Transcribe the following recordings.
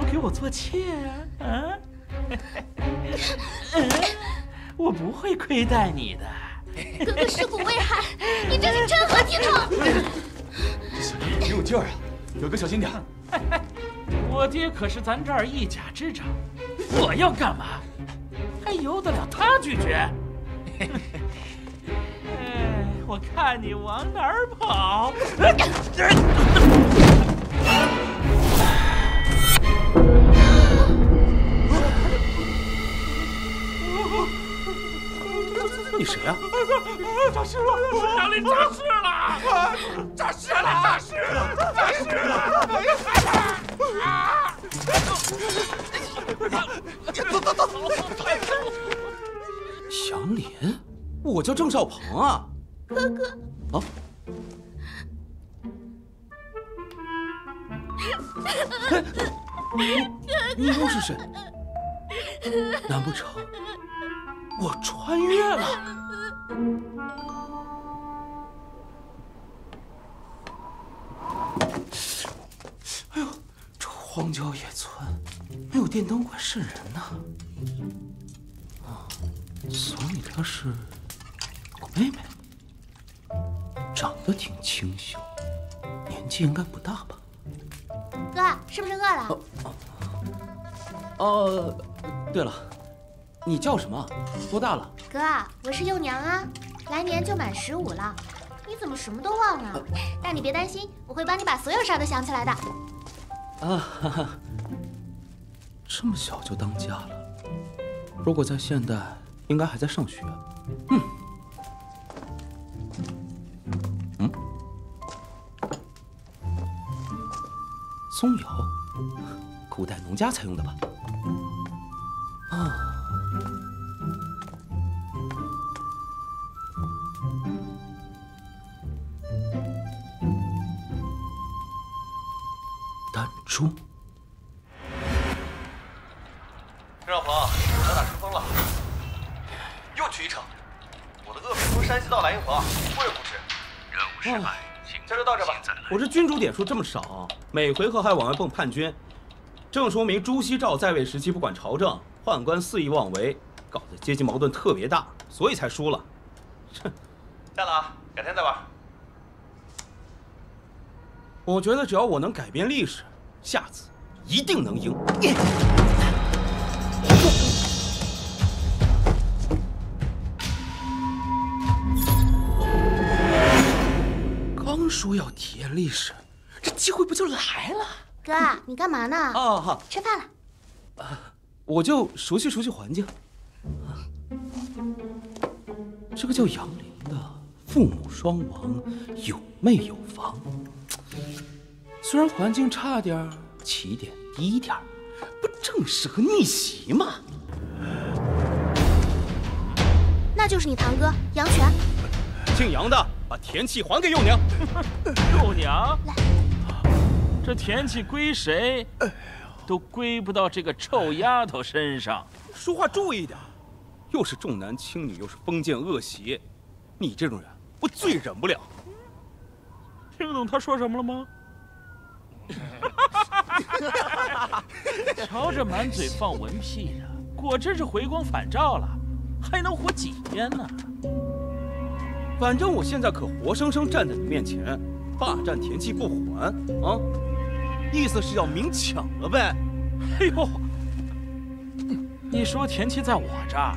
给我做妾啊？啊？我不会亏待你的。哥哥尸骨未寒，你这是成何体统？这小爷挺有劲儿啊！表哥小心点。我爹可是咱这儿一家之长，我要干嘛，还由得了他拒绝？我看你往哪儿跑！你谁呀？诈尸了！杨林诈尸了！诈尸了！诈尸了！诈尸了！走！祥林，我叫郑少鹏啊。哥哥。啊？你又是谁？难不成我穿越了？哎呦，这荒郊野村没有电灯管渗人呐！啊，所以她是我妹妹，长得挺清秀，年纪应该不大吧？哥，是不是饿了？对了，你叫什么？多大了？哥，我是幼娘啊，来年就满15了。你怎么什么都忘了？但你别担心，我会帮你把所有事儿都想起来的。啊，哈哈，这么小就当家了，如果在现代，应该还在上学。松油，古代农家才用的吧？啊，弹珠。郑少鹏，小打成风了，又去一场。我的恶名从山西到蓝银河，无人不知。任务失败，这就到这吧。我这君主点数这么少，每回合还往外蹦叛军，正说明朱熹照在位时期不管朝政，宦官肆意妄为，搞得阶级矛盾特别大，所以才输了。哼，下了啊，改天再玩。我觉得只要我能改变历史，下次一定能赢。刚说要体验历史，这机会不就来了？哥，你干嘛呢？哦，好，吃饭了。我就熟悉熟悉环境。这个叫杨林的，父母双亡，有妹有房。虽然环境差点，起点低点，不正适合逆袭吗？那就是你堂哥杨泉。姓杨的，把田契还给幼娘。幼娘，这田契归谁，都归不到这个臭丫头身上。说话注意点，又是重男轻女，又是封建恶习，你这种人我最忍不了。听懂他说什么了吗？瞧这满嘴放文屁的，果真是回光返照了，还能活几天呢？反正我现在可活生生站在你面前，霸占田契不还啊！意思是要明抢了呗？哎呦，你说田契在我这儿，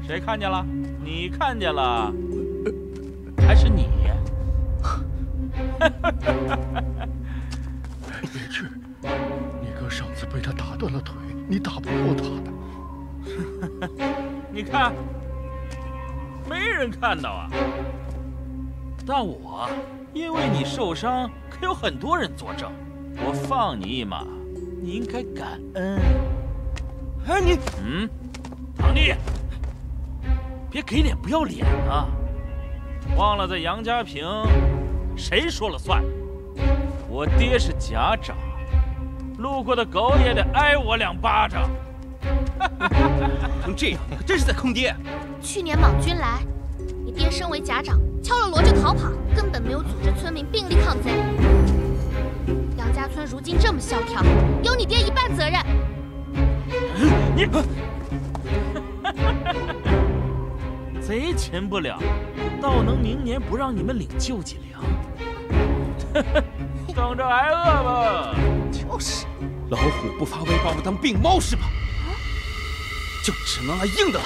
谁看见了？你看见了，还是你？别去，你哥上次被他打断了腿，你打不过他的。你看，没人看到啊。但我因为你受伤，可有很多人作证，我放你一马，你应该感恩。哎，你，堂弟，别给脸不要脸啊！忘了在杨家坪，谁说了算？我爹是家长，路过的狗也得挨我2巴掌。成这样，可真是在坑爹。去年莽军来，你爹身为家长，敲了锣就逃跑，根本没有组织村民并力抗贼。杨家村如今这么萧条，有你爹一半责你贼擒不了，倒能明年不让你们领救济粮。等着挨饿吧！就是，老虎不发威，把我当病猫是吧？就只能来硬的了。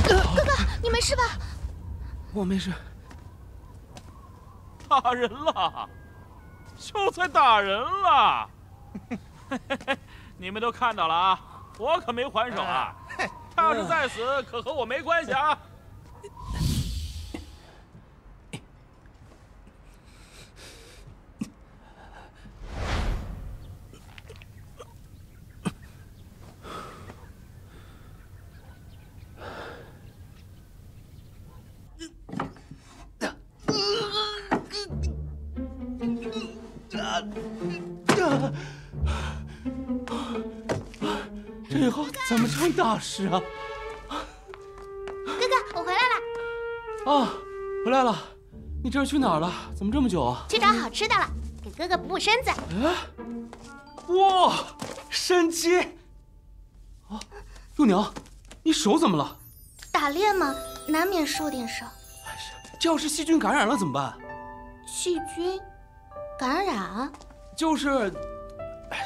哥哥，你没事吧？我没事。打人了，秀才打人了！你们都看到了啊，我可没还手啊！他要是再死，可和我没关系啊！这以后怎么成大事啊？哥哥，我回来了。啊，回来了。你这是去哪儿了？怎么这么久啊？去找好吃的了，给哥哥补补身子。哎，哇，参鸡！啊，幼娘，你手怎么了？打猎嘛，难免受点伤。哎呀，这要是细菌感染了怎么办？细菌感染？就是，哎，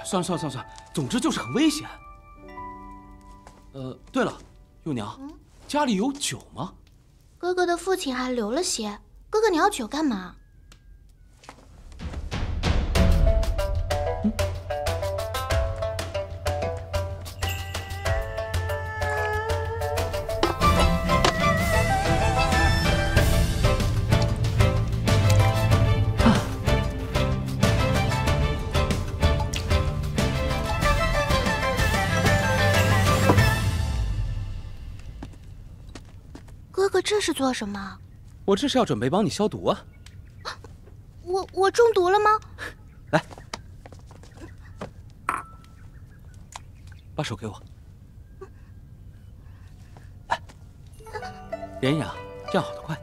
算了，总之就是很危险。对了，幼娘，家里有酒吗？哥哥的父亲还留了些。哥哥，你要酒干嘛？哥哥，这是做什么？我这是要准备帮你消毒啊。我中毒了吗？来，把手给我。来，连养，这样好得快。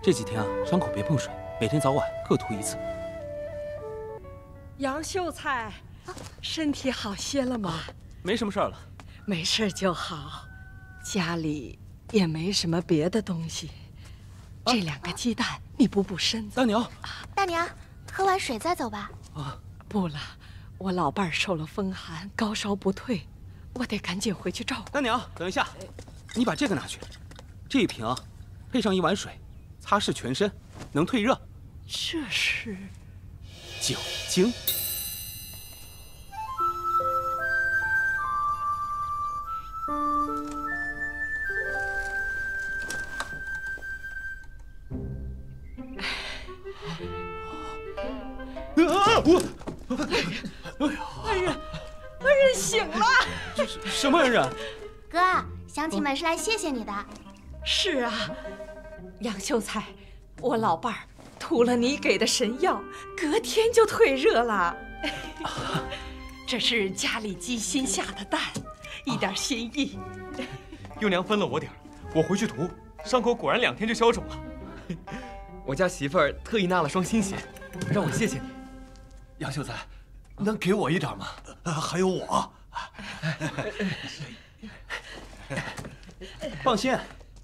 这几天啊，伤口别碰水，每天早晚各涂1次。杨秀才，身体好些了吗？没什么事儿了。没事就好，家里也没什么别的东西。这2个鸡蛋，你补补身子。大娘，大娘，喝完水再走吧。啊，不了，我老伴儿受了风寒，高烧不退，我得赶紧回去照顾。大娘，等一下，你把这个拿去，这一瓶啊，配上1碗水，擦拭全身，能退热。这是酒精。恩人醒了。什么恩人？哥，乡亲们是来谢谢你的。是啊，杨秀才，我老伴儿涂了你给的神药，隔天就退热了。这是家里鸡新下的蛋，一点心意。幼娘分了我点儿，我回去涂，伤口果然2天就消肿了。我家媳妇儿特意纳了双新鞋，让我谢谢你。杨秀才，能给我一点吗？还有我。放心，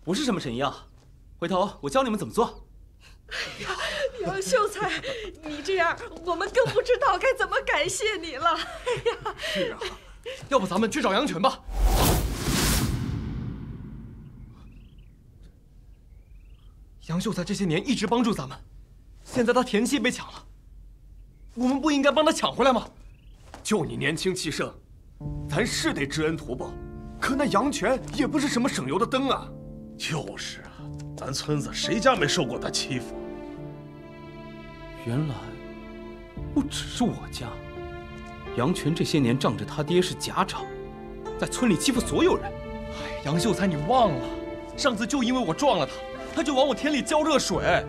不是什么神药，回头我教你们怎么做。哎呀，杨秀才，你这样我们更不知道该怎么感谢你了。哎呀，是啊，要不咱们去找杨泉吧。杨秀才这些年一直帮助咱们，现在他田契被抢了，我们不应该帮他抢回来吗？就你年轻气盛，咱是得知恩图报，可那杨泉也不是什么省油的灯啊。就是啊，咱村子谁家没受过他欺负？原来不只是我家，杨泉这些年仗着他爹是甲长，在村里欺负所有人。哎，杨秀才，你忘了，上次就因为我撞了他，他就往我田里浇热水。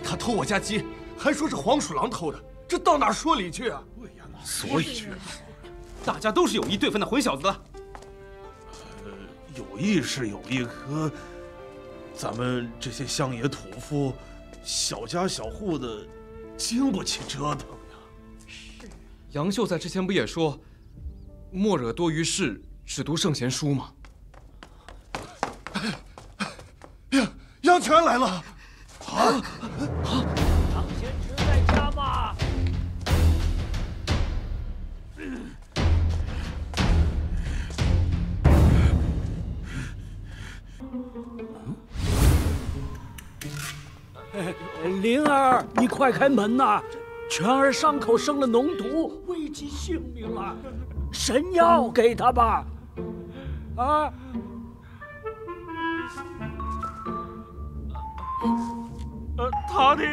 他偷我家鸡，还说是黄鼠狼偷的，这到哪说理去啊？对呀，所以大家都是有意对付那混小子的。有意是有意，可咱们这些乡野土夫小家小户的，经不起折腾呀。是。杨秀才之前不也说，莫惹多于事，只读圣贤书吗？杨泉来了。杨贤侄在家吗？灵儿，你快开门呐！泉儿伤口生了脓毒，危及性命了，神药给他吧。啊！堂弟，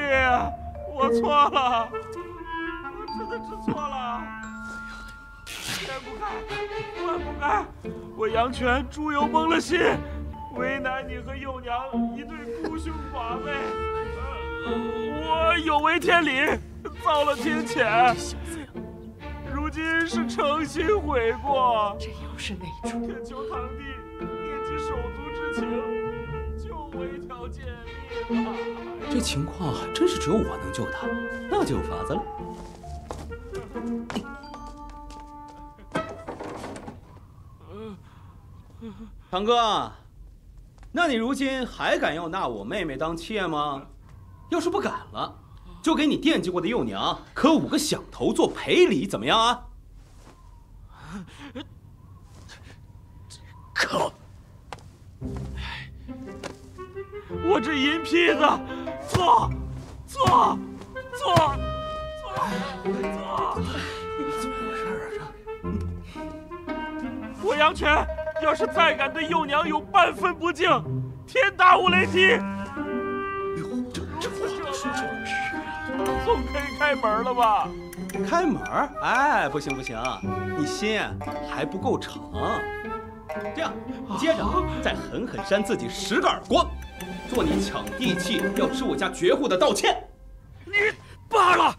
我错了，我真的知错了。天不该，万不该，我杨泉猪油蒙了心，为难你和幼娘一对孤兄寡妹。我有违天理，造了天谴。如今是诚心悔过，这又是哪出？恳求堂弟念及手足之情，救我一条贱命啊！这情况还真是只有我能救他，那就有法子了。堂哥，那你如今还敢要纳我妹妹当妾吗？要是不敢了，就给你惦记过的幼娘磕5个响头做赔礼，怎么样啊？可，我这淫坯子，做，怎么回事啊？我杨泉要是再敢对幼娘有半分不敬，天打五雷劈！这话都说出来是，总可以开门了吧？开门？哎，不行，你心还不够诚。这样，接着再狠狠扇自己10个耳光，做你抢地契要吃我家绝户的道歉。你罢了，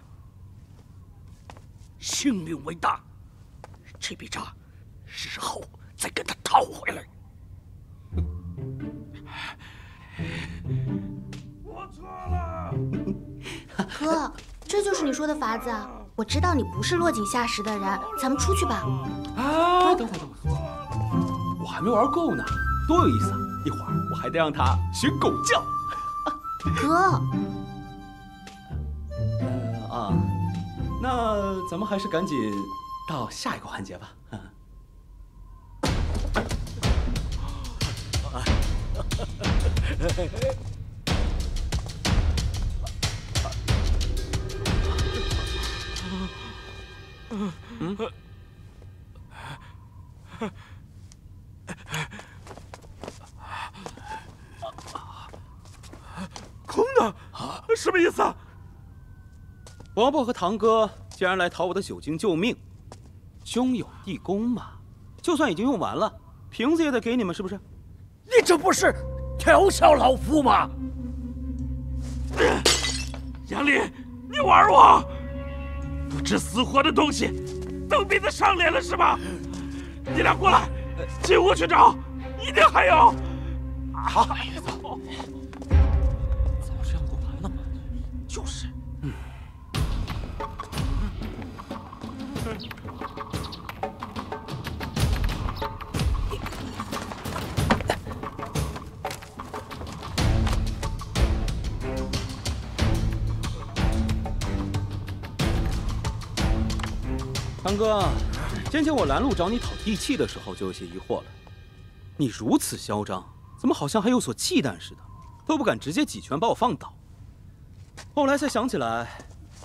性命为大，这笔账日后再跟他讨回来。我错了。哥，这就是你说的法子啊！我知道你不是落井下石的人，咱们出去吧。啊，等会儿，我还没玩够呢，多有意思啊！一会儿我还得让他学狗叫。哥，那咱们还是赶紧到下一个环节吧。空的，什么意思啊？伯伯和堂哥既然来讨我的酒精救命，兄友弟恭嘛，就算已经用完了，瓶子也得给你们，是不是？你这不是调笑老夫吗？杨林，你玩我！不知死活的东西，蹬鼻子上脸了是吧？你俩过来，进屋去找，一定还有。好，走。早这样不完了吗？就是。堂哥，先前我拦路找你讨地契的时候就有些疑惑了，你如此嚣张，怎么好像还有所忌惮似的，都不敢直接几拳把我放倒。后来才想起来，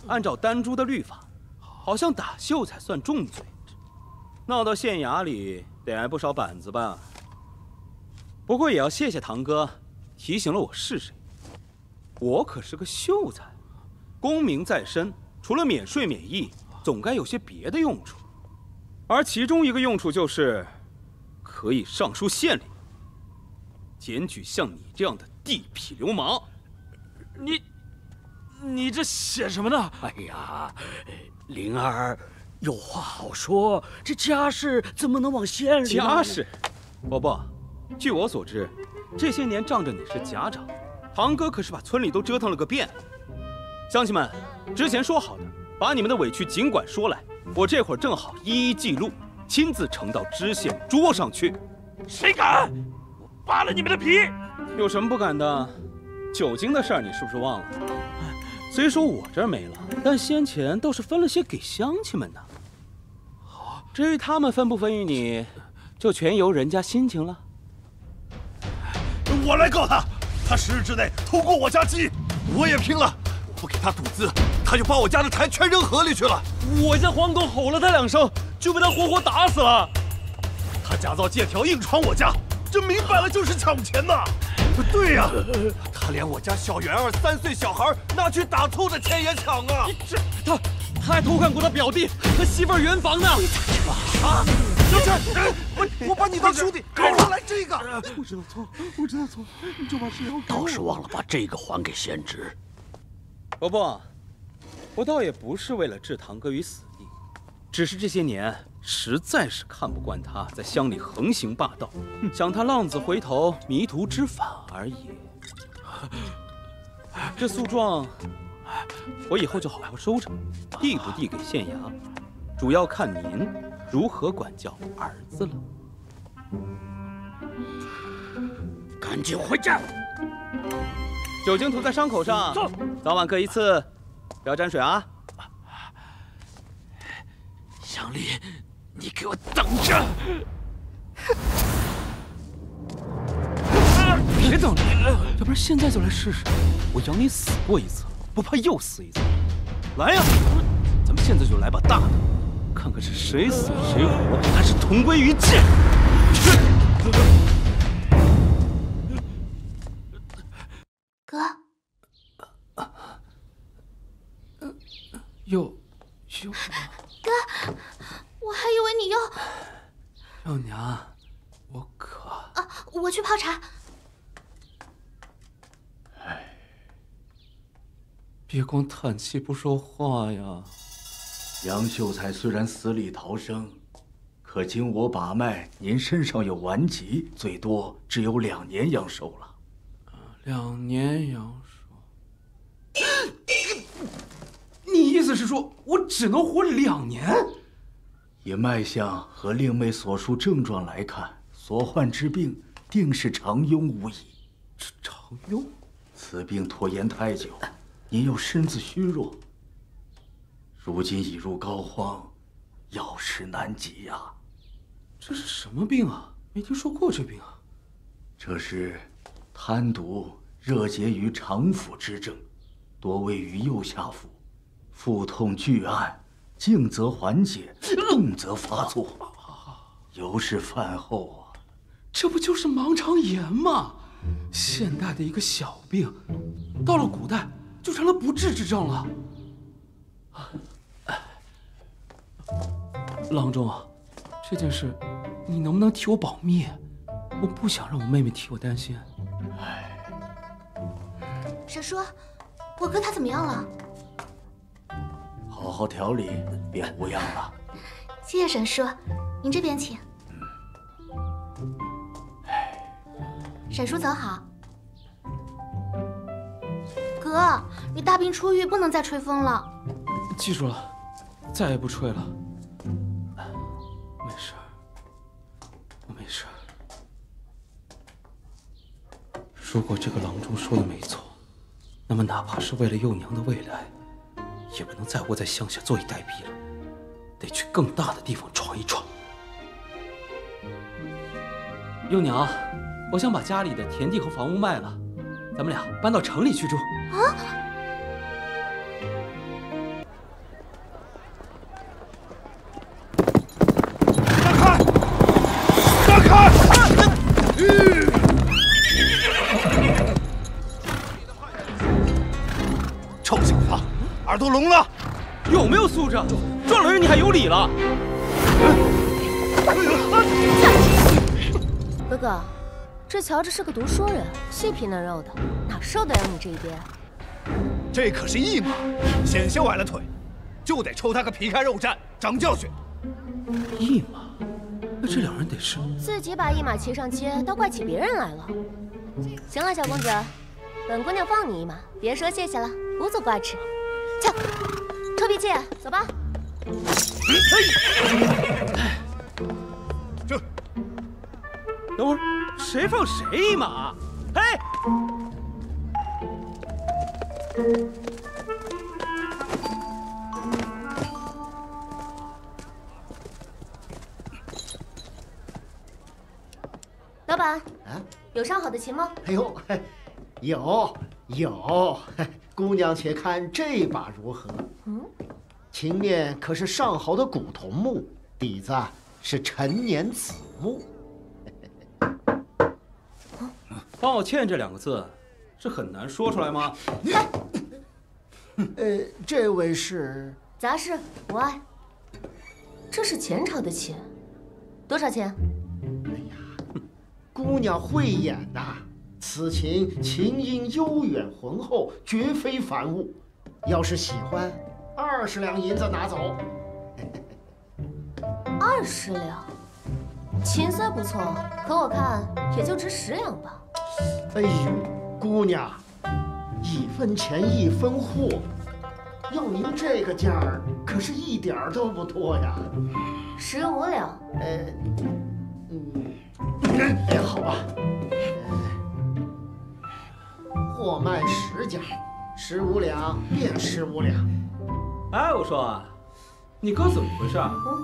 按照丹珠的律法，好像打秀才算重罪，闹到县衙里得挨不少板子吧。不过也要谢谢堂哥提醒了我是谁，我可是个秀才，功名在身，除了免税免役，总该有些别的用处，而其中一个用处就是可以上书县里，检举像你这样的地痞流氓。你这写什么呢？哎呀，灵儿有话好说，这家事怎么能往县里？家事，伯伯，据我所知，这些年仗着你是家长，堂哥可是把村里都折腾了个遍。乡亲们，之前说好的，把你们的委屈尽管说来，我这会儿正好一一记录，亲自呈到知县桌上去。谁敢？我扒了你们的皮！有什么不敢的？酒精的事儿你是不是忘了？虽说我这儿没了，但先前倒是分了些给乡亲们呢。至于他们分不分于你，就全由人家心情了。我来告他，他10日之内偷过我家鸡，我也拼了！我不给他赌资，他就把我家的柴全扔河里去了。我家黄狗吼了他2声，就被他活活打死了。他假造借条硬闯我家，这明摆了就是抢钱呐！对呀，他连我家小圆儿3岁小孩拿去打醋的钱也抢啊！他还偷看过他表弟和媳妇儿圆房呢！啊！小陈，我把你当兄弟，给我来这个！我知道错，你就把石头给我。倒是忘了把这个还给贤侄。伯伯，我倒也不是为了置堂哥于死地，只是这些年实在是看不惯他在乡里横行霸道，想他浪子回头，迷途知返而已。这诉状，我以后就好好收着，递不递给县衙，主要看您如何管教儿子了。赶紧回家。酒精涂在伤口上，走，早晚各1次，不要沾水啊。祥林，你给我等着！别等了，要不然现在就来试试。我养你死过1次，不怕又死1次。来呀，咱们现在就来把大的，看看是谁死谁活，还是同归于尽。哥，又哥，我还以为你又……幼娘，我渴。啊，我去泡茶。别光叹气不说话呀！杨秀才虽然死里逃生，可经我把脉，您身上有顽疾，最多只有2年阳寿了。2年阳寿？你意思是说我只能活2年？以脉象和令妹所述症状来看，所患之病定是长庸无疑。长庸？此病拖延太久，您又身子虚弱，如今已入膏肓，药石难及呀。这是什么病啊？没听说过这病啊。这是贪毒热结于肠腑之症，多位于右下腹，腹痛剧按，静则缓解，动则发作，尤是饭后啊。这不就是盲肠炎吗？现代的一个小病，到了古代就成了不治之症了。郎中啊，这件事你能不能替我保密？我不想让我妹妹替我担心。沈叔，我哥他怎么样了？好好调理，便无恙了。谢谢沈叔，您这边请。沈叔走好。哥，你大病初愈，不能再吹风了。记住了，再也不吹了。没事，我没事。如果这个郎中说的没错，那么哪怕是为了幼娘的未来，也不能再窝在乡下坐以待毙了，得去更大的地方闯一闯。幼娘，我想把家里的田地和房屋卖了，咱们俩搬到城里去住。啊！让开！臭小子，耳朵聋了？有没有素质？撞了人你还有理了？哥哥，这乔治是个读书人，细皮嫩肉的，哪受得了你这一边？这可是一马，险些崴了腿，就得抽他个皮开肉绽，长教训。一马？那这2人得是自己把一马骑上街，倒怪起别人来了。行了，小公子，本姑娘放你一马，别说谢谢了，不做瓜吃。去，臭脾气，走吧。这，等会儿谁放谁一马？哎！老板，啊，有上好的琴吗？哎呦，有，姑娘且看这把如何？琴面可是上好的古桐木，底子是陈年紫木。抱歉这2个字，是很难说出来吗？这位是杂事无碍。这是前朝的琴，多少钱？姑娘慧眼呐，此琴琴音悠远浑厚，绝非凡物。要是喜欢，20两银子拿走。20两，琴虽不错，可我看也就值10两吧。哎呦，姑娘，1分钱1分货，要您这个价儿，可是一点儿都不多呀。15两。哎，好吧，货卖10家，15两便15两。哎，我说，你哥怎么回事？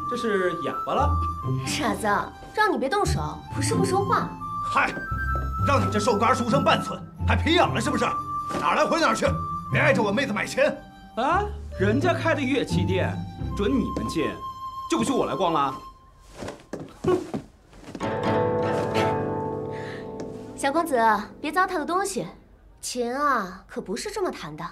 这是哑巴了？傻子，让你别动手，不是不说话。嗨，让你这瘦干书生半寸，还皮痒了是不是？哪儿来回哪儿去，别碍着我妹子买钱。啊，人家开的乐器店，准你们进，就不许我来逛了？哼！小公子，别糟蹋了东西，琴啊，可不是这么弹的。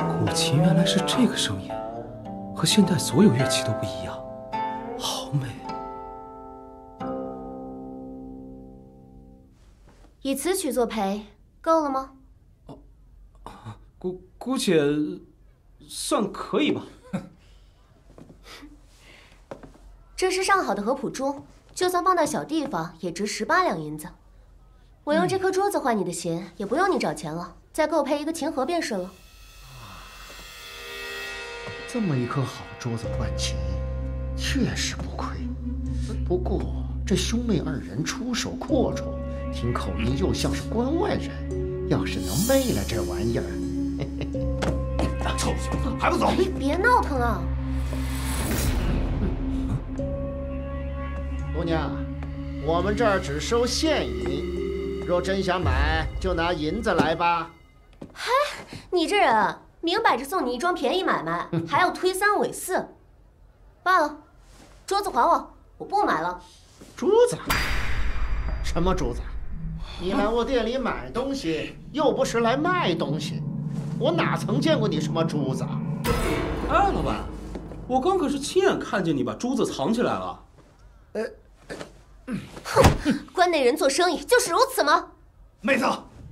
古琴原来是这个声音，和现代所有乐器都不一样。好美！以此曲作陪，够了吗？姑且算可以吧。这是上好的合浦珠，就算放到小地方也值18两银子。我用这颗珠子换你的琴，也不用你找钱了，再给我配一个琴盒便是了。这么一颗好珠子换琴，确实不亏。不过这兄妹2人出手阔绰，听口音又像是关外人，要是能昧了这玩意儿，臭小子还不走！别闹腾啊！姑娘，我们这儿只收现银，若真想买，就拿银子来吧。嗨，你这人明摆着送你一桩便宜买卖，还要推3尾4。罢了，珠子还我，我不买了。珠子？什么珠子？你来我店里买东西，又不是来卖东西，我哪曾见过你什么珠子啊？哎，老板，我刚可是亲眼看见你把珠子藏起来了。哼，关内人做生意就是如此吗？妹子，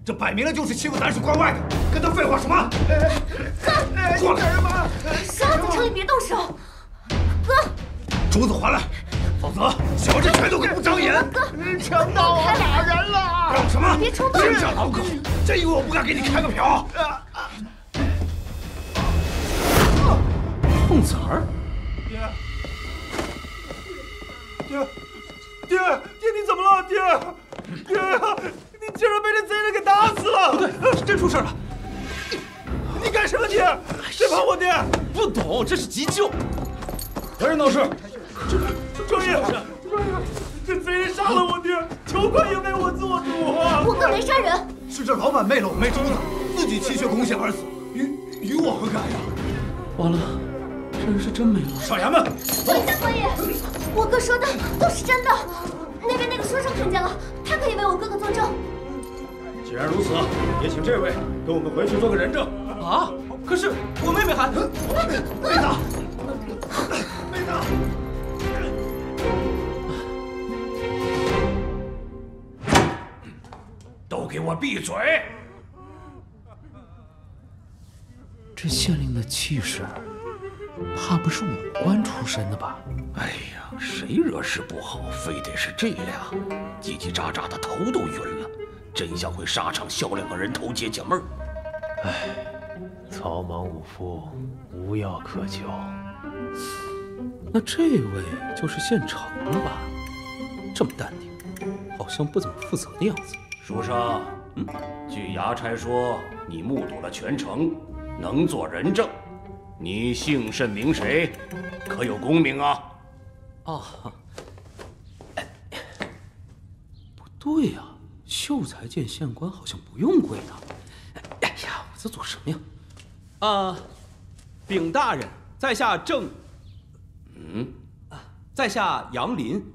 这摆明了就是欺负咱是关外的，跟他废话什么？过来！少在城里别动手，哥！珠子还来，否则小人全都给不长眼！哥，强盗啊，打人了！嚷什么？别冲动！真叫老狗，真以为我不敢给你开个瓢？碰瓷儿？爹，你怎么了？爹，你竟然被这贼人给打死了！不对，是真出事了！你干什么？你别碰我爹！不懂，这是急救。何人闹事？庄爷，这贼人杀了我爹，求快也为我做主啊！我哥没杀人，是这老板昧了我妹珠子，自己气血攻陷而死，与我何干呀？完了，这人是真没了。上衙门！跪下，官爷！我哥说的都是真的，那边那个书生看见了，他可以为我哥哥作证。既然如此，也请这位跟我们回去做个人证。啊！可是我妹妹还……妹子，给我闭嘴！这县令的气势，怕不是武官出身的吧？哎呀，谁惹事不好，非得是这俩，叽叽喳喳的头都晕了，真像会沙场笑两个人头解闷儿。唉，草莽武夫，无药可救。那这位就是县丞了吧？这么淡定，好像不怎么负责的样子。书生，据衙差说，你目睹了全程，能做人证。你姓甚名谁？可有功名啊？哦，不对呀，秀才见县官好像不用跪的。哎呀，我在做什么呀？禀大人，在下正。在下杨林。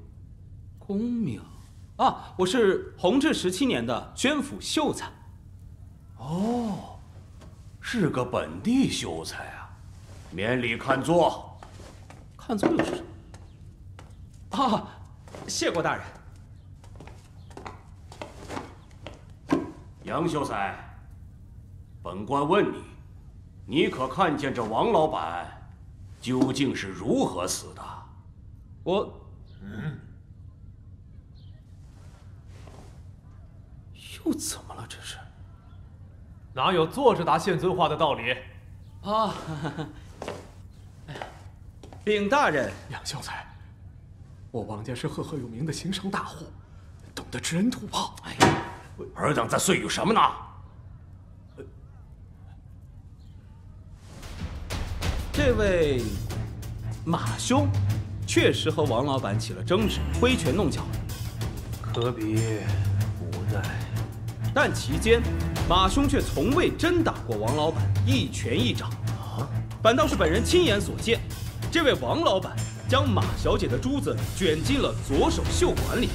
功名？我是弘治17年的宣府秀才。哦，是个本地秀才啊。免礼看坐。看坐又是什么？谢过大人。杨秀才，本官问你，你可看见这王老板究竟是如何死的？又怎么了？这是？哪有坐着答县尊话的道理？禀大人，杨秀才，我王家是赫赫有名的行商大户，懂得知恩图报。哎呀，尔等在碎语什么呢？这位马兄确实和王老板起了争执，挥拳弄脚，可比无奈。但其间马兄却从未真打过王老板一拳一掌，反倒是本人亲眼所见，这位王老板将马小姐的珠子卷进了左手袖管里，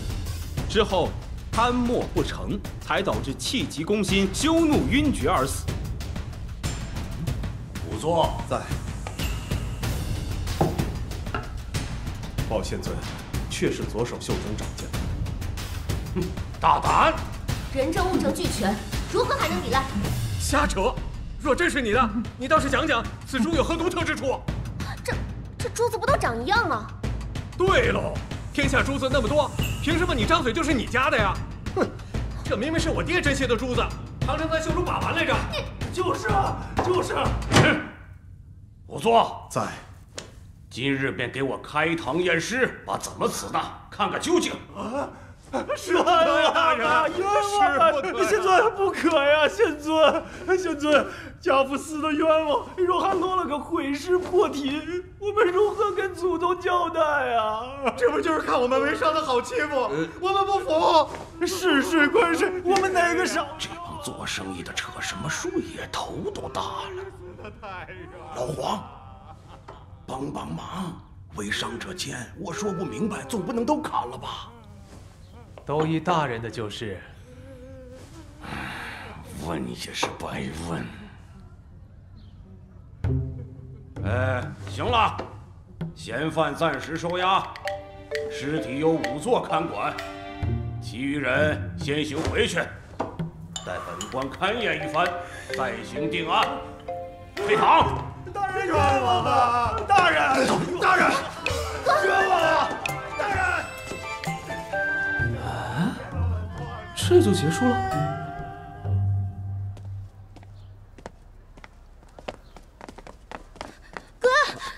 之后贪墨不成，才导致气急攻心、羞怒晕厥而死。仵作在。报县尊，确是左手袖中长剑。大胆！人证物证俱全，如何还能抵赖？瞎扯！若真是你的，你倒是讲讲此珠有何独特之处？这珠子不都长一样吗？对喽，天下珠子那么多，凭什么你张嘴就是你家的呀？哼，这明明是我爹珍稀的珠子，堂臣在袖中把玩来着。就是啊，就是。仵作在。今日便给我开堂验尸，把怎么死的看个究竟。是不得呀，大人，冤枉！县尊不可呀，县尊，家父死的冤枉，若还落了个毁尸破体，我们如何跟祖宗交代呀？这不就是看我们为商的好欺负，我们不服。事事关身，我们哪个少？这帮做生意的扯什么树叶，头都大了。老黄，帮帮忙，为商者奸，我说不明白，总不能都砍了吧？都依大人的就是。问也是白问。行了，嫌犯暂时收押，尸体由仵作看管，其余人先行回去，待本官勘验一番，再行定案。退堂。大人冤枉啊！大人，冤枉啊！大人。这就结束了？哥，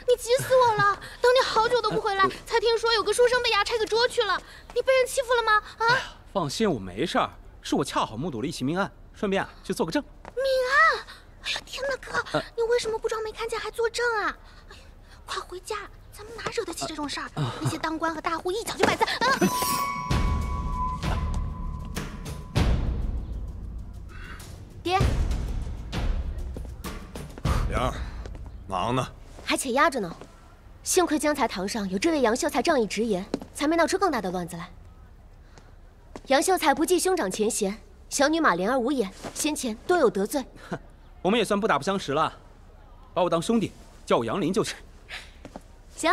你急死我了！等你好久都不回来，才听说有个书生被衙差给捉去了。你被人欺负了吗？哎呀，放心，我没事儿，是我恰好目睹了一起命案，顺便去做个证。命案？哎呀，天哪，哥，你为什么不装没看见还作证啊？哎呀，快回家，咱们哪惹得起这种事儿？那些当官和大户一脚就摆在……爹，灵儿，忙呢？还且压着呢。幸亏江才堂上有这位杨秀才仗义直言，才没闹出更大的乱子来。杨秀才不计兄长前嫌，小女马莲儿无眼，先前多有得罪。我们也算不打不相识了，把我当兄弟，叫我杨林就是。行，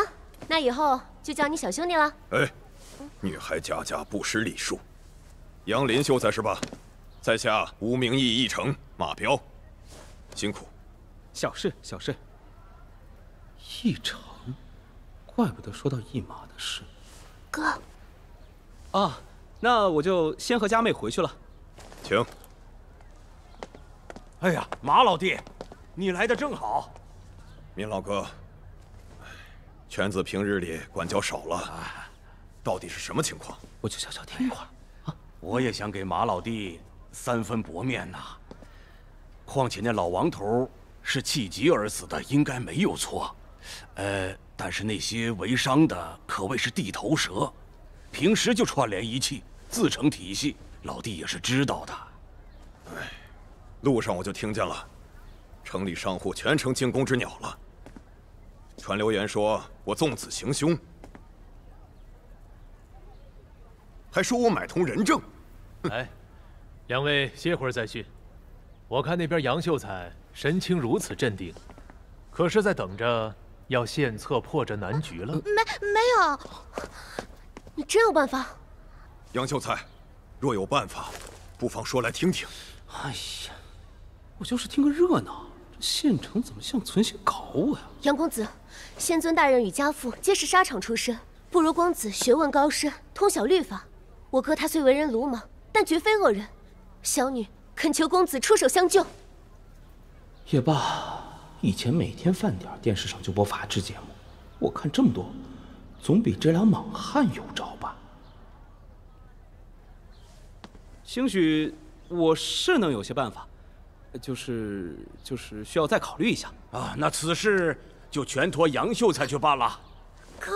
那以后就叫你小兄弟了。哎，女孩家家不识礼数，杨林秀才是吧？在下吴明义一城马彪，辛苦。小事小事。一城，怪不得说到一马的事。哥。啊，那我就先和佳妹回去了。请。哎呀，马老弟，你来的正好。闵老哥，犬子平日里管教少了，到底是什么情况？我就悄悄听一会儿。我也想给马老弟3分薄面呐。况且那老王头是气急而死的，应该没有错。但是那些为商的可谓是地头蛇，平时就串联一气，自成体系，老弟也是知道的。路上我就听见了，城里商户全成惊弓之鸟了。传流言说我纵子行凶，还说我买通人证。哎，两位歇会儿再训。我看那边杨秀才神情如此镇定，可是在等着要献策破这难局了。没有，你真有办法？杨秀才，若有办法，不妨说来听听。哎呀，我就是听个热闹，这县城怎么像存心搞我呀？杨公子，仙尊大人与家父皆是沙场出身，不如公子学问高深，通晓律法。我哥他虽为人鲁莽，但绝非恶人。小女恳求公子出手相救。也罢，以前每天饭点电视上就播法制节目，我看这么多，总比这俩莽汉有招吧。兴许我是能有些办法，就是需要再考虑一下啊。那此事就全托杨秀才去办了。哥，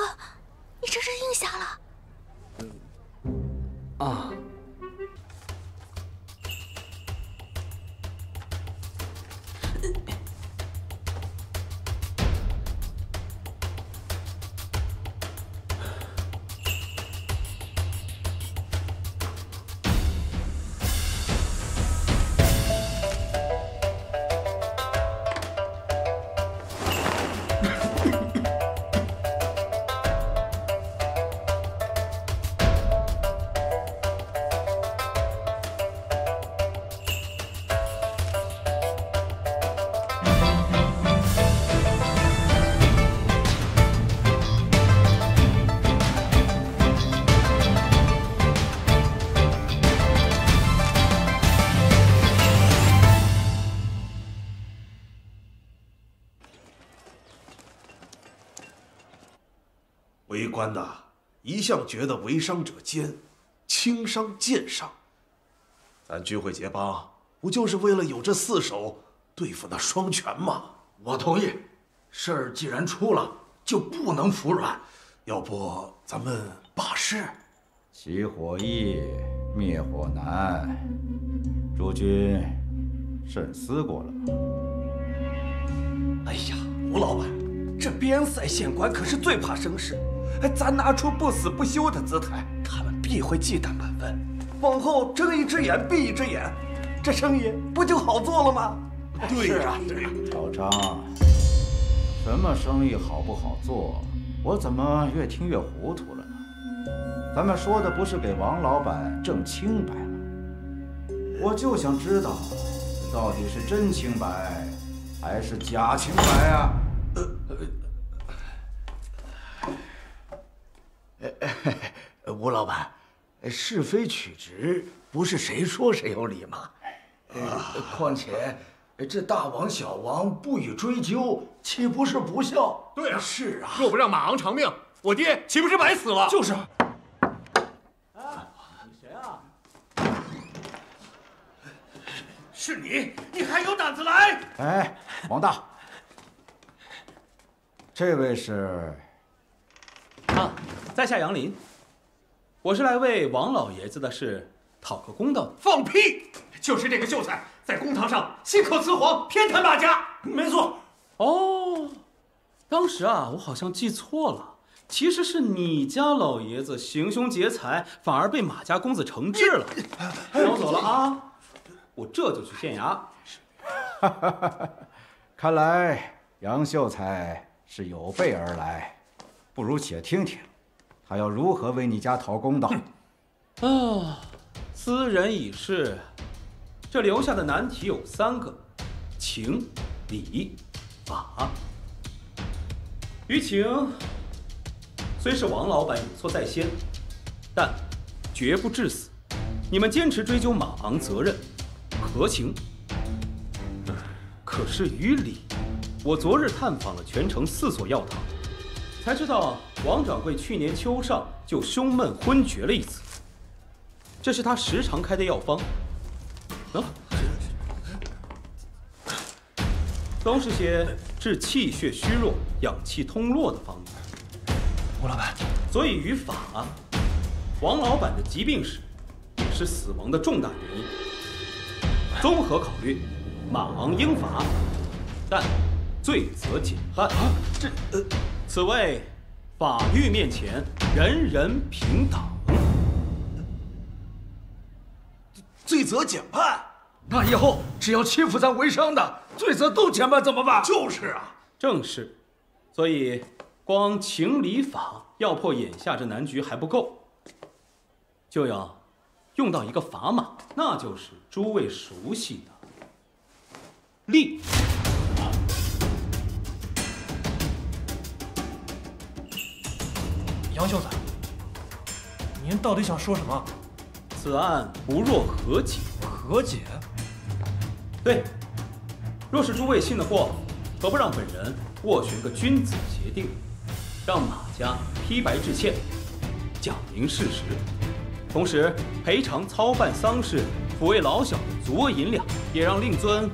你这是应下了。啊。为官的一向觉得为商者奸，轻商贱商。咱聚会结帮，不就是为了有这4手对付那双全吗？我同意。事儿既然出了，就不能服软。要不咱们罢市？起火易，灭火难。诸君慎思过了吗？哎呀，吴老板，这边塞县官可是最怕生事。咱拿出不死不休的姿态，他们必会忌惮本分，往后睁一只眼闭一只眼，这生意不就好做了吗？对呀，对呀。老张，什么生意好不好做，我怎么越听越糊涂了呢？咱们说的不是给王老板挣清白了，我就想知道，到底是真清白，还是假清白啊？吴老板，是非曲直，不是谁说谁有理吗？况且这大王小王不予追究，岂不是不孝？对啊，是啊。若不让马昂偿命，我爹岂不是白死了？就是。你谁啊？是你，你还有胆子来？哎，王大，这位是？啊，在下杨林，我是来为王老爷子的事讨个公道的。放屁！就是这个秀才在公堂上信口雌黄，偏袒马家。没错。哦，当时啊，我好像记错了，其实是你家老爷子行凶劫财，反而被马家公子惩治了。让我走了啊，我这就去县衙。看来杨秀才是有备而来。不如且听听，他要如何为你家讨公道。啊，斯人已逝，这留下的难题有3个：情、理、法。于情虽是王老板有错在先，但绝不致死。你们坚持追究马昂责任，合情。可是于理，我昨日探访了全城4所药堂，才知道王掌柜去年秋上就胸闷昏厥了一次。这是他时常开的药方，都是些治气血虚弱、养气通络的方子。吴老板，所以于法，王老板的疾病史也是死亡的重大原因。综合考虑，马昂应罚，但罪责减半。此谓法律面前人人平等。罪责减半，那以后只要欺负咱为商的，罪责都减半，怎么办？就是啊，正是。所以光情理法要破眼下这难局还不够，就要用到一个砝码，那就是诸位熟悉的力。杨秀才，您到底想说什么？此案不若和解。和解？对，若是诸位信得过，何不让本人斡旋个君子协定，让马家批白致歉，讲明事实，同时赔偿操办丧事、抚慰老小的足额银两，也让令尊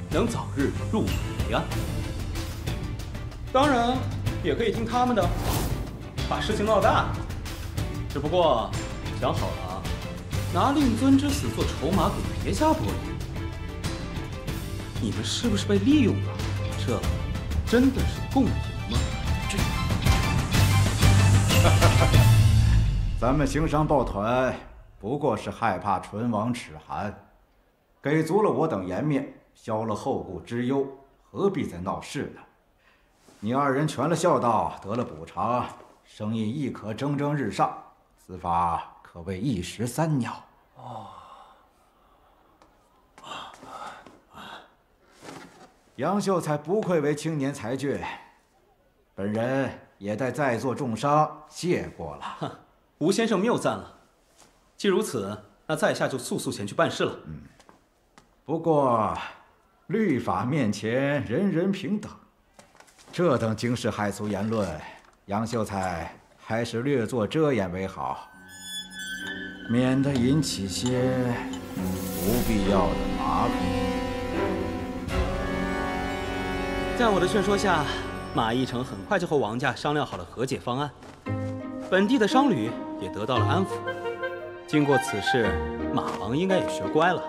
能早日入土为安。当然，也可以听他们的，把事情闹大。只不过想好了。拿令尊之死做筹码给别家博弈，你们是不是被利用了？这真的是共赢吗？咱们行商抱团，不过是害怕唇亡齿寒，给足了我等颜面，消了后顾之忧，何必再闹事呢？你2人全了孝道，得了补偿，生意亦可蒸蒸日上，此法可谓一石3鸟。杨秀才不愧为青年才俊，本人也代在座众商谢过了。哼，吴先生谬赞了。既如此，那在下就速速前去办事了。不过，律法面前人人平等，这等惊世骇俗言论，杨秀才还是略作遮掩为好，免得引起些不必要的麻烦。在我的劝说下，马义成很快就和王家商量好了和解方案，本地的商旅也得到了安抚。经过此事，马王应该也学乖了，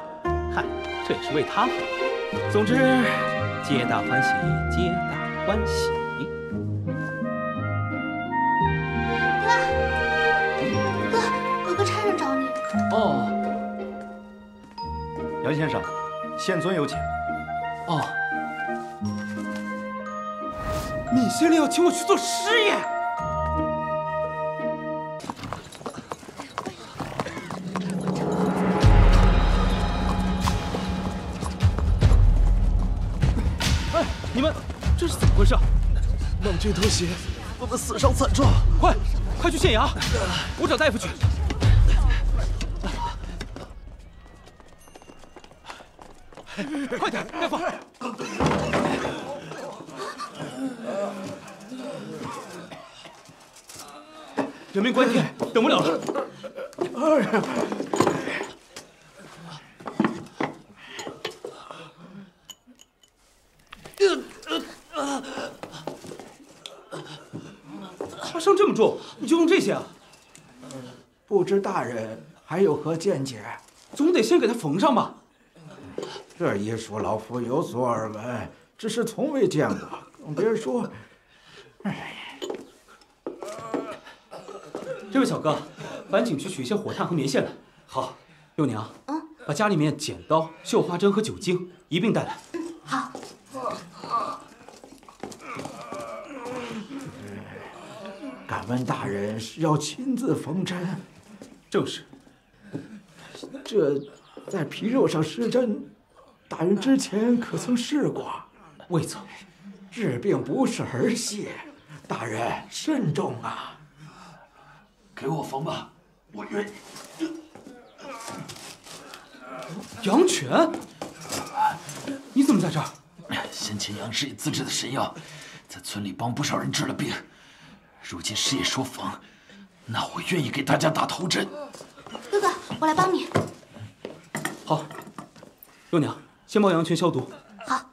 嗨，这也是为他好。总之，皆大欢喜，皆大欢喜。哥，有个差人找你。哦，杨先生，县尊有请。哦。闵县令要请我去做师爷。哎，你们这是怎么回事？望君特写，我们死伤惨重，快去县衙，我找大夫去。快点，大夫！人命关天，等不了了。他伤这么重，你就用这些啊？不知大人还有何见解？总得先给他缝上吧。这医术老夫有所耳闻，只是从未见过，更别说。这位小哥，烦请去取一些火炭和棉线来。好，六娘，把家里面剪刀、绣花针和酒精一并带来。好。敢问大人是要亲自缝针？正是。在皮肉上施针，大人之前可曾试过？未曾。治病不是儿戏，大人慎重啊！给我缝吧，我愿意。杨泉，你怎么在这儿？先前杨师爷自制的神药，在村里帮不少人治了病。如今师爷说缝，那我愿意给大家打头阵。哥哥，我来帮你。好，幼娘，先帮杨泉消毒。好。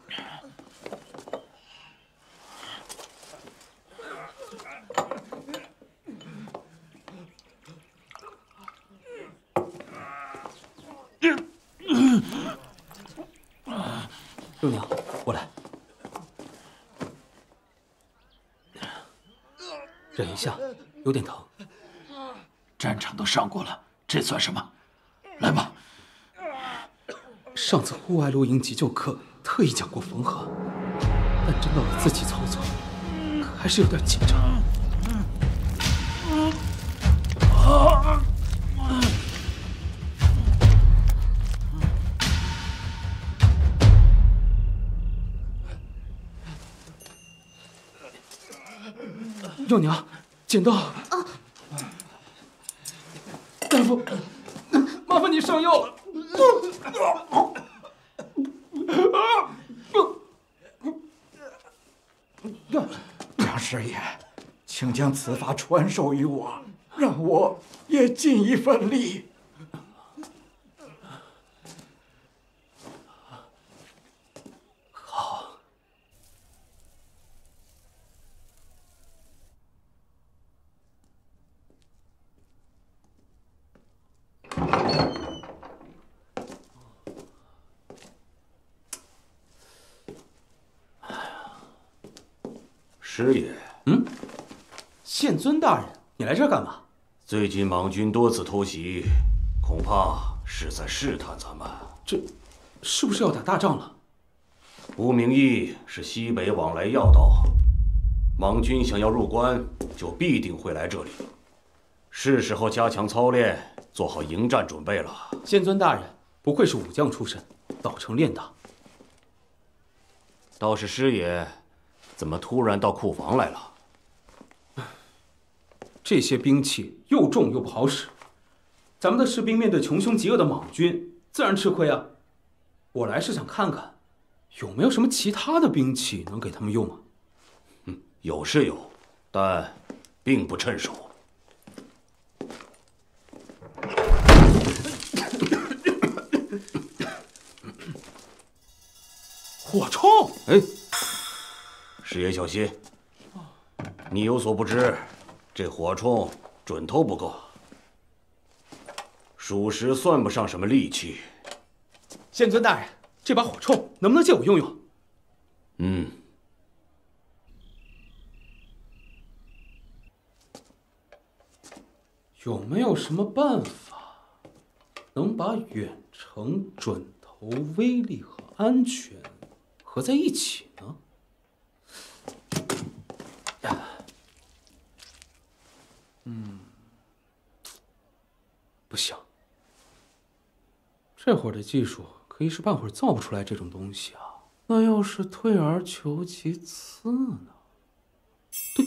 幼娘，我来。忍一下，有点疼。战场都上过了，这算什么？来吧。上次户外露营急救课特意讲过缝合，但真到了自己操作，还是有点紧张。幼娘，剪刀。大夫，麻烦你上药了。杨师爷，请将此法传授于我，让我也尽一份力。好。师爷，县尊大人，你来这儿干嘛？最近莽军多次偷袭，恐怕是在试探咱们。这，是不是要打大仗了？吴明义是西北往来要道，莽军想要入关，就必定会来这里。是时候加强操练，做好迎战准备了。县尊大人不愧是武将出身，老成练达。倒是师爷，怎么突然到库房来了？这些兵器又重又不好使，咱们的士兵面对穷凶极恶的莽军，自然吃亏啊。我来是想看看，有没有什么其他的兵器能给他们用啊？有是有，但并不趁手。火铳！哎，师爷小心，你有所不知，这火铳准头不够，属实算不上什么利器。县尊大人，这把火铳能不能借我用用？有没有什么办法能把远程、准头、威力和安全合在一起呢？不行，这会儿的技术可一时半会儿造不出来这种东西啊。那要是退而求其次呢？对。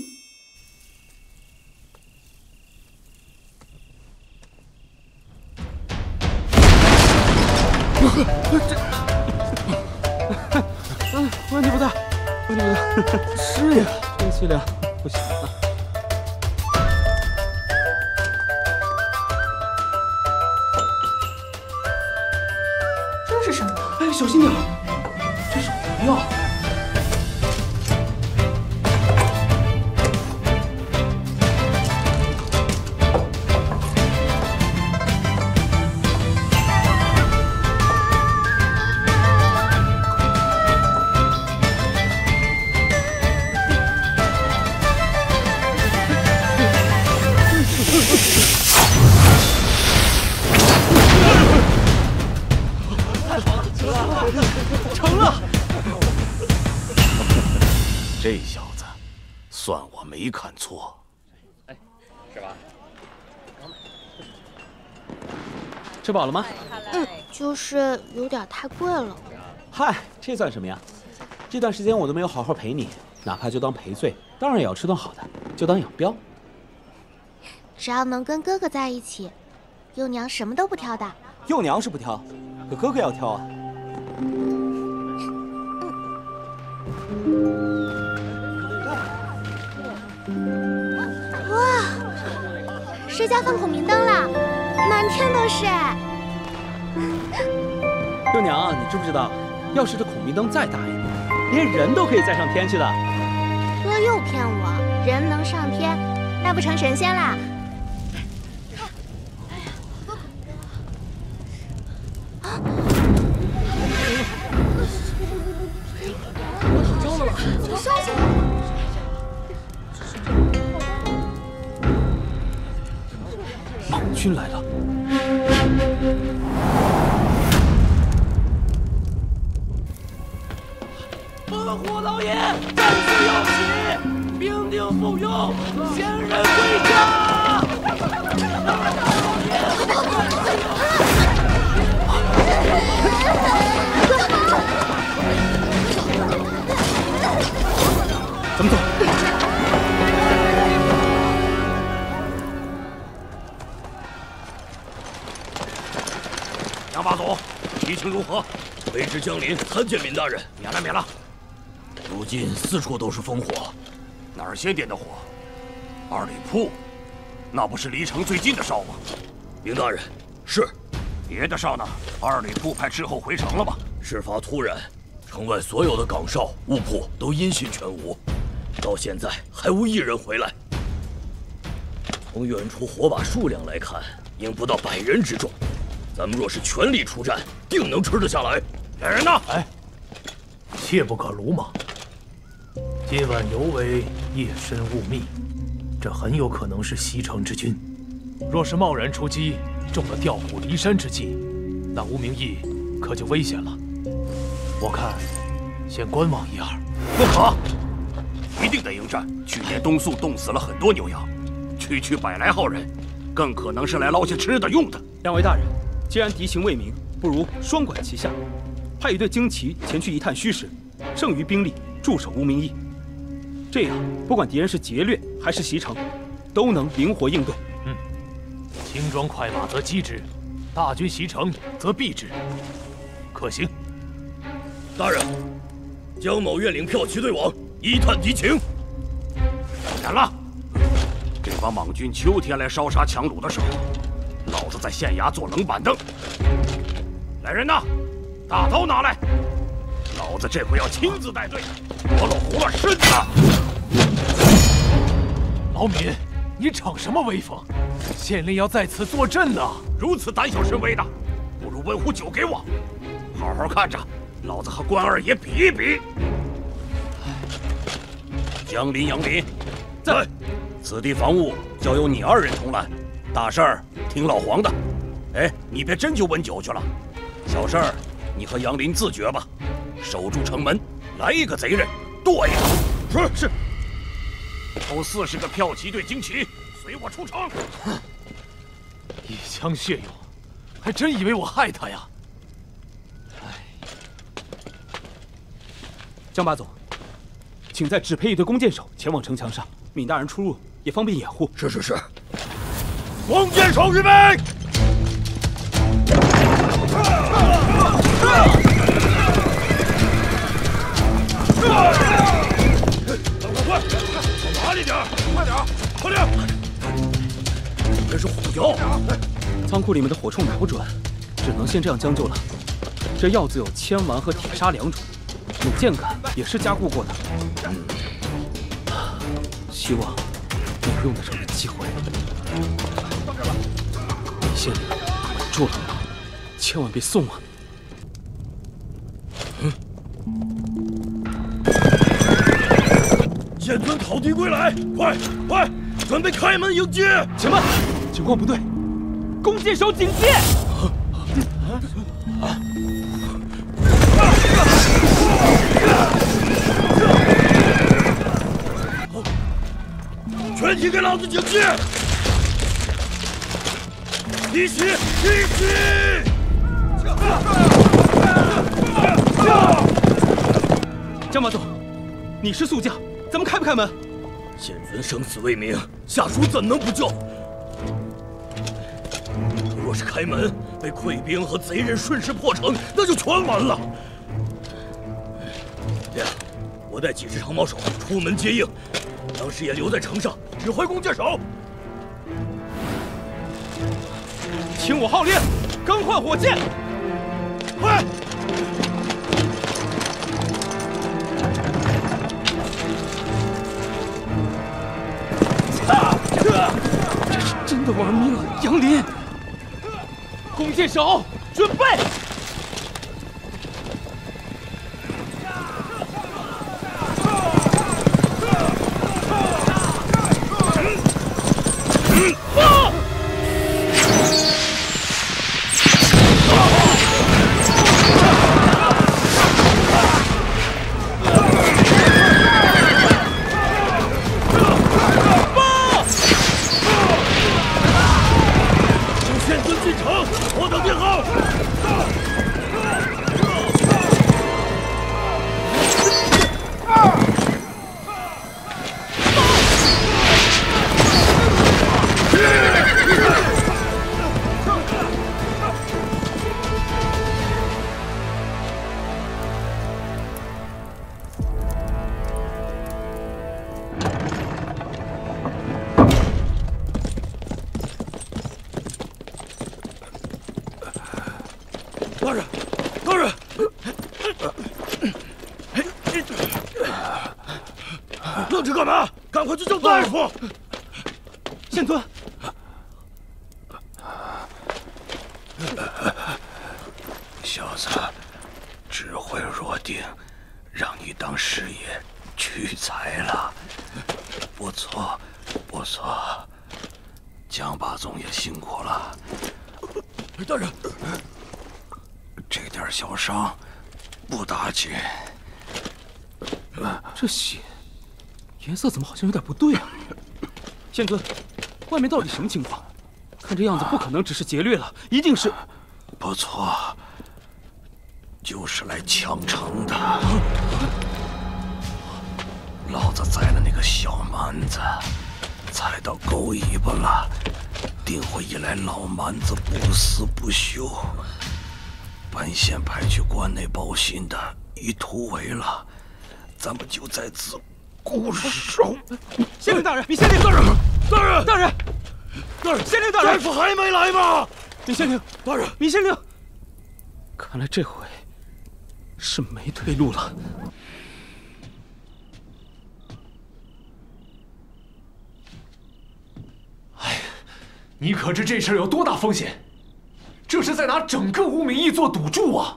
问题不大，问题不大。师爷，这剂量不行啊。这是什么？哎，小心点，这是火药。成了！这小子，算我没看错。吃饱了吗？就是有点太贵了。嗨，这算什么呀？这段时间我都没有好好陪你，哪怕就当赔罪，当然也要吃顿好的，就当养膘。只要能跟哥哥在一起，幼娘什么都不挑的。幼娘是不挑，可哥哥要挑啊。哇，谁家放孔明灯了？满天都是哎！幼娘，你知不知道，要是这孔明灯再大一点，连人都可以载上天去的。哥又骗我，人能上天，那不成神仙啦？莽军来了！烽火老爷，战事要起，兵丁复用，先人归家。咱们走。杨八总，敌情如何？卑职江林参见闵大人。免了，免了。如今四处都是烽火，哪儿先点的火？二里铺，那不是离城最近的哨吗？闵大人，是。别的哨呢？二里铺派斥候回城了吗？事发突然，城外所有的岗哨、务铺都音讯全无，到现在还无一人回来。从远处火把数量来看，应不到100人之众。咱们若是全力出战，定能吃得下来。来人呐！哎，切不可鲁莽。今晚尤为夜深物密，这很有可能是西城之军。若是贸然出击，中了调虎离山之计，那吴明义可就危险了。我看，先观望一二。不可，一定得迎战。去年冬宿冻死了很多牛羊，区区100来号人，更可能是来捞些吃的用的。两位大人，既然敌情未明，不如双管齐下，派一队精骑前去一探虚实，剩余兵力驻守吴明义。这样，不管敌人是劫掠还是袭城，都能灵活应对。轻装快马则击之，大军袭城则避之，可行。大人，江某愿领骠骑队往，一探敌情。免了！这帮莽军秋天来烧杀抢掳的时候，老子在县衙坐冷板凳。来人呐，大刀拿来！老子这回要亲自带队，活了糊了身子！老闵，你逞什么威风？县令要在此坐镇呢。如此胆小身威的，不如温壶酒给我，好好看着，老子和关二爷比一比。江林、杨林，在。此地防务交由你2人统揽，大事儿听老黄的。哎，你别真就温酒去了，小事儿你和杨林自觉吧。守住城门，来一个贼人剁一个。是。抽40个骠骑队精骑，随我出城。一腔血勇，还真以为我害他呀？江八总，请再指配一队弓箭手前往城墙上，闵大人出入也方便掩护。是。弓箭手预备！快！往哪里点？快点！这是火药。仓库里面的火铳拿不准，只能先这样将就了。这药子有铅丸和铁砂2种，有箭杆也是加固过的。希望能用得上这机会。李县令，稳住了，千万别送啊！剑尊讨敌归来，快，准备开门迎接！且慢，情况不对，弓箭手警戒！全体给老子警戒！一起！张把总，你是宿将，咱们开不开门？县尊生死未明，下属怎能不救？若是开门，被溃兵和贼人顺势破城，那就全完了。爹，我带几十长矛手出门接应，杨师爷留在城上指挥弓箭手。听我号令，更换火箭，快！这是真的玩命了，杨林！弓箭手准备！大人，大人！愣着干嘛？赶快去叫大夫！县尊，小子，智慧若定，让你当师爷屈才了，不错，不错。江把总也辛苦了。大人。这点小伤，不打紧。这血颜色怎么好像有点不对啊？县尊，外面到底什么情况？看这样子不可能只是劫掠了，一定是……不错，就是来抢城的。老子宰了那个小蛮子，踩到狗尾巴了，定会引来老蛮子不死不休。本县派去关内报信的已突围了，咱们就在此固守。县令大人，李县令大人，大人，大人，大人，县令大人，大夫还没来吗？李县令大人，李县令，看来这回是没退路了。哎，你可知这事儿有多大风险？这是在拿整个吴明义做赌注啊！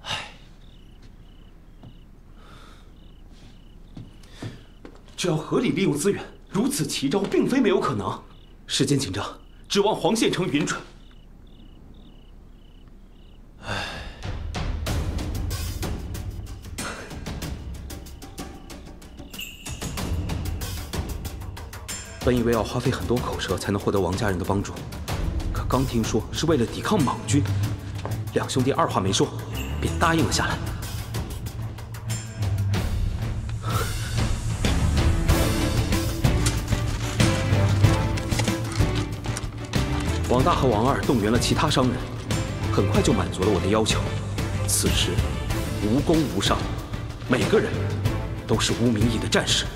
唉，只要合理利用资源，如此奇招并非没有可能。时间紧张，指望黄县城允准。唉，本以为要花费很多口舌才能获得王家人的帮助。刚听说是为了抵抗莽军，两兄弟二话没说，便答应了下来。王大和王二动员了其他商人，很快就满足了我的要求。此时无功无伤，每个人都是吴明义的战士。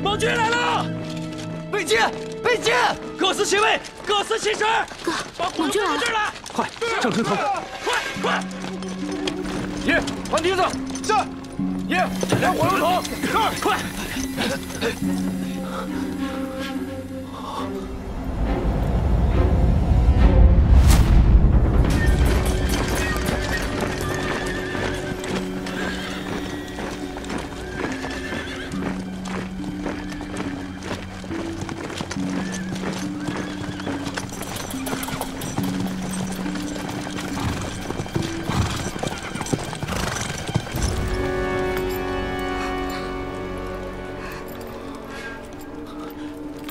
莽军来了！备剑，备剑！各司其位，各司其职。哥，莽军来了！快，上城头！快！爷，换梯子。是。爷，来火龙头。这儿，快！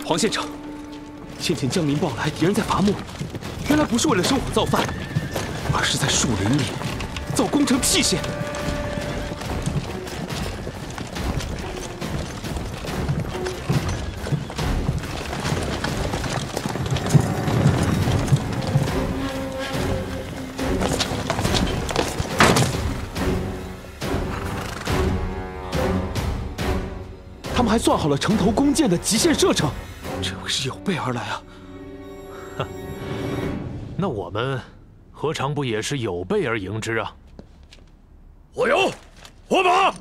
黄县长，先前江民报来敌人在伐木，原来不是为了生火造饭，而是在树林里造工程器械。他们还算好了城头弓箭的极限射程。 这回是有备而来啊！哼，那我们何尝不也是有备而迎之啊？火油，火把！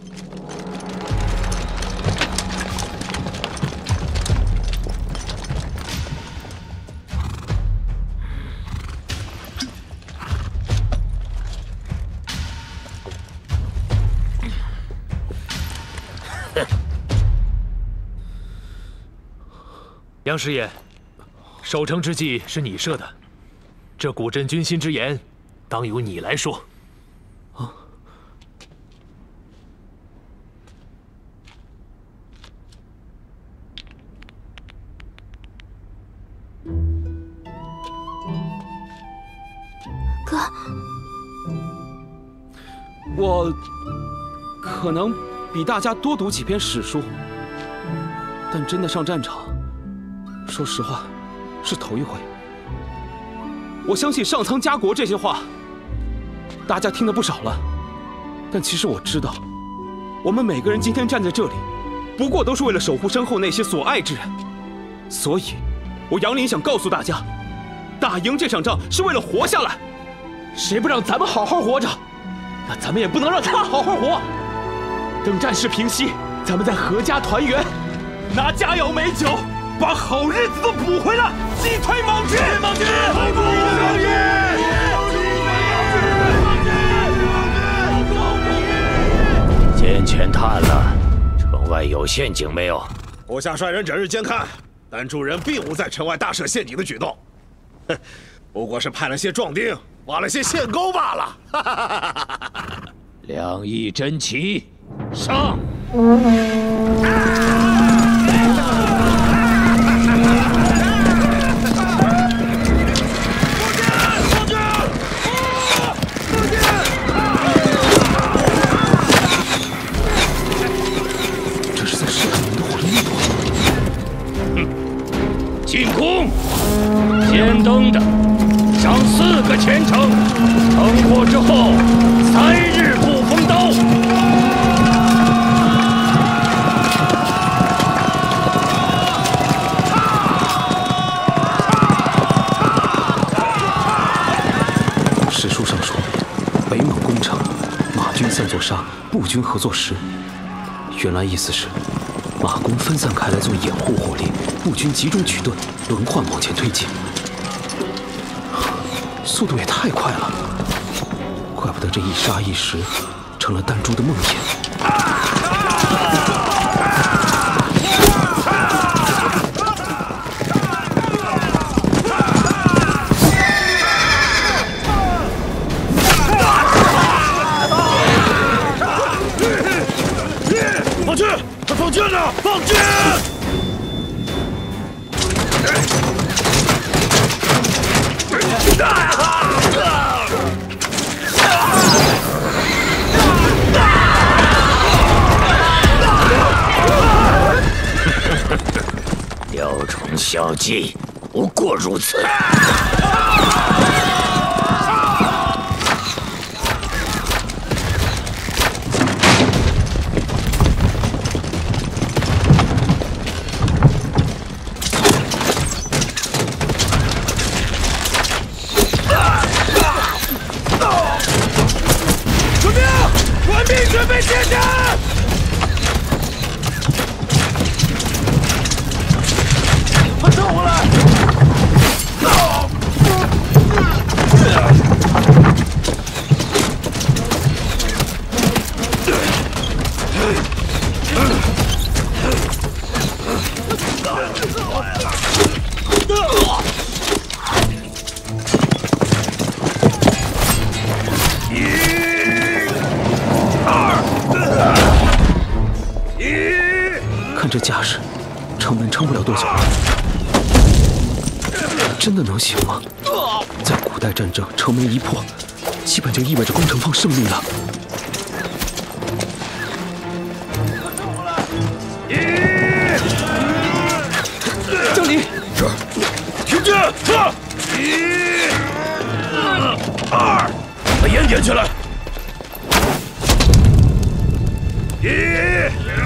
杨师爷，守城之计是你设的，这古镇军心之言，当由你来说。啊！哥，我可能比大家多读几篇史书，但真的上战场。 说实话，是头一回。我相信上苍家国这些话，大家听得不少了。但其实我知道，我们每个人今天站在这里，不过都是为了守护身后那些所爱之人。所以，我杨林想告诉大家，打赢这场仗是为了活下来。谁不让咱们好好活着，那咱们也不能让他好好活。等战事平息，咱们再阖家团圆，拿佳肴美酒。 把好日子都补回来，击退莽军！莽军！先前探了，城外有陷阱没有？部下率人整日监看，但诸人并无在城外大设陷阱的举动。哼，不过是派了些壮丁，挖了些陷沟罢了。良医真奇，上！进攻！先登的上4个前程，城破之后3日不封刀。史书上说，北蒙攻城，马军散作沙，步军合作石。原来意思是，马弓分散开来做掩护火力。 步军集中取盾，轮换往前推进，速度也太快了，怪不得这一沙一石成了弹珠的梦魇。放箭！放箭呢！放箭！ 雕虫小技，不过如此。准备！兵准备接战！快撤回来！看这架势，城门撑不了多久。真的能行吗？在古代战争，城门一破，基本就意味着攻城方胜利了。将领，是，听见，撤！1、2，把烟点起来。1、2。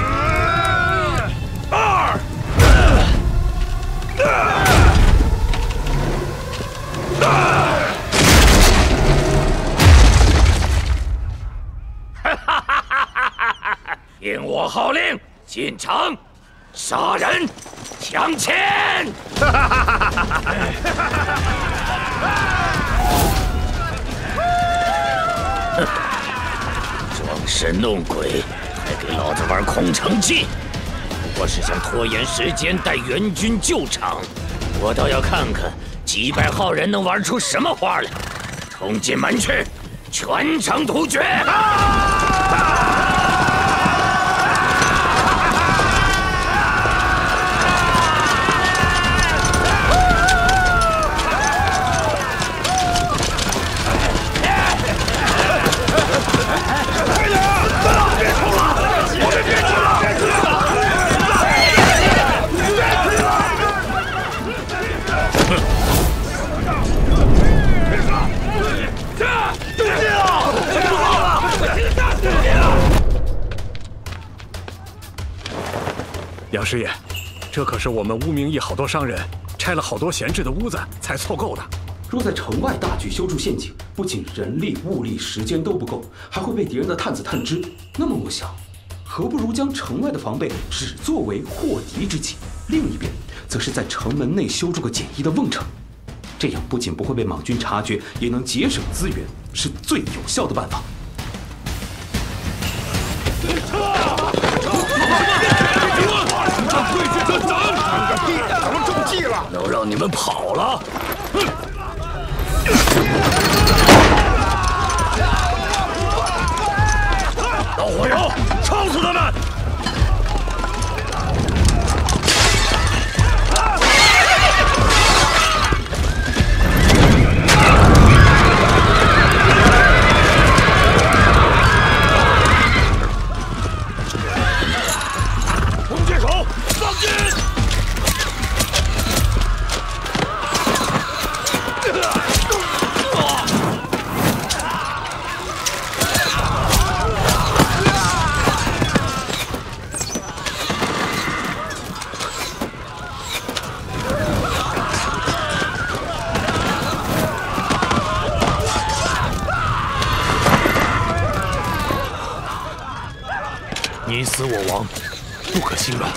听我号令，进城，杀人，抢钱！装神弄鬼，还给老子玩空城计，不过是想拖延时间，带援军救场。我倒要看看几百号人能玩出什么花来！冲进门去，全城突厥！杨师爷，这可是我们乌明义好多商人拆了好多闲置的屋子才凑够的。若在城外大举修筑陷阱，不仅人力、物力、时间都不够，还会被敌人的探子探知。那么我想，何不如将城外的防备只作为祸敌之计，另一边则是在城门内修筑个简易的瓮城，这样不仅不会被莽军察觉，也能节省资源，是最有效的办法。都让你们跑了！倒火油，烧死他们！弓箭手，放箭！你死我亡，不可心软。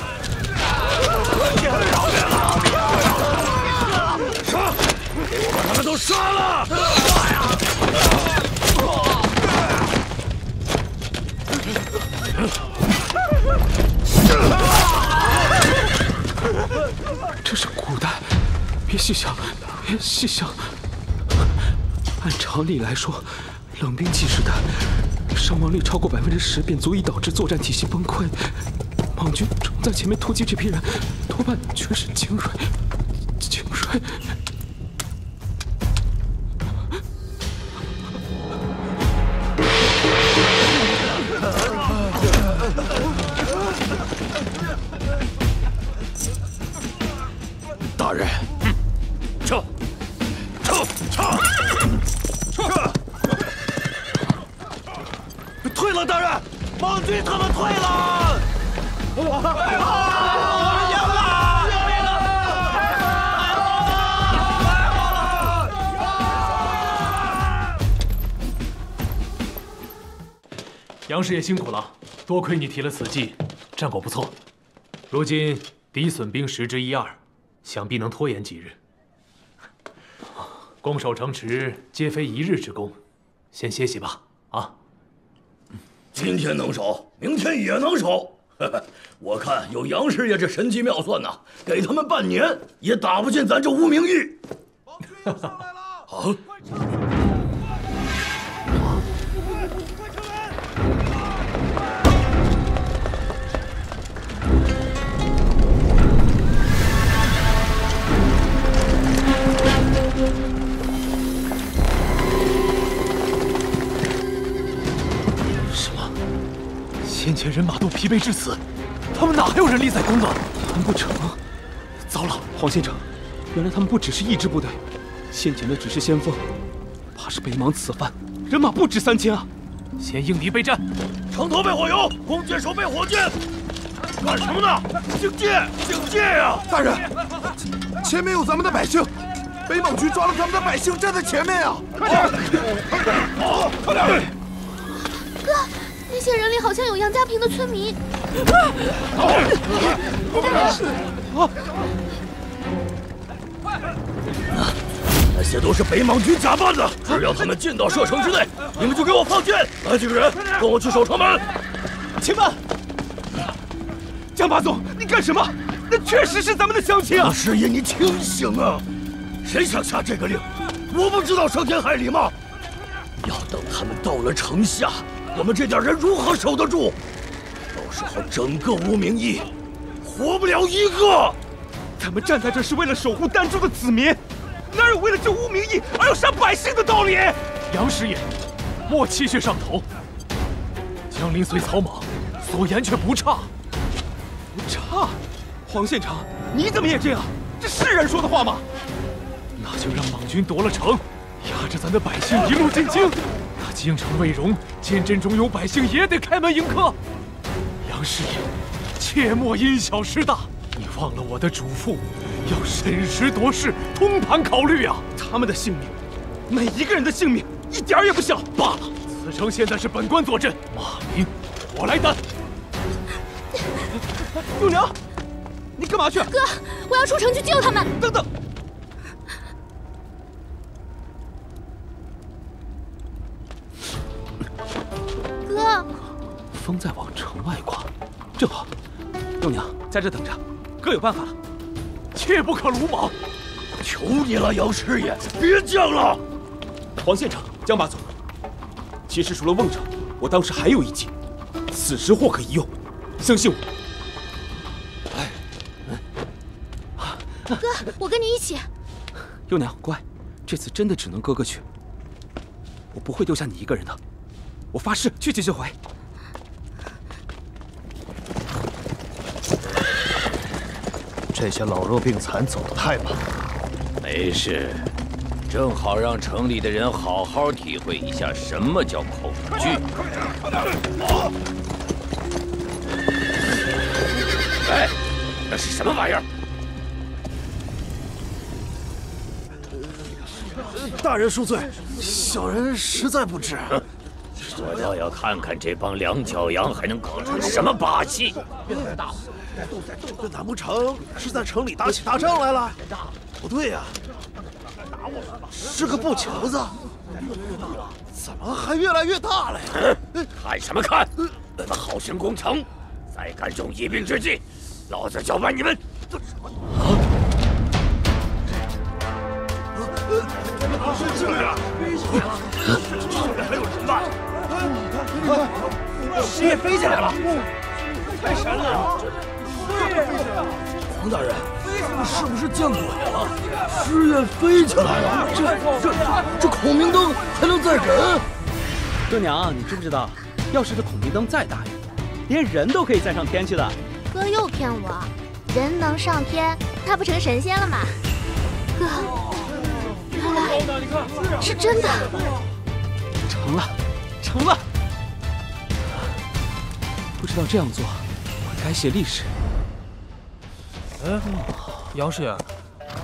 杀！给我把他们都杀了！这是古代，别细想，别细想。按常理来说，冷兵器时代，伤亡率超过10%便足以导致作战体系崩溃。莽军冲在前面突击这批人，多半全是精锐。大人，撤！退了，大人，莽军他们退了！我们赢了！杨师爷辛苦了，多亏你提了此计，战果不错。如今敌损兵10之1/2，想必能拖延几日。攻守城池皆非一日之功，先歇息吧。啊，今天能守，明天也能守。我看有杨师爷这神机妙算呐，给他们半年也打不进咱这吴明义。好。先前人马都疲惫至此，他们哪还有人力再攻啊？难不成？糟了，黄县城，原来他们不只是一支部队，先前的只是先锋，怕是北莽此番人马不止3000啊！先应敌备战。城头被火油，弓箭手被火箭，干什么呢？警戒！警戒呀！大人，前面有咱们的百姓，北莽军抓了咱们的百姓，站在前面呀！快点！好，快点！哥。那些人里好像有杨家坪的村民。那些都是北莽军假扮的，只要他们进到射程之内，你们就给我放箭。来几个人，跟我去守城门。且慢，江八总，你干什么？那确实是咱们的乡亲啊！师爷，你清醒啊！谁想下这个令？我不知道伤天害理吗？要等他们到了城下。我们这点人如何守得住？到时候整个吴明义活不了一个。咱们站在这是为了守护儋州的子民，哪有为了救吴明义而要杀百姓的道理？杨师爷，莫气血上头。江陵虽草莽，所言却不差。不差？黄县城，你怎么也这样？这是人说的话吗？那就让莽军夺了城，压着咱的百姓一路进京。京城未容，监镇中有百姓也得开门迎客。杨师爷，切莫因小失大，你忘了我的嘱咐，要审时度势，通盘考虑啊！他们的性命，每一个人的性命，一点也不小。罢了，此城现在是本官坐镇，马明，我来担。幼娘，你干嘛去？哥，我要出城去救他们。等等。哥，风在往城外刮，正好。幼娘在这等着，哥有办法了。切不可鲁莽！求你了，杨师爷，别犟了。黄县城，江八总，其实除了瓮城，我当时还有一计，此时或可一用，相信我。哥，我跟你一起。幼娘乖，这次真的只能哥哥去，我不会丢下你一个人的。我发誓去就回。这些老弱病残走得太慢了。没事，正好让城里的人好好体会一下什么叫恐惧。哎，那是什么玩意儿？大人恕罪，小人实在不知。我倒要看看这帮两脚羊还能搞出什么把戏！这难不成是在城里打起大仗来了？不对呀，是个布球子，怎么还越来越大了呀？看什么看？你们好生攻城，再敢中一兵之计，老子就把你们！这样，还有人吗？师爷飞起来了！太神了！黄大人，是不是见鬼了？师爷飞起来了！这孔明灯还能载人？舅娘，你知不知道，要是这孔明灯再大一点，连人都可以载上天去的。哥又骗我，人能上天，那不成神仙了吗？哥，原来是真的。成了，成了！不知道这样做，我该写历史。哎，杨师爷，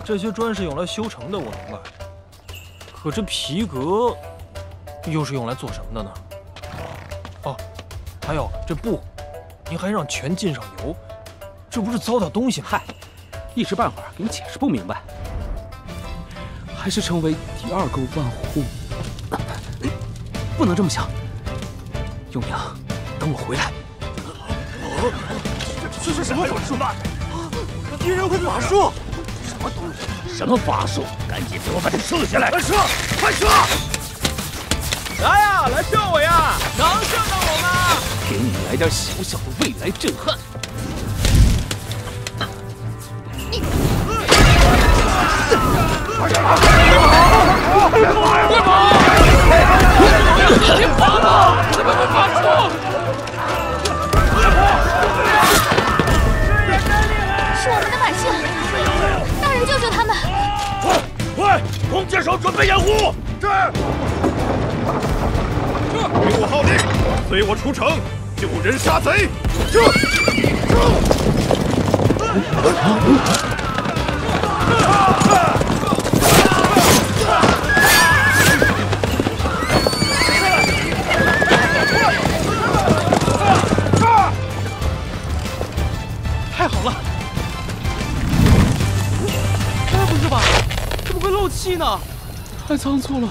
这些砖是用来修城的，我明白。可这皮革又是用来做什么的呢？哦，还有这布，您还让全浸上油，这不是糟蹋东西吗？嗨，一时半会儿给你解释不明白，还是成为第2个万户。不能这么想，幼娘，等我回来。这是什么法术？敌人会法术？什么东西？什么法术？赶紧给我把他射下来！快射！快射！来呀，来射我呀！能射到我吗？给你来点小小的未来震撼。别跑了！怎么会发出？是我们的百姓，大人救救他们！快，弓箭手准备掩护！是。听我号令，随我出城，救人杀贼！太好了！不是吧？怎么会漏气呢？太仓促了，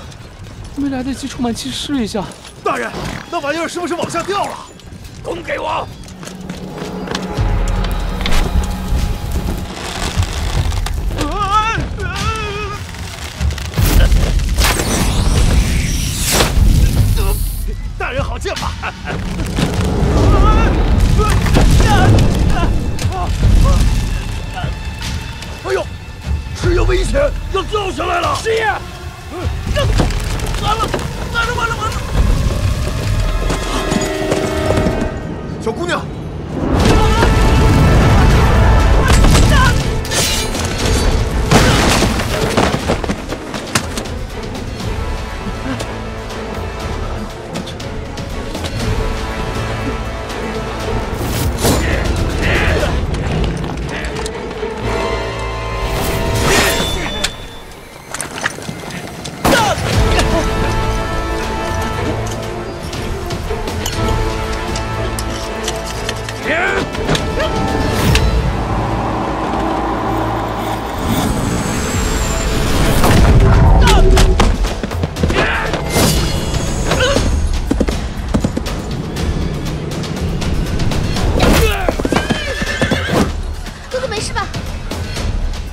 没来得及充满气试一下。大人，那玩意儿是不是往下掉了？弓给我！大人好剑法！哎呦，是有危险，要掉下来了！师爷，完了！小姑娘，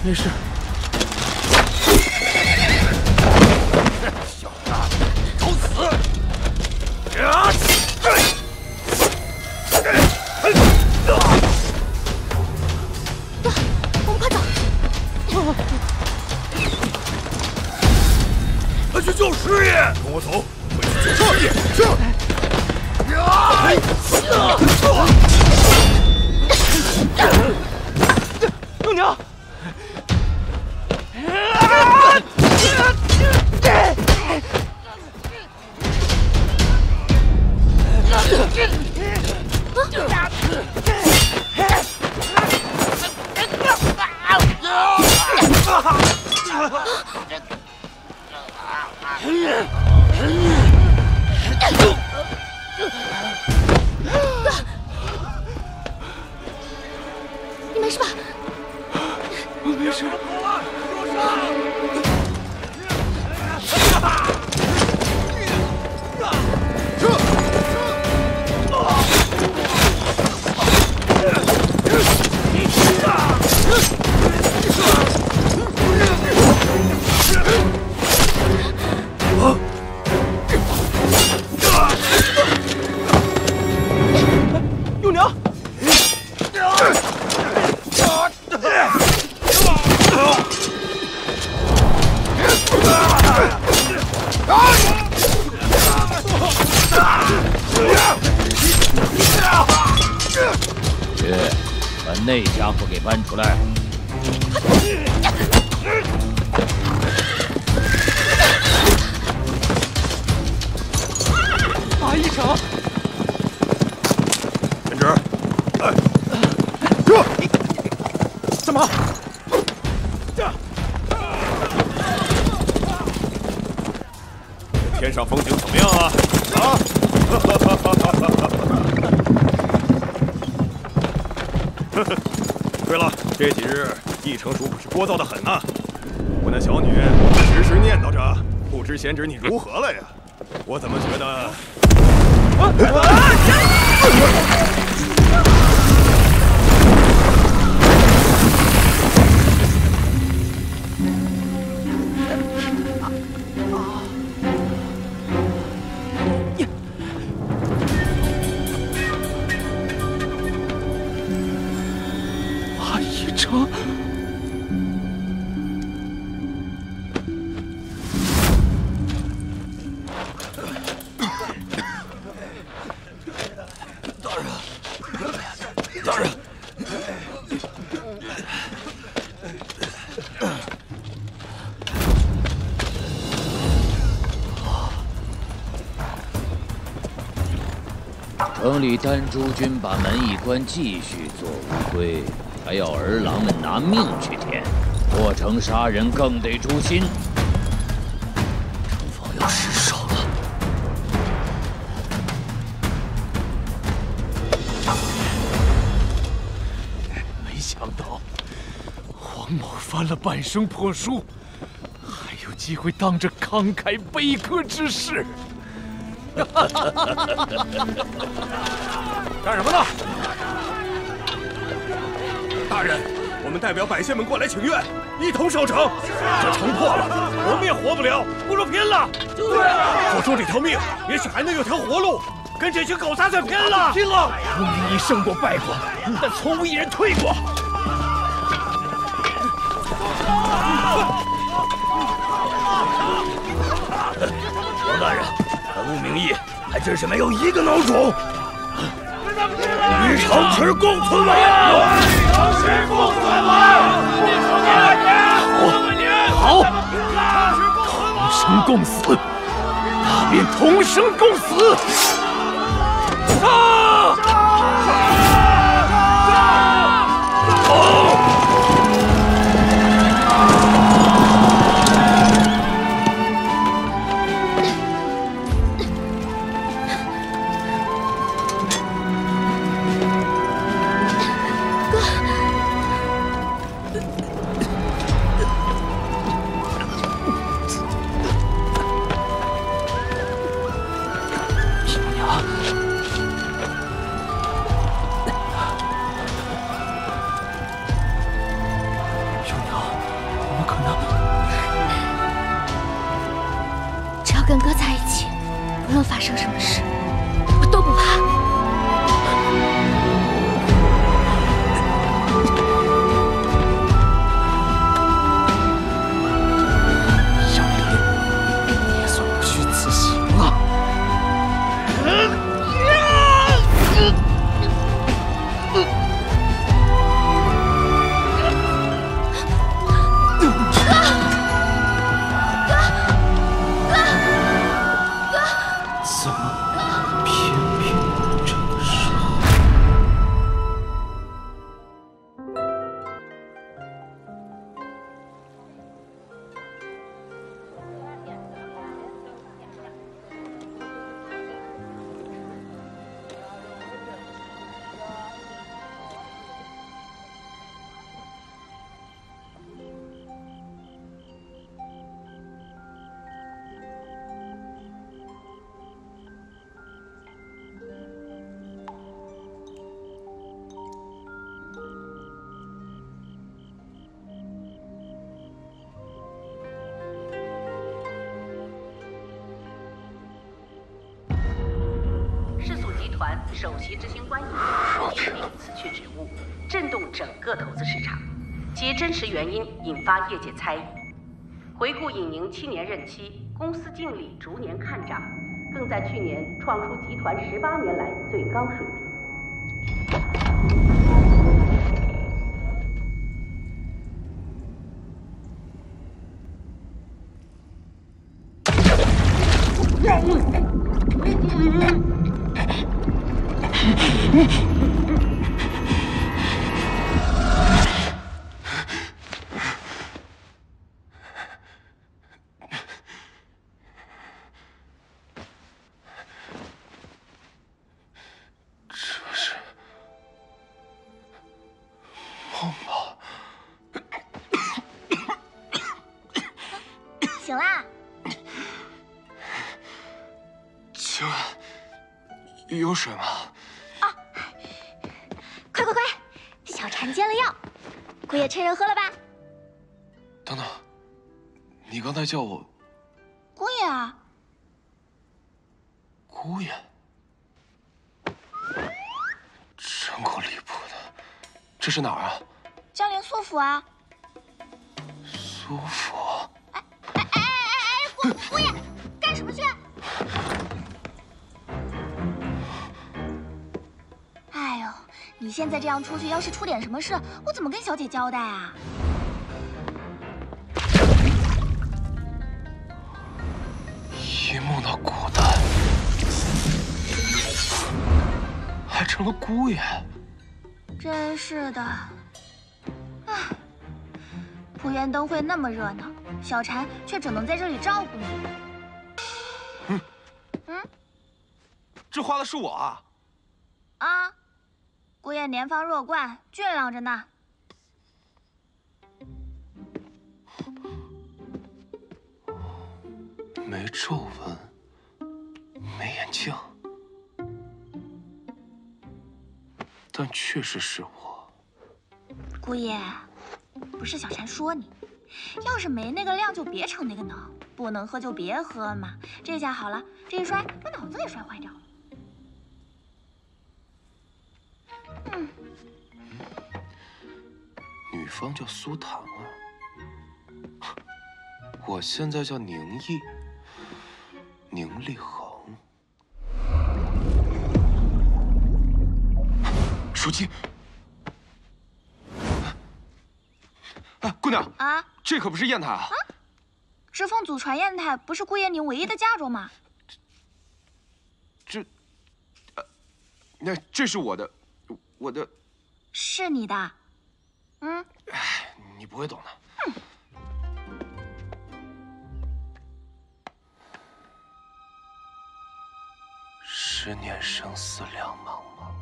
没事。小子，找死！我们快走！快去救师爷！跟我走，快去救师爷！幼娘。你没事吧？我没事。幼娘。去，把那家伙给搬出来。打一场。陈直，哎，什么？天上风景怎么样啊？啊！这几日义城主可是聒噪的很呐。我那小女时时念叨着，不知贤侄你如何了呀？我怎么觉得？义城。城里丹朱军把门一关，继续做乌龟，还要儿郎们拿命去填，过城杀人更得诛心。城防要失守了。没想到黄某翻了半生破书，还有机会当着慷慨悲歌之士。干什么呢？大人，我们代表百姓们过来请愿，一同守城。这城破了，我们也活不了，不如拼了！对啊，我说这条命，也许还能有条活路。跟这群狗杂碎拼了！拼了！吴明义胜过败过，但从无一人退过。王大人，看吴明义还真是没有一个孬种。与城池共存亡！与城池共存亡！好，同生共死，那便同生共死。上！跟哥在一起，不论发生什么事，我都不怕。小林，你也算不虚此行了。首席执行官尹宁面临辞去职务，震动整个投资市场，其真实原因引发业界猜疑。回顾尹宁7年任期，公司净利逐年看涨，更在去年创出集团18年来最高水平。梦吧。有水吗？啊！快快快，小婵接了药，姑爷趁热喝了吧。等等，你刚才叫我姑爷啊？姑爷，真够离谱的。这是哪儿啊？江陵苏府啊。苏府。姑爷，干什么去？哎呦，你现在这样出去，要是出点什么事，我怎么跟小姐交代啊？一梦到古代，还成了姑爷。真是的，唉，蒲园灯会那么热闹，小婵却只能在这里照顾你。这画的是我啊！啊，姑爷年方弱冠，俊朗着呢。没皱纹，没眼镜，但确实是我。姑爷，不是小婵说你，要是没那个量就别逞那个能，不能喝就别喝嘛。这下好了，这一摔把脑子给摔坏掉了。女方叫苏檀儿，我现在叫宁毅。宁立恒，手机。哎，姑娘啊，这可不是砚台啊！知凤祖传砚台不是姑爷您唯一的嫁妆吗？那这是我的。是你的。哎，你不会懂的。10年生死两茫茫，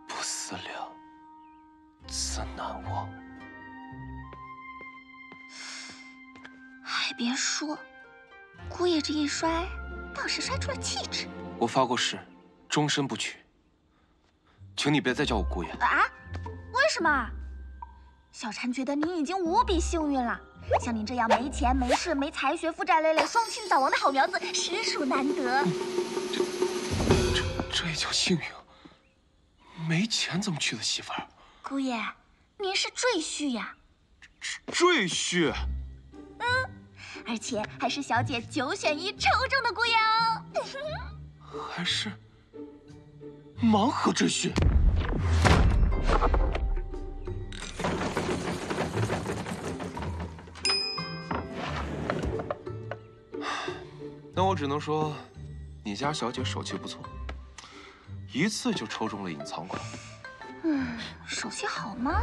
不思量，自难忘。还别说，姑爷这一摔，倒是摔出了气质。我发过誓，终身不娶。请你别再叫我姑爷啊！为什么？小婵觉得您已经无比幸运了。像您这样没钱没势没才学、负债累累、双亲早亡的好苗子，实属难得。这也叫幸运？没钱怎么娶的媳妇儿？姑爷，您是赘婿呀。赘婿？而且还是小姐9选1抽中的姑爷哦。还是盲盒赘婿？那我只能说，你家小姐手气不错，一次就抽中了隐藏款。手气好吗？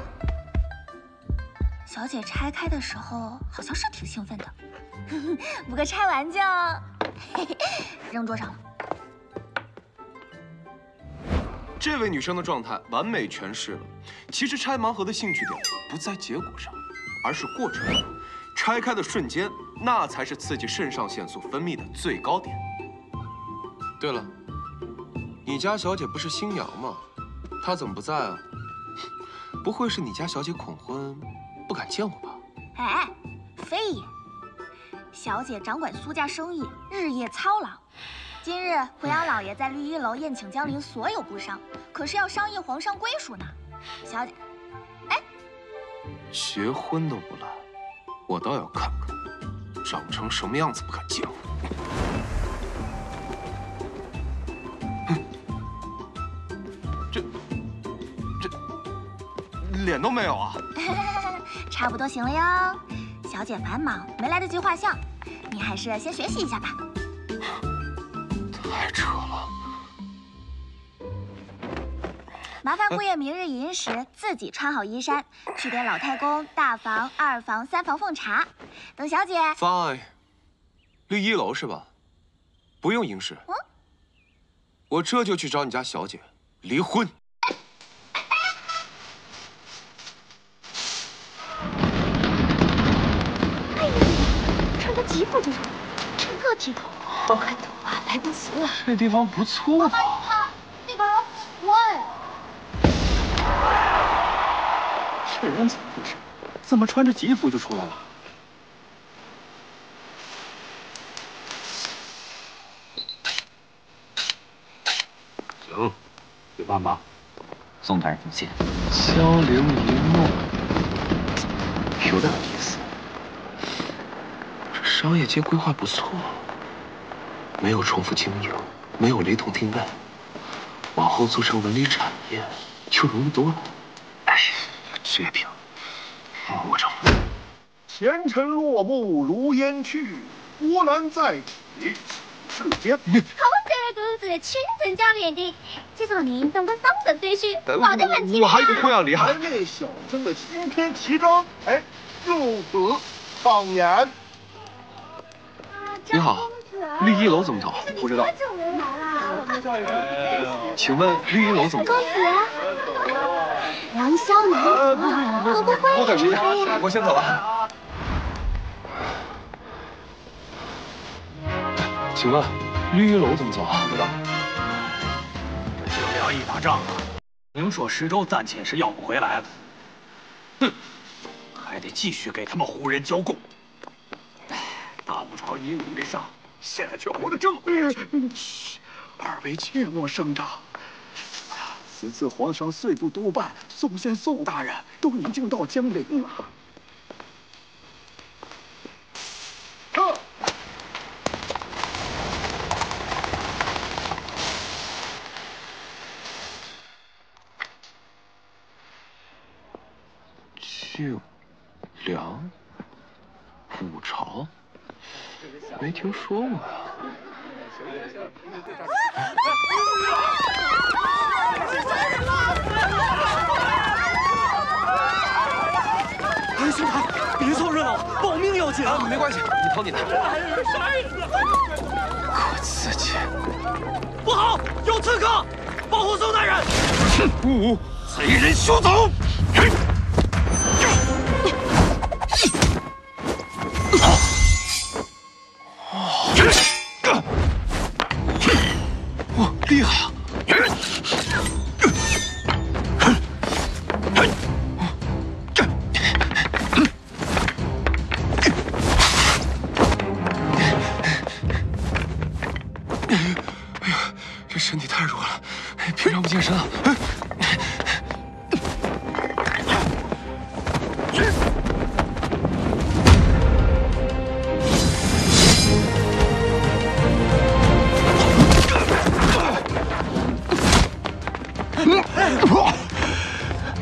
小姐拆开的时候好像是挺兴奋的，不过拆完就扔桌上了。这位女生的状态完美诠释了，其实拆盲盒的兴趣点不在结果上，而是过程。拆开的瞬间，那才是刺激肾上腺素分泌的最高点。对了，你家小姐不是新娘吗？她怎么不在啊？不会是你家小姐恐婚，不敢见我吧？哎，非也。小姐掌管苏家生意，日夜操劳。今日濮阳老爷在绿衣楼宴请江陵所有部商，可是要商议皇上归属呢。小姐，哎，结婚都不来。我倒要看看，长成什么样子不敢见我。这脸都没有啊！差不多行了哟。小姐繁忙，没来得及画像，你还是先学习一下吧。太扯了。麻烦姑爷明日寅时自己穿好衣衫，去给老太公大房、2房、3房奉茶。等小姐。Fine， 绿衣楼是吧？不用迎侍。我这就去找你家小姐离婚。哎呀，穿得极服这种，这那体统，快走吧，来。来不及了。这地方不错吧？那个人喂，这人怎么回事？怎么穿着吉服就出来了？行，去办吧。宋大人请进。江陵一梦，有点意思。这商业街规划不错，没有重复经营，没有雷同定位，往后做成文旅产业就容易多了。哎，这饼，我整。前尘落幕如烟去，波澜在起世间。好这个子千层加脸的，这种灵动跟当的对序，搞得很奇我还有个空要厉害。那小生的新篇奇章，哎，入此放眼。你好，绿衣楼怎么走？不知道。请问绿衣楼怎么走？公子，杨逍南，会不会？不可惜，我先走了。请问绿衣楼怎么走啊？不知道。这就聊一把账啊！宁朔十州暂且是要不回来了，哼，还得继续给他们胡人交贡。大武朝一努力上，现在却活得这么委屈。嘘，二位切莫声张。此次皇上岁不督办，宋县宋大人都已经到江陵了。靖梁武朝，没听说过呀。哎，兄台，别凑热闹，保命要紧啊！没关系，你跑你的。可刺激！不好，有刺客！保护宋大人！不，贼人休走！哇，厉害啊！哎呀，这身体太弱了，平常不健身啊。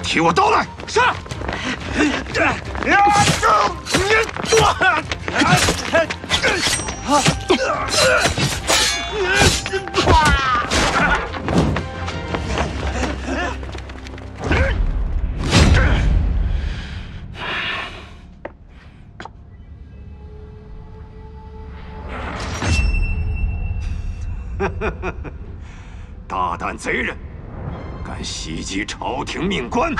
提我刀来！是。大胆贼人，敢袭击朝廷命官！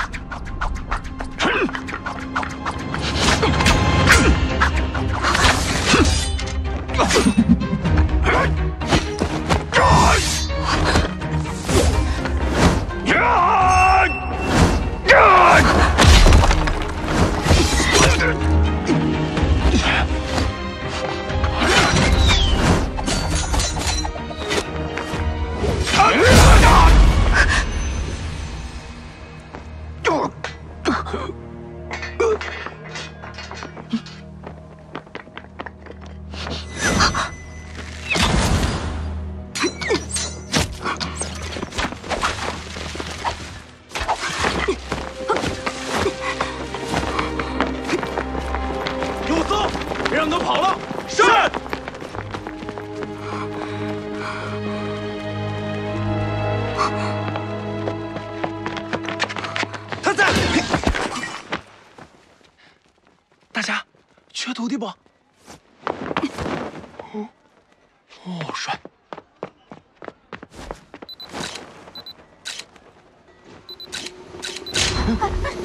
有司，别让他跑了。是。他在。大侠，缺徒弟不？哦，帅。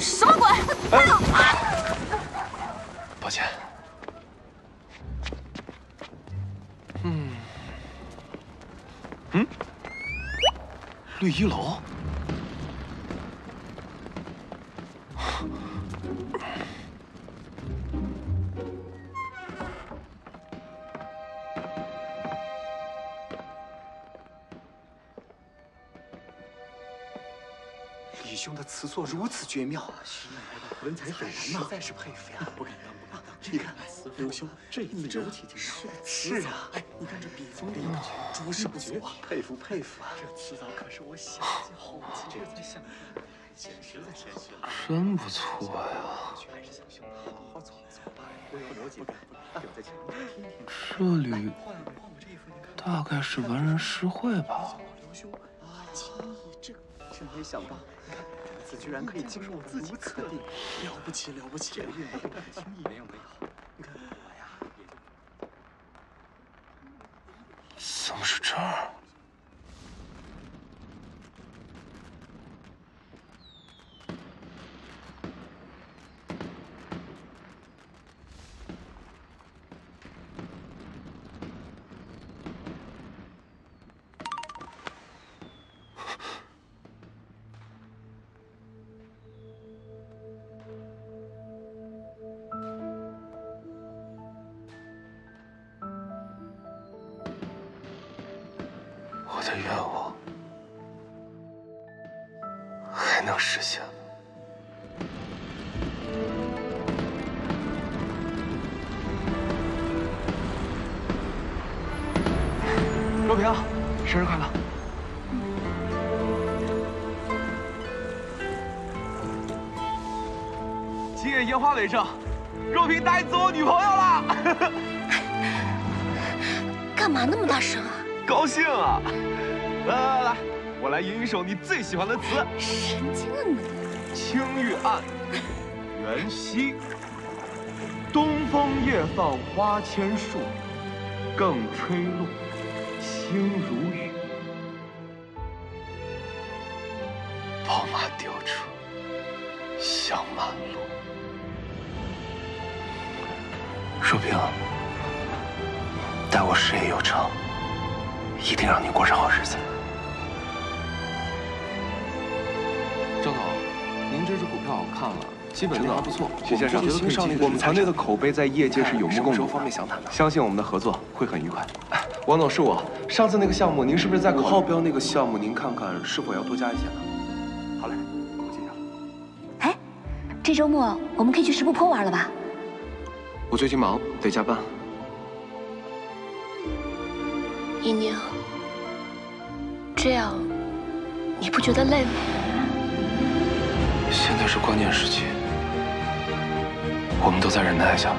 什么鬼？快走！抱歉。嗯，绿衣楼。李兄的词作如此绝妙，文采斐然呐，实在是佩服呀！不敢当，不敢当。你看，刘兄这一字柔气精妙。是啊，哎，你看这笔锋利落，着实不错，佩服佩服啊！这词藻可是我想尽后期，这才像个简直了，谦虚了。真不错呀。好走吧，不敢，有在前面听听。这里大概是文人诗会吧？刘兄啊，轻易真没想到。 这字居然可以经入自己刻定，了不起了不起！这个韵味不敢轻易。没有，你看我呀，也就……怎么是这儿？我的愿望还能实现吗？若平，生日快乐！今夜烟花为证，若平答应做我女朋友了。干嘛那么大声啊？ 高兴啊！来，我来吟一首你最喜欢的词。神经啊你！青玉案，元夕。东风夜放花千树，更吹落，星如雨。宝马雕车，香满路。若平，待我事业有成。 一定让你过上好日子。赵总，您这只股票我看了，基本面还不错。许先生，我们团队的口碑在业界是有目共睹。方面详谈呢？相信我们的合作会很愉快。王总，是我。上次那个项目，您是不是在5号标那个项目？您看看是否要多加一些呢？好嘞，我记下。哎，这周末我们可以去石步坡玩了吧？我最近忙，得加班。 姨娘，这样你不觉得累吗？现在是关键时期，我们都再忍耐一下吧。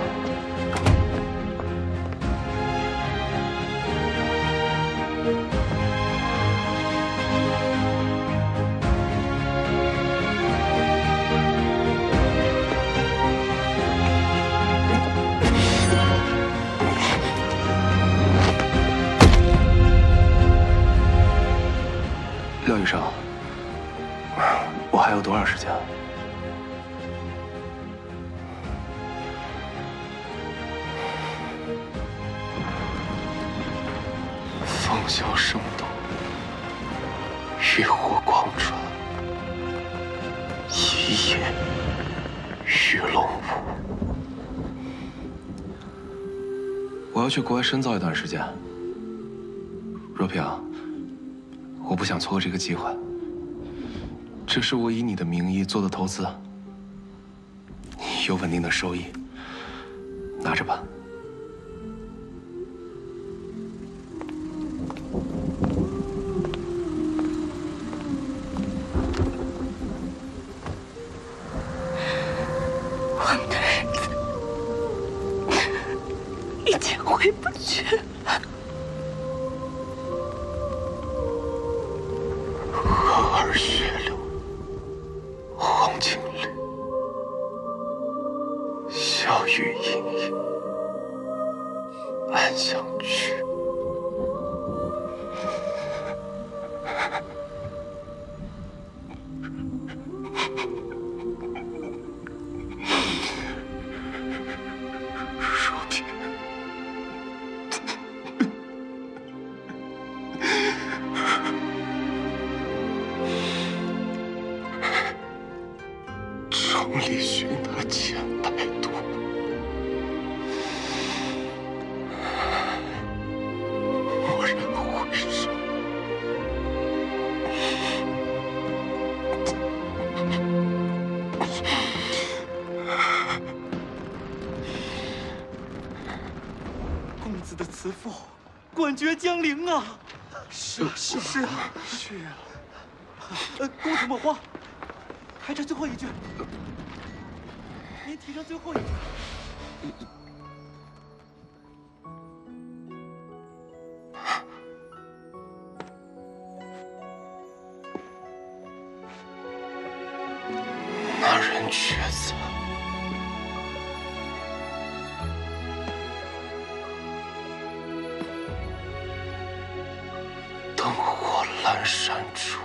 廖医生，我还有多少时间？风萧声动，浴火光传，一夜鱼龙舞。我要去国外深造一段时间。若平。 我不想错过这个机会，这是我以你的名义做的投资，有稳定的收益，拿着吧。我们的日子已经回不去了。 河儿血流，黄金缕，笑语盈盈，暗香去。若平，用力寻他千百度，蓦然回首，公子的慈父，冠绝江陵啊！是啊！公子莫慌，还差最后一句，您提上最后一句。那人却在。灯火阑珊处。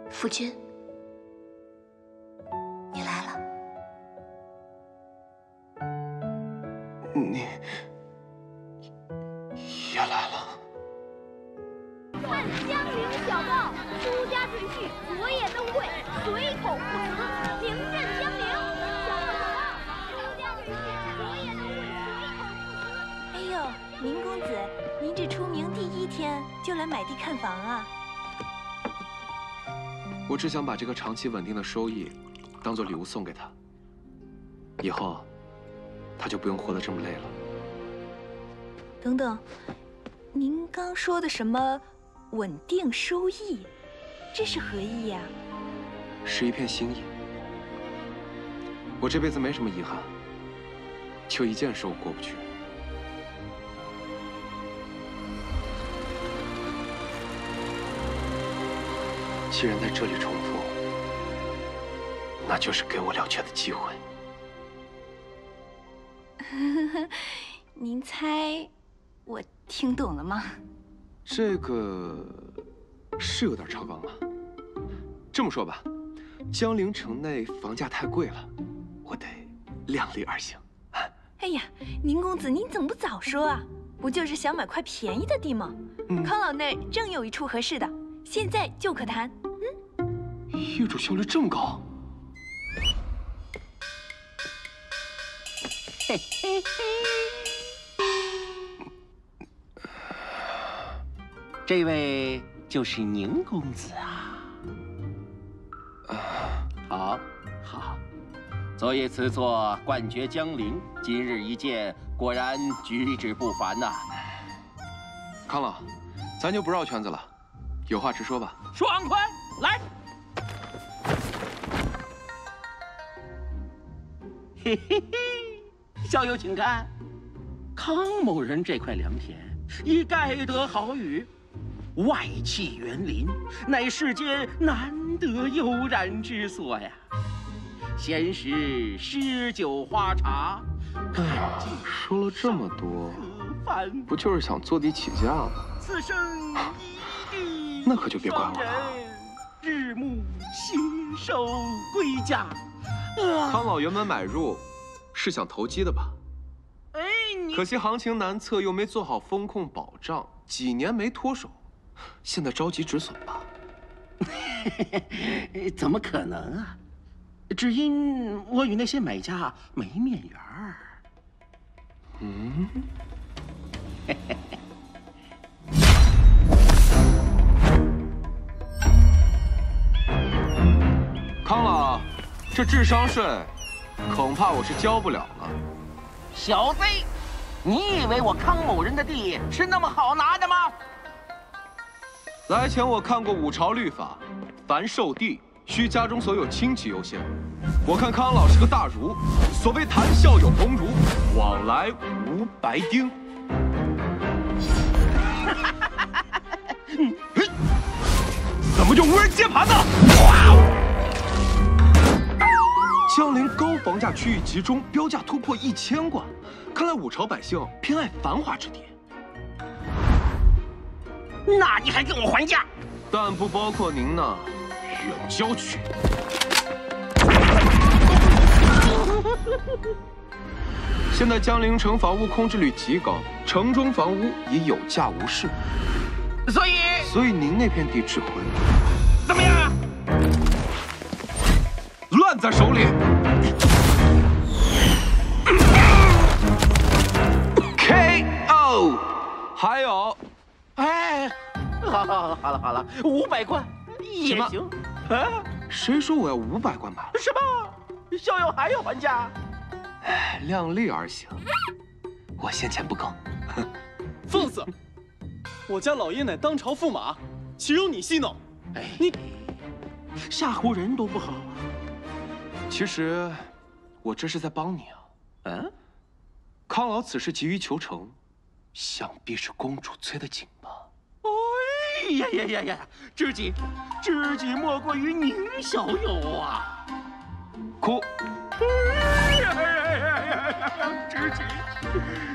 夫君，你来了。你也来了。看江陵小报，苏家赘婿昨夜登柜，随口不辞，名震江陵。小报，苏家赘婿昨夜登柜，随口不辞。哎呦，宁公子，您这出名第一天就来买地看房啊？我只想把这个长期稳定的收益当做礼物送给他，以后他就不用活得这么累了。等等，您刚说的什么稳定收益？这是何意呀？是一片心意。我这辈子没什么遗憾，就一件事我过不去。既然在这里重复，那就是给我了却的机会。您猜我听懂了吗？这个是有点超纲了。这么说吧，江陵城内房价太贵了，我得量力而行。哎呀，宁公子，您怎么不早说啊？不就是想买块便宜的地吗？康老那儿正有一处合适的，现在就可谈。业主效率这么高，嘿嘿嘿，这位就是宁公子啊。好，好，昨夜此作冠绝江陵，今日一见，果然举止不凡呐。康老，咱就不绕圈子了，有话直说吧。爽快来！嘿嘿嘿，小友请看，康某人这块良田已盖得好雨，外气园林，乃世间难得悠然之所呀。闲时诗酒花茶，说了这么多，不就是想坐地起价吗？此生一那可就别怪我了。日暮携手归家。康老原本买入是想投机的吧？哎，可惜行情难测，又没做好风控保障，几年没脱手，现在着急止损吧？怎么可能啊？只因我与那些买家没面缘儿。康老，这智商税，恐怕我是交不了了。小子，你以为我康某人的地是那么好拿的吗？来前我看过五朝律法，凡受地需家中所有亲戚优先。我看康老是个大儒，所谓谈笑有鸿儒，往来无白丁。怎么就无人接盘呢？江陵高房价区域集中，标价突破1000贯，看来五朝百姓偏爱繁华之地。那你还跟我还价？但不包括您那远郊区。现在江陵城房屋空置率极高，城中房屋已有价无市，所以您那片地指挥怎么样？乱在手里。KO。还有，哎，好了，500贯也行。啊？谁说我要500贯买？什么？逍遥还要还价？哎，量力而行。我嫌钱不够。放肆！我家老爷乃当朝驸马，岂容你戏弄？哎，你吓唬人多不好啊！其实，我这是在帮你啊。嗯？康老此事急于求成，想必是公主催得紧吧？哎呀！知己莫过于宁小友啊！哭！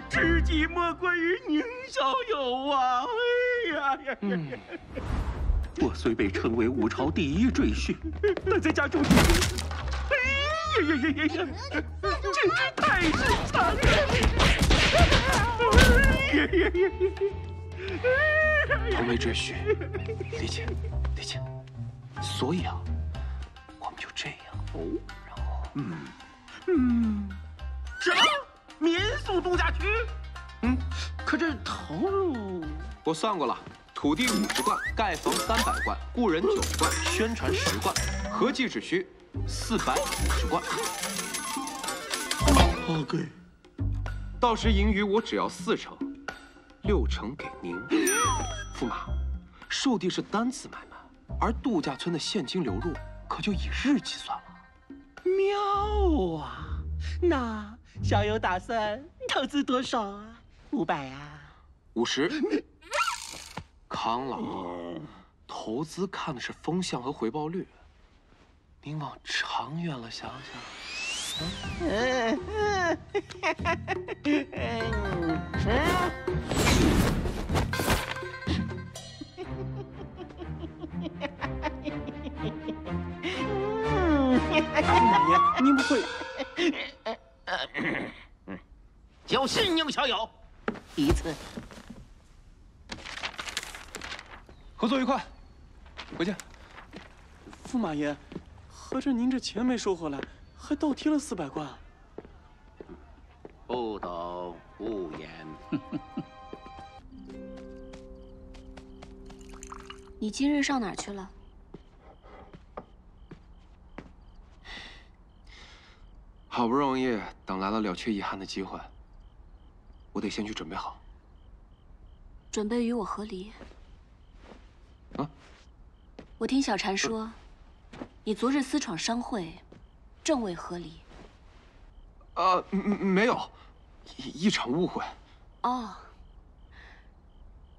知己莫过于宁小友啊！我虽被称为五朝第一赘婿，但在家中，简直太是残忍！同为赘婿，理解。所以啊，我们就这样，然后，什么民宿度假区？可这投入……我算过了，土地50贯，盖房300贯，雇人9贯，宣传10贯，合计只需450贯。好贵。到时盈余我只要4成，6成给您。驸马，售地是单次买卖，而度假村的现金流入可就以日计算了。妙啊！那小友打算投资多少啊？500啊？50。康老，投资看的是风向和回报率，您往长远了想驸马爷，您不会侥幸宁小友一次。合作愉快，回见。驸马爷，合着您这钱没收回来，还倒贴了400贯。不懂不言。你今日上哪儿去了？好不容易等来了了却遗憾的机会，我得先去准备好。准备与我和离。啊？我听小禅说，你昨日私闯商会，正为和离。没有，一场误会。哦，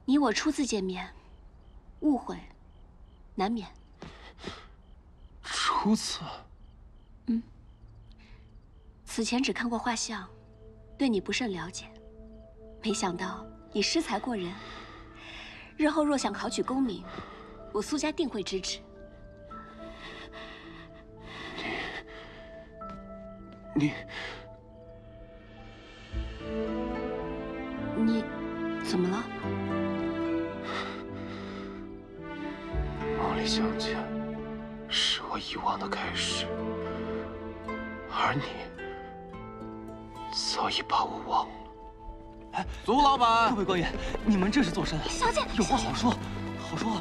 你我初次见面，误会难免。初次？此前只看过画像，对你不甚了解，没想到你诗才过人。日后若想考取功名，我苏家定会支持。你怎么了？梦里相见，是我遗忘的开始，而你早已把我忘了。哎，苏老板，各位官员，你们这是做甚？小姐，有话好说，好说。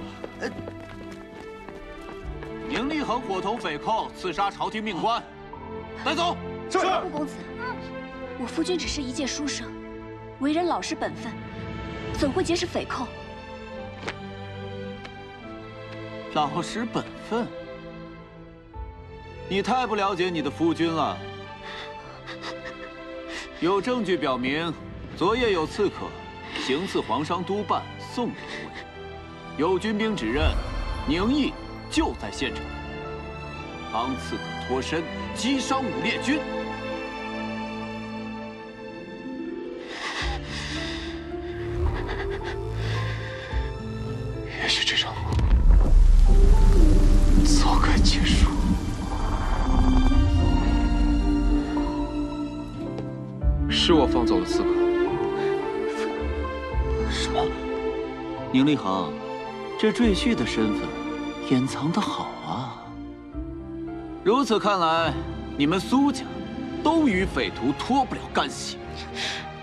宁立恒伙同匪寇刺杀朝廷命官，带走。是。顾公子，我夫君只是一介书生，为人老实本分，怎会结识匪寇？老实本分？你太不了解你的夫君了。有证据表明，昨夜有刺客行刺皇商督办宋留尉，有军兵指认宁毅就在现场，帮刺客脱身，击伤武烈军。也许这场早该结束。是我放走了刺客。什么？宁立恒，这赘婿的身份掩藏得好啊！如此看来，你们苏家都与匪徒脱不了干系。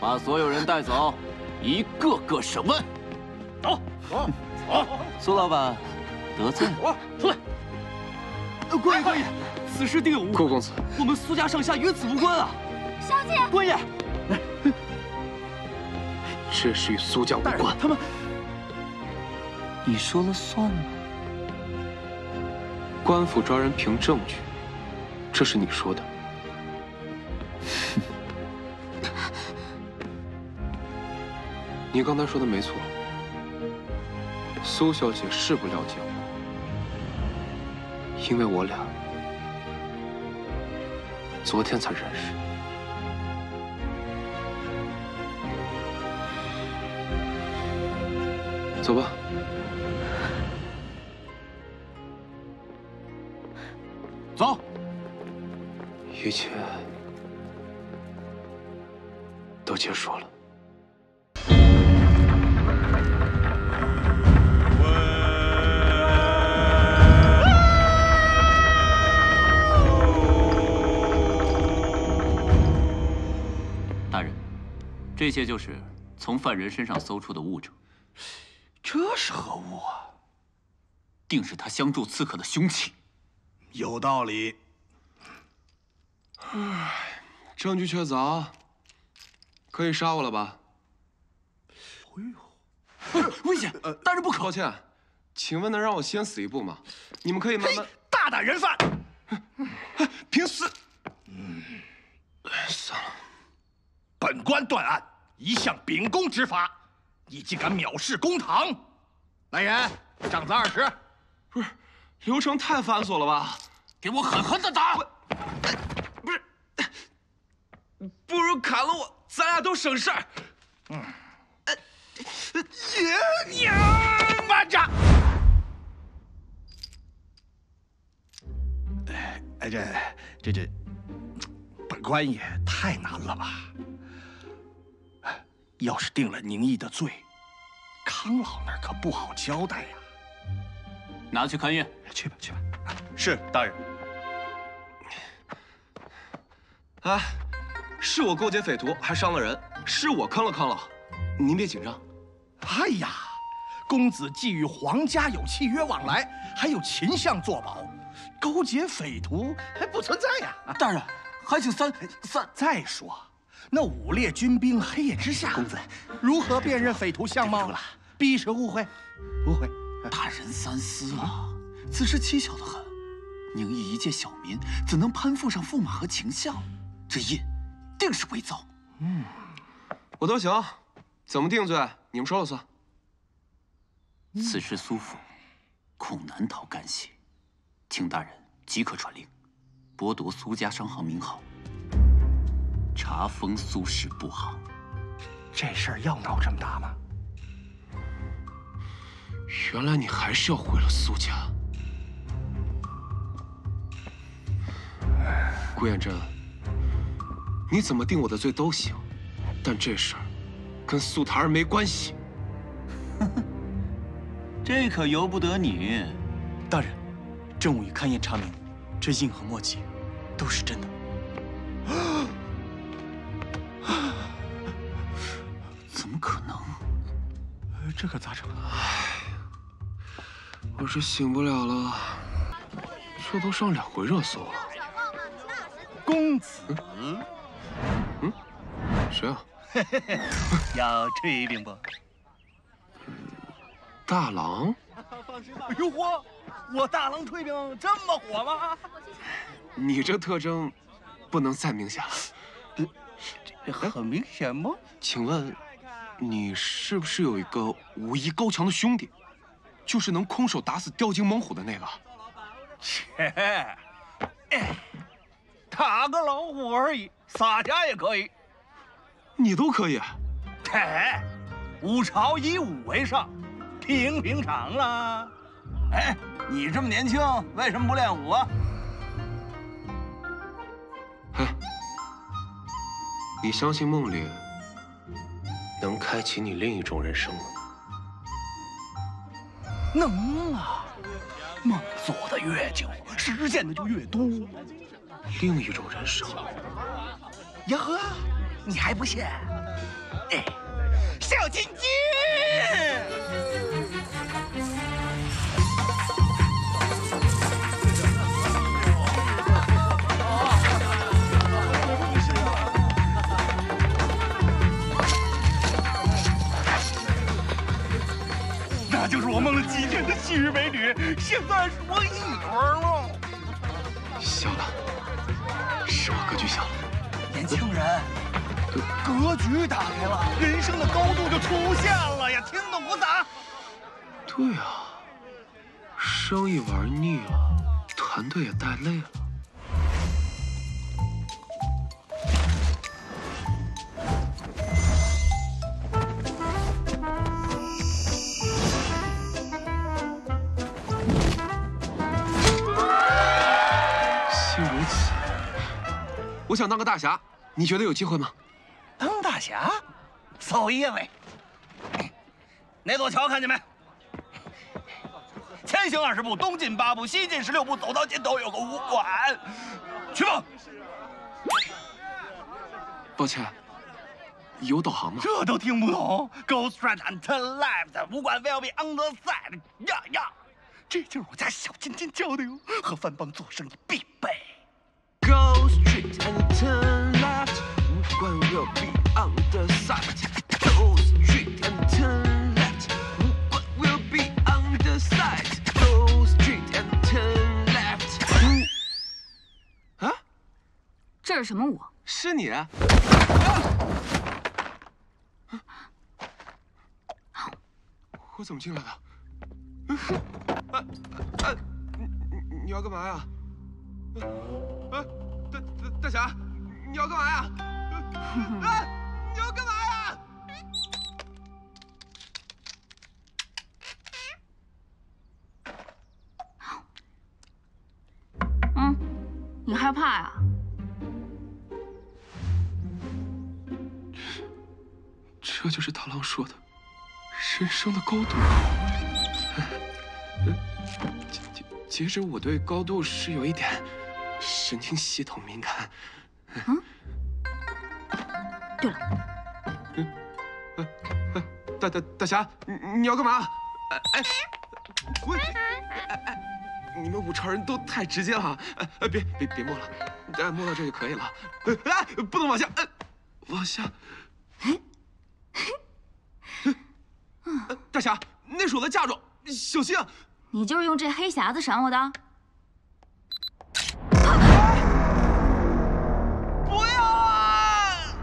把所有人带走，一个个审问。走，走，走！苏老板，得罪了。出来！官爷，此事定有误。顾公子，我们苏家上下与此无关啊！小姐，官爷，这事与苏家无关。他们，你说了算吗？官府抓人凭证据，这是你说的。你刚才说的没错，苏小姐是不了解我，因为我俩昨天才认识。走吧。走。一切都结束了。大人，这些就是从犯人身上搜出的物证。这是何物啊？定是他相助刺客的凶器。有道理。唉，证据确凿，可以杀我了吧？危险！大人不可！抱歉，请问能让我先死一步吗？你们可以慢慢。大胆人犯！凭死！算了，本官断案，一向秉公执法，你竟敢藐视公堂！来人，杖子20。不是，流程太繁琐了吧？给我狠狠的打！不是，不如砍了我，咱俩都省事儿。慢着！这，本官也太难了吧？要是定了宁毅的罪，康老那儿可不好交代呀。拿去看院。去吧，去吧。是大人。啊，是我勾结匪徒，还伤了人，是我坑了康老，您别紧张。哎呀，公子既与皇家有契约往来，还有秦相作保，勾结匪徒还不存在呀。大人，还请三。再说，那5列军兵黑夜之下，公子如何辨认匪徒相貌了？必是误会，误会。大人三思啊！此事蹊跷得很，宁毅一介小民，怎能攀附上驸马和秦相？这印定是伪造。我都行，怎么定罪，你们说了算。此事苏府恐难逃干系，请大人即刻传令，剥夺苏家商行名号，查封苏氏部行。这事儿要闹这么大吗？原来你还是要毁了苏家。顾彦真，你怎么定我的罪都行，但这事儿跟苏檀儿没关系。这可由不得你。大人，政务与勘验查明，这印和墨迹都是真的。怎么可能？这可咋整？我是醒不了了，这都上2回热搜了。公子，谁啊？要吹一不？大郎。哎呦嚯！我大郎炊饼这么火吗？你这特征不能再明显了。这很明显吗？请问，你是不是有一个武艺高强的兄弟，就是能空手打死雕精猛虎的那个？切，打个老虎而已，洒家也可以。你都可以？武朝以武为上，平常了。哎，你这么年轻，为什么不练武啊？哎，你相信梦里能开启你另一种人生吗？能啊，梦做的越久，实现的就越多。另一种人生？呀呵，你还不信？哎，小金鸡！那就是我梦了几天的昔日美女，现在是我一团了。小了，是我格局小了。年轻人，格局打开了，人生的高度就出现了呀！听懂不咋？对啊，生意玩腻了，团队也带累了。我想当个大侠，你觉得有机会吗？当大侠，走一位。那座桥看见没？前行20步，东进8步，西进16步，走到尽头有个武馆，去吧。抱歉，有导航吗？这都听不懂 ？Go straight and turn left， 武馆 will be on the side。呀呀，这就是我家小金金教的哟，和番邦做生意必备。Go straight and turn left， 武馆 will be on the side。Go straight and turn left， 武馆 will be on the side。Go straight and turn left。啊？这是什么舞？是你。我怎么进来的？你要干嘛呀？大侠，你要干嘛呀？你要干嘛呀？你害怕呀？这就是大郎说的人生的高度。其实我对高度是有一点神经系统敏感。对了，大侠，你要干嘛？喂，你们五朝人都太直接了。别摸了，摸到这就可以了。不能往下，往下。大侠，那是我的嫁妆，小心啊！你就是用这黑匣子闪我的？不要啊！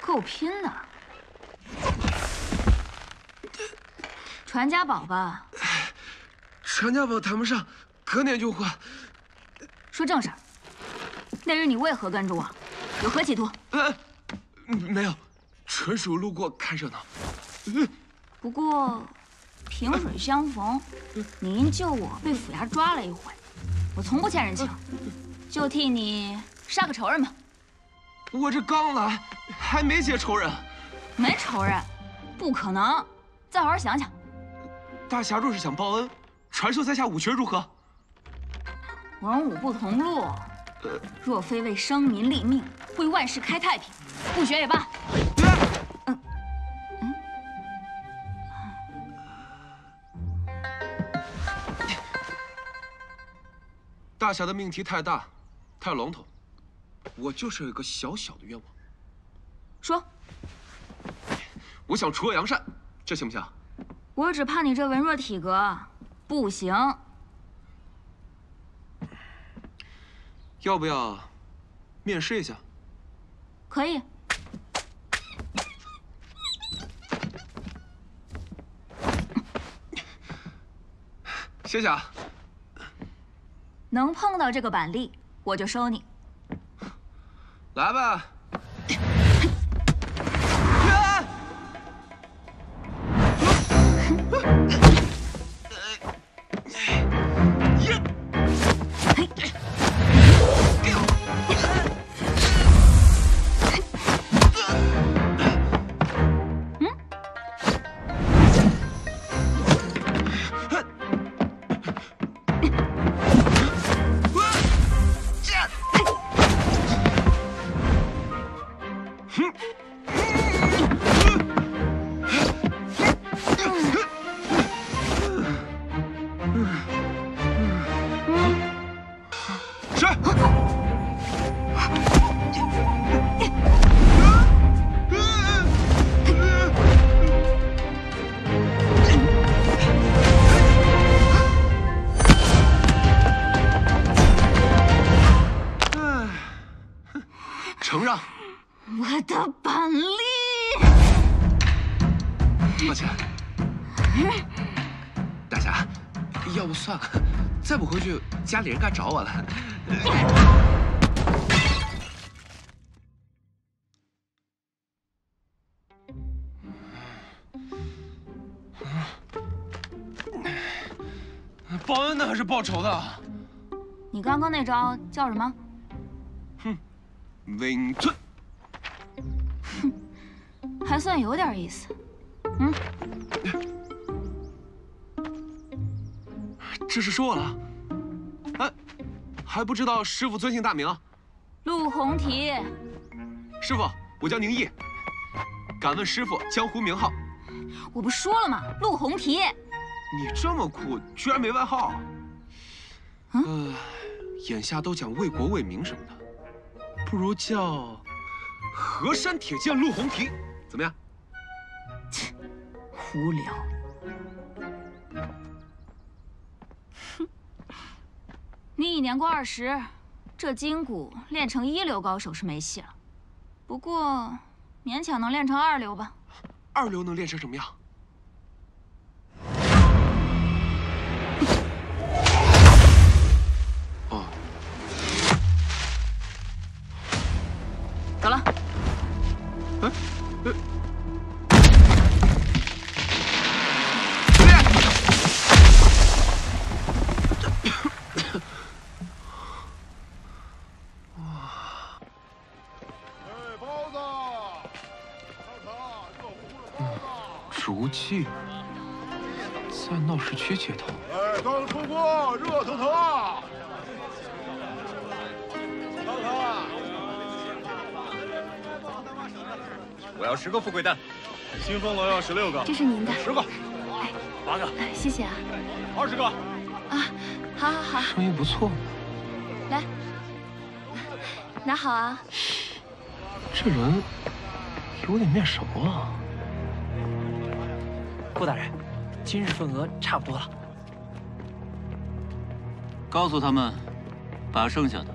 够拼的，传家宝吧？传家宝谈不上，隔年就换。说正事儿，那日你为何跟着我？有何企图？没有，纯属路过看热闹。不过，萍水相逢，你因救我被府衙抓了一回，我从不欠人情，就替你杀个仇人吧。我这刚来，还没结仇人。没仇人，不可能。再好好想想。大侠若是想报恩，传授在下武学如何？文武不同路，若非为生民立命，为万世开太平，不学也罢。大侠的命题太大，太笼统，我就是有一个小小的愿望。说。我想除恶扬善，这行不行？我只怕你这文弱体格，不行。要不要面试一下？可以。谢谢啊。能碰到这个板栗，我就收你。来吧。承让。我的本领。抱歉，大侠，要不算了，再不回去家里人该找我了。报恩的还是报仇的？你刚刚那招叫什么？咏春。还算有点意思。这是说我了？哎，还不知道师傅尊姓大名？陆红提。师傅，我叫宁毅。敢问师傅江湖名号？我不说了吗？陆红提。你这么酷，居然没外号？眼下都讲为国为民什么的，不如叫河山铁剑陆红提，怎么样？切，无聊。哼，你一年过20，这筋骨练成1流高手是没戏了，不过勉强能练成2流吧。2流能练成什么样？走了。竹记在闹市区街头。哎，刚出锅，热腾腾啊！我要10个富贵蛋，新凤楼要16个，这是您的10个，8个，谢谢啊。20个。啊，好好好，生意不错。来，拿好啊。这人有点面熟啊。顾大人，今日份额差不多了。告诉他们，把剩下的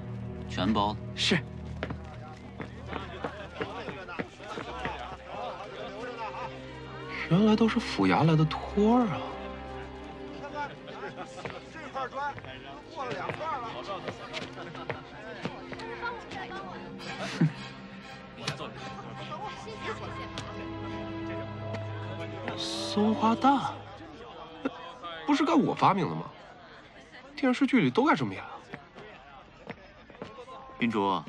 全包了。是。原来都是府衙来的托儿啊！这块砖过了2块了。松花蛋，不是该我发明的吗？电视剧里都该这么演啊。云竹，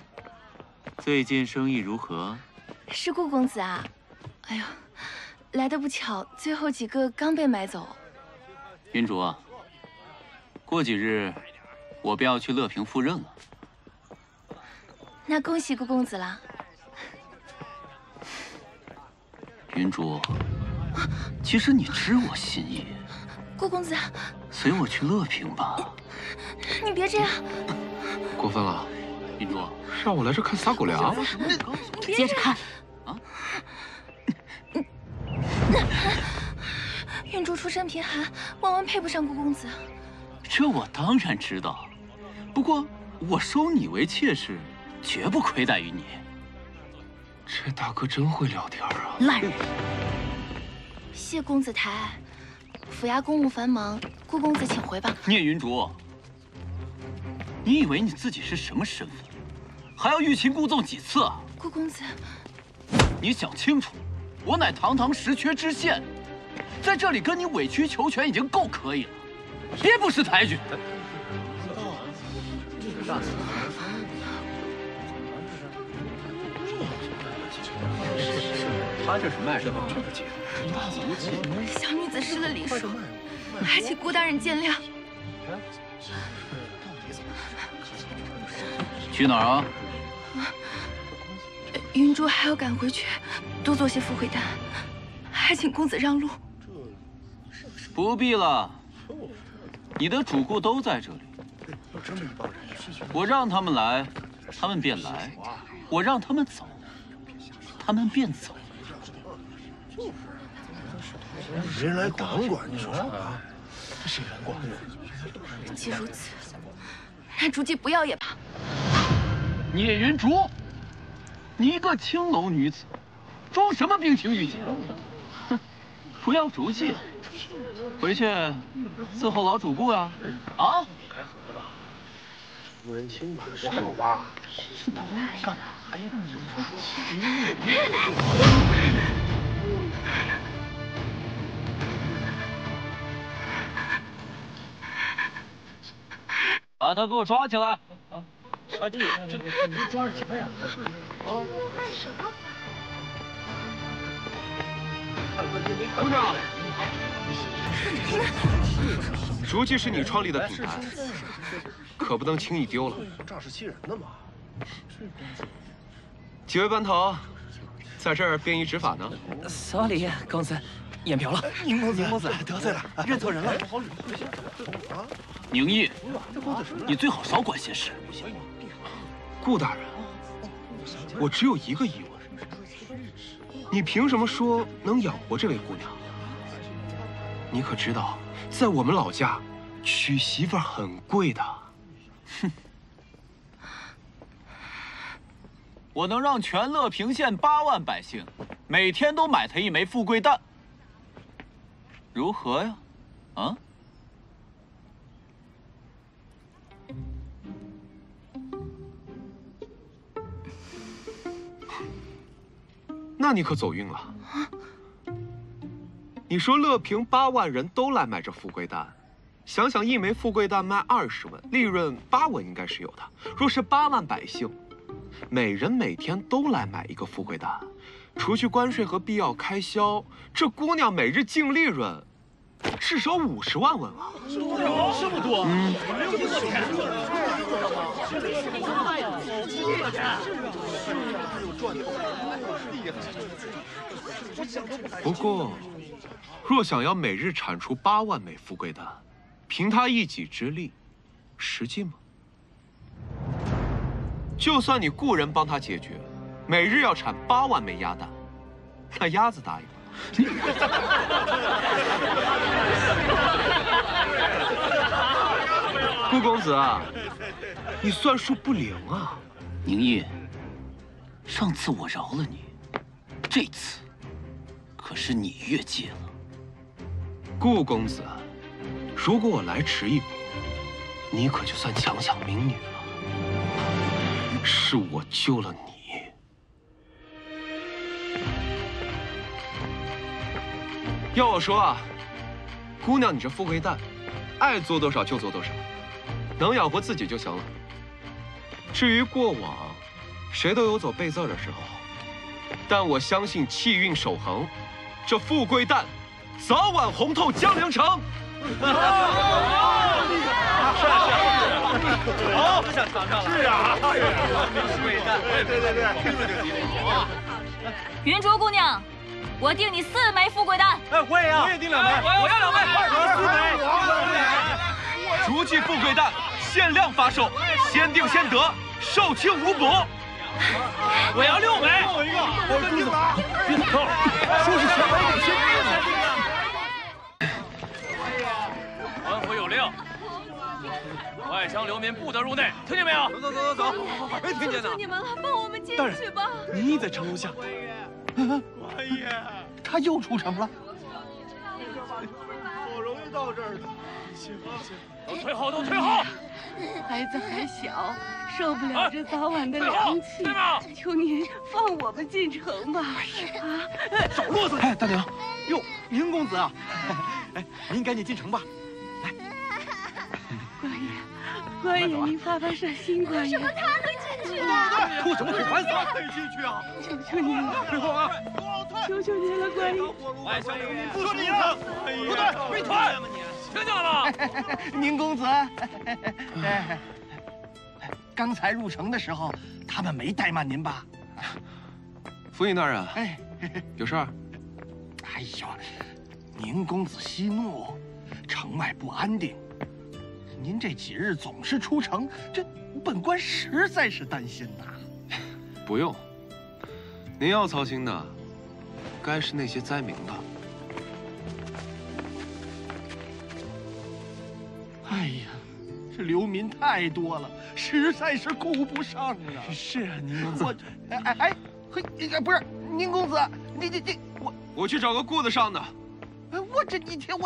最近生意如何？是顾公子啊！哎呦，来的不巧，最后几个刚被买走。云竹啊，过几日我便要去乐平赴任了。那恭喜顾公子了。云竹，其实你知我心意。顾公子，随我去乐平吧。你别这样。过分了，云竹，让我来这看撒狗粮？接着看。啊！运竹出身贫寒，万万配不上顾公子。这我当然知道，不过我收你为妾室，绝不亏待于你。这大哥真会聊天啊！烂人！谢公子抬爱，府衙公务繁忙，顾公子请回吧。聂云竹，你以为你自己是什么身份，还要欲擒故纵几次啊？顾公子，你想清楚，我乃堂堂10缺知县，在这里跟你委曲求全已经够可以了，别不识抬举。他这是卖什么这个劲？小女子失了礼数，还请顾大人见谅。去哪儿啊？云珠还要赶回去，多做些富贵丹，还请公子让路。不必了，你的主顾都在这里。我让他们来，他们便来；我让他们走，他们便走。没人来挡管，你说什么呀？谁人管？既如此，让竹姬不要也罢。聂云竹，你一个青楼女子，装什么冰清玉洁？哼，不要竹姬，回去伺候老主顾呀！啊！夫人亲把手啊！干嘛呀？把他给我抓起来！抓你抓着什么呀？姑娘，竹姬是你创立的品牌，可不能轻易丢了。诈是欺人的嘛！几位班头，在这儿便衣执法呢。小李公子，眼瓢了。宁公子得罪了，认错人了。宁毅，你最好少管闲事。顾大人，我只有一个疑问：你凭什么说能养活这位姑娘？你可知道，在我们老家，娶媳妇很贵的。哼！我能让全乐平县8万百姓每天都买她一枚富贵蛋，如何呀？啊？那你可走运了。你说乐平8万人都来买这富贵蛋，想想一枚富贵蛋卖20文，利润8文应该是有的。若是8万百姓，每人每天都来买一个富贵蛋，除去关税和必要开销，这姑娘每日净利润至少50万文啊！这么多？不过，若想要每日产出8万枚富贵蛋，凭他一己之力，实际吗？就算你雇人帮他解决，每日要产8万枚鸭蛋，那鸭子答应吗？顾公子啊，你算术不灵啊！宁毅，上次我饶了你，这次可是你越界了。顾公子，如果我来迟一步，你可就算强抢民女了。是我救了你。要我说啊，姑娘，你这富贵蛋，爱做多少就做多少，能养活自己就行了。至于过往，谁都有走背字的时候，但我相信气运守恒，这富贵蛋早晚红透江陵城。好，我想尝尝了。是啊，富贵蛋，对。云竹姑娘，我定你4枚富贵蛋。哎，我也要，我也定2枚，我要2枚，4枚。竹记富贵蛋限量发售，先定先得，售罄无补。我要6枚，我一个，我定了。别动，说是先买先定。官府有令，外乡流民不得入内，听见没有？走，没听见呢。求求你们了，帮我们进去吧。你在城楼下。哎呀，他又出什么了？好容易到这儿的，行，都退后，都退后！孩子还小，受不了这早晚的凉气，求您放我们进城吧。啊，少啰嗦！哎，大娘，哟，宁公子啊，哎，您赶紧进城吧。官爷，您发射心，官爷。为什么他会进去的？哭什么？烦死了！可以进去啊！求求您了，退后啊！求求您了，官爷！外乡流民不说你了，不对，闭嘴！听见了吗？宁公子，刚才入城的时候，他们没怠慢您吧？府尹大人，哎，有事儿？哎呦，宁公子息怒，城外不安定。您这几日总是出城，这本官实在是担心呐。不用，您要操心的，该是那些灾民吧。哎呀，这流民太多了，实在是顾不上啊。是啊，宁公子。嘿，不是宁公子，我去找个顾得上的。我这一天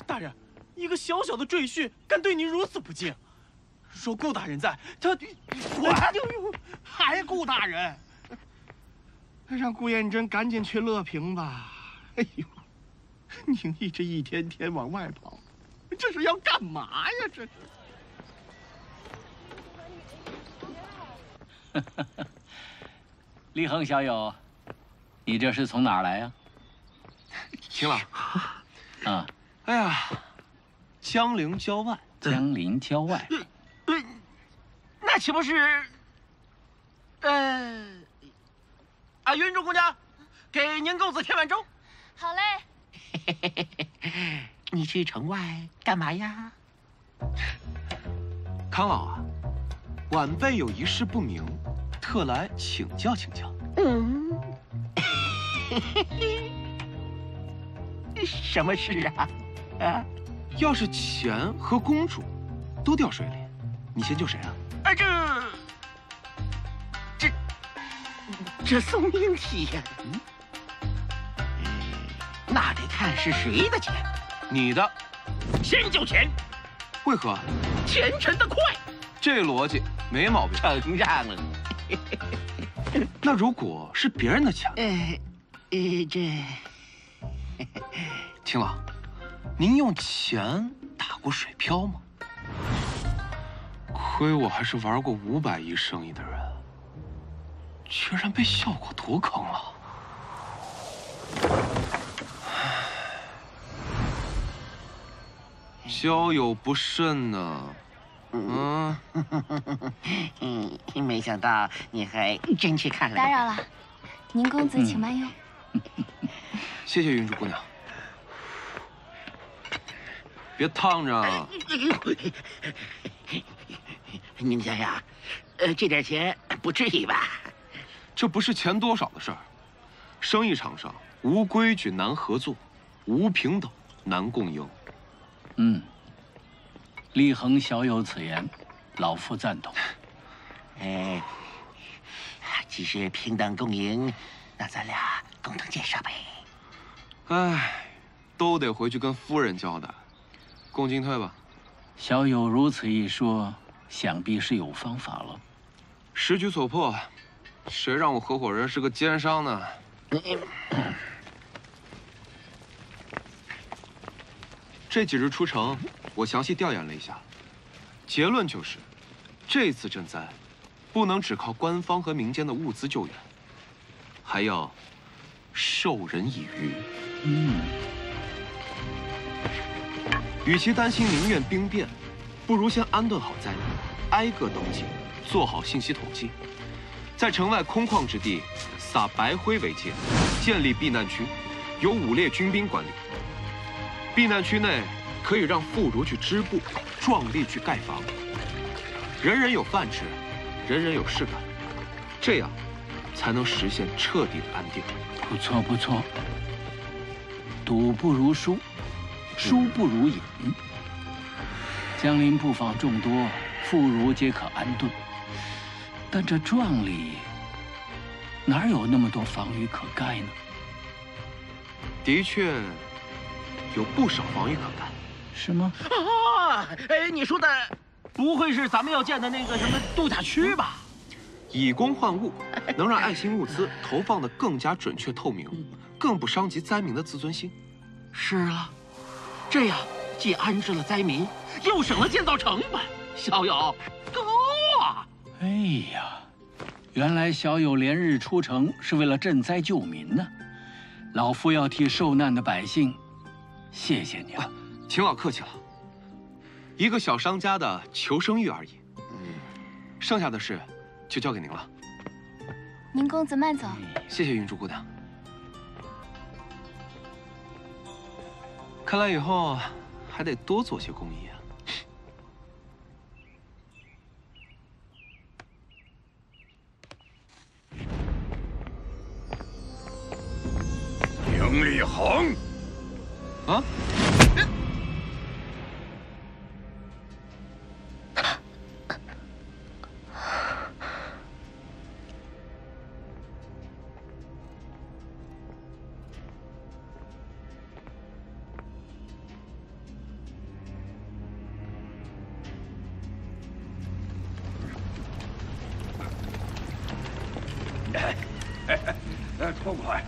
大人，一个小小的赘婿敢对您如此不敬，若顾大人在，还顾大人，让顾彦珍赶紧去乐平吧。哎呦，宁毅这一天天往外跑，这是要干嘛呀？这是。立恒小友，你这是从哪儿来呀？秦老，啊，哎呀，江陵郊外。江陵郊外，那岂不是？云中姑娘，给宁公子添碗粥。好嘞。你去城外干嘛呀？康老啊，晚辈有一事不明，特来请教请教。什么事啊？啊？要是钱和公主都掉水里，你先救谁啊？这宋英体呀，那得看是谁的钱。你的。先救钱。为何？钱沉得快。这逻辑没毛病。承让了。那如果是别人的钱？秦老，您用钱打过水漂吗？亏我还是玩过500亿生意的人，居然被效果图坑了。交友不慎呢。没想到你还真去看了。打扰了，宁公子请慢用。谢谢云竹姑娘。别烫着。宁小雅，这点钱不至于吧？这不是钱多少的事儿。生意场上无规矩难合作，无平等难共赢。立恒小有此言，老夫赞同。既是平等共赢，那咱俩共同建设呗。哎，都得回去跟夫人交代。共进退吧。小友如此一说，想必是有方法了。时局所迫，谁让我合伙人是个奸商呢？这几日出城，我详细调研了一下，结论就是，这次赈灾，不能只靠官方和民间的物资救援，还要授人以渔。与其担心民怨兵变，不如先安顿好灾民，挨个登记，做好信息统计，在城外空旷之地撒白灰为界，建立避难区，由5列军兵管理。避难区内可以让妇孺去织布，壮丽去盖房，人人有饭吃，人人有事干，这样才能实现彻底的安定。不错不错，赌不如输，输不如赢。江陵布防众多，妇孺皆可安顿，但这壮里哪有那么多防御可盖呢？的确有不少防御可盖。是吗？你说的不会是咱们要建的那个什么度假区吧？以工换物，能让爱心物资投放的更加准确透明，更不伤及灾民的自尊心。是啊，这样既安置了灾民，又省了建造成本。小友，够啊！哎呀，原来小友连日出城是为了赈灾救民呢。老夫要替受难的百姓，谢谢你了。秦老客气了，一个小商家的求生欲而已。剩下的事就交给您了。宁公子慢走。谢谢云珠姑娘。看来以后还得多做些公益啊。宁立恒，啊？痛快！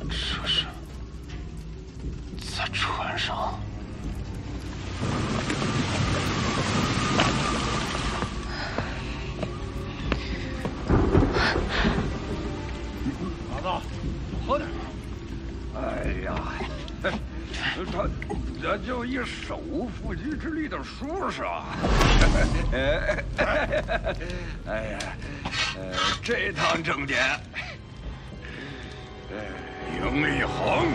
这是在船上。喝点。哎呀，他就一手无缚鸡之力的书生。哎呀，这趟正点，宁立恒，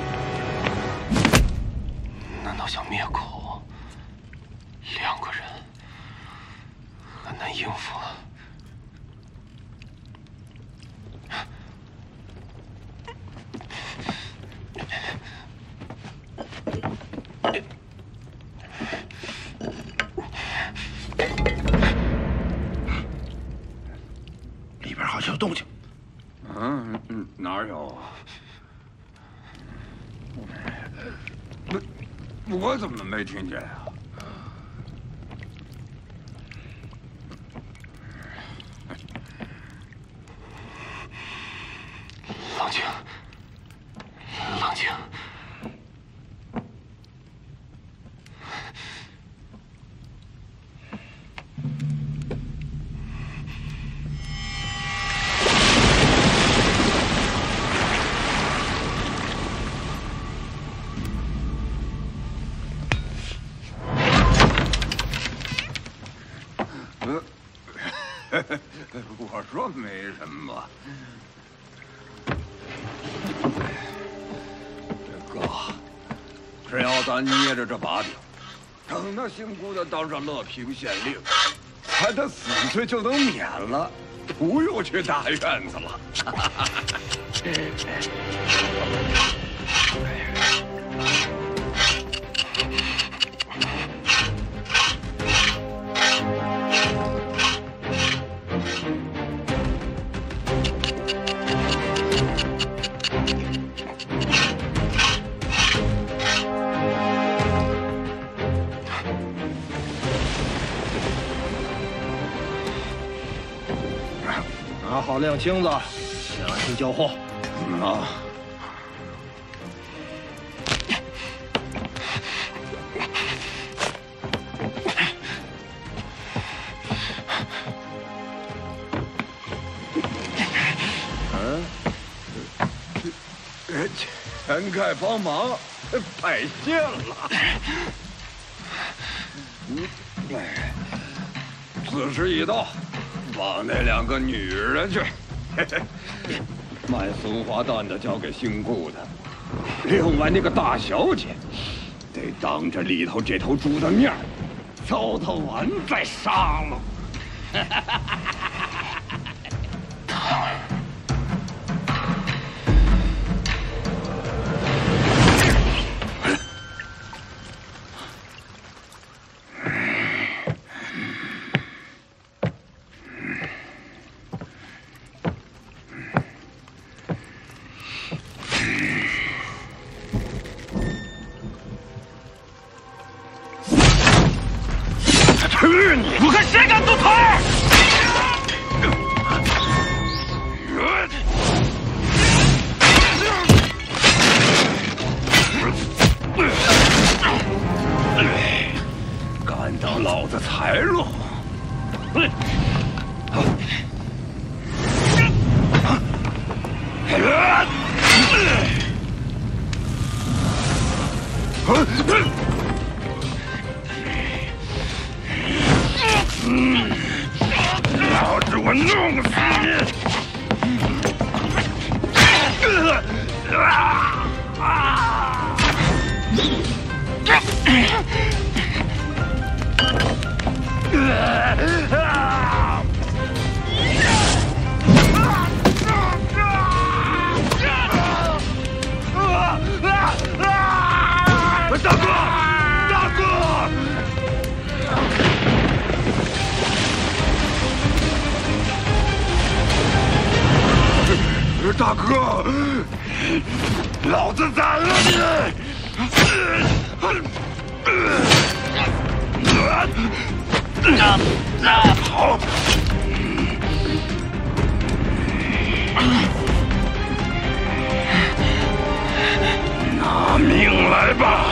难道想灭口？2个人很难应付了。里边好像有动静。哪有啊？我怎么没听见啊？冷静，冷静。我说没什么。哥，只要咱捏着这把柄，等那姓顾的当上乐平县令，咱的死罪就能免了，不用去大院子了。拿好亮青子，下去交货。啊。全盖帮忙，拜谢了。此时已到，帮那2个女人去。卖松花蛋的交给姓顾的，另外那个大小姐，得当着里头这头猪的面糟蹋完再杀了。去你！我看谁敢动腿！老子我弄死你！ 大哥，大哥！大哥，老子宰了你！好，拿命来吧！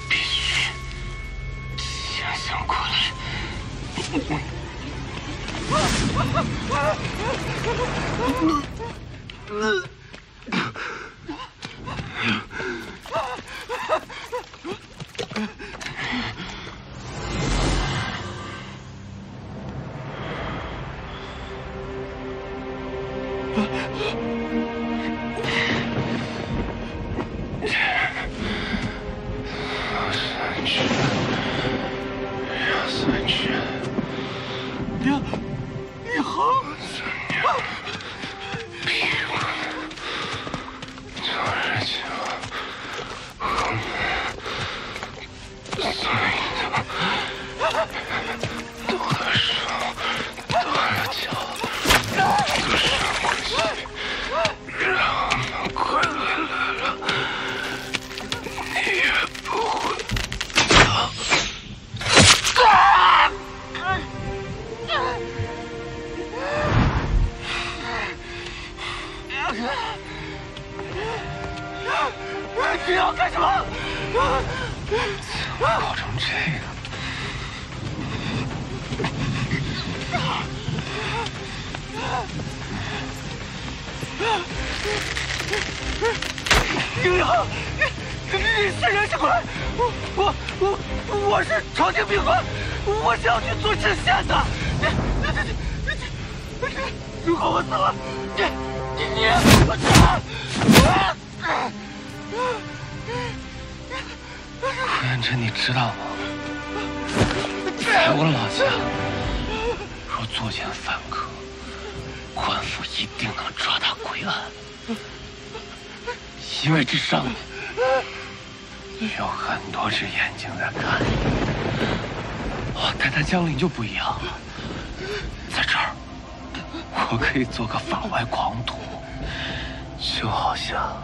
必须想想过来。你要干什么？怎么搞成这个？宁宁，你是人是鬼？我是朝廷兵官，我是要去做知县的。如果我死了，你胡元真，你知道吗？在我老家，若作奸犯科，官府一定能抓他归案，因为这上面有很多只眼睛在看你。但在江陵就不一样了，在这儿，我可以做个法外狂徒，就好像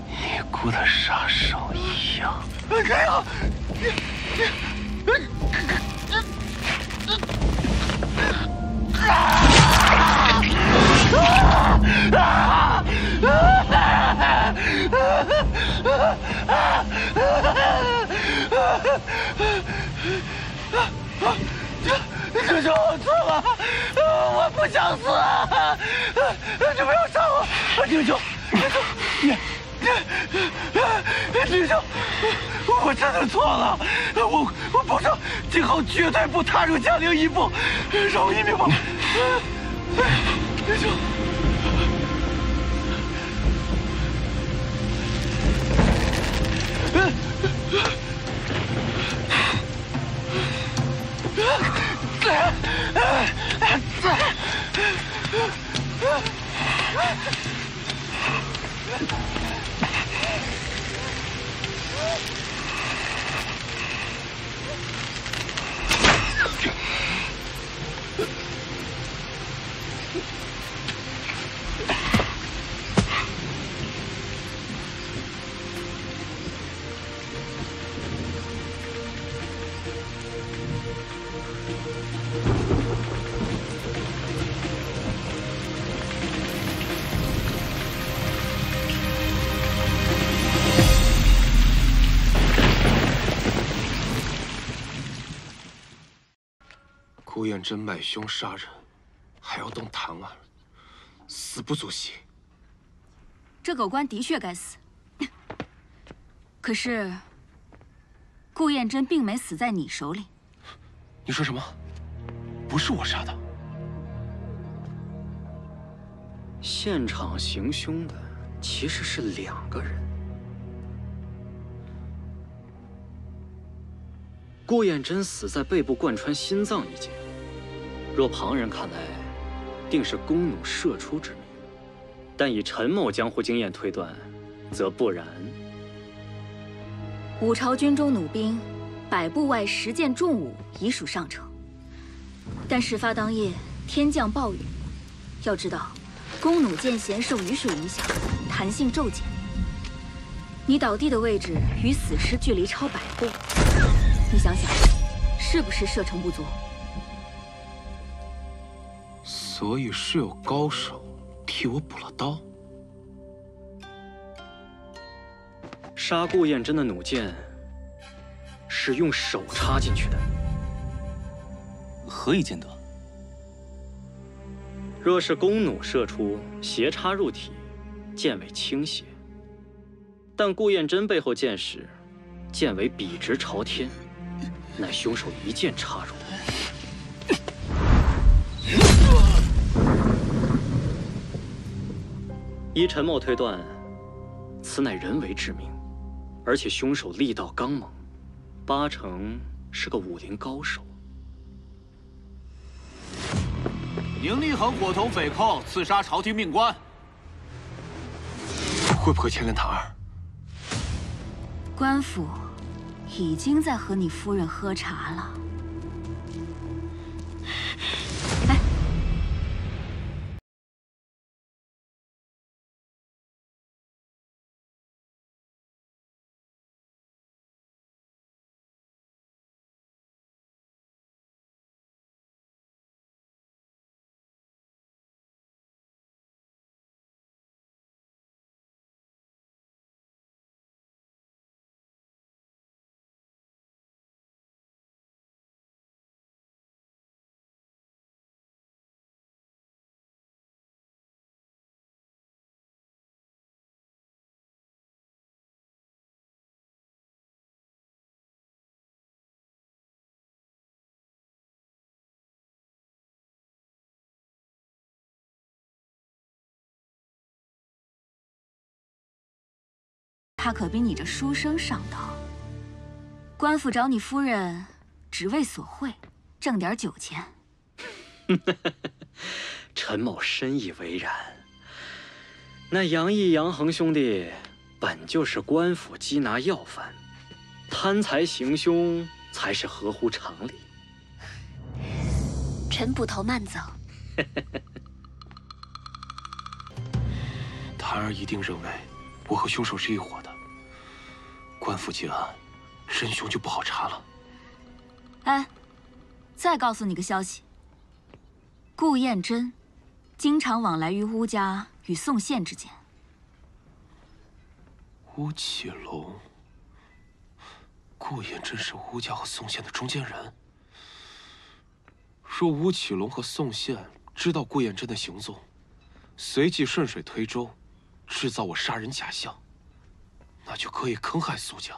尼姑的杀手一样。这样，求求我错了，我不想死，你不要杀我，宁秋，师兄，我真的错了，我保证今后绝对不踏入江陵一步，饶我一命吧，师兄。顾彦真买凶杀人，还要动弹案，死不足惜。这狗官的确该死。可是，顾彦真并没死在你手里。你说什么？不是我杀的。现场行凶的其实是2个人。顾彦真死在背部贯穿心脏一箭。 若旁人看来，定是弓弩射出之命，但以陈某江湖经验推断，则不然。五朝军中弩兵100步外10件重武已属上乘，但事发当夜天降暴雨，要知道，弓弩箭弦受雨水影响，弹性骤减。你倒地的位置与死尸距离超100步，你想想，是不是射程不足？ 所以是有高手替我补了刀。杀顾彦真的弩箭是用手插进去的，何以见得？若是弓弩射出，斜插入体，箭尾倾斜；但顾彦真背后箭时，箭尾笔直朝天，乃凶手一箭插入。 依陈某推断，此乃人为致命，而且凶手力道刚猛，8成是个武林高手。宁立恒伙同匪寇刺杀朝廷命官，会不会牵连谭儿？官府已经在和你夫人喝茶了。哎。 他可比你这书生上道。官府找你夫人，只为索贿，挣点酒钱。陈某深以为然。那杨毅、杨恒兄弟本就是官府缉拿要犯，贪财行凶才是合乎常理。陈捕头慢走。谭儿一定认为我和凶手是一伙的。 官府结案，真凶就不好查了。哎，再告诉你个消息：顾彦真经常往来于乌家与宋县之间。乌启龙，顾彦真是乌家和宋县的中间人。若乌启龙和宋县知道顾彦真的行踪，随即顺水推舟，制造我杀人假象。那就可以坑害苏家。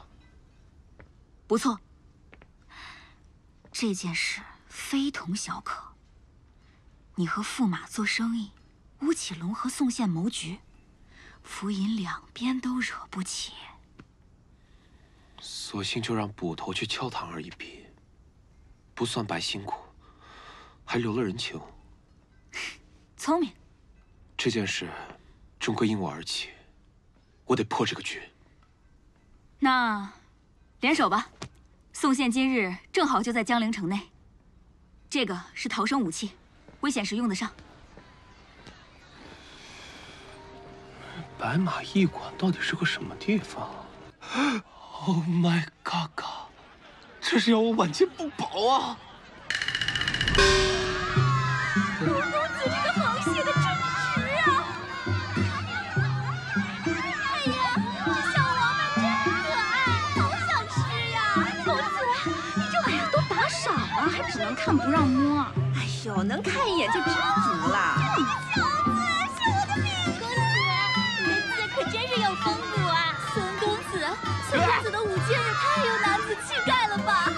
不错，这件事非同小可。你和驸马做生意，吴启龙和宋宪谋局，浮云两边都惹不起。索性就让捕头去敲唐儿一笔，不算白辛苦，还留了人情。聪明。这件事终归因我而起，我得破这个局。那联手吧。宋宪今日正好就在江陵城内，这个是逃生武器，危险时用得上。白马驿馆到底是个什么地方 ？Oh my god！ 这是要我晚节不保啊！吴公子这个螃蟹的真值啊！哎呀，这小王八真可爱，好想吃呀！公子，你这玩意儿都打赏了，还只能看不让摸。哎呦，能看一眼就知足了。小子，是我的命！公子，你的字可真是有风骨啊！孙公子的舞剑也太有男子气概了吧！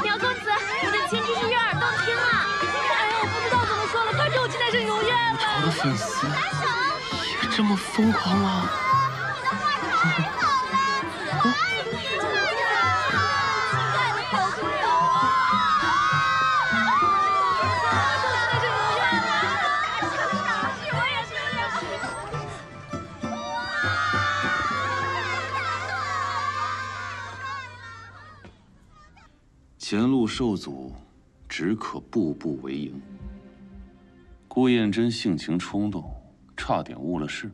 苗公子，你的琴真是悦耳动听啊！哎呀，我不知道怎么说了，快给我去那声踊跃吧！我的粉丝也这么疯狂吗？前路受阻，只可步步为营。顾燕珍性情冲动，差点误了事。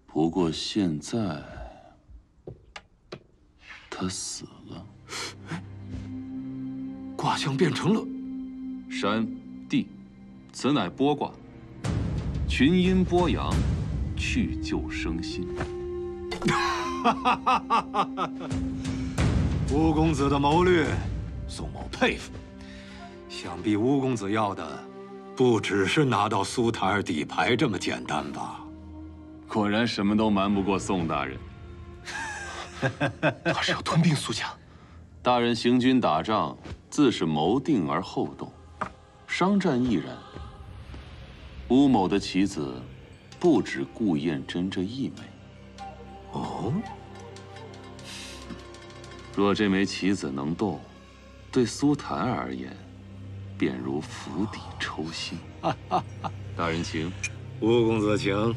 不过现在，他死了。卦象变成了山地，此乃剥卦。群阴剥阳，去旧生新。吴公子的谋略，宋某佩服。想必吴公子要的，不只是拿到苏台儿底牌这么简单吧？果然什么都瞒不过宋大人。他是要吞并苏家。大人行军打仗，自是谋定而后动，商战亦然。吴某的棋子，不止顾燕珍这一枚。哦。若这枚棋子能动，对苏檀儿而言，便如釜底抽薪。大人请。吴公子请。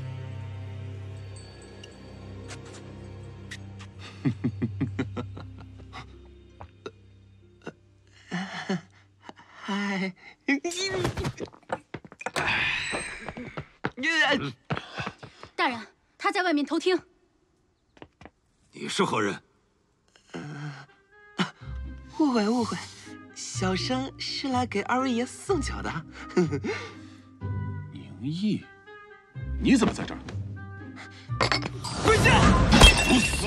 嗨，大人，他在外面偷听。你是何人？误会误会，小生是来给二位爷送酒的。宁毅，你怎么在这儿？跪下！不死！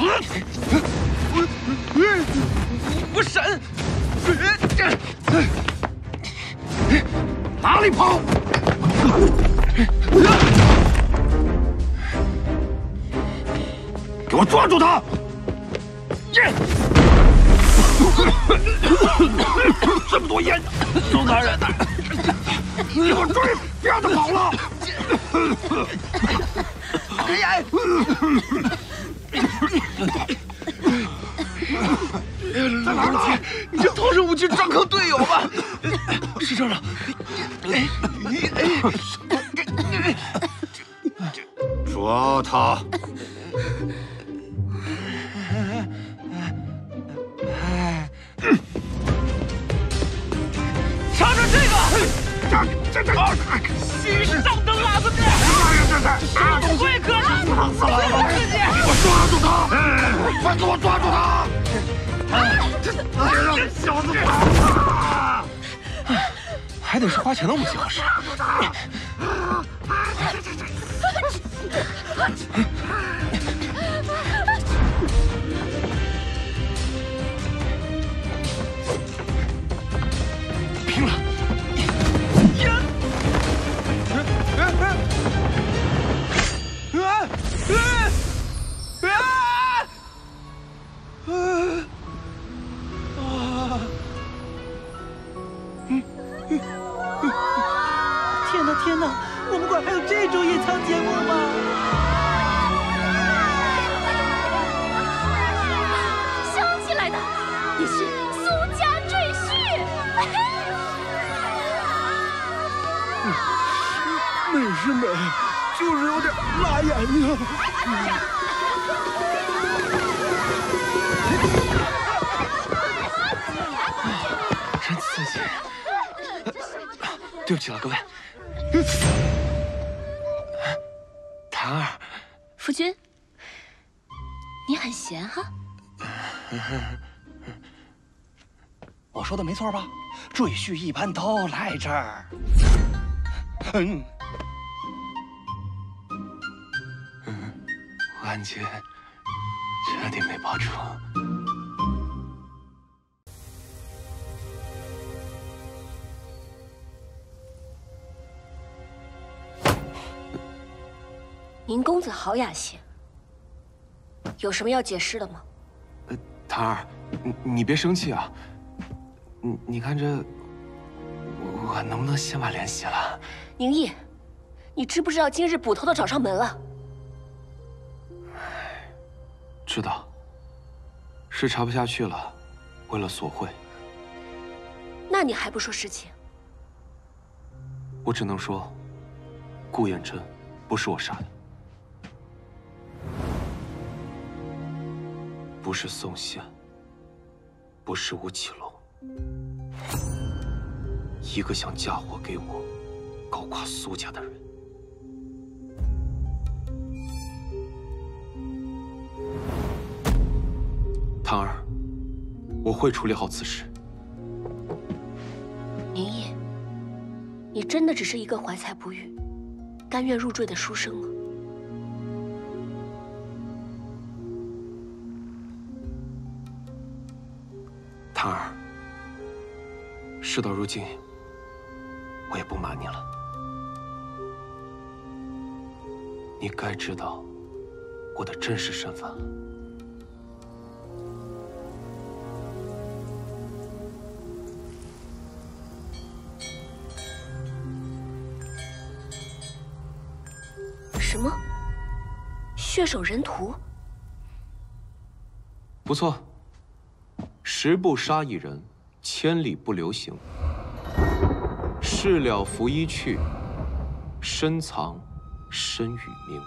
我闪！哪里跑？给我抓住他！这么多烟，宋大人，给我追，别让他跑了！哎呀！在哪儿呢？你就掏出武器抓靠队友吧。是这儿了。抓他！尝尝这个，新上的辣子面，不会客气，不会客气。我抓住他！快给我抓住他！别让这小子跑！还得是花钱的武器合适。拼了！就是有点辣眼睛。真刺激！对不起了，各位。檀儿，夫君，你很闲哈。我说的没错吧？赘婿一般都来这儿。万劫彻底没保住。宁公子好雅兴，有什么要解释的吗？檀儿，你别生气啊。你看这，我能不能先把脸洗了？宁毅，你知不知道今日捕头都找上门了？知道，是查不下去了，为了索贿。那你还不说实情？我只能说，顾燕真不是我杀的，不是宋宪，不是吴启龙，一个想嫁祸给我、搞垮苏家的人。檀儿，我会处理好此事。宁毅，你真的只是一个怀才不遇、甘愿入赘的书生吗？檀儿，事到如今，我也不瞒你了。你该知道我的真实身份了。什么？血手人屠？不错。十步杀一人，千里不留行。事了拂衣去，深藏身与名。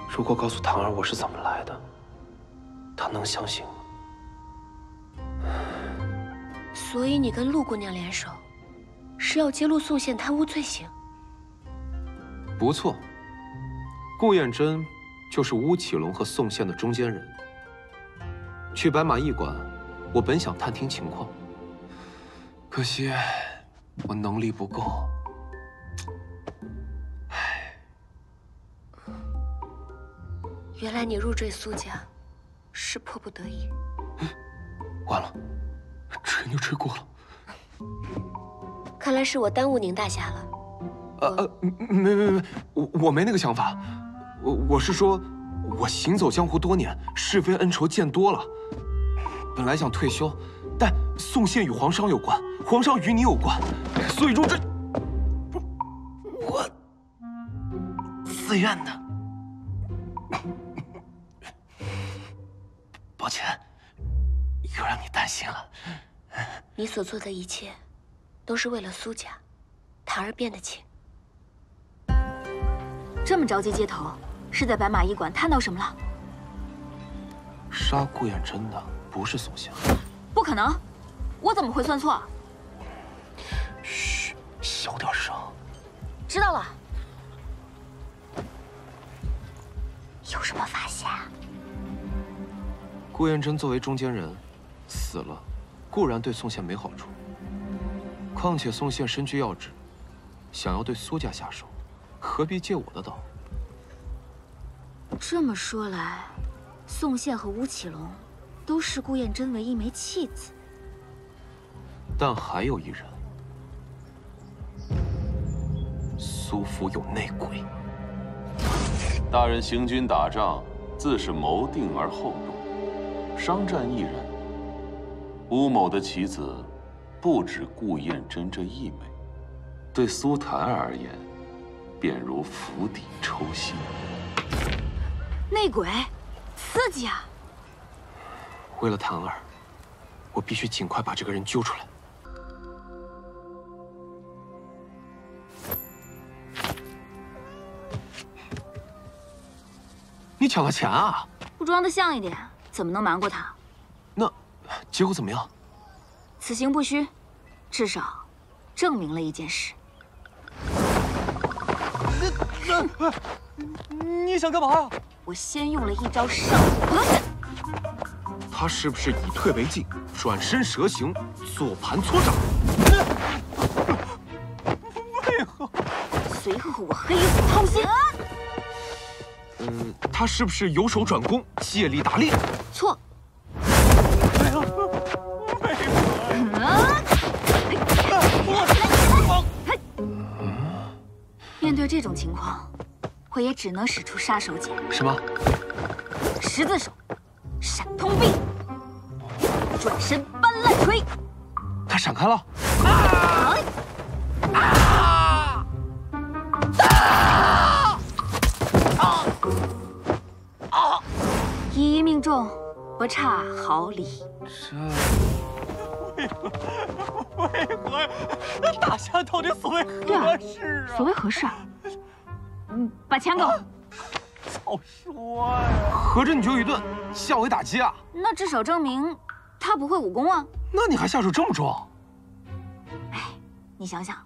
如果告诉檀儿我是怎么来的，她能相信吗？所以你跟陆姑娘联手，是要揭露宋宪贪污罪行？不错，顾燕真就是吴启龙和宋宪的中间人。去白马驿馆，我本想探听情况，可惜我能力不够。原来你入赘苏家，是迫不得已。完了，吹牛吹过了。看来是我耽误宁大侠了。没，我没那个想法。我是说，我行走江湖多年，是非恩仇见多了。本来想退休，但宋宪与皇上有关，皇上与你有关，所以入赘。我自愿的。抱歉，又让你担心了。你所做的一切，都是为了苏家，檀儿变得轻。这么着急接头，是在白马驿馆探到什么了？杀顾燕真的不是宋宪。不可能，我怎么会算错？嘘，小点声。知道了。有什么发现？顾燕真作为中间人，死了，固然对宋宪没好处。况且宋宪身居要职，想要对苏家下手，何必借我的刀？这么说来，宋宪和吴启龙都视顾燕真为一枚弃子。但还有一人，苏府有内鬼。大人行军打仗，自是谋定而后动。商战一人，吴某的棋子不止顾燕真这一枚，对苏檀儿而言，便如釜底抽薪。内鬼，刺激啊！为了檀儿，我必须尽快把这个人揪出来。你抢了钱啊？不装得像一点，怎么能瞒过他？那结果怎么样？此行不虚，至少证明了一件事。你想干嘛呀？我先用了一招上河拳。他是不是以退为进，转身蛇形，左盘搓掌？为何？随后我黑虎掏心。他是不是由守转攻，借力打力？错。面对这种情况，我也只能使出杀手锏。什么？十字手，闪通臂，转身搬烂锤。他闪开了。一一命中，不差毫厘。为何大侠到底所谓何事啊？所谓何事？把钱给我。早说呀！合着你就一顿下围打击啊？那至少证明他不会武功啊。那你还下手这么重？哎，你想想，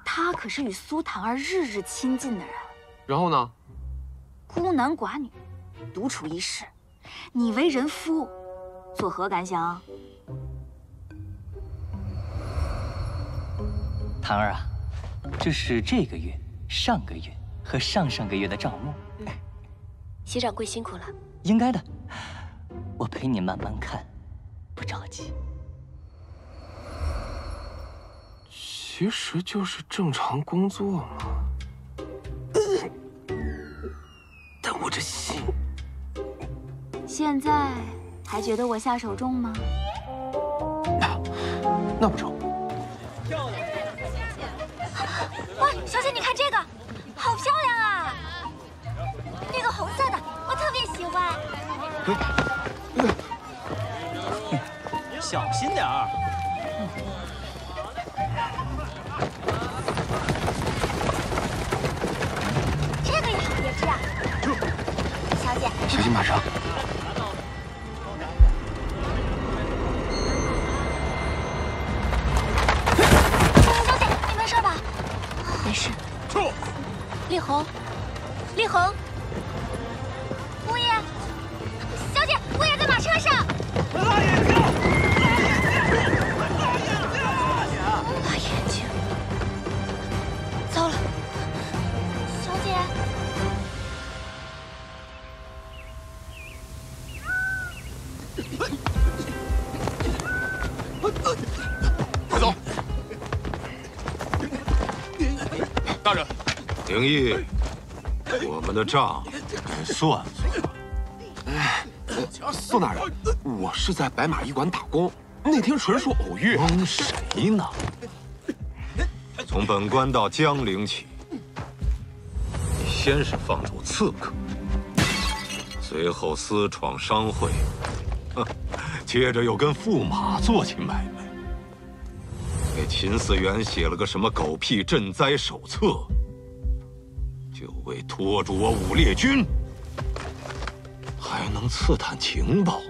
他可是与苏檀儿日日亲近的人。然后呢？孤男寡女，独处一室，你为人夫，作何感想？檀儿啊，这是这个月、上个月和上上个月的账目。席掌柜辛苦了。应该的，我陪你慢慢看，不着急。其实就是正常工作嘛。但我这心……现在还觉得我下手重吗？那不成。哇，小姐，你看这个，好漂亮啊！那个红色的，我特别喜欢。小心点儿。这个也好别致啊。小姐，小心马上。小姐，你没事吧？没事。撤！丽红，丽红，姑爷，小姐，姑爷在马车上。拉眼睛！拉眼睛！糟了，小姐。快走！大人，宁毅，我们的账该算算了。宋大人，我是在白马驿馆打工，那天纯属偶遇。蒙谁呢？从本关到江陵起，你先是放逐刺客，随后私闯商会，接着又跟驸马做起买卖，给秦嗣源写了个什么狗屁赈灾手册，就为拖住我武烈军，还能刺探情报。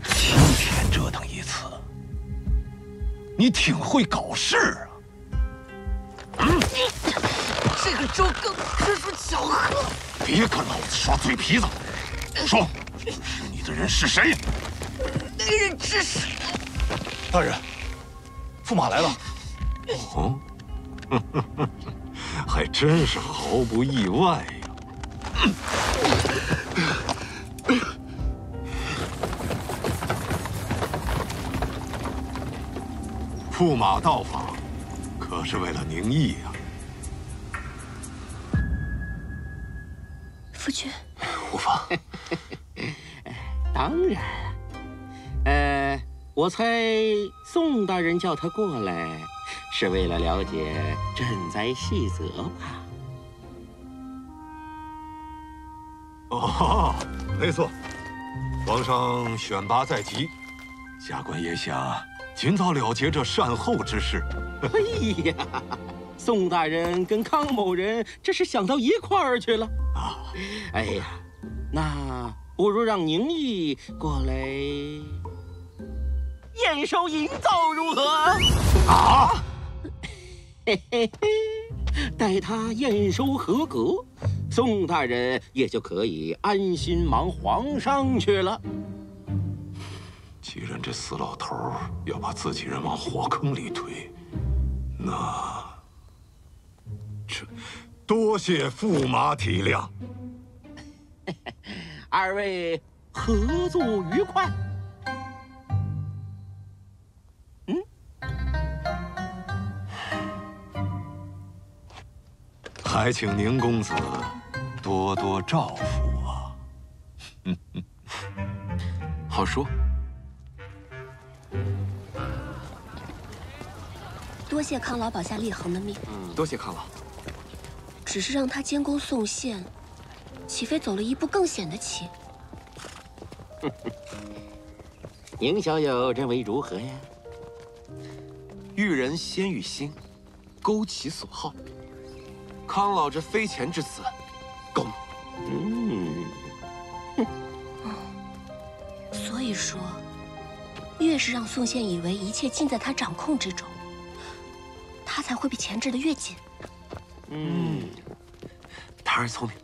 今天折腾一次，你挺会搞事啊！这个招更实属巧合。别跟老子耍嘴皮子，说，指使你的人是谁？那个人指使。大人，驸马来了。哦，还真是毫不意外呀。驸马到访，可是为了宁毅呀。夫君，无妨。当然，我猜宋大人叫他过来，是为了了解赈灾细则吧？哦，没错，皇上选拔在即，下官也想尽早了结这善后之事。哎呀，宋大人跟康某人这是想到一块儿去了啊！哎呀，那不如让宁毅过来验收营造如何？啊！嘿嘿嘿，待他验收合格，宋大人也就可以安心忙皇上去了。既然这死老头要把自己人往火坑里推，那这多谢驸马体谅。二位合作愉快。还请宁公子多多照拂啊！好说。多谢康老保下厉恒的命。多谢康老。只是让他监工送线，岂非走了一步更显得起？宁小友认为如何呀？遇人先遇心，勾其所好。康老这非钱之词，够。所以说，越是让宋宪以为一切尽在他掌控之中，他才会被钳制得越紧。他儿聪明。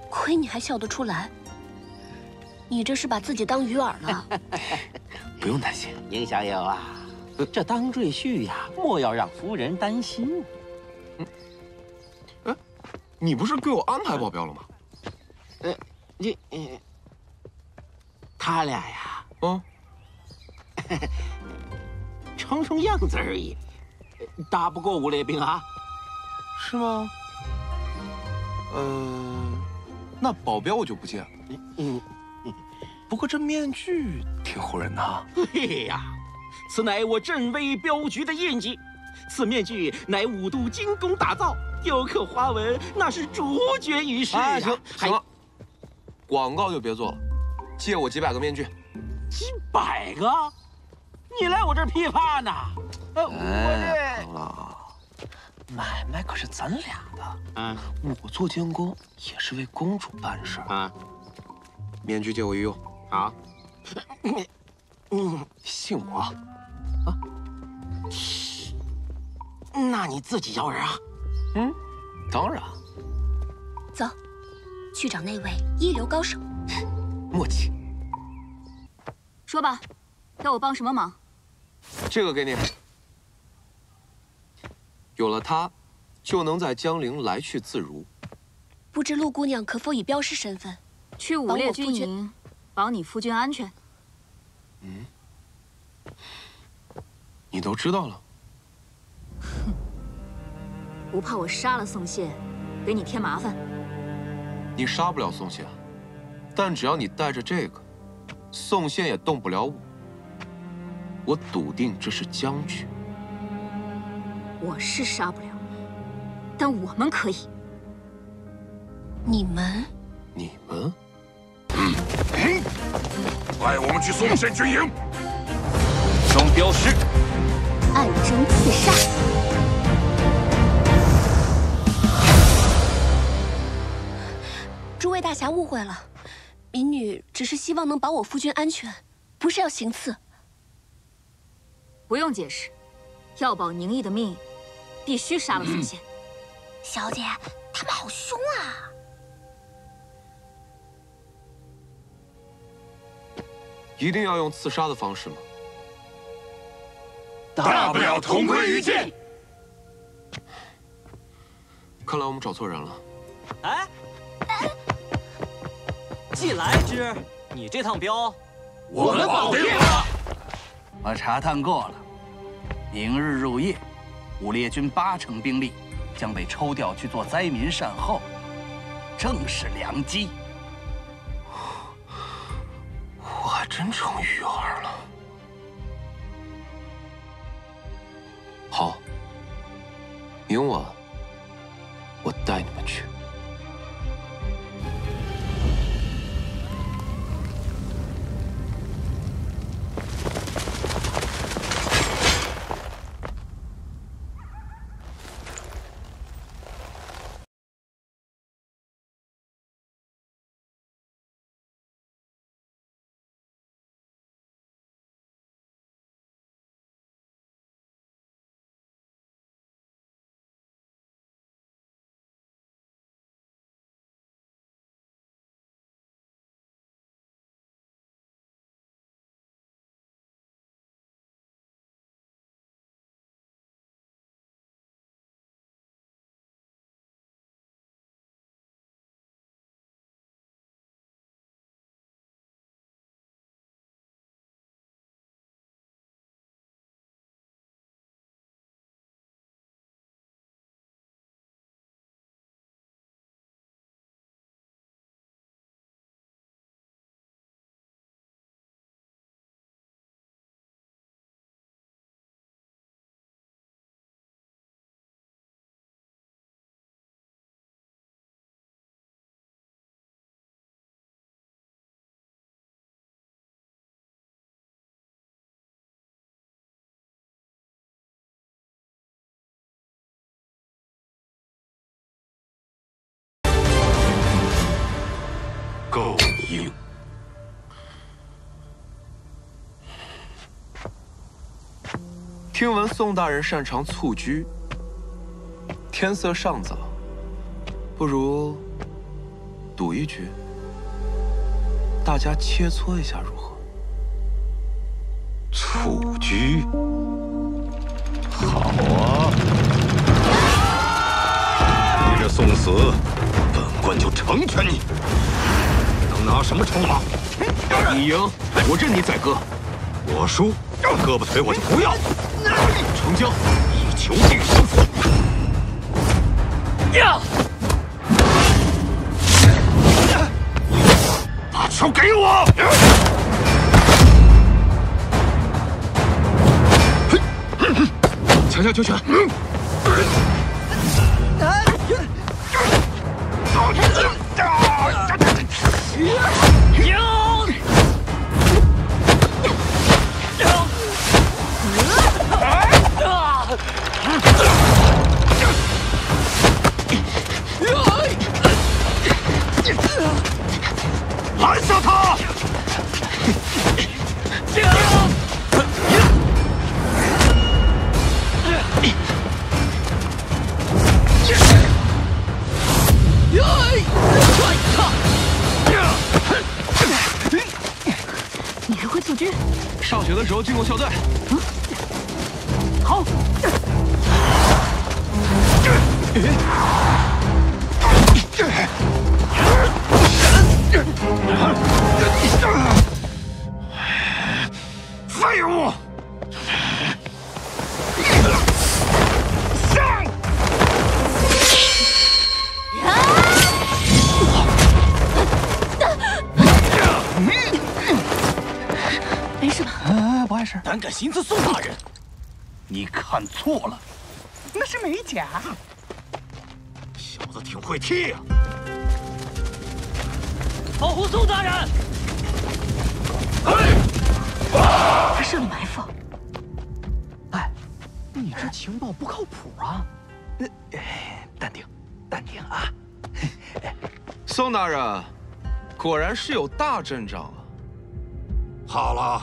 亏你还笑得出来，你这是把自己当鱼饵了。不用担心，宁小友啊，这当赘婿呀，莫要让夫人担心。你不是给我安排保镖了吗？他俩呀，冲样子而已，打不过5列兵啊。是吗？那保镖我就不见了。不过这面具挺唬人的啊。嘿呀，此乃我镇威镖局的印记，此面具乃5度精工打造，雕刻花纹那是卓绝于世啊！行了，广告就别做了，借我几百个面具。几百个？你来我这儿批发呢？康老，买卖可是咱俩的。我做监工也是为公主办事啊。面具借我一用。好。信我啊。那你自己要人啊？当然。走，去找那位一流高手。默契。说吧，要我帮什么忙？这个给你。有了它，就能在江陵来去自如。不知陆姑娘可否以镖师身份，去5列军营，保你夫君安全？你都知道了？哼，不怕我杀了宋宪，给你添麻烦？你杀不了宋宪，但只要你带着这个，宋宪也动不了我。我笃定这是僵局。我是杀不了，但我们可以。你们？你们？带我们去宋宪军营。双镖师，暗中刺杀。诸位大侠误会了，民女只是希望能保我夫君安全，不是要行刺。不用解释，要保宁毅的命，必须杀了宋宪。小姐，他们好凶啊！一定要用刺杀的方式吗？大不了同归于尽。看来我们找错人了。哎，既来之，你这趟镖，我们保定了。我查探过了，明日入夜，5列军80%兵力将被抽调去做灾民善后，正是良机。我还真成鱼饵了。好，明晚我带你们去。听闻宋大人擅长蹴鞠，天色尚早，不如赌一局，大家切磋一下如何？蹴鞠，好啊！你这送死，本官就成全你。能拿什么筹码？你赢，我认你宰割；我输，胳膊腿我就不要。成交，以球定胜负。呀！把球给我！强强求全。拦下他！你还会蹴鞠？上学的时候进过校队。好。废物！没事吧？不碍事。胆敢行刺宋大人，你看错了，那是美甲。小子挺会踢呀！保护宋大人！他设了埋伏。哎，你这情报不靠谱啊！淡定，淡定啊！宋大人，果然是有大阵仗啊！好了，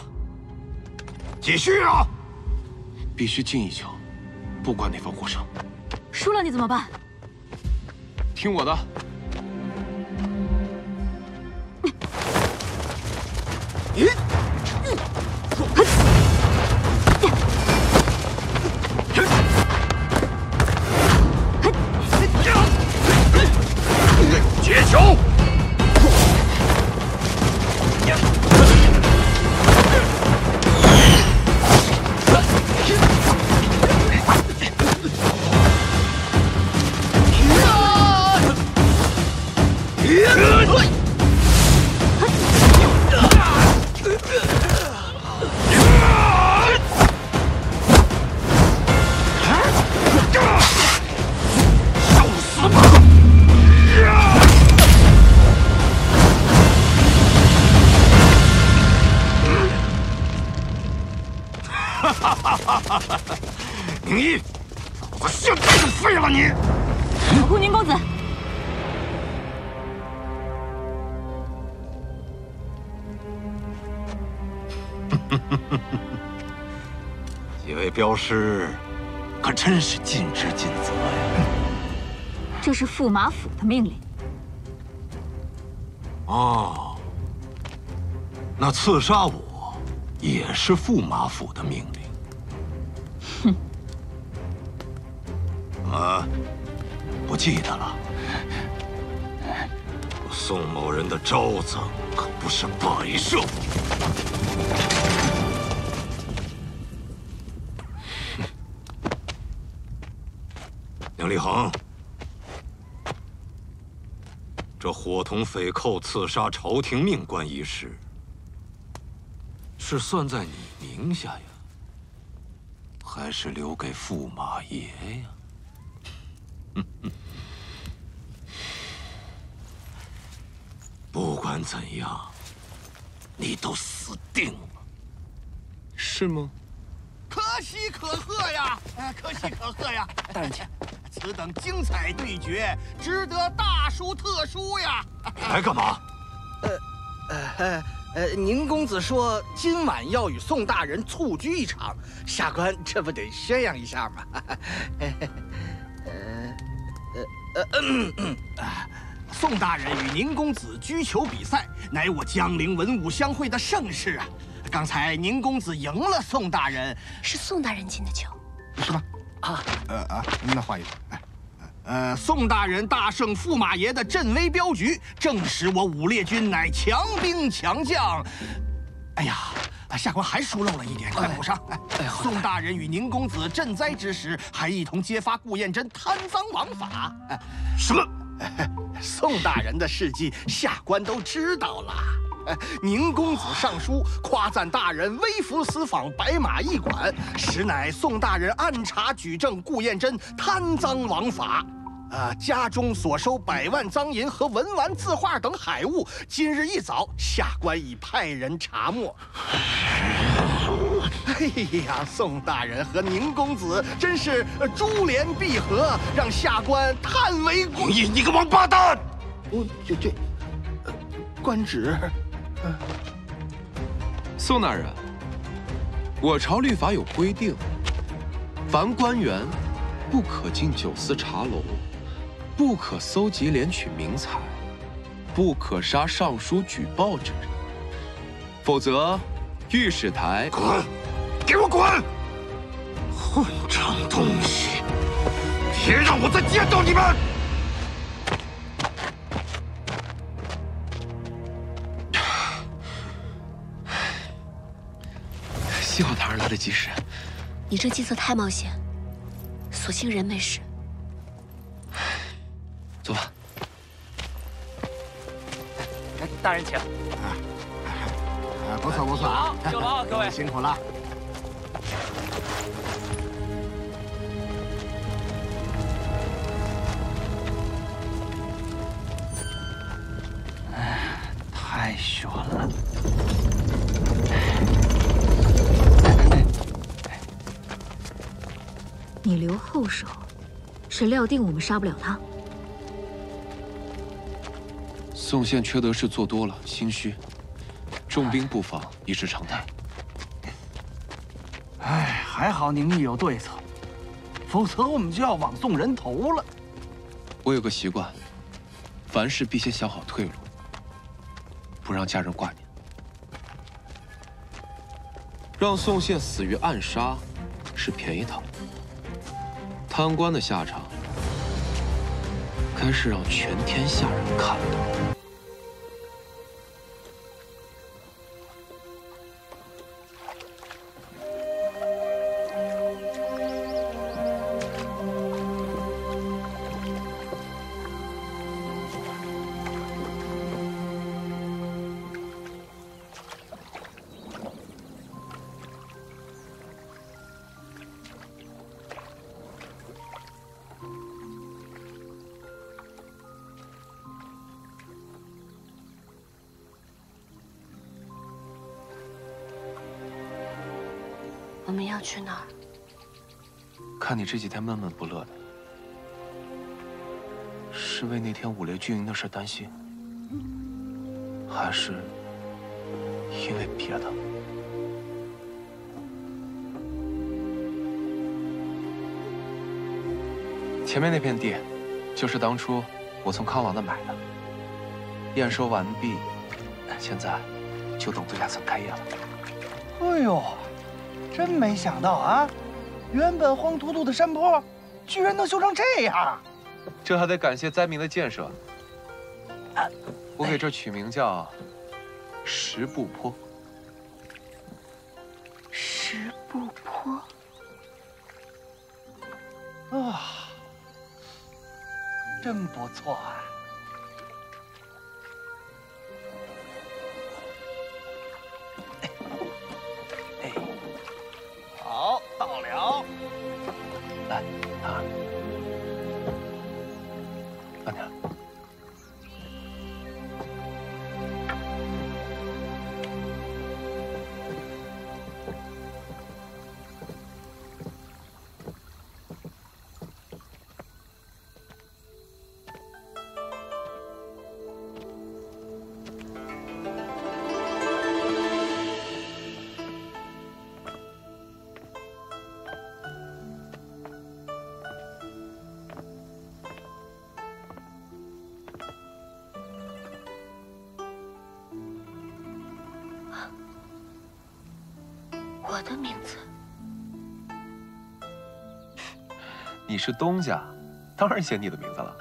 继续啊！必须进一球，不管哪方获胜。输了你怎么办？听我的。接球！宁毅，我现在就废了你！保护宁公子。几位镖师，可真是尽职尽责呀！这是驸马府的命令。哦，那刺杀我也是驸马府的命令。哼，怎么不记得了？宋某人的招子可不是摆设。杨立恒，这伙同匪寇刺杀朝廷命官一事，是算在你名下呀，还是留给驸马爷呀？不管怎样，你都死定了。是吗？可喜可贺呀！可喜可贺呀！大人请，此等精彩对决，值得大书特书呀！你来干嘛？宁公子说今晚要与宋大人蹴鞠一场，下官这不得宣扬一下吗？宋大人与宁公子鞠球比赛，乃我江陵文武相会的盛事啊！刚才宁公子赢了宋大人，是宋大人进的球，是吗？那话一说，宋大人大胜驸马爷的镇威镖局，证实我武烈军乃强兵强将。哎呀，下官还疏漏了一点，快补上！宋大人与宁公子赈灾之时，还一同揭发顾燕珍贪赃枉法。什么？宋大人的事迹，下官都知道了。宁公子上书夸赞大人微服私访，白马驿馆，实乃宋大人暗查举证顾燕珍贪赃枉法。家中所收100万赃银和文玩字画等海物，今日一早下官已派人查没。哎呀，宋大人和宁公子真是珠联璧合，让下官叹为观止。你个王八蛋！官职。宋大人，我朝律法有规定，凡官员不可进酒肆茶楼，不可搜集敛取民财，不可杀上书举报之人，否则御史台滚！给我滚！混账东西！别让我再见到你们！幸好大人来得及时。你这计策太冒险，所幸人没事。走吧。大人请。不错不错啊！久了啊，各位，辛苦了。太悬了。你留后手，是料定我们杀不了他？宋县缺德事做多了，心虚，重兵布防已是常态。哎，还好宁毅有对策，否则我们就要枉送人头了。我有个习惯，凡事必先想好退路，不让家人挂念。让宋县死于暗杀，是便宜他了。贪官的下场，该是让全天下人看到。我们要去哪儿？看你这几天闷闷不乐的，是为那天武烈军营的事担心，还是因为别的？前面那片地，就是当初我从康老那买的，验收完毕，现在就等度假村开业了。哎呦！真没想到啊，原本黄秃秃的山坡，居然能修成这样。这还得感谢灾民的建设。我给这取名叫石步坡。石步坡。啊，真不错啊。好，到了。来，啊，慢点。我的名字？你是东家，当然写你的名字了。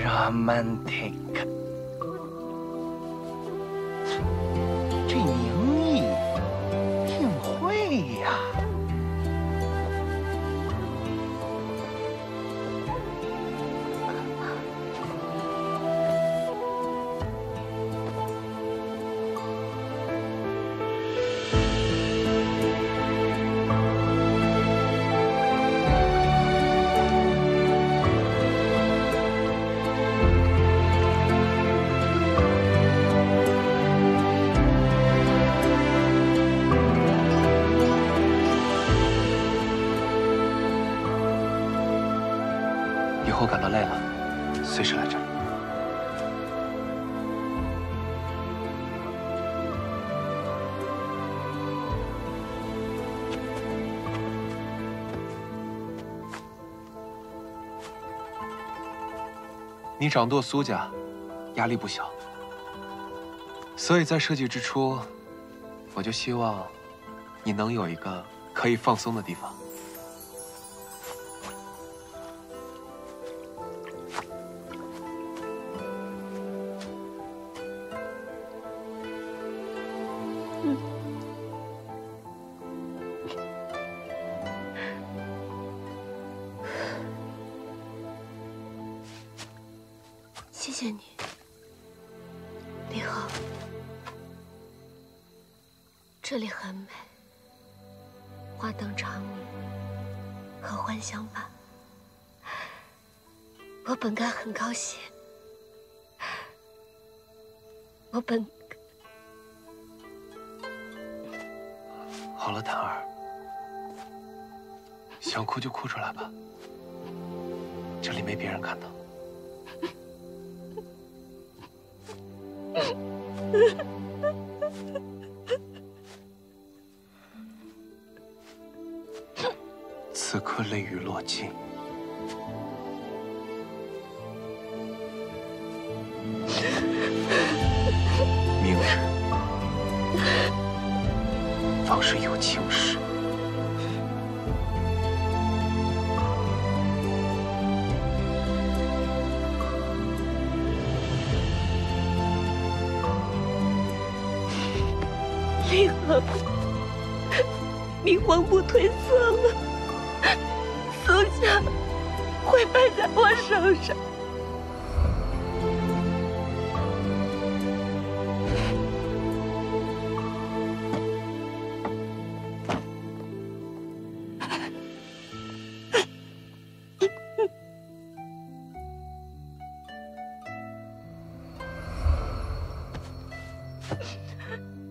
Romantic， 这名义挺会呀。以后感到累了，随时来这儿。你掌舵苏家，压力不小，所以在设计之初，我就希望你能有一个可以放松的地方。谢谢你，李浩。这里很美，花灯长明，合欢相伴。我本该很高兴，好了，檀儿，想哭就哭出来吧，这里没别人看到。此刻泪雨落尽，明日方是有情时。李恒，你魂不褪色了，苏家会败在我手上。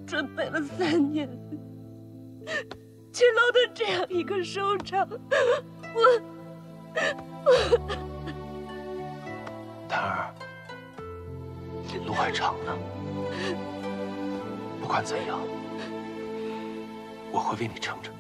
准备了3年，却落得这样一个收场，檀儿，路还长呢。不管怎样，我会为你撑着。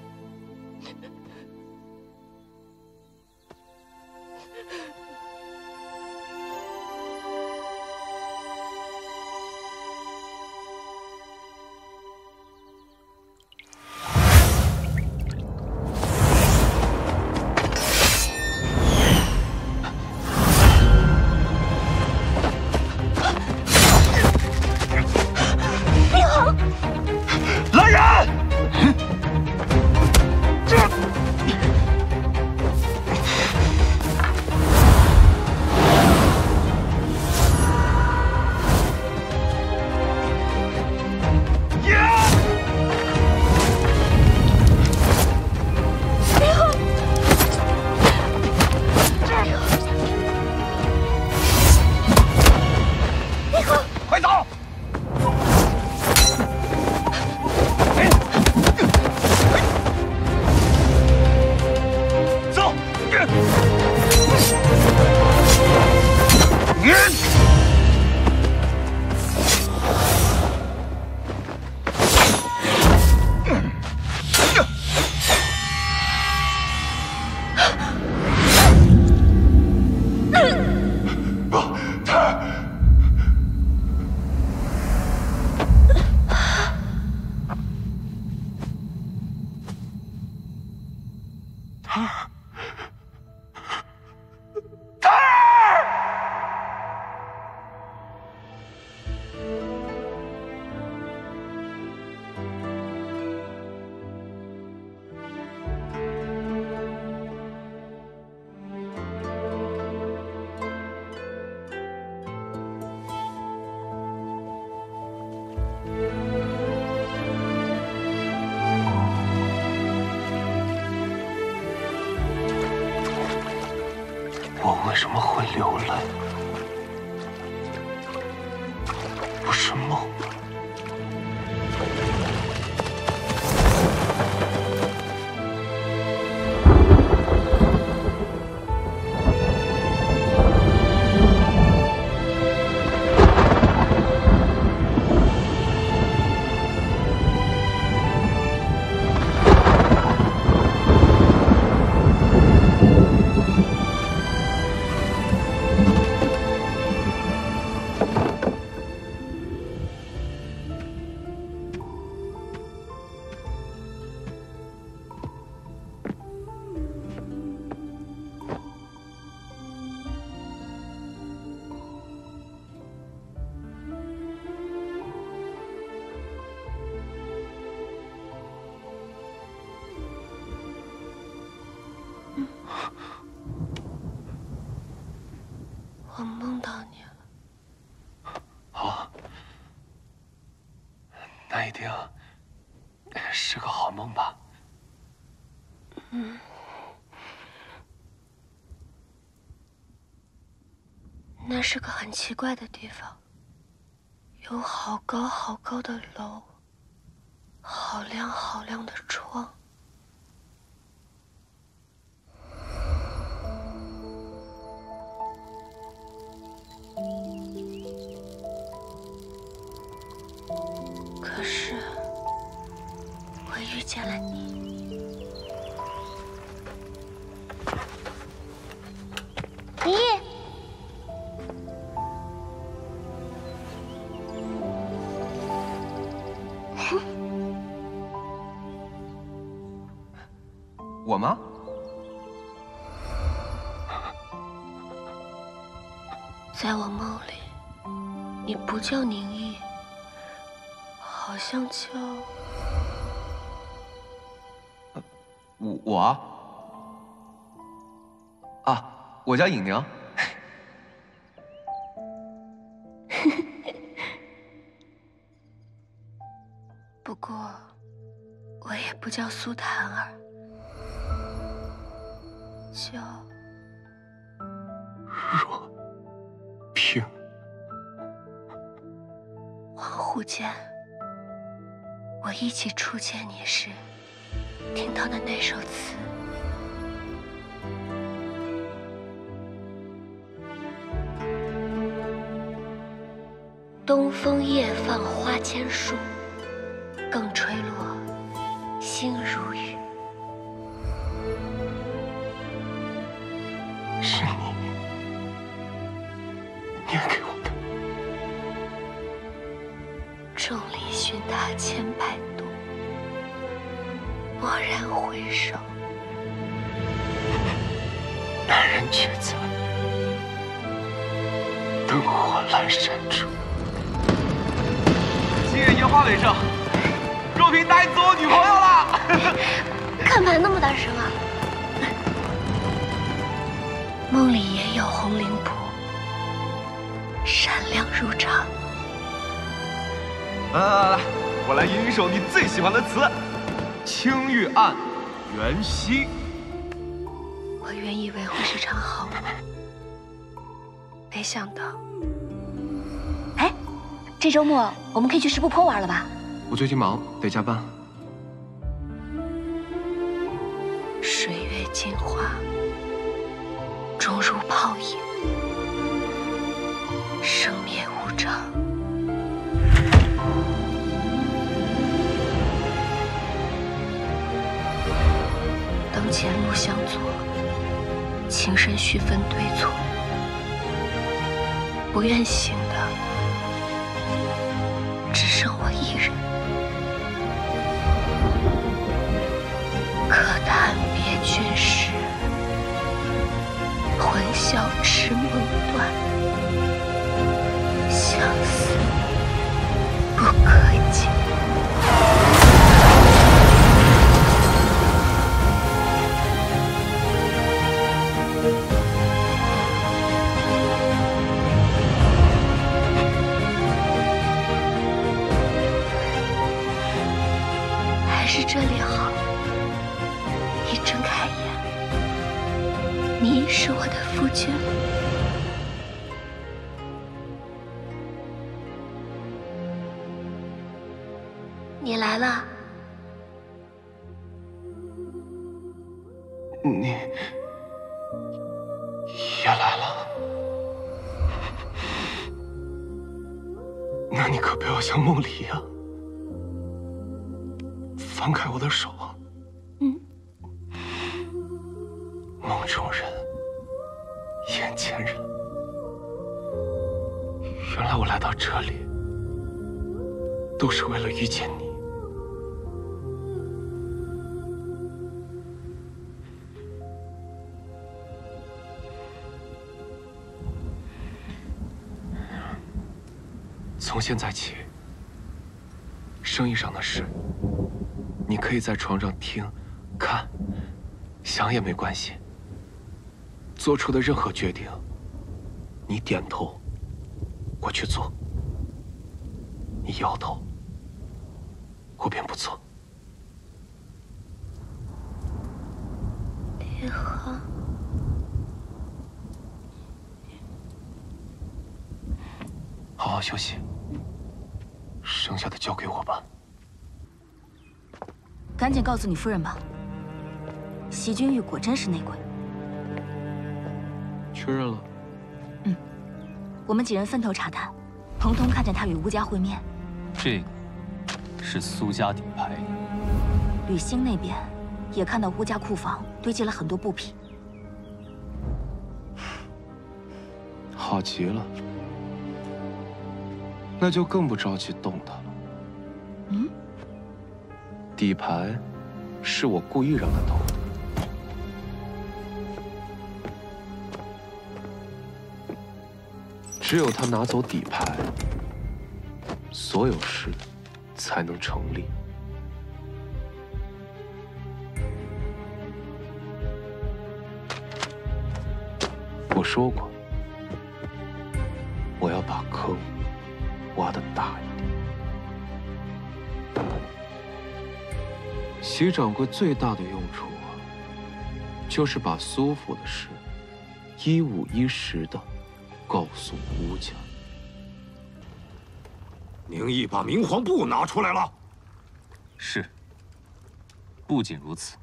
来人！流泪，不是梦吧？我梦到你了。好，那一定是个好梦吧？嗯。那是个很奇怪的地方，有好高好高的楼，好亮好亮的窗。可是，我遇见了你。咦？我吗？在我梦里，你不叫宁毅，好像叫我啊，我叫尹宁。不过，我也不叫苏檀儿，叫若萍。恍惚间，我一起初见你时听到的那首词。东风夜放花千树，更吹落星如雨。是你念给我的。众里寻他千百度，蓦然回首，男人却在灯火阑珊处。今日烟花为证，若萍答应做我女朋友了。干嘛那么大声啊？梦里也有红绫谱，闪亮如常。来，我来吟一首你最喜欢的词，《青玉案·元夕》。我原以为会是场好梦，没想到。哎，这周末我们可以去石步坡玩了吧？我最近忙，得加班。水月镜花，终如泡影，生灭无常。灯前路向左，情深须分对错。不愿醒的，只剩我一人。可叹别君时，魂消痴梦断，相思不可解。还是这里好。一睁开眼，你是我的夫君。你来了。你也来了？那你可不要像梦里一样放开我的手啊！梦中人，眼前人，原来我来到这里都是为了遇见你。从现在起，生意上的事，你可以在床上听、看、想也没关系。做出的任何决定，你点头，我去做；你摇头，我便不做。李航，好好休息，剩下的交给我吧。赶紧告诉你夫人吧，席君玉果真是内鬼。确认了。我们几人分头查探，彭通看见他与吴家会面。这个是苏家底牌。吕兴那边也看到吴家库房堆积了很多布匹。好极了，那就更不着急动它了。底牌是我故意让他偷的。只有他拿走底牌，所有事才能成立。我说过，我要把坑挖得大一点。席掌柜最大的用处就是把苏府的事一五一十的告诉吴家。宁毅把明皇布拿出来了。是。不仅如此，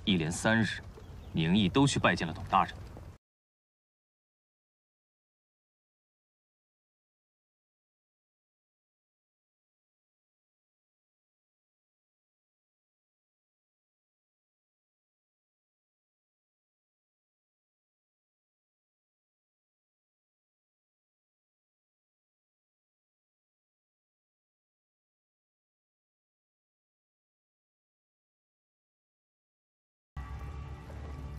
一连3日，宁毅都去拜见了董大人。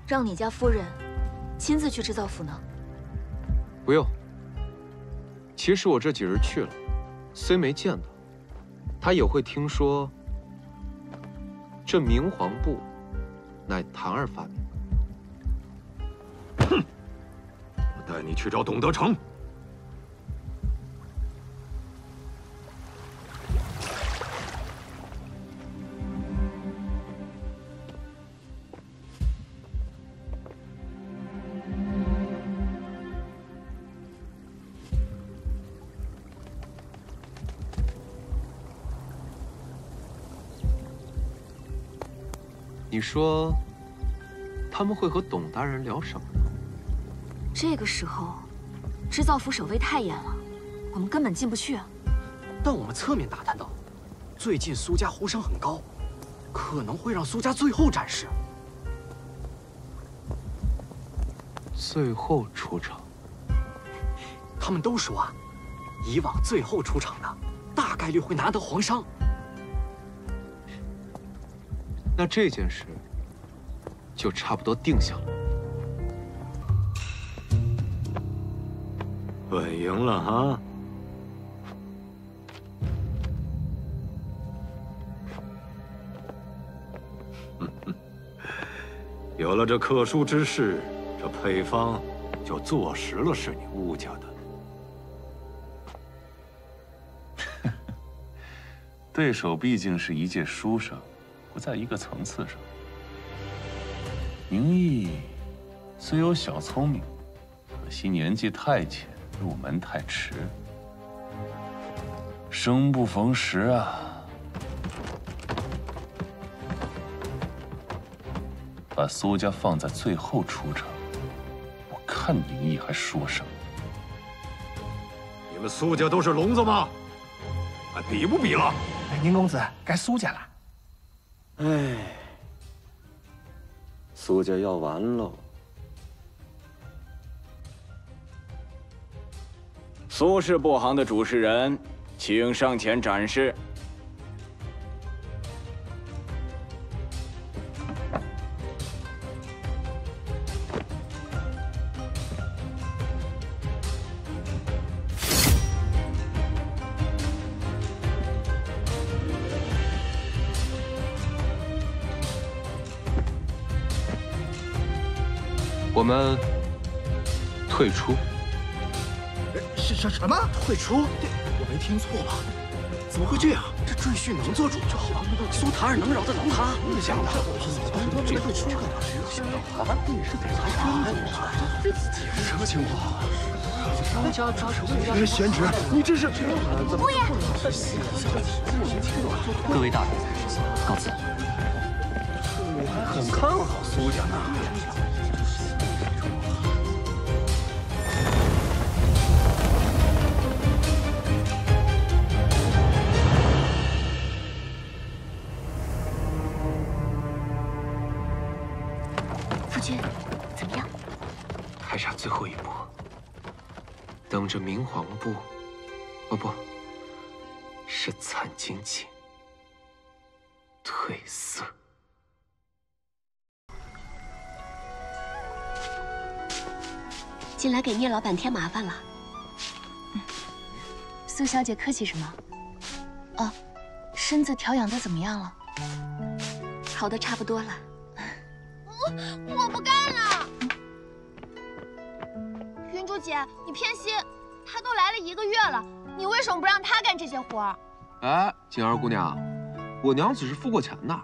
让你家夫人亲自去织造府呢？不用。其实我这几日去了，虽没见他，他也会听说这明皇布乃谭儿发明的。哼！我带你去找董德成。你说，他们会和董大人聊什么呢？这个时候，织造府守卫太严了，我们根本进不去啊。但我们侧面打探到，最近苏家呼声很高，可能会让苏家最后展示。最后出场？他们都说啊，以往最后出场的，大概率会拿得皇商。那这件事就差不多定下了。稳赢了哈！有了这刻书之事，这配方就坐实了是你吴家的。对手毕竟是一介书生。不在一个层次上。宁毅虽有小聪明，可惜年纪太浅，入门太迟。生不逢时啊！把苏家放在最后出场，我看宁毅还说什么？你们苏家都是聋子吗？还比不比了？宁公子，该苏家了。哎，苏家要完喽。苏氏布行的主事人，请上前展示。 我们退出。什么？退出？我没听错吧？怎么会这样？这赘婿能做主就好，苏檀儿能饶得了他？你想的，这退出干嘛？啊？你是得裁决？什么情况？贤侄，你这是？姑爷。各位大人，告辞。你还很看好苏家呢。 怎么样？还差最后一步，等着明皇部，哦不，是残荆锦褪色。进来给聂老板添麻烦了。苏小姐客气什么？哦，身子调养的怎么样了？好的差不多了。 我不干了！云珠姐，你偏心，他都来了1个月了，你为什么不让他干这些活儿？哎，锦儿姑娘，我娘只是付过钱的，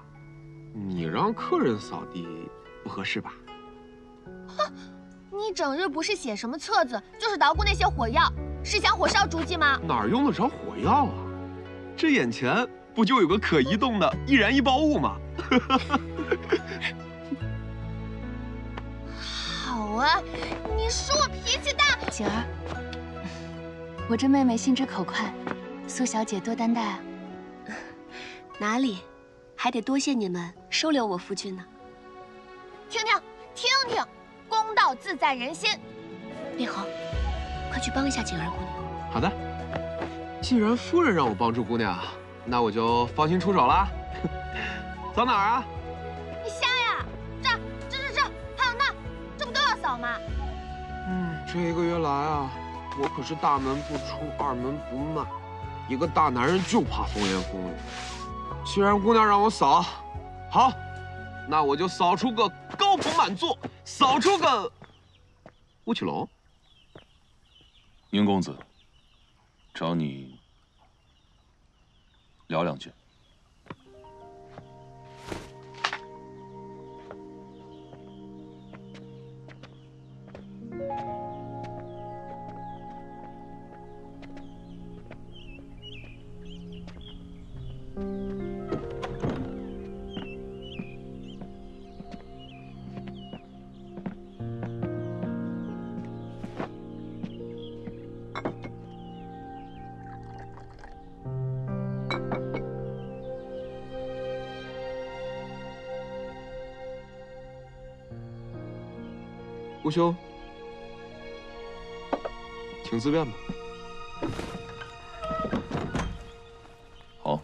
你让客人扫地不合适吧？哼，你整日不是写什么册子，就是捣鼓那些火药，是想火烧诸暨吗？哪儿用得着火药啊？这眼前不就有个可移动的易燃易爆物吗？好啊，你说我脾气大。锦儿，我这妹妹心直口快，苏小姐多担待啊。哪里，还得多谢你们收留我夫君呢。听听，公道自在人心。烈豪，快去帮一下锦儿姑娘。好的，既然夫人让我帮助姑娘，那我就放心出手啦。扫哪儿啊？你瞎呀！这，还有那，这不都要扫吗？这1个月来啊，我可是大门不出，二门不迈，一个大男人就怕风言风语。既然姑娘让我扫，好，那我就扫出个高朋满座，扫出个吴奇隆。宁公子，找你聊2句。 吴兄，请自便吧。好。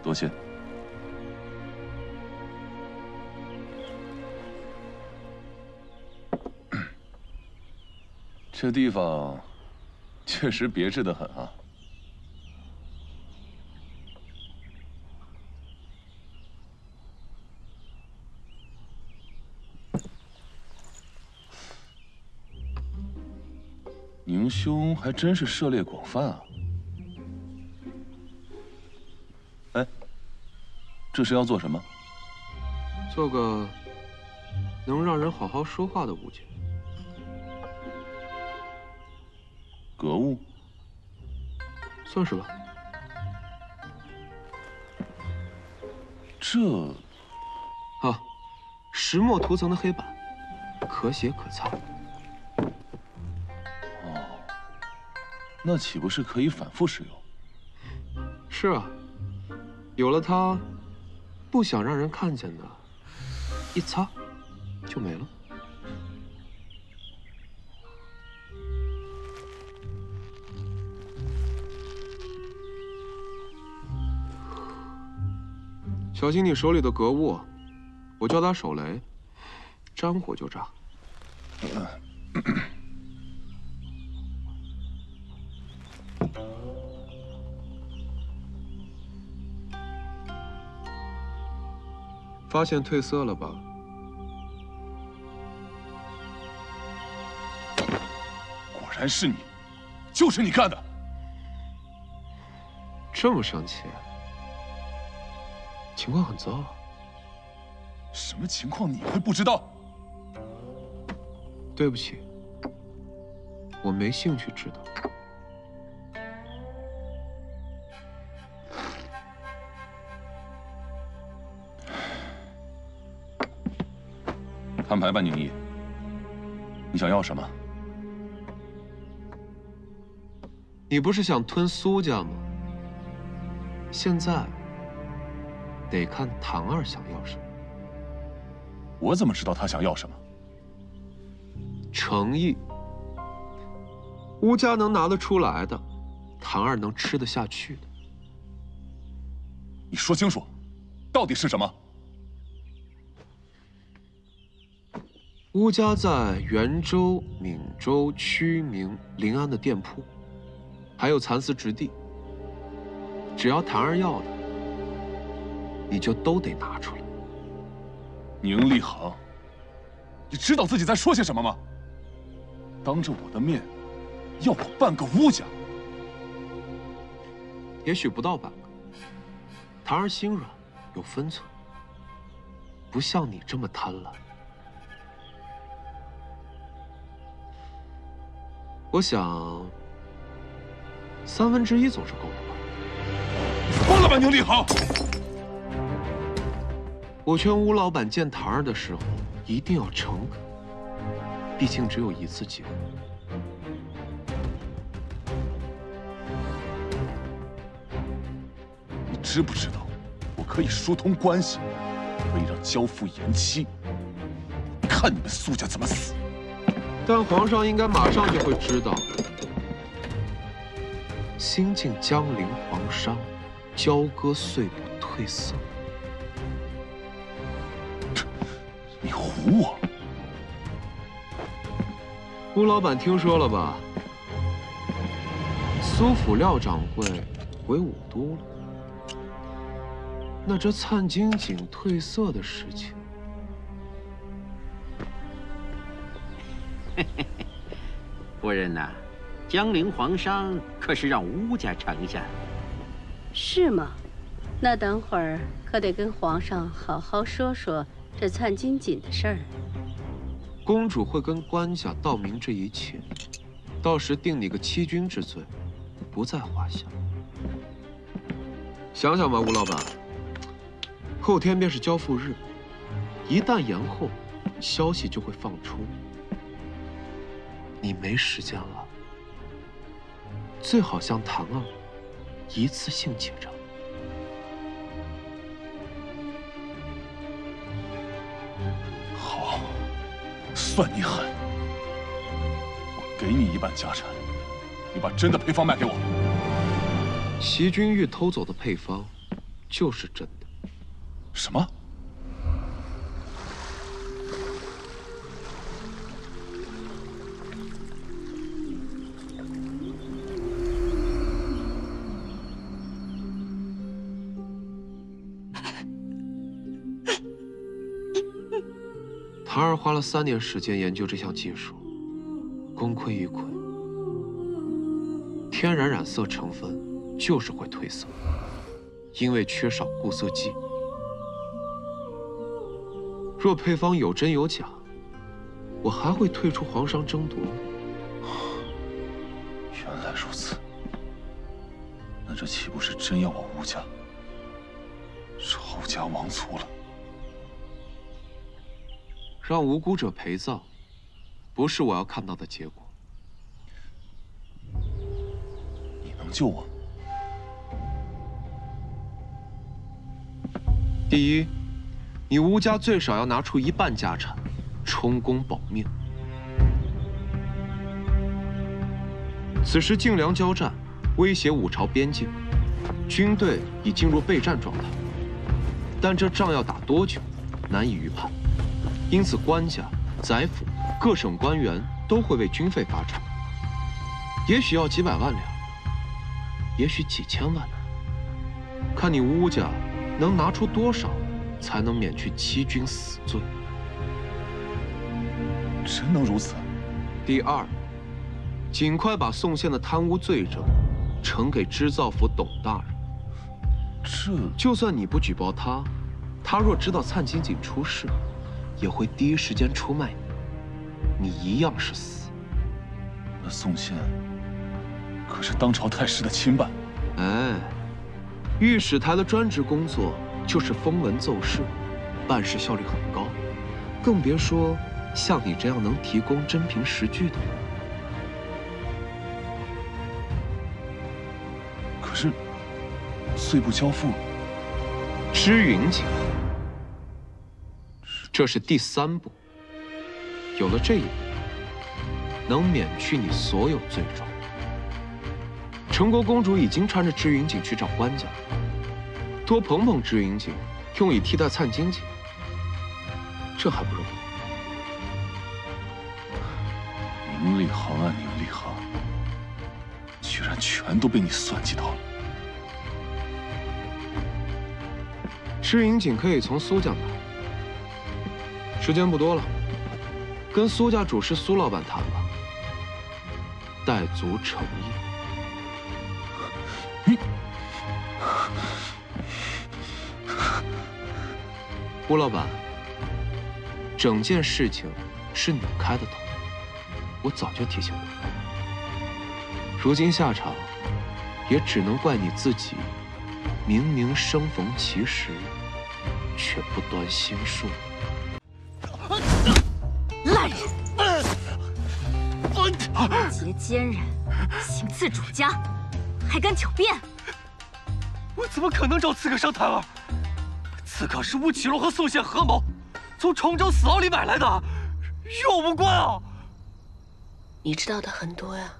多谢。这地方确实别致得很啊。宁兄还真是涉猎广泛啊。这是要做什么？做个能让人好好说话的物件。格物？算是吧。这……啊，石墨涂层的黑板，可写可擦。哦，那岂不是可以反复使用？是啊，有了它，不想让人看见的，一擦就没了。小心你手里的格物，我教它手雷，沾火就炸。发现褪色了吧？果然是你，就是你干的。这么生气？情况很糟啊。什么情况你会不知道？对不起，我没兴趣知道。摊牌吧，宁毅。你想要什么？你不是想吞苏家吗？现在得看唐二想要什么。我怎么知道他想要什么？诚意。乌家能拿得出来的，唐二能吃得下去的。你说清楚，到底是什么？乌家在元州、闽州、曲明、临安的店铺，还有蚕丝质地。只要唐二要的，你就都得拿出来。宁立航，你知道自己在说些什么吗？当着我的面，要我半个乌家？也许不到半个。唐二心软，有分寸，不像你这么贪婪。我想1/3总是够的吧。疯了吧，宁立航！我劝吴老板见唐二的时候一定要诚恳，毕竟只有一次机会。你知不知道，我可以疏通关系，可以让交付延期。看你们苏家怎么死！但皇上应该马上就会知道，新晋江陵皇商，交割碎补褪色。你唬我！吴老板听说了吧？苏府廖掌柜回武都了。那这灿金井褪色的事情，夫人呐，江陵皇商可是让乌家成下的。是吗？那等会儿可得跟皇上好好说说这灿金锦的事儿。公主会跟官家道明这一切，到时定你个欺君之罪，不在话下。想想吧，吴老板，后天便是交付日，一旦延后，消息就会放出。你没时间了，最好向唐二一次性结账。好，算你狠！我给你一半家产，你把真的配方卖给我。席君玉偷走的配方，就是真的。什么？唐二花了3年时间研究这项技术，功亏一篑。天然染色成分就是会褪色，因为缺少固色剂，若配方有真有假，我还会退出皇上争夺。原来如此，那这岂不是真要我吴家抄家亡族了？让无辜者陪葬，不是我要看到的结果。你能救我？第一，你吴家最少要拿出1半家产，充公保命。此时晋梁交战，威胁五朝边境，军队已进入备战状态。但这仗要打多久，难以预判。因此，官家、宰府、各省官员都会为军费发展，也许要几百万两，也许几千万两，看你吴家能拿出多少，才能免去欺君死罪。真能如此？第二，尽快把宋县的贪污罪证呈给织造府董大人。就算你不举报他，他若知道灿金井出事，也会第一时间出卖你，你一样是死。那宋县可是当朝太师的亲伴。哎，御史台的专职工作就是封文奏事，办事效率很高，更别说像你这样能提供真凭实据的。可是，岁不交付，织云锦，这是第3步。有了这一步，能免去你所有罪状。成国公主已经穿着织云锦去找官家，多捧捧织云锦，用以替代灿金锦，这还不容易？宁厉行啊，宁厉行，居然全都被你算计到了。织云锦可以从苏家买，时间不多了，跟苏家主事苏老板谈吧，待足诚意。吴老板，整件事情是你开的头，我早就提醒过你。如今下场，也只能怪你自己，明明生逢其时，却不端心术。烂人！盗劫奸人，行刺主家，还敢狡辩！我怎么可能找刺客商谈儿？刺客是吴启龙和宋县合谋，从崇州死牢里买来的，与我无关啊！你知道的很多呀。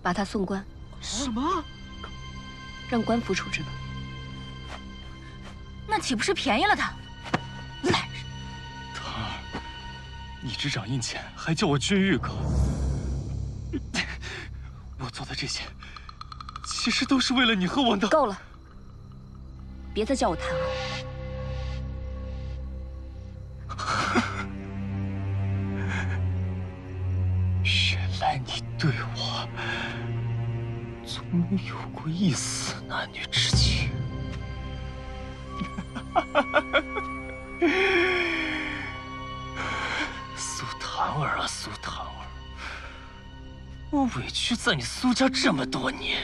把他送官。什么？让官府处置吧。那岂不是便宜了他？烂人！唐儿，你执掌印前还叫我君玉哥，我做的这些，其实都是为了你和我的。够了，别再叫我谭儿。原来你对我从没有过一丝男女之情。苏檀儿啊，苏檀儿，我委屈在你苏家这么多年，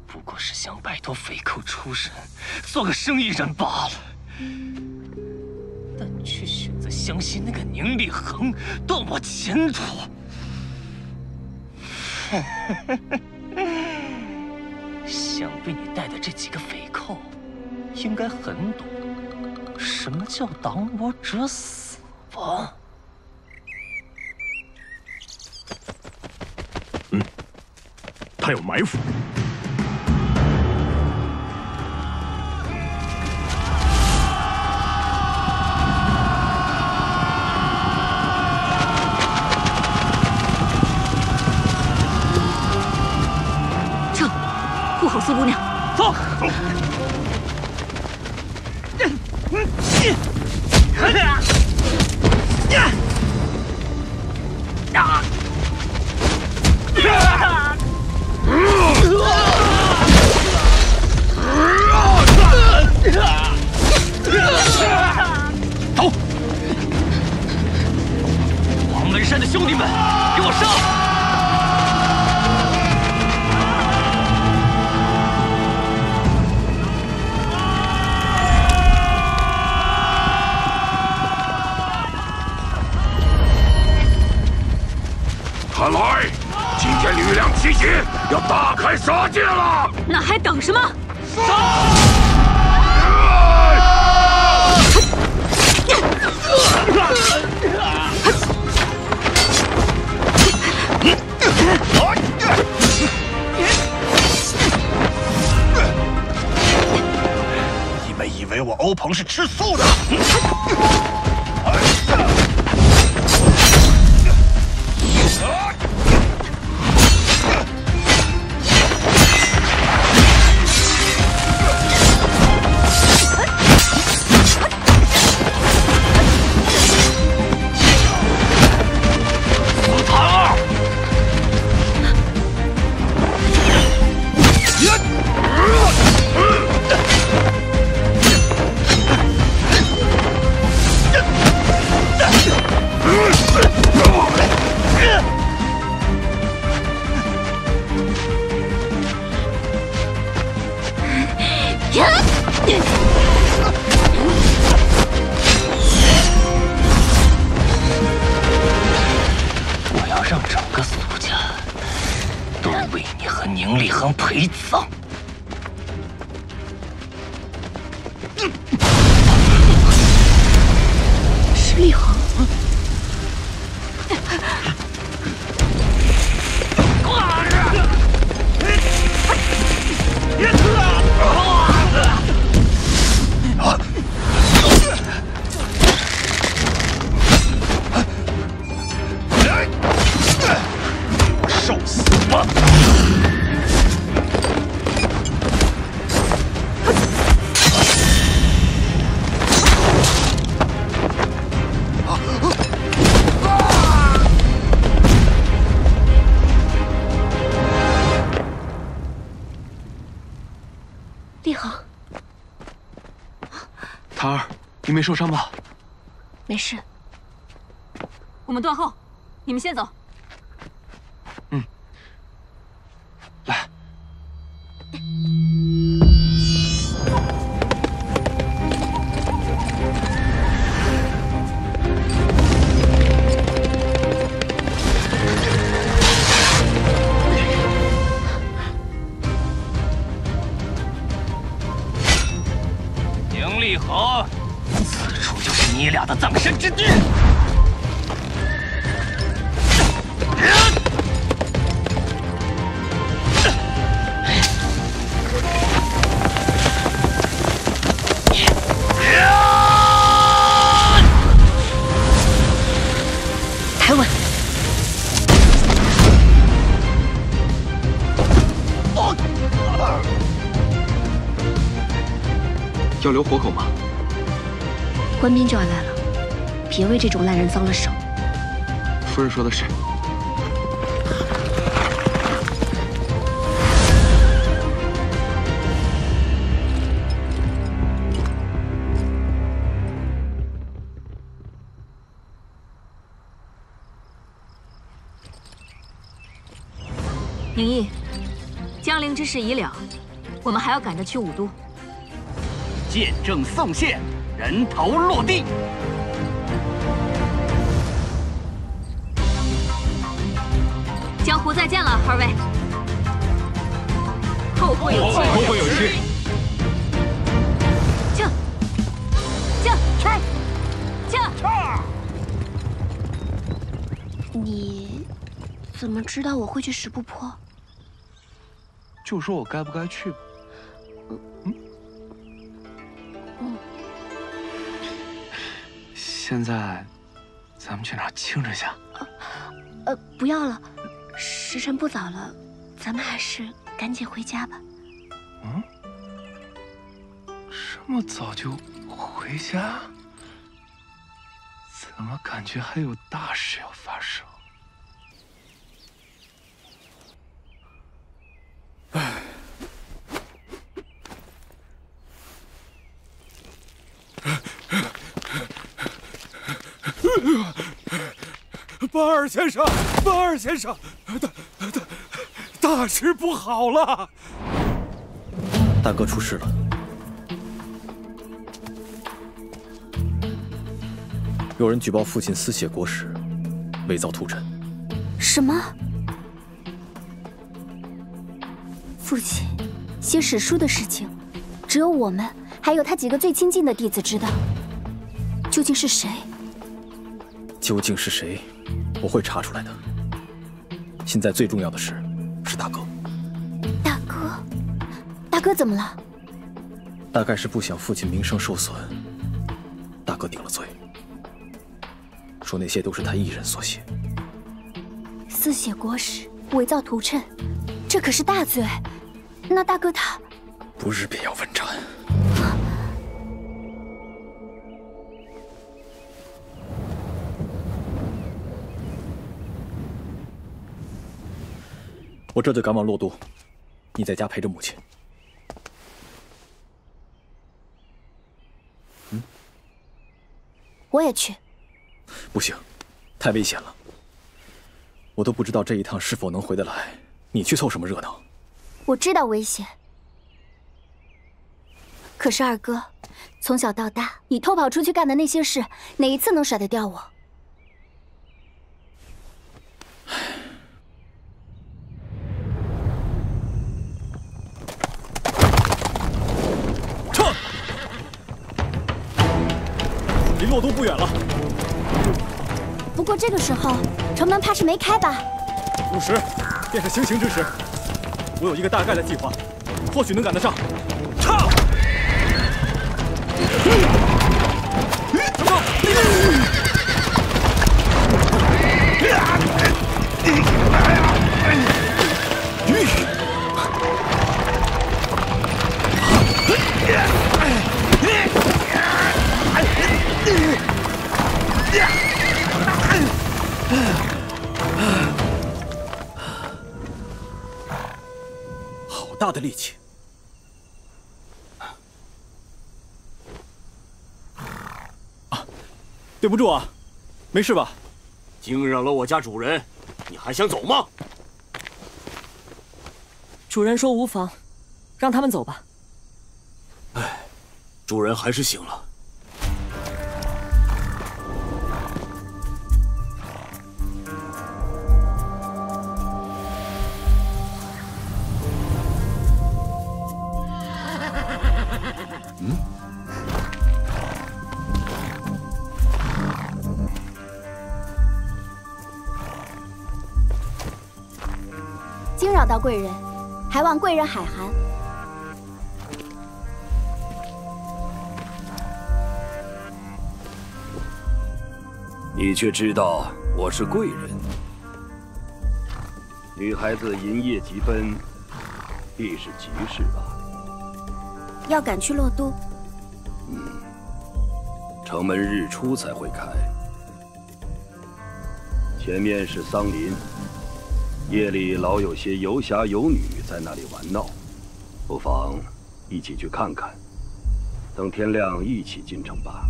不过是想摆脱匪寇出身，做个生意人罢了。但你却选择相信那个宁厉恒，断我前途。想必你带的这几个匪寇，应该很懂什么叫挡我者死吧？他有埋伏。撤，护好苏姑娘。走。兄弟们，给我上！ 看来，今天吕梁七姐要大开杀戒了。那还等什么？你们以为我欧鹏是吃素的？ 我要让整个苏家都为你和宁厉恒陪葬。是厉恒。 受死吧！厉恒，檀儿，你没受伤吧？没事。我们断后，你们先走。 来，宁厉恒，此处就是你俩的葬身之地。 抬稳！要留活口吗？官兵就要来了，别为这种烂人脏了手。夫人说的是。宁毅，江陵之事已了，我们还要赶着去武都。见证送献，人头落地。江湖再见了，二位。后会有期。后会有期。驾！驾！驾！你怎么知道我会去十步坡？就说我该不该去吧。现在，咱们去哪儿庆祝一下？不要了，时辰不早了，咱们还是赶紧回家吧。嗯？这么早就回家？怎么感觉还有大事要发生？唉。班二先生，班二先生，大事不好了！大哥出事了。有人举报父亲私写国史，伪造屠城。什么？父亲写史书的事情，只有我们还有他几个最亲近的弟子知道。究竟是谁？究竟是谁？我会查出来的。现在最重要的是大哥。大哥怎么了？大概是不想父亲名声受损，大哥顶了罪，说那些都是他一人所写。私写国史，伪造图谶，这可是大罪。那大哥他不日便要问斩。我这就赶往洛都，你在家陪着母亲。我也去。不行，太危险了。我都不知道这一趟是否能回得来，你去凑什么热闹？我知道危险，可是二哥，从小到大，你偷跑出去干的那些事，哪一次能甩得掉我？撤！离洛都不远了。不过这个时候，城门怕是没开吧？50，便是行刑之时。我有一个大概的计划，或许能赶得上。撤！好大的力气！啊，对不住啊，没事吧？惊扰了我家主人，你还想走吗？主人说无妨，让他们走吧。哎，主人还是醒了。惊扰到贵人，还望贵人海涵。你却知道我是贵人。女孩子银夜急奔，必是急事吧？要赶去洛都。城门日出才会开，前面是桑林。夜里老有些游侠游女在那里玩闹，不妨一起去看看。等天亮一起进城吧。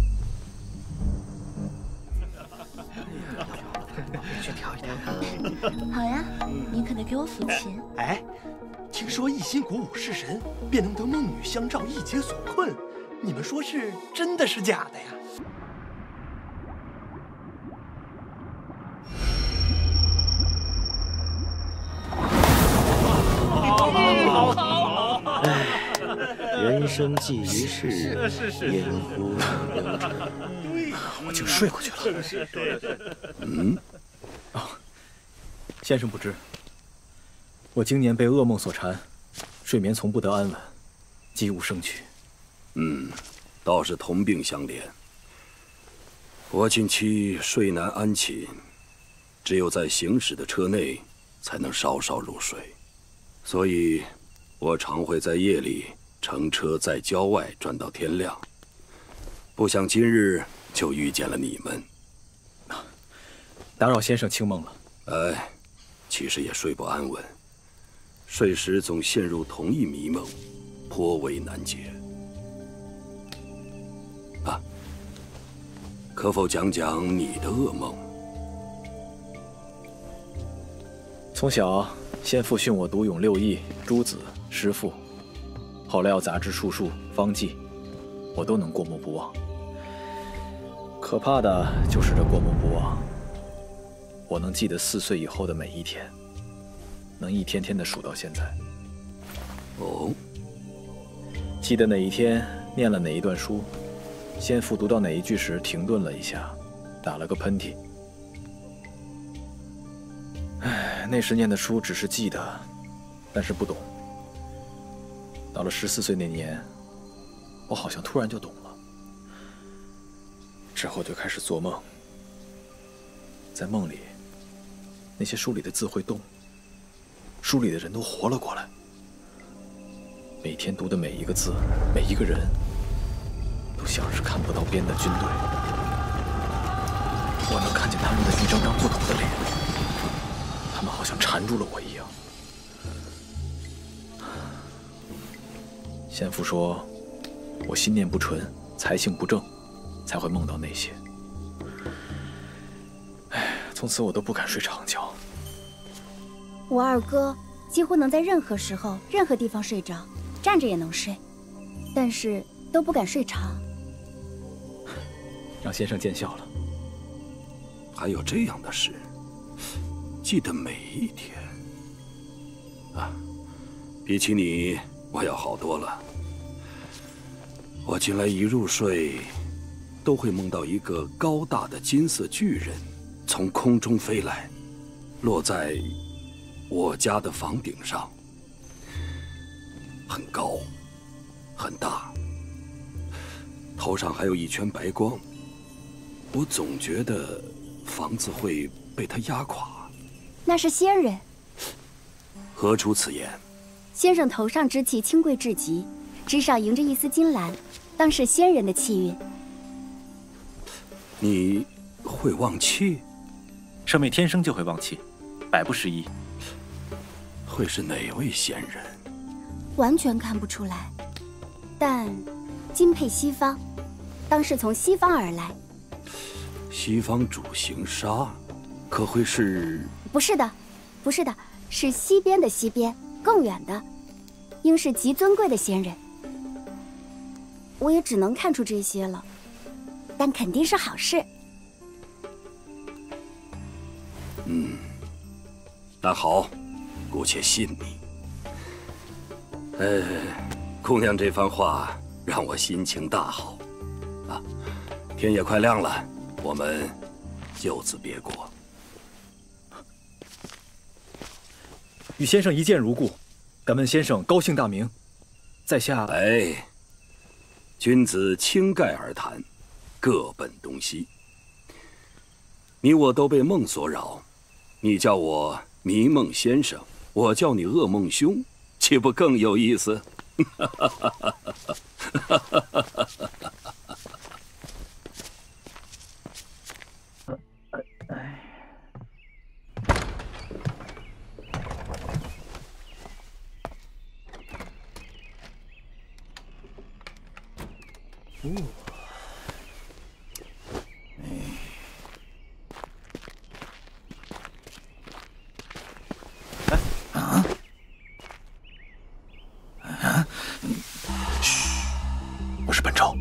去跳一跳。好呀，您可得给我抚琴。哎，听说一心鼓舞式神，便能得梦女相照，一解所困。你们说是真的是假的呀？人生寄于世，焉乎得成？我竟睡过去了。先生不知，我今年被噩梦所缠，睡眠从不得安稳，几无生趣。倒是同病相怜。我近期睡难安寝，只有在行驶的车内才能稍稍入睡，所以我常会在夜里乘车在郊外转到天亮。不想今日就遇见了你们，打扰先生清梦了。哎，其实也睡不安稳，睡时总陷入同一迷梦，颇为难解。可否讲讲你的噩梦？从小，先父训我读咏六艺、诸子、诗赋，后来要杂志、术数、方剂，我都能过目不忘。可怕的就是这过目不忘。我能记得4岁以后的每一天，能一天天的数到现在。哦，记得哪一天念了哪一段书，先父读到哪一句时停顿了一下，打了个喷嚏。唉，那时念的书只是记得，但是不懂。到了14岁那年，我好像突然就懂了。之后就开始做梦，在梦里，那些书里的字会动，书里的人都活了过来。每天读的每一个字，每一个人，都像是看不到边的军队。我能看见他们的一张张不同的脸，他们好像缠住了我一样。先父说，我心念不纯，才性不正，才会梦到那些。唉，从此我都不敢睡长觉。我二哥几乎能在任何时候、任何地方睡着，站着也能睡，但是都不敢睡长。让先生见笑了。还有这样的事，记得每一天啊，比起你，我要好多了。我近来一入睡，都会梦到一个高大的金色巨人从空中飞来，落在我家的房顶上，很高，很大，头上还有一圈白光。我总觉得房子会被他压垮。那是仙人。何出此言？先生头上之气清贵至极，枝上迎着一丝金兰，当是仙人的气运。你会忘气？圣妹天生就会忘气，百不失一。会是哪位仙人？完全看不出来，但金配西方，当是从西方而来。西方主行杀，可会是？不是的，不是的，是西边的西边，更远的，应是极尊贵的仙人。我也只能看出这些了，但肯定是好事。那好，姑且信你。姑娘这番话让我心情大好。啊，天也快亮了，我们就此别过。与先生一见如故，敢问先生高姓大名？在下……哎，君子倾盖而谈，各奔东西。你我都被梦所扰，你叫我迷梦先生，我叫你噩梦兄，岂不更有意思？我是本朝。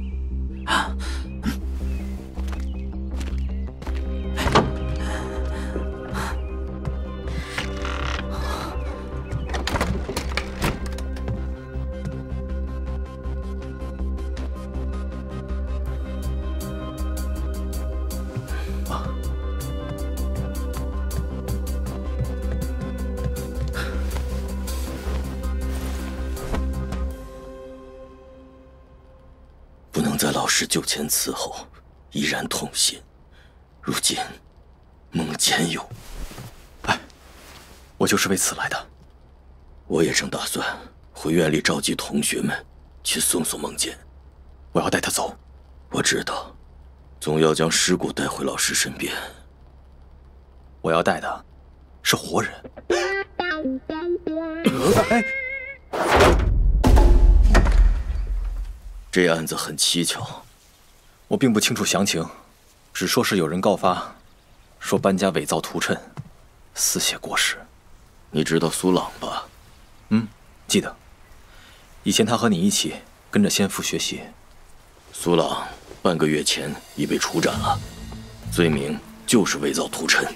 在老师就前伺候，依然痛心。如今梦见有，我就是为此来的。我也正打算回院里召集同学们去送送梦见。我要带他走。我知道，总要将尸骨带回老师身边。我要带的是活人。这案子很蹊跷，我并不清楚详情，只说是有人告发，说搬家伪造图谶，私写过失。你知道苏朗吧？记得。以前他和你一起跟着先父学习。苏朗半个月前已被处斩了，罪名就是伪造屠谶。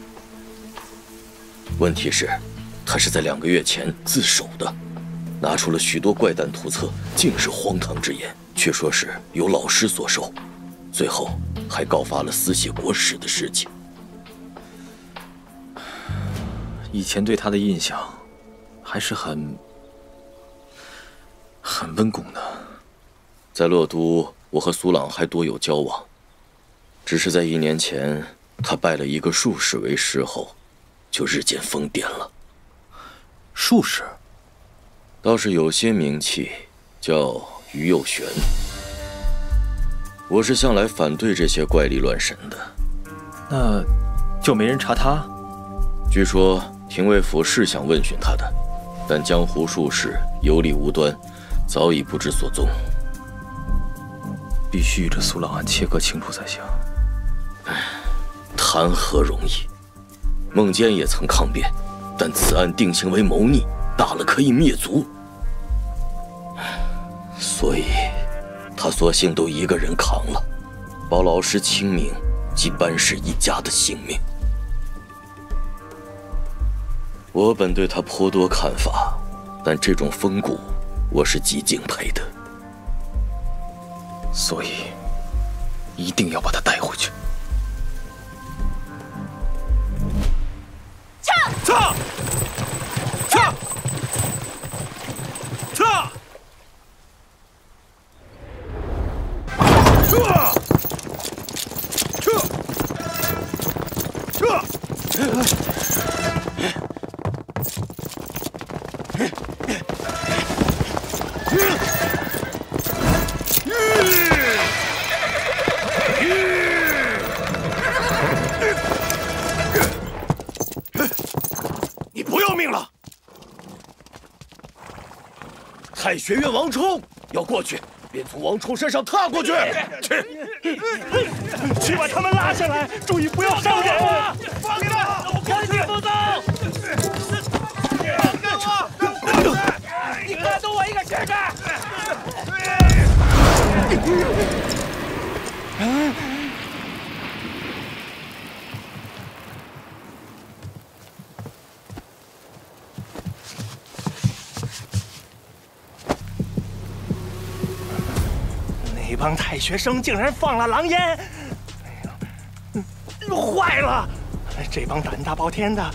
问题是，他是在2个月前自首的，拿出了许多怪诞图册，尽是荒唐之言，却说是由老师所授，最后还告发了私写国史的事情。以前对他的印象还是很温恭的。在洛都，我和苏朗还多有交往，只是在1年前，他拜了一个术士为师后，就日渐疯癫了。术士倒是有些名气，叫于右玄。我是向来反对这些怪力乱神的。那就没人查他？据说廷尉府是想问询他的，但江湖术士有理无端，早已不知所踪。必须与这苏朗案切割清楚才行。谈何容易？孟坚也曾抗辩，但此案定性为谋逆，大了可以灭族，所以他索性都一个人扛了，保老师清明及班氏一家的性命。我本对他颇多看法，但这种风骨，我是极敬佩的。所以，一定要把他带回去。撤！你不要命了！太学院王冲要过去，便从王冲身上踏过去。去把他们拉下来，注意不要伤人啊！放开！赶紧放走！你拉动我一个试试！那帮太学生竟然放了狼烟！哎呀，坏了！这帮胆大包天的，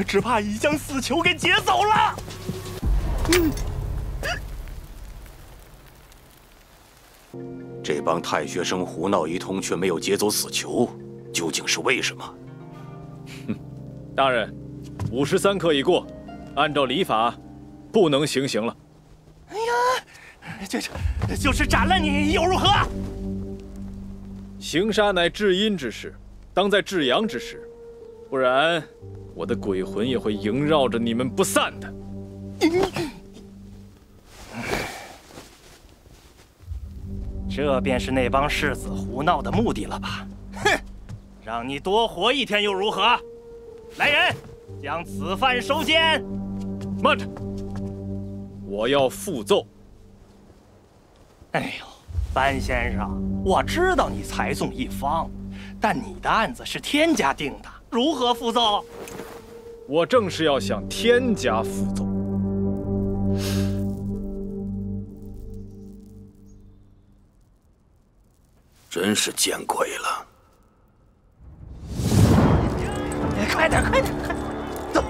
只怕已将死囚给劫走了。这帮太学生胡闹一通，却没有劫走死囚，究竟是为什么？大人，53刻已过，按照礼法，不能行刑了。哎呀，就是斩了你又如何？行杀乃至阴之事，当在至阳之时，不然我的鬼魂也会萦绕着你们不散的。这便是那帮世子胡闹的目的了吧？哼，让你多活1天又如何？来人，将此犯收监。慢着，我要复奏。哎呦，班先生，我知道你才纵一方，但你的案子是天家定的，如何复奏？我正是要向天家复奏。真是见鬼了！快点，快点，快点！走。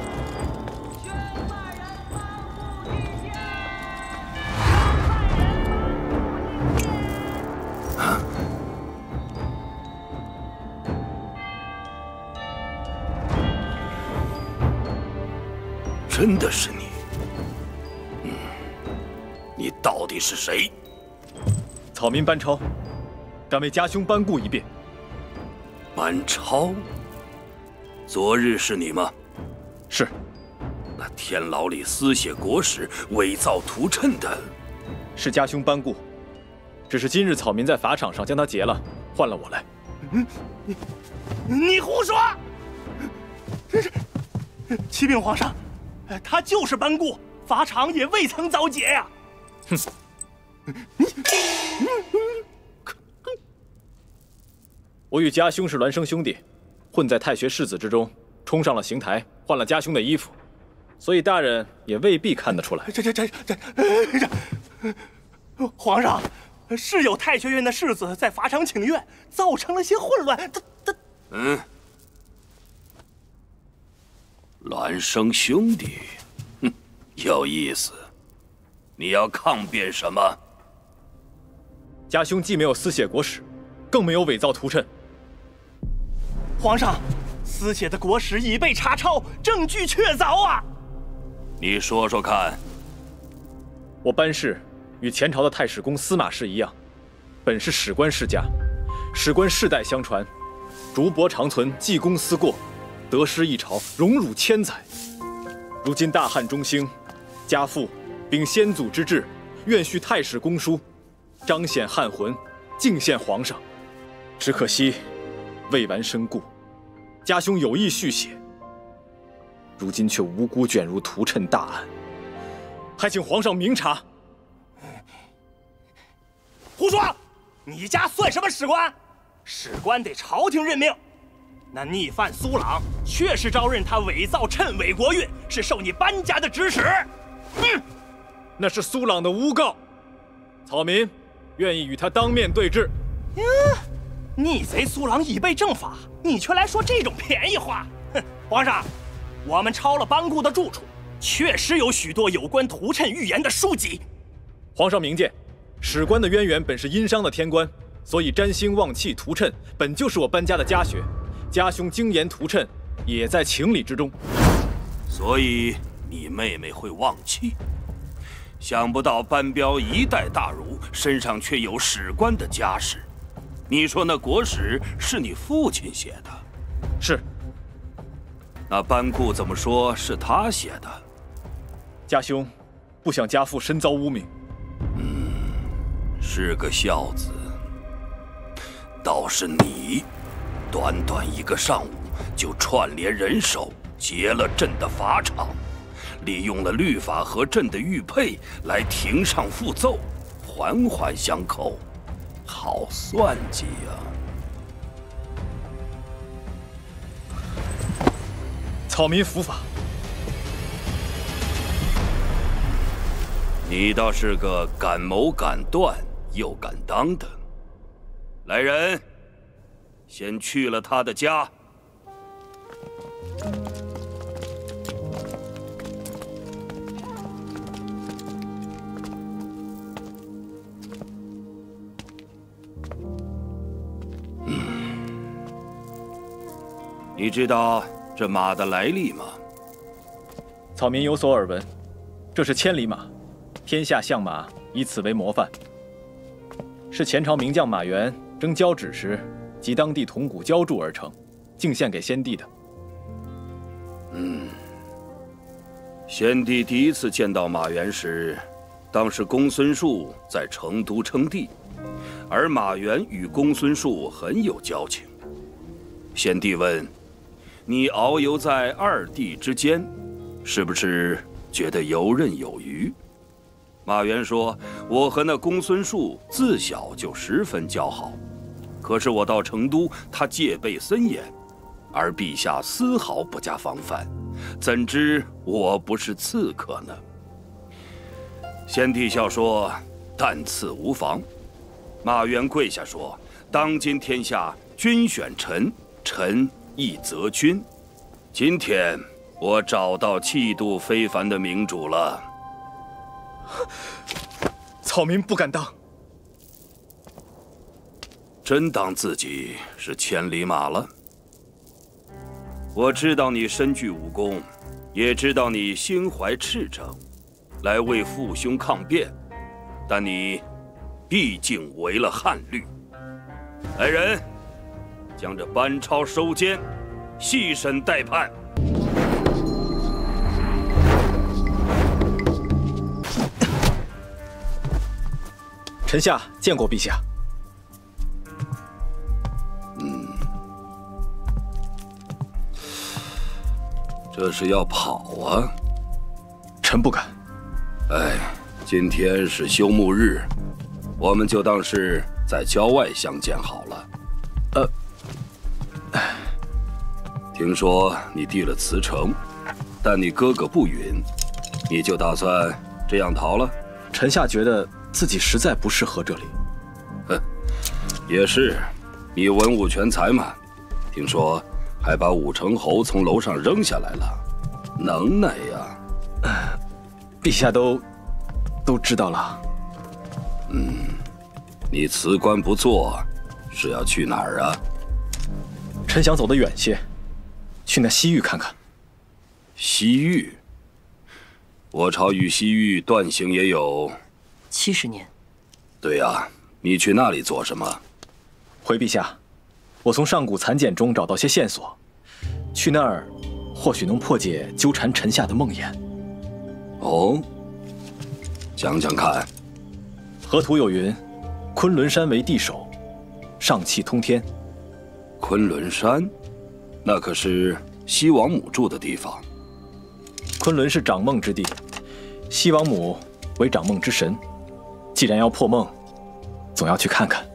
真的是你？你到底是谁？草民班超。敢为家兄班固一辩。班超，昨日是你吗？是。那天牢里私写国史、伪造屠谶的，是家兄班固。只是今日草民在法场上将他劫了，换了我来。你胡说！启禀皇上，他就是班固，法场也未曾遭劫呀！哼！我与家兄是孪生兄弟，混在太学士子之中，冲上了刑台，换了家兄的衣服，所以大人也未必看得出来。皇上，是有太学院的士子在法场请愿，造成了些混乱。孪生兄弟，哼，有意思。你要抗辩什么？家兄既没有私写国史，更没有伪造图谶。皇上，私写的国史已被查抄，证据确凿啊！你说说看。我班氏与前朝的太史公司马氏一样，本是史官世家，史官世代相传，竹帛长存，济公思过，得失一朝，荣辱千载。如今大汉中兴，家父秉先祖之志，愿续太史公书，彰显汉魂，敬献皇上。只可惜未完身故，家兄有意续写，如今却无辜卷入图谶大案，还请皇上明察。胡说！你家算什么史官？史官得朝廷任命。那逆犯苏朗确实招认他伪造谶伪国运，是受你班家的指使。那是苏朗的诬告，草民愿意与他当面对质。逆贼苏朗已被正法，你却来说这种便宜话。哼！皇上，我们抄了班固的住处，确实有许多有关图谶预言的书籍。皇上明鉴，史官的渊源本是殷商的天官，所以占星旺气图谶本就是我班家的家学，家兄精研图谶也在情理之中。所以你妹妹会旺气，想不到班彪一代大儒身上却有史官的家世。你说那国史是你父亲写的？是。那班固怎么说是他写的？家兄不想家父身遭污名。是个孝子。倒是你，短短一个上午就串联人手劫了朕的法场，利用了律法和朕的玉佩来庭上复奏，环环相扣，好算计呀！草民伏法。你倒是个敢谋敢断又敢当的。来人，先去了他的家。你知道这马的来历吗？草民有所耳闻，这是千里马，天下相马以此为模范，是前朝名将马援征交趾时及当地铜鼓浇铸而成，敬献给先帝的。先帝第一次见到马援时，当时公孙述在成都称帝，而马援与公孙述很有交情。先帝问：“你遨游在二帝之间，是不是觉得游刃有余？”马援说：“我和那公孙述自小就十分交好，可是我到成都，他戒备森严，而陛下丝毫不加防范，怎知我不是刺客呢？”先帝笑说：“但赐无妨。”马援跪下说：“当今天下，君选臣，臣亦择君。今天我找到气度非凡的明主了。”草民不敢当。真当自己是千里马了？我知道你身具武功，也知道你心怀赤诚，来为父兄抗辩，但你毕竟违了汉律。来人，将这班超收监，细审待判。臣下见过陛下。这是要跑啊？臣不敢。哎，今天是休沐日，我们就当是在郊外相见好了。听说你递了辞呈，但你哥哥不允，你就打算这样逃了？臣下觉得自己实在不适合这里。哼，也是，你文武全才嘛，听说还把武成侯从楼上扔下来了，能耐呀！陛下都知道了。你辞官不做，是要去哪儿啊？臣想走得远些，去那西域看看。西域？我朝与西域断行也有70年。对呀，你去那里做什么？回陛下，我从上古残简中找到些线索，去那儿或许能破解纠缠臣下的梦魇。哦，讲讲看。河图有云：昆仑山为地首，上气通天。昆仑山，那可是西王母住的地方。昆仑是掌梦之地，西王母为掌梦之神。既然要破梦，总要去看看。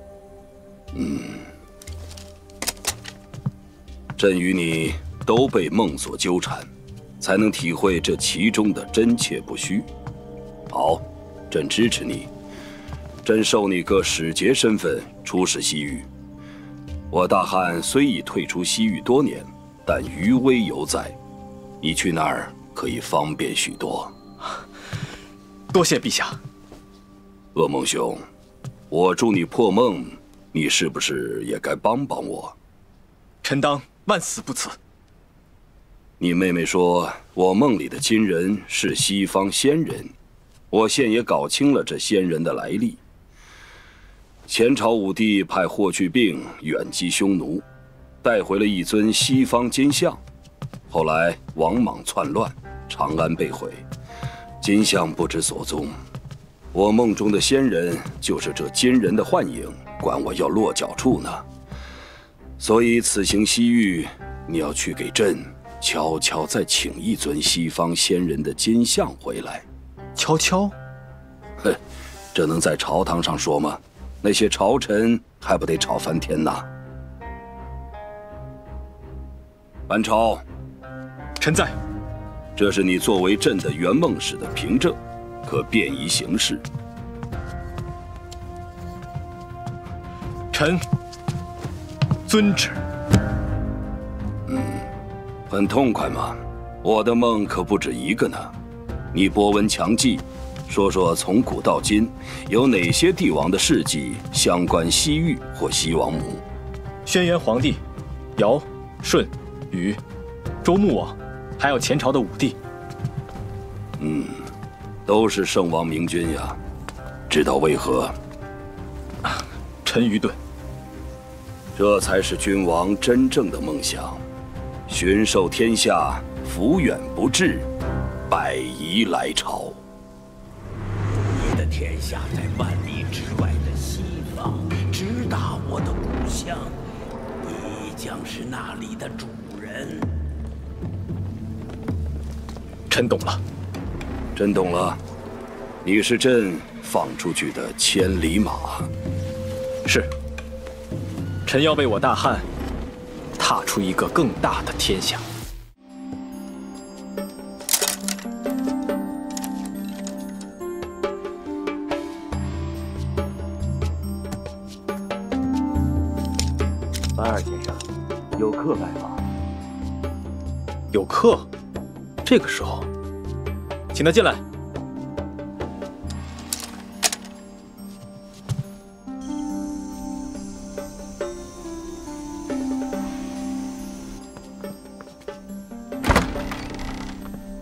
朕与你都被梦所纠缠，才能体会这其中的真切不虚。好，朕支持你。朕授你个使节身份出使西域。我大汉虽已退出西域多年，但余威犹在。你去那儿可以方便许多。多谢陛下。噩梦兄，我助你破梦，你是不是也该帮帮我？臣当万死不辞。你妹妹说我梦里的金人是西方仙人，我现也搞清了这仙人的来历。前朝武帝派霍去病远击匈奴，带回了一尊西方金像。后来王莽篡乱，长安被毁，金像不知所踪。我梦中的仙人就是这金人的幻影，管我要落脚处呢。所以此行西域，你要去给朕悄悄再请一尊西方仙人的金像回来。悄悄？哼，这能在朝堂上说吗？那些朝臣还不得吵翻天呐！班超，臣在。这是你作为朕的圆梦使的凭证，可便宜行事。臣遵旨。很痛快嘛。我的梦可不止一个呢。你博闻强记，说说从古到今有哪些帝王的事迹相关西域或西王母？轩辕皇帝、尧、舜、禹、周穆王，还有前朝的武帝。都是圣王明君呀。知道为何？臣愚钝。这才是君王真正的梦想，巡狩天下，福远不至，百夷来朝。你的天下在万里之外的西方，直达我的故乡，你将是那里的主人。臣懂了。朕懂了，你是朕放出去的千里马。是。臣要为我大汉踏出一个更大的天下。班二先生，有客拜访。有客？这个时候，请他进来。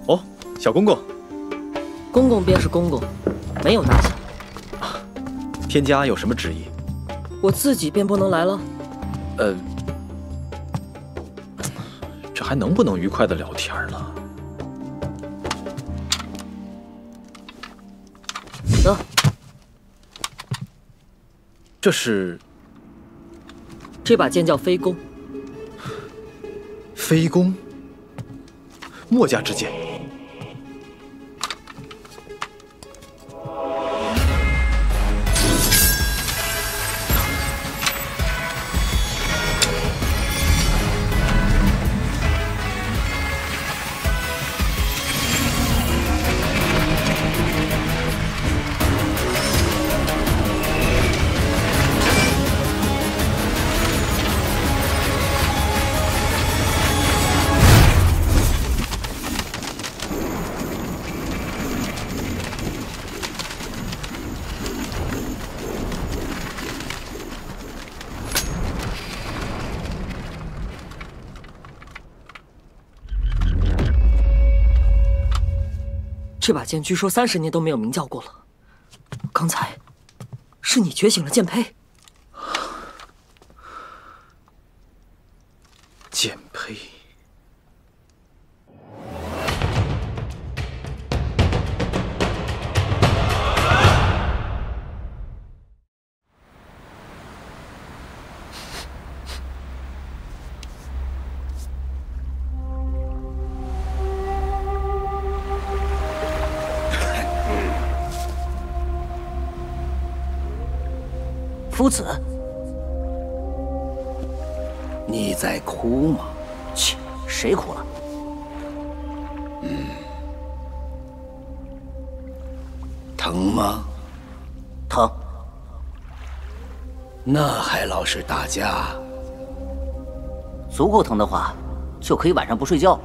哦，小公公。公公便是公公，没有大小。天家有什么旨意？我自己便不能来了。这还能不能愉快的聊天了？得，这是？这把剑叫飞弓。飞弓？墨家之剑。这把剑据说30年都没有鸣叫过了。刚才，是你觉醒了剑胚。剑胚。夫子，你在哭吗？切，谁哭了？疼吗？疼。那还老是打架？足够疼的话，就可以晚上不睡觉了。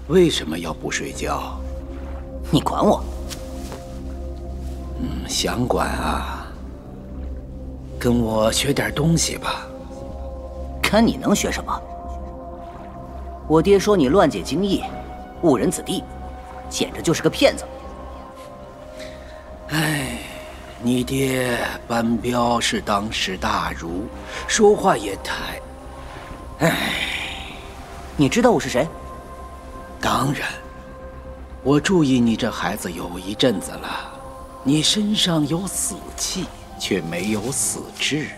为什么要不睡觉？你管我？想管啊。跟我学点东西吧。看你能学什么？我爹说你乱解经义，误人子弟，简直就是个骗子。哎，你爹班彪是当时大儒，说话也太……哎，你知道我是谁？当然，我注意你这孩子有一阵子了，你身上有死气，却没有死志。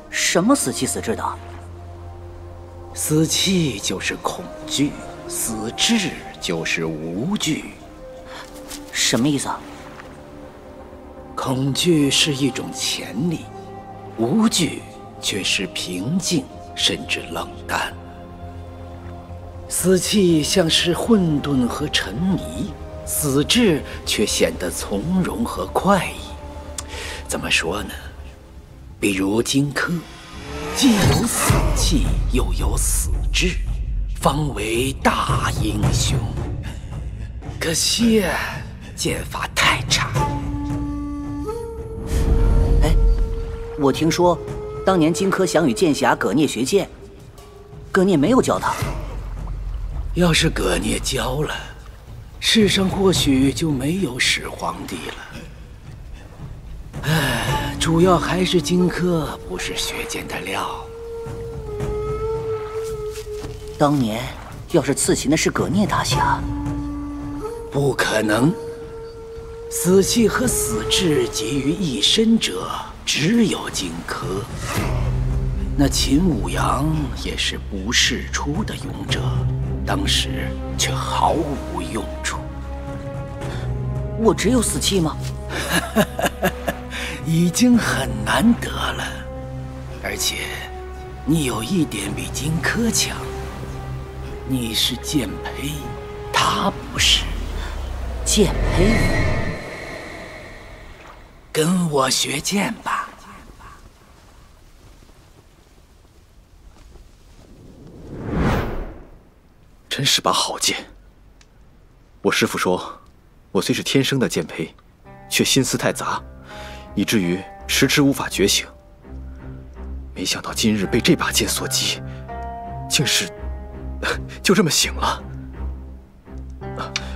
什么死气死志的？死气就是恐惧，死志就是无惧。什么意思啊？恐惧是一种潜力，无惧却是平静，甚至冷淡。死气像是混沌和沉迷，死志却显得从容和快意。怎么说呢？比如荆轲，既有死气，又有死志，方为大英雄。可惜剑法太差。哎，我听说，当年荆轲想与剑侠葛聂学剑，葛聂没有教他。要是葛聂教了，世上或许就没有始皇帝了。哎，主要还是荆轲不是学剑的料。当年要是刺秦的是葛聂大侠，不可能。死气和死志集于一身者，只有荆轲。那秦舞阳也是不世出的勇者，当时却毫无用处。我只有死气吗？已经很难得了，而且你有一点比荆轲强，你是剑胚，他不是。剑胚？跟我学剑吧。真是把好剑。我师父说，我虽是天生的剑胚，却心思太杂，以至于迟迟无法觉醒。没想到今日被这把剑所击，竟是就这么醒了。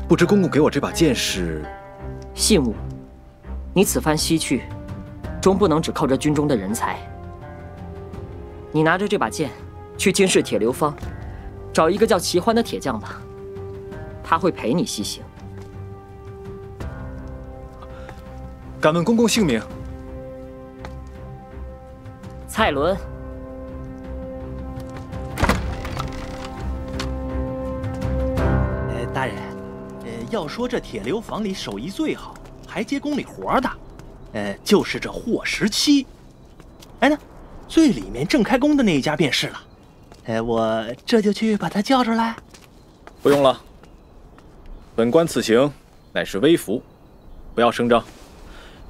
不知公公给我这把剑是？信物。你此番西去，终不能只靠这军中的人才。你拿着这把剑，去京市铁流坊，找一个叫齐欢的铁匠吧，他会陪你西行。敢问公公姓名？蔡伦。大人，要说这铁流坊里手艺最好，还接宫里活的，就是这霍时期。哎呢，最里面正开工的那一家便是了。我这就去把他叫出来。不用了，本官此行乃是微服，不要声张。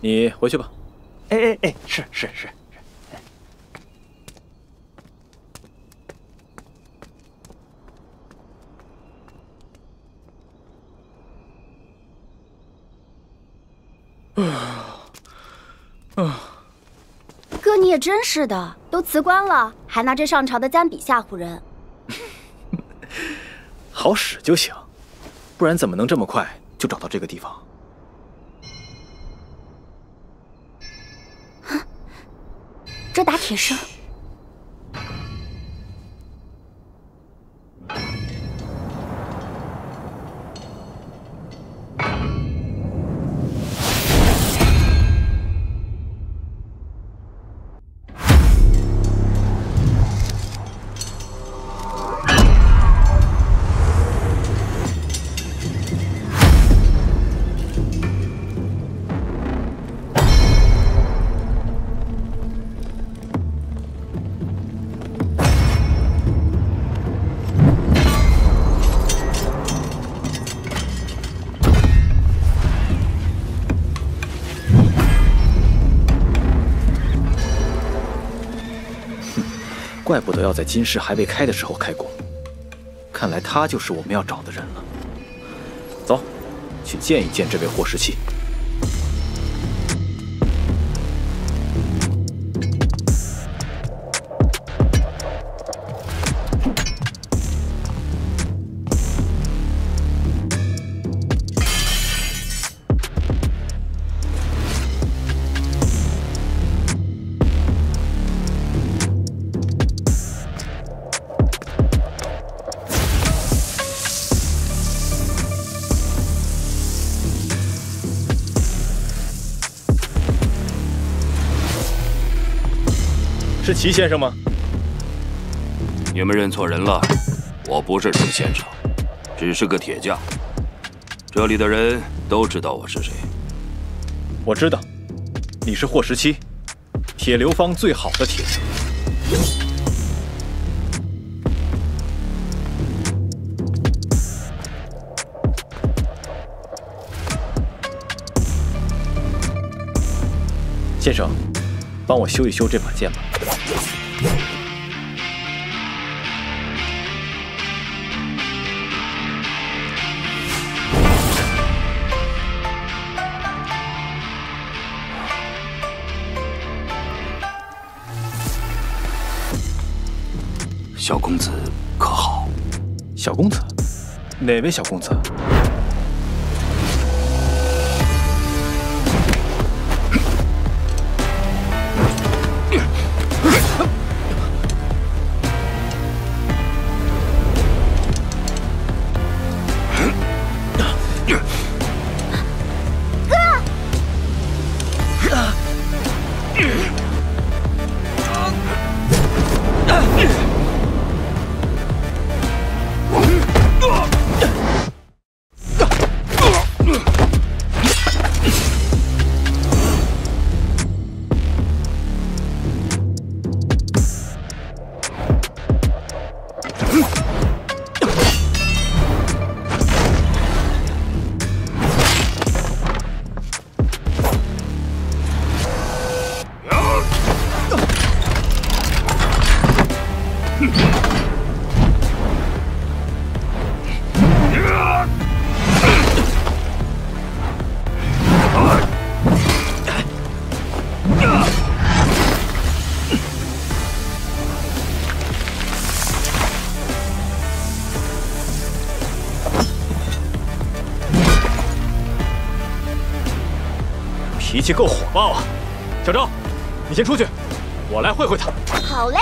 你回去吧。是。哥，你也真是的，都辞官了，还拿着上朝的簪笔吓唬人。好使就行。不然怎么能这么快就找到这个地方？这打铁声。怪不得要在金市还未开的时候开工，看来他就是我们要找的人了。走，去见一见这位霍时期。是齐先生吗？你们认错人了，我不是齐先生，只是个铁匠。这里的人都知道我是谁。我知道，你是霍时期，铁流坊最好的铁匠。先生，帮我修一修这把剑吧。小公子可好？小公子？哪位小公子？脾气够火爆啊！小周，你先出去，我来会会他。好嘞。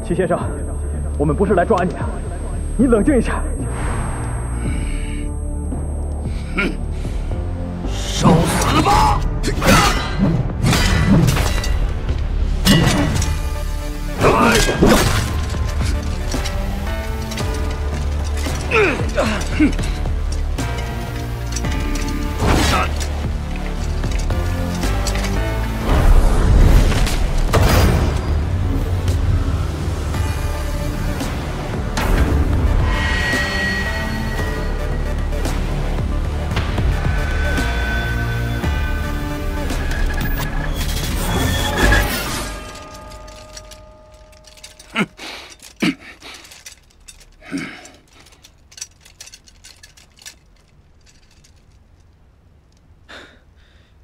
齐先生，我们不是来抓你的，你冷静一下。哼，受死吧！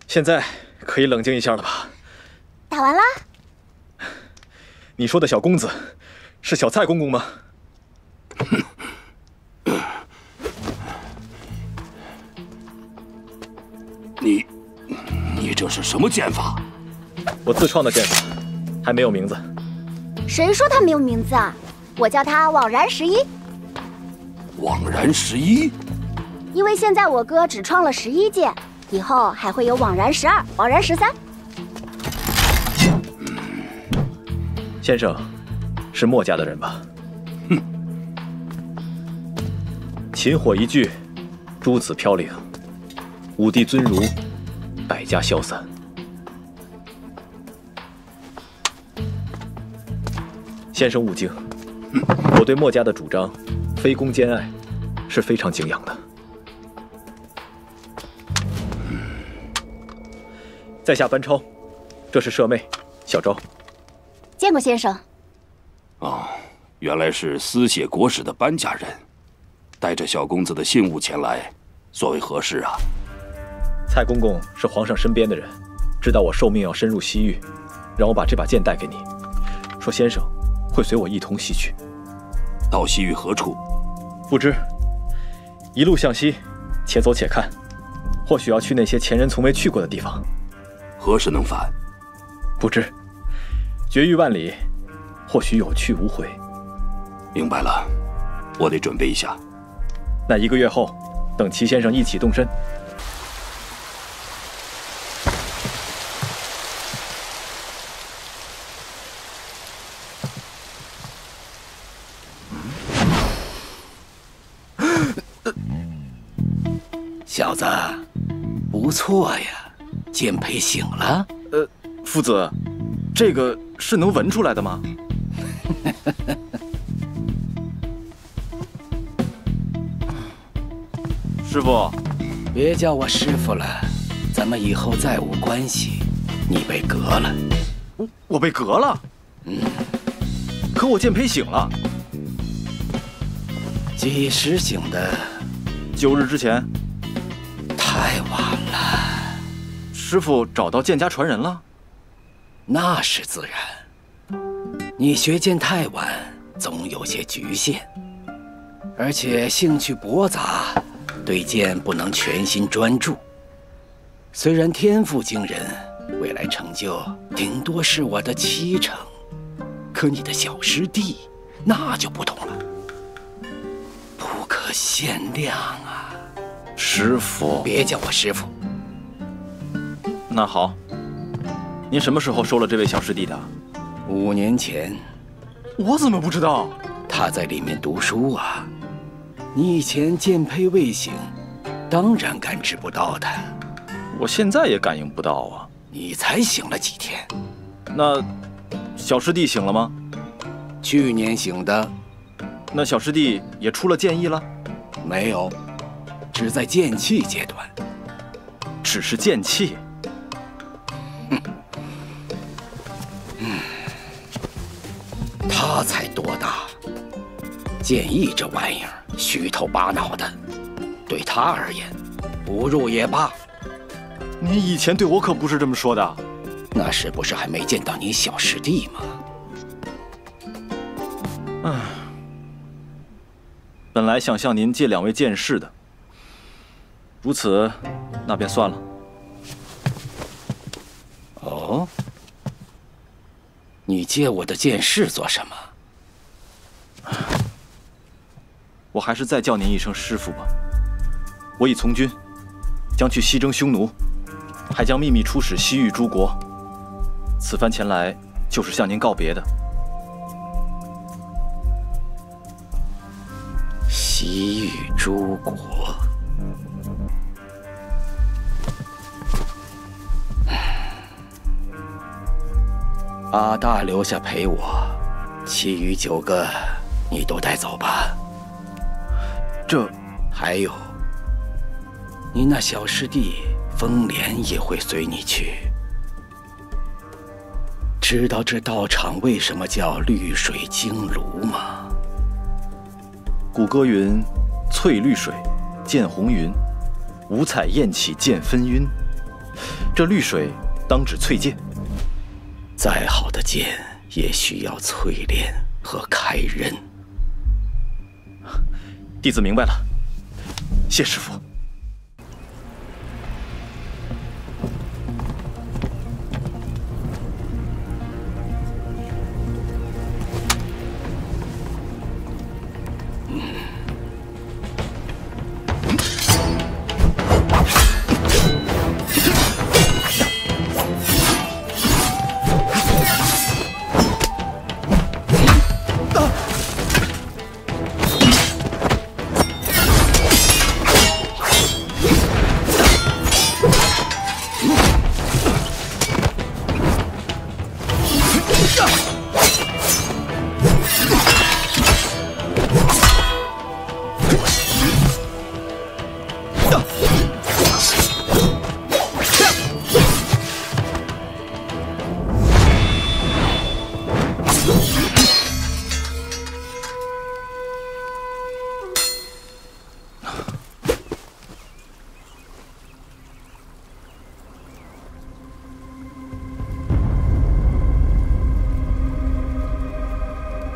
现在可以冷静一下了吧？打完了。你说的小公子，是小蔡公公吗？你这是什么剑法？我自创的剑法，还没有名字。谁说他没有名字啊？我叫他枉然11。枉然11？因为现在我哥只创了11剑。以后还会有枉然12、枉然13。先生，是墨家的人吧？哼。秦火一炬，诸子飘零；武帝尊儒，百家消散。先生勿惊，我对墨家的主张“非攻兼爱”是非常敬仰的。在下班超，这是舍妹小昭。见过先生。哦，原来是司写国史的班家人，带着小公子的信物前来，所为何事啊？蔡公公是皇上身边的人，知道我受命要深入西域，让我把这把剑带给你，说先生会随我一同西去。到西域何处？不知。一路向西，且走且看，或许要去那些前人从未去过的地方。何时能返？不知。绝域万里，或许有去无回。明白了，我得准备一下。那1个月后，等齐先生一起动身。小子，不错呀，剑胚醒了。夫子，这个是能闻出来的吗？师傅，别叫我师傅了，咱们以后再无关系。你被革了。我被革了？可我剑胚醒了。几时醒的？9日之前。太晚了。师傅找到剑家传人了？那是自然。你学剑太晚，总有些局限，而且兴趣驳杂，对剑不能全心专注。虽然天赋惊人，未来成就顶多是我的70%，可你的小师弟那就不同了，不可限量啊！师傅，别叫我师傅。那好，您什么时候收了这位小师弟的？5年前。我怎么不知道？他在里面读书啊。你以前剑胚未醒，当然感知不到他。我现在也感应不到啊。你才醒了几天？那小师弟醒了吗？去年醒的。那小师弟也出了剑意了？没有，只在剑气阶段。只是剑气？他才多大？剑意这玩意儿虚头巴脑的，对他而言，不入也罢。你以前对我可不是这么说的。那时不是还没见到你小师弟吗？唉，本来想向您借2位剑士的，如此，那便算了。哦，你借我的剑士做什么？我还是再叫您一声师父吧。我已从军，将去西征匈奴，还将秘密出使西域诸国。此番前来，就是向您告别的。西域诸国。阿大留下陪我，其余9个你都带走吧。这还有，你那小师弟风莲也会随你去。知道这道场为什么叫绿水晶炉吗？古歌云：“翠绿水，见红云；五彩焰起见纷纭。”这绿水当指翠剑。再好的剑也需要淬炼和开刃。弟子明白了，谢师父。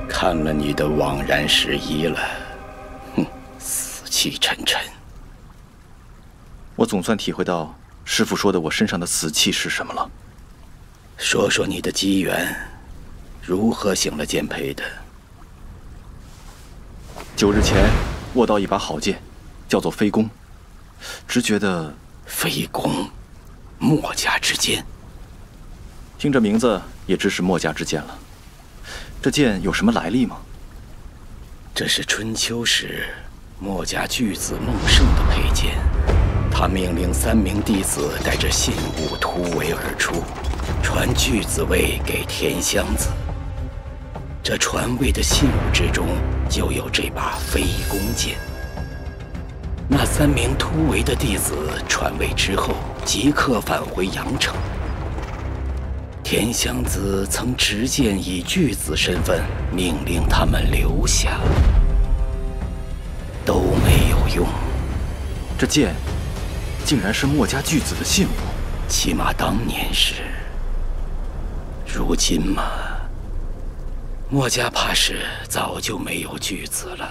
看了你的枉然时移了，哼，死气沉沉。我总算体会到师父说的我身上的死气是什么了。说说你的机缘，如何醒了剑胚的？9日前握到一把好剑，叫做飞弓，只觉得飞弓，墨家之剑。听这名字也知是墨家之剑了。这剑有什么来历吗？这是春秋时墨家巨子孟胜的佩剑，他命令3名弟子带着信物突围而出，传巨子位给田湘子。这传位的信物之中就有这把飞弓剑。那3名突围的弟子传位之后，即刻返回阳城。田湘子曾持剑以巨子身份命令他们留下，都没有用。这剑竟然是墨家巨子的信物，起码当年是。如今嘛，墨家怕是早就没有巨子了。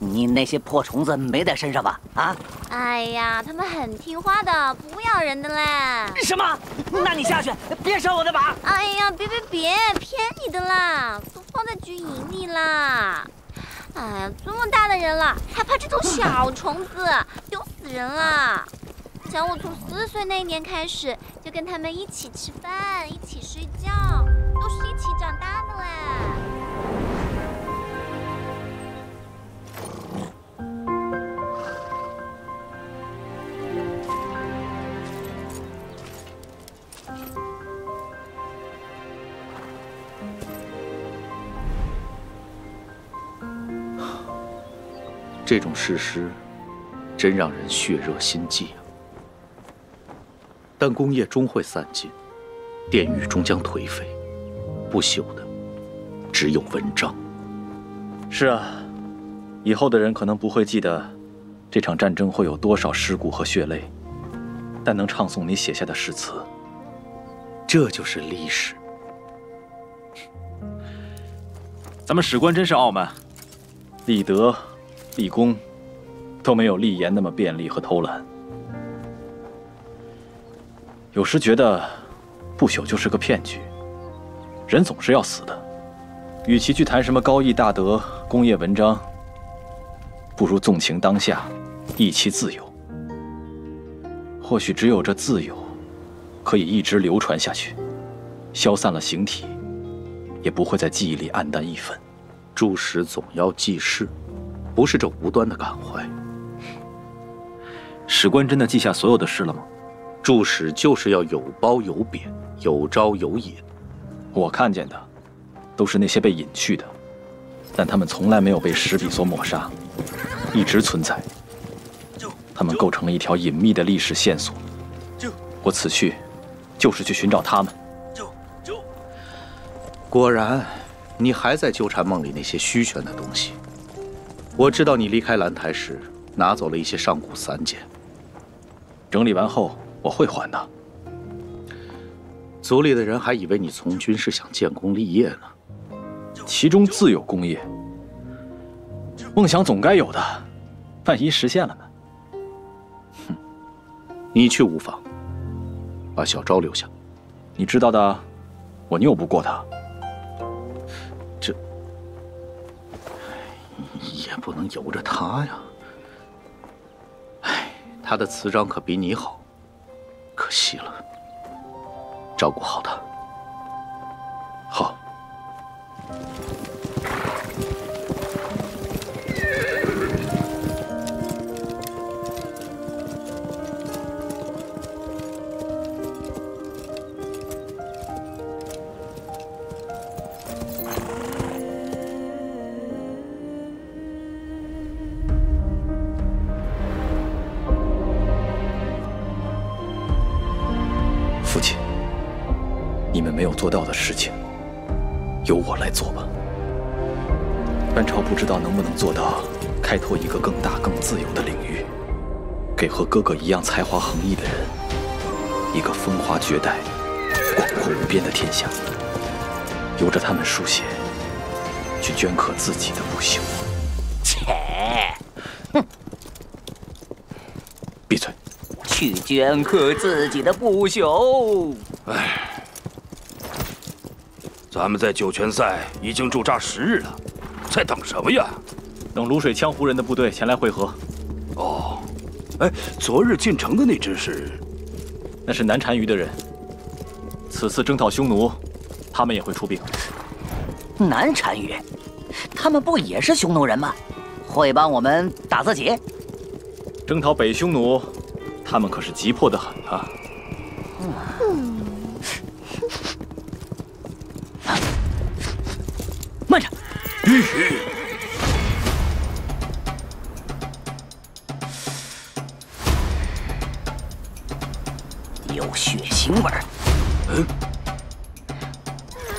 你那些破虫子没在身上吧？啊！哎呀，他们很听话的，不咬人的嘞。什么？那你下去，别伤我的马。哎呀，别，骗你的啦，都放在军营里啦。哎呀，这么大的人了，还怕这种小虫子，丢死人了。想我从4岁那年开始，就跟他们一起吃饭，一起睡觉，都是一起长大的嘞。这种事实，真让人血热心悸啊！但功业终会散尽，殿宇终将颓废，不朽的只有文章。是啊，以后的人可能不会记得这场战争会有多少尸骨和血泪，但能唱诵你写下的诗词，这就是历史。咱们史官真是傲慢，立德、立功，都没有立言那么便利和偷懒。有时觉得不朽就是个骗局，人总是要死的。与其去谈什么高义大德、功业文章，不如纵情当下，意其自由。或许只有这自由，可以一直流传下去，消散了形体，也不会在记忆里黯淡一分。诸使总要记事，不是这无端的感怀。史官真的记下所有的事了吗？诸使就是要有褒有贬，有招有引。我看见的，都是那些被隐去的，但他们从来没有被史笔所抹杀，一直存在。他们构成了一条隐秘的历史线索。我此去，就是去寻找他们。果然，你还在纠缠梦里那些虚玄的东西。我知道你离开兰台时，拿走了一些上古散简。整理完后，我会还的。族里的人还以为你从军是想建功立业呢。其中自有功业，梦想总该有的，万一实现了呢？你去无妨，把小昭留下。你知道的，我拗不过他。这也不能由着他呀。哎，他的词章可比你好，可惜了。照顾好他。好。父亲，你们没有做到的事情，由我来做吧。班超不知道能不能做到开拓一个更大、更自由的领域，给和哥哥一样才华横溢的人一个风华绝代、广阔无边的天下，由着他们书写，去镌刻自己的不朽。切！哼！闭嘴！去镌刻自己的不朽。哎，咱们在九泉赛已经驻扎10日了，在等什么呀？等卤水羌胡人的部队前来会合。哦，哎，昨日进城的那支是？那是南单于的人。此次征讨匈奴，他们也会出兵。南单于，他们不也是匈奴人吗？会帮我们打自己？征讨北匈奴，他们可是急迫得很啊！慢着！有血腥味儿。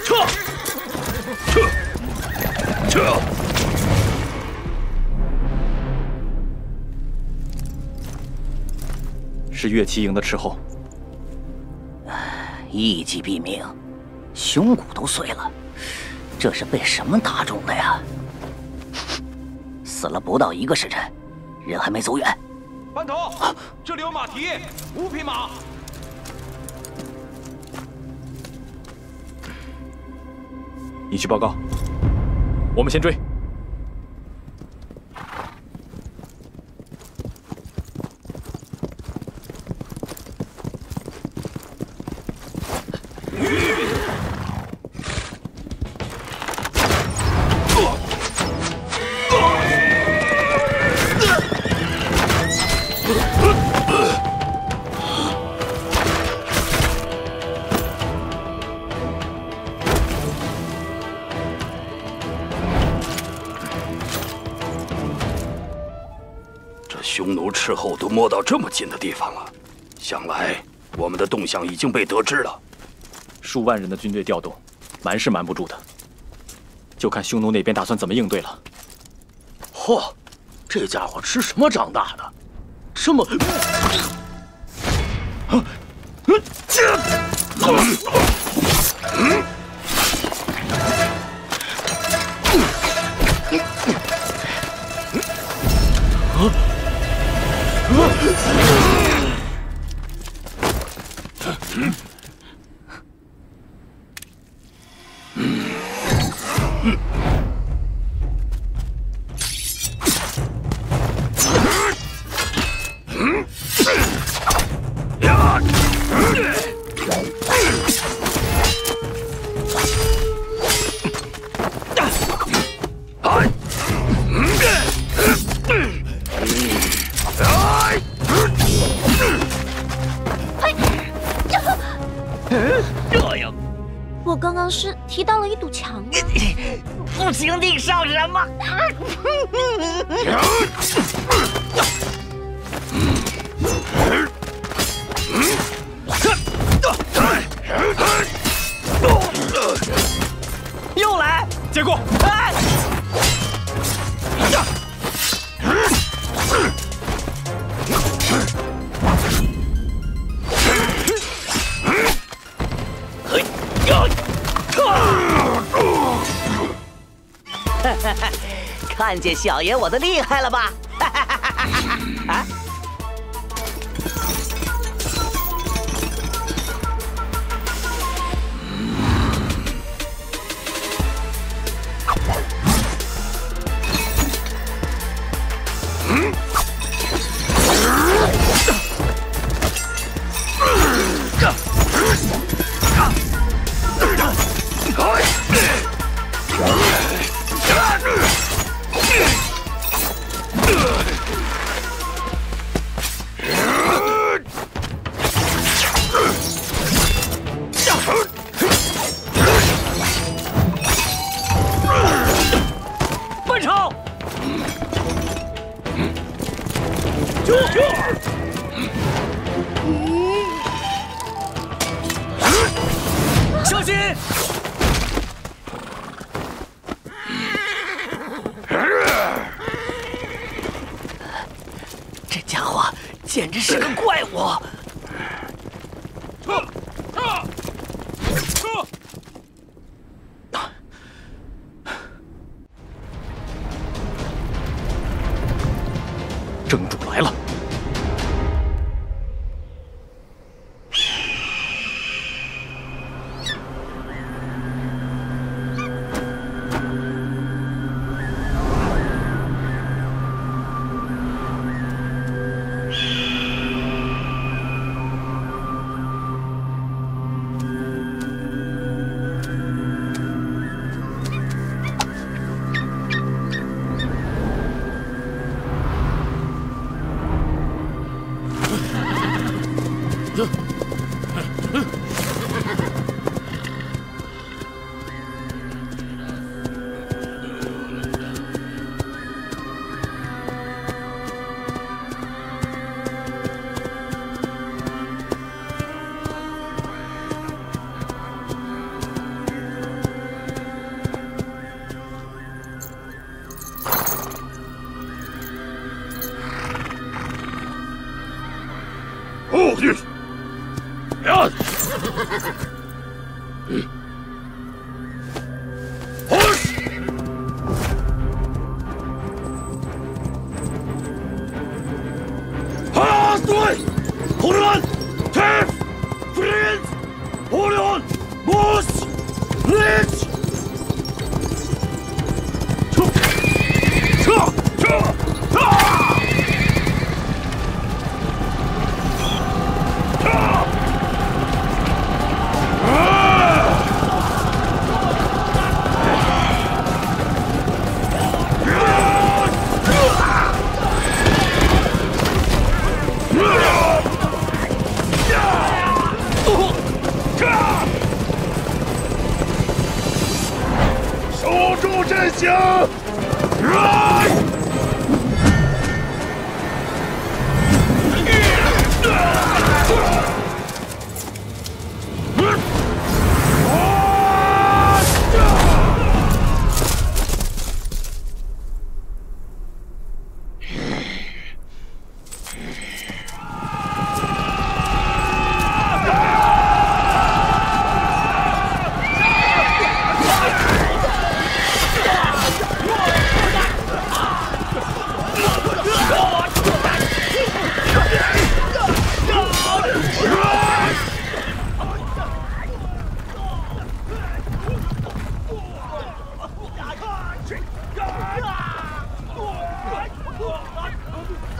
撤！是乐骑营的斥候。一击毙命，胸骨都碎了，这是被什么打中的呀？死了不到1个时辰，人还没走远。班头，这里有马蹄，5匹马。你去报告，我们先追。匈奴斥候都摸到这么近的地方了，想来我们的动向已经被得知了。数万人的军队调动，瞒是瞒不住的，就看匈奴那边打算怎么应对了。嚯，这家伙吃什么长大的？这么……这样，我刚刚是踢到了一堵墙。不行，你上什么？又来，结果，哎！看见小爷我的厉害了吧？啊！奔跑！小心！这家伙简直是个怪物！正主来了。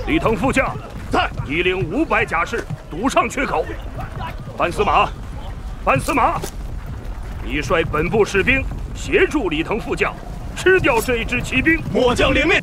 李腾副将，在。一领500甲士堵上缺口。范司马，范司马，你率本部士兵协助李腾副将吃掉这一支骑兵。末将领命。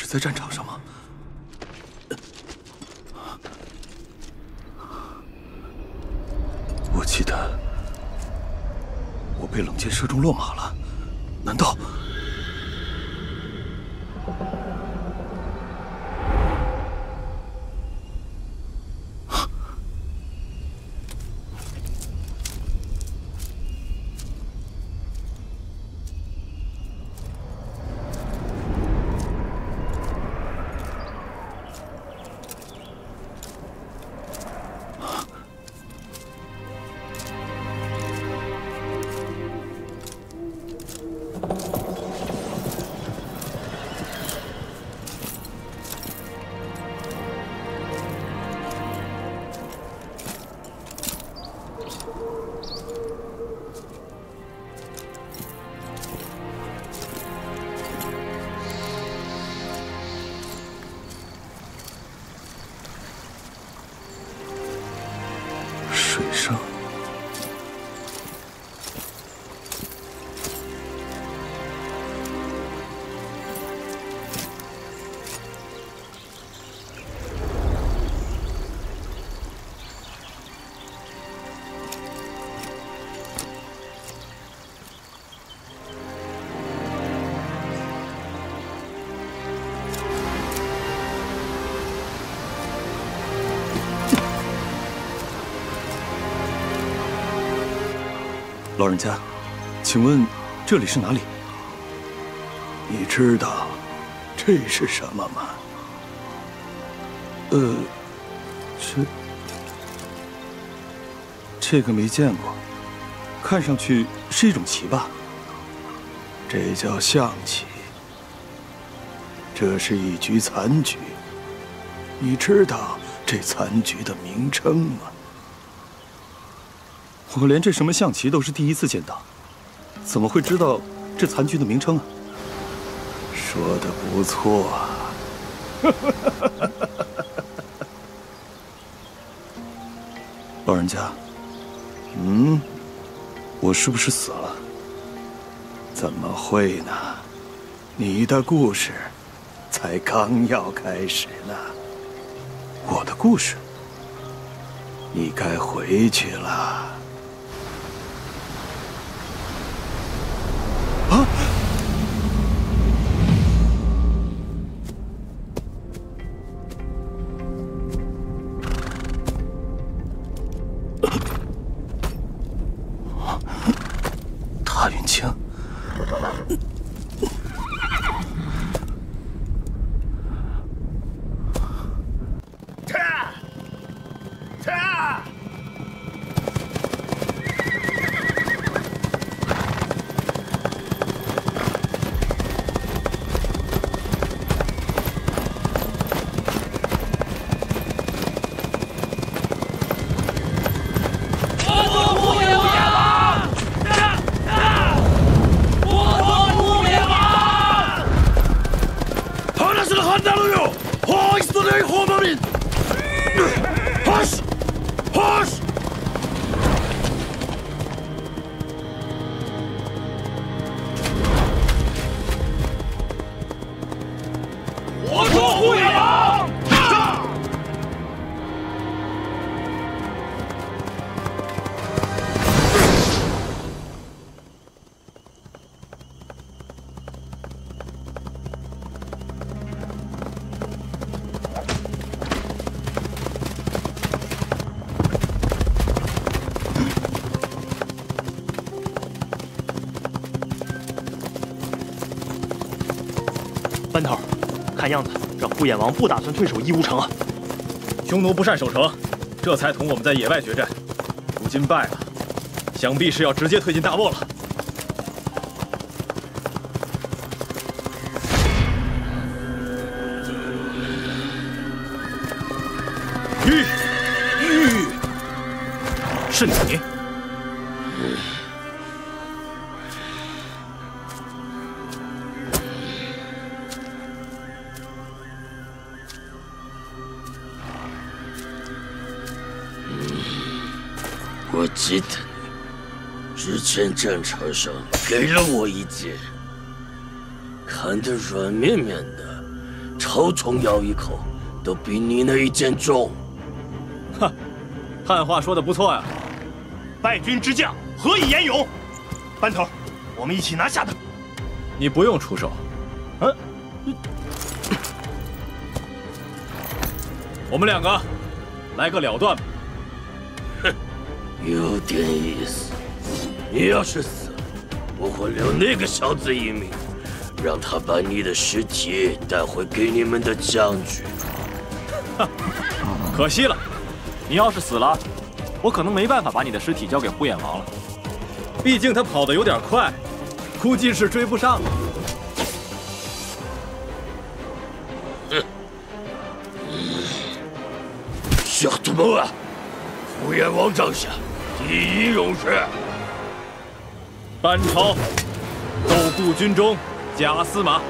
在战场上吗？我记得我被冷箭射中落马了，难道？水上。老人家，请问这里是哪里？你知道这是什么吗？这个没见过，看上去是一种旗吧？这叫象棋。这是一局残局。你知道这残局的名称吗？ 我连这什么象棋都是第一次见到，怎么会知道这残局的名称啊？说的不错啊！老人家，我是不是死了？怎么会呢？你的故事才刚要开始呢。我的故事，你该回去了。啊！踏云清。 班头，看样子这护眼王不打算退守义乌城啊。匈奴不善守城，这才同我们在野外决战。如今败了，想必是要直接推进大漠了。是你。 我记得你之前战场上给了我一剑，看得软绵绵的，草虫咬一口都比你那一剑重。哼，汉话说的不错呀。败军之将何以言勇？班头，我们一起拿下他。你不用出手。我们两个来个了断吧。 有点意思。你要是死了，我会留那个小子一命，让他把你的尸体带回给你们的将军。哼，可惜了，你要是死了，我可能没办法把你的尸体交给呼延王了。毕竟他跑得有点快，估计是追不上了。小土猫啊，呼延王帐下。 第一勇士，班超，斗固军中假司马。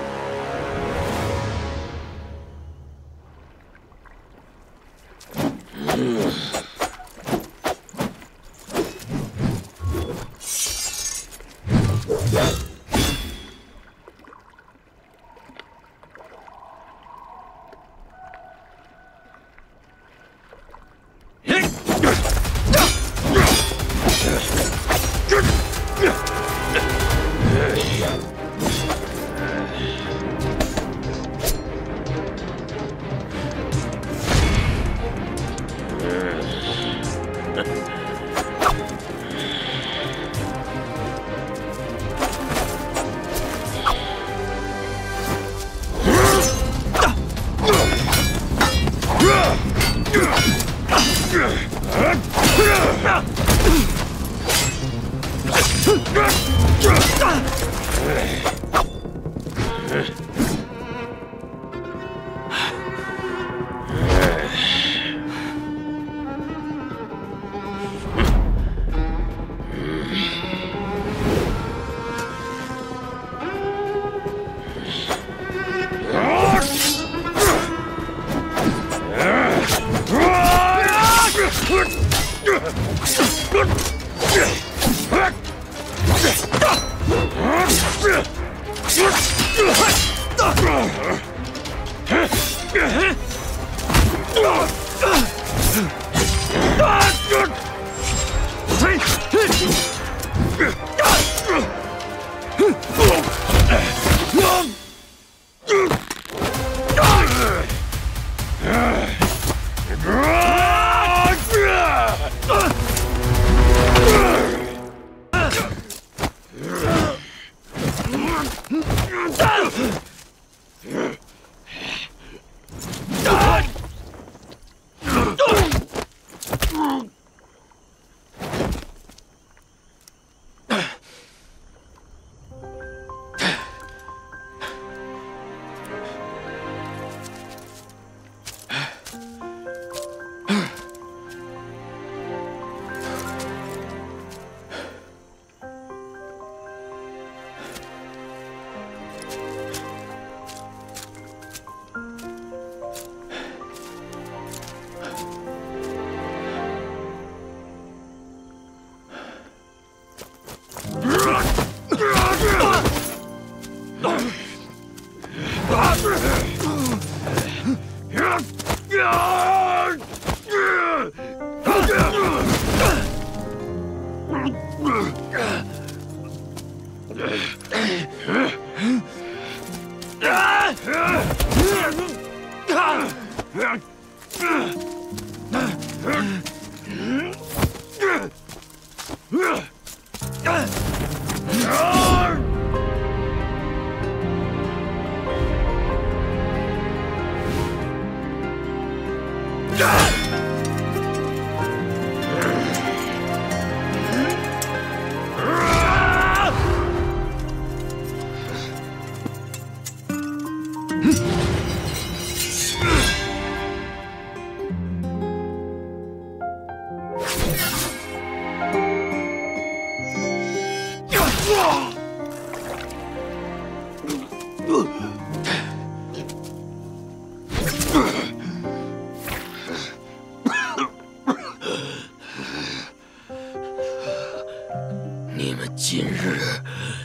你们今日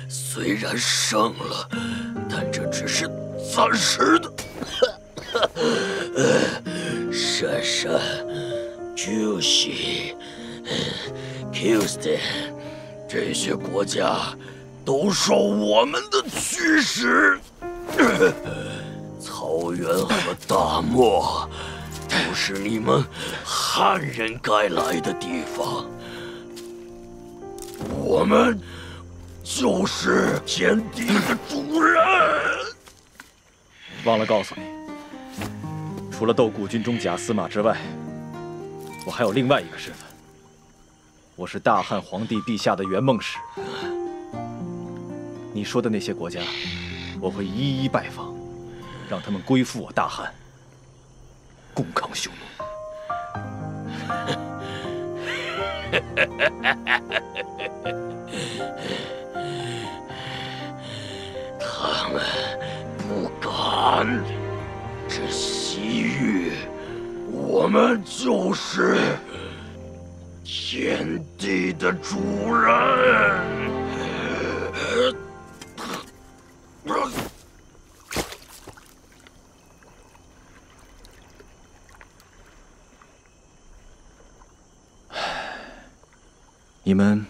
虽然胜了，但这只是暂时的。珊珊、朱熹、Houston 这些国家都受我们的驱使。草原和大漠不是你们汉人该来的地方。我们就是天地的主人。忘了告诉你，除了斗谷军中假司马之外，我还有另外一个身份。我是大汉皇帝陛下的圆梦使。你说的那些国家，我会一一拜访，让他们归附我大汉，共抗匈奴。他们不敢。这西域，我们就是天地的主人。你们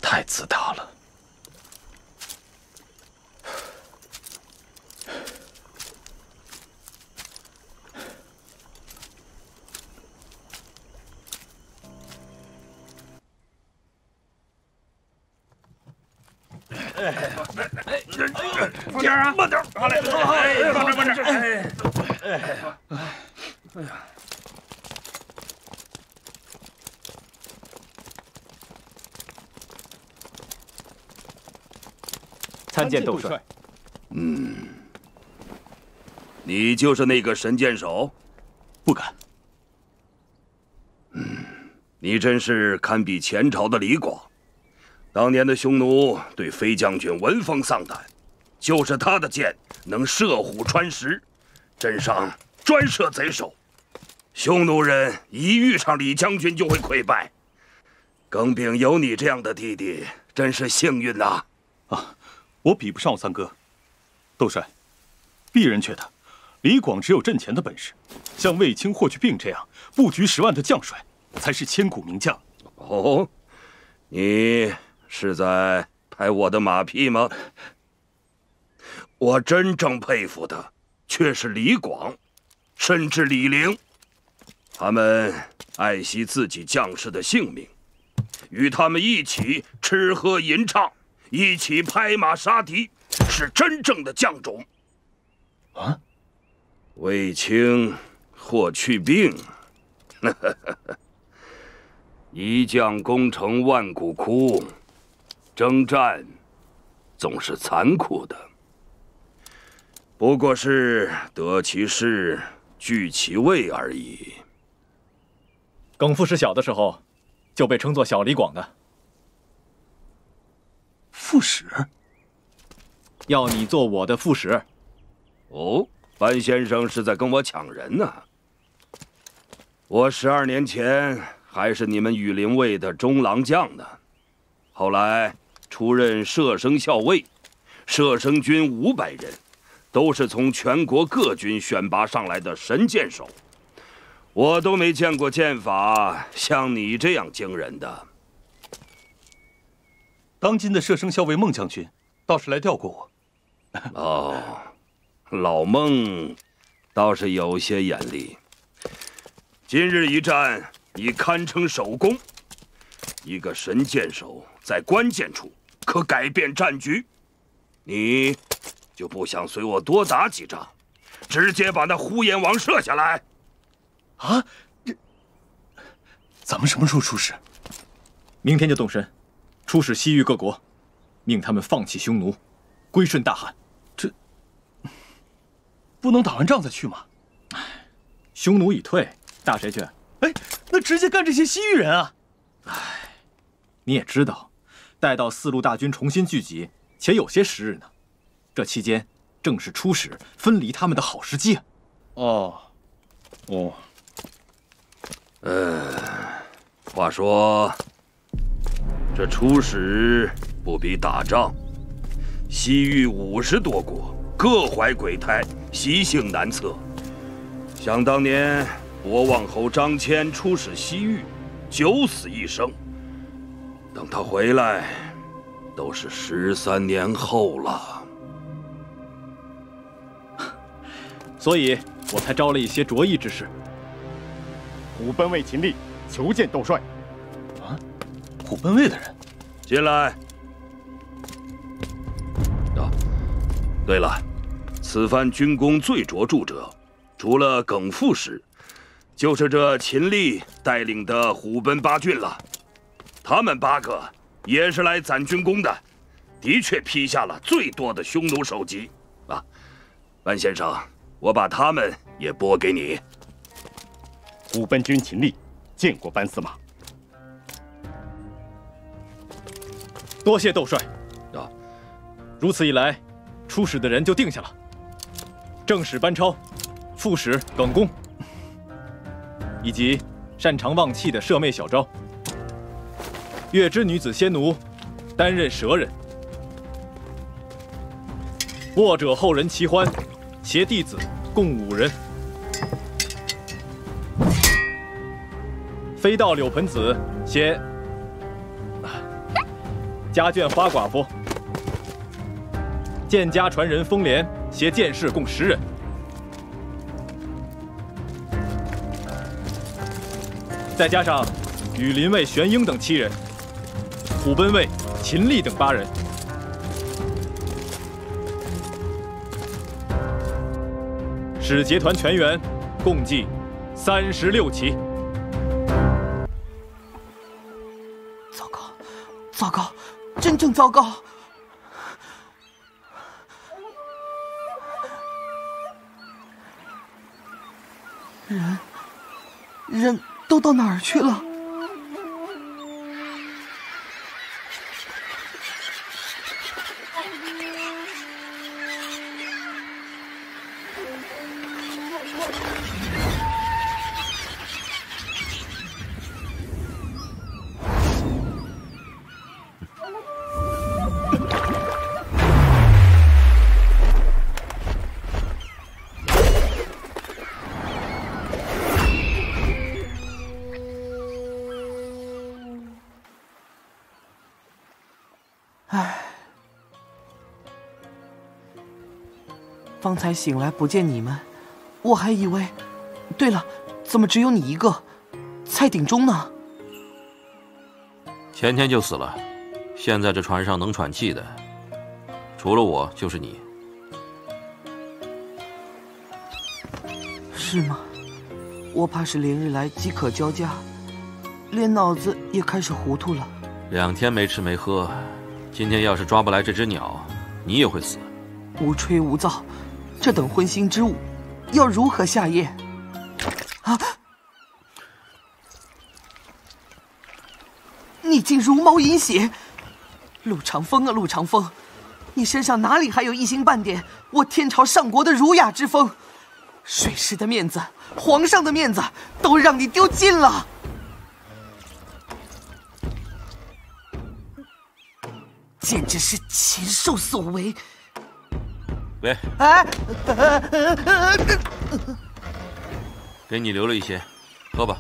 太自大了。放点啊，慢点，慢点，慢点。哎呀！参见窦帅。你就是那个神箭手？不敢。你真是堪比前朝的李广。当年的匈奴对飞将军闻风丧胆，就是他的箭能射虎穿石，镇上专射贼首。匈奴人一遇上李将军就会溃败。耿炳有你这样的弟弟，真是幸运呐！我比不上我三哥。窦帅，鄙人觉得李广只有阵前的本事，像卫青、霍去病这样布局10万的将帅，才是千古名将。哦，你是在拍我的马屁吗？我真正佩服的却是李广，甚至李陵。他们爱惜自己将士的性命，与他们一起吃喝吟唱，一起拍马杀敌，是真正的将种。啊，卫青、霍去病，一将功成万骨枯，征战总是残酷的，不过是得其势，据其位而已。耿副使小的时候就被称作小李广的。副使？要你做我的副使。哦，班先生是在跟我抢人呢。我12年前还是你们羽林卫的中郎将呢，后来出任射生校尉，射生军500人，都是从全国各军选拔上来的神箭手。我都没见过剑法像你这样惊人的。当今的射生校尉孟将军倒是来调过我。哦，老孟倒是有些眼力。今日一战，你堪称首功。一个神箭手在关键处可改变战局，你就不想随我多打几仗，直接把那呼延王射下来？啊，这咱们什么时候出使？明天就动身，出使西域各国，命他们放弃匈奴，归顺大汉。这不能打完仗再去吗？匈奴已退，打谁去？哎，那直接干这些西域人啊！你也知道，待到4路大军重新聚集，且有些时日呢。这期间正是出使分离他们的好时机啊！哦，话说，这出使不比打仗。西域50多国，各怀鬼胎，习性难测。想当年，博望侯张骞出使西域，9死1生。等他回来，都是13年后了。所以我才招了一些着意之士。虎贲卫秦立求见窦帅。啊，虎贲卫的人，进来。啊，对了，此番军功最卓著者，除了耿副使，就是这秦立带领的虎贲8郡了。他们8个也是来攒军功的，的确批下了最多的匈奴首级。啊，班先生，我把他们也拨给你。虎贲军秦立见过班司马。多谢窦帅。啊，如此一来，出使的人就定下了。正使班超，副使耿恭，以及擅长望气的舍妹小昭。月之女子仙奴担任蛇人。卧者后人齐欢，携弟子共5人。飞道柳盆子携家眷花寡妇。剑家传人风莲携剑士共10人。再加上羽林卫玄英等7人，虎贲卫秦立等8人。使节团全员共计36骑。糟糕，真正糟糕！人都到哪儿去了？方才醒来不见你们，我还以为……对了，怎么只有你一个？蔡鼎忠呢？前天就死了，现在这船上能喘气的，除了我就是你。是吗？我怕是连日来饥渴交加，连脑子也开始糊涂了。2天没吃没喝，今天要是抓不来这只鸟，你也会死。无吹无噪，这等荤腥之物，要如何下咽？啊！你竟茹毛饮血！陆长风啊，陆长风，你身上哪里还有一星半点我天朝上国的儒雅之风？水师的面子，皇上的面子，都让你丢尽了！简直是禽兽所为！喂，哎，给你留了一些，喝吧。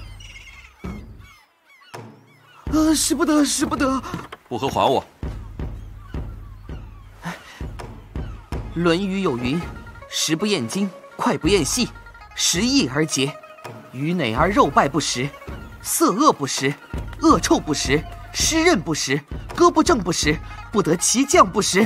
使不得，使不得！不喝还我。《论语》有云：“食不厌精，脍不厌细，食易而竭。鱼馁而肉败不食，色恶不食，恶臭不食，湿润不食，歌不正不食，不得其将不食。”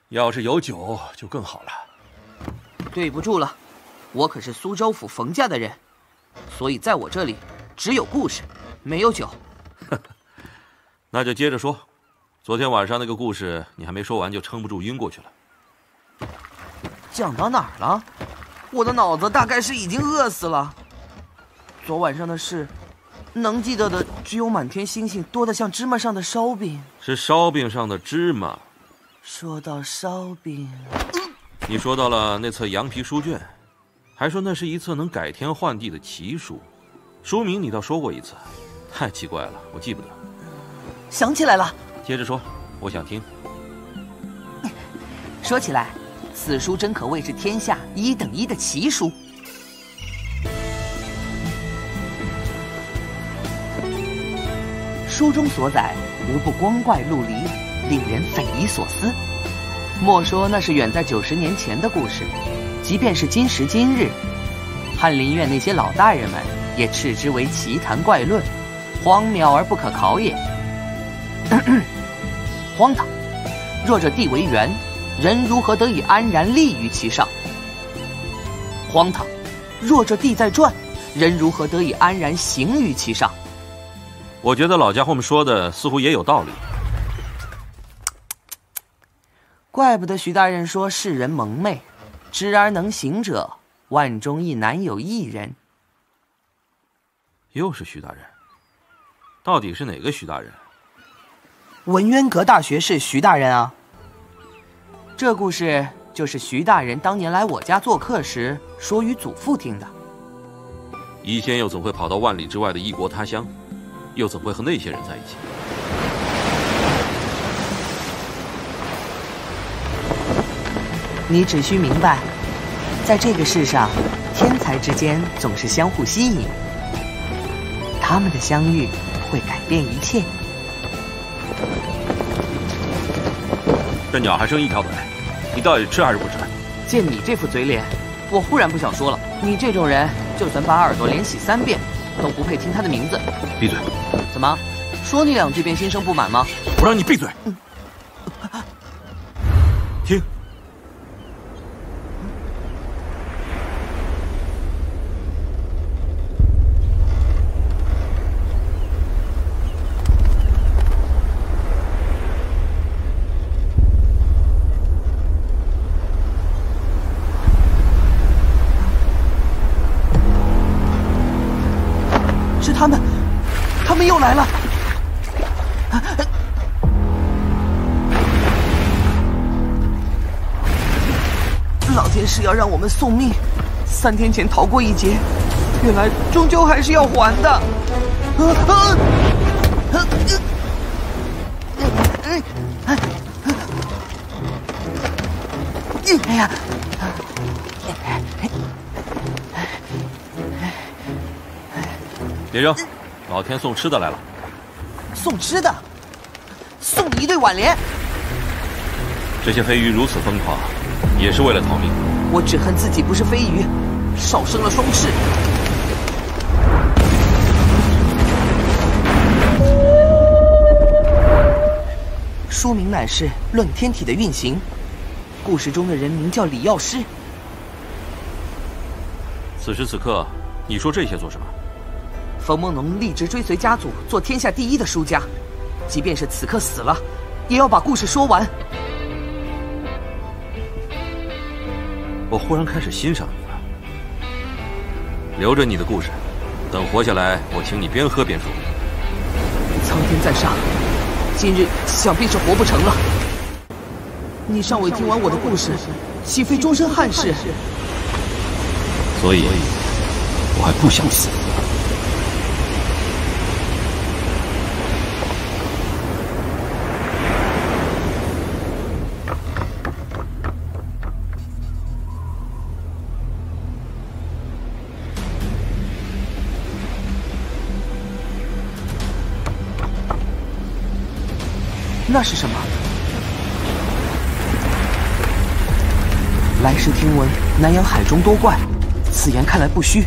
要是有酒就更好了。对不住了，我可是苏州府冯家的人，所以在我这里只有故事，没有酒。那就接着说，昨天晚上那个故事你还没说完就撑不住晕过去了。讲到哪儿了？我的脑子大概是已经饿死了。昨晚上的事，能记得的只有满天星星多得像芝麻上的烧饼。是烧饼上的芝麻。说到烧饼，你说到了那册羊皮书卷，还说那是一册能改天换地的奇书，书名你倒说过一次，太奇怪了，我记不得。想起来了，接着说，我想听。说起来，此书真可谓是天下1等1的奇书。书中所载无不光怪陆离，令人匪夷所思。莫说那是远在90年前的故事，即便是今时今日，翰林院那些老大人们也斥之为奇谈怪论，荒谬而不可考也。荒唐！若这地为圆，人如何得以安然立于其上？荒唐！若这地在转，人如何得以安然行于其上？我觉得老家伙们说的似乎也有道理。怪不得徐大人说世人蒙昧，知而能行者，万中亦难有一人。又是徐大人，到底是哪个徐大人？文渊阁大学士徐大人啊。这故事就是徐大人当年来我家做客时说与祖父听的。医仙又怎会跑到万里之外的异国他乡，又怎会和那些人在一起？你只需明白，在这个世上，天才之间总是相互吸引，他们的相遇会改变一切。这鸟还剩一条腿，你到底吃还是不吃？见你这副嘴脸，我忽然不想说了。你这种人，就算把耳朵连洗3遍，都不配听他的名字。闭嘴！怎么，说你2句便心生不满吗？我让你闭嘴！听。他们又来了！老天是要让我们送命，3天前逃过一劫，原来终究还是要还的。哎呀！别扔，老天送吃的来了。送吃的，送你一对挽联。这些飞鱼如此疯狂，也是为了逃命。我只恨自己不是飞鱼，少生了双翅。书名乃是《论天体的运行》，故事中的人名叫李药师。此时此刻，你说这些做什么？冯梦农立志追随家祖，做天下第一的书家，即便是此刻死了，也要把故事说完。我忽然开始欣赏你了。留着你的故事，等活下来，我请你边喝边说。苍天在上，今日想必是活不成了。你尚未听完我的故事，岂非终身憾事？所以，我还不想死。那是什么？来时听闻南洋海中多怪，此言看来不虚。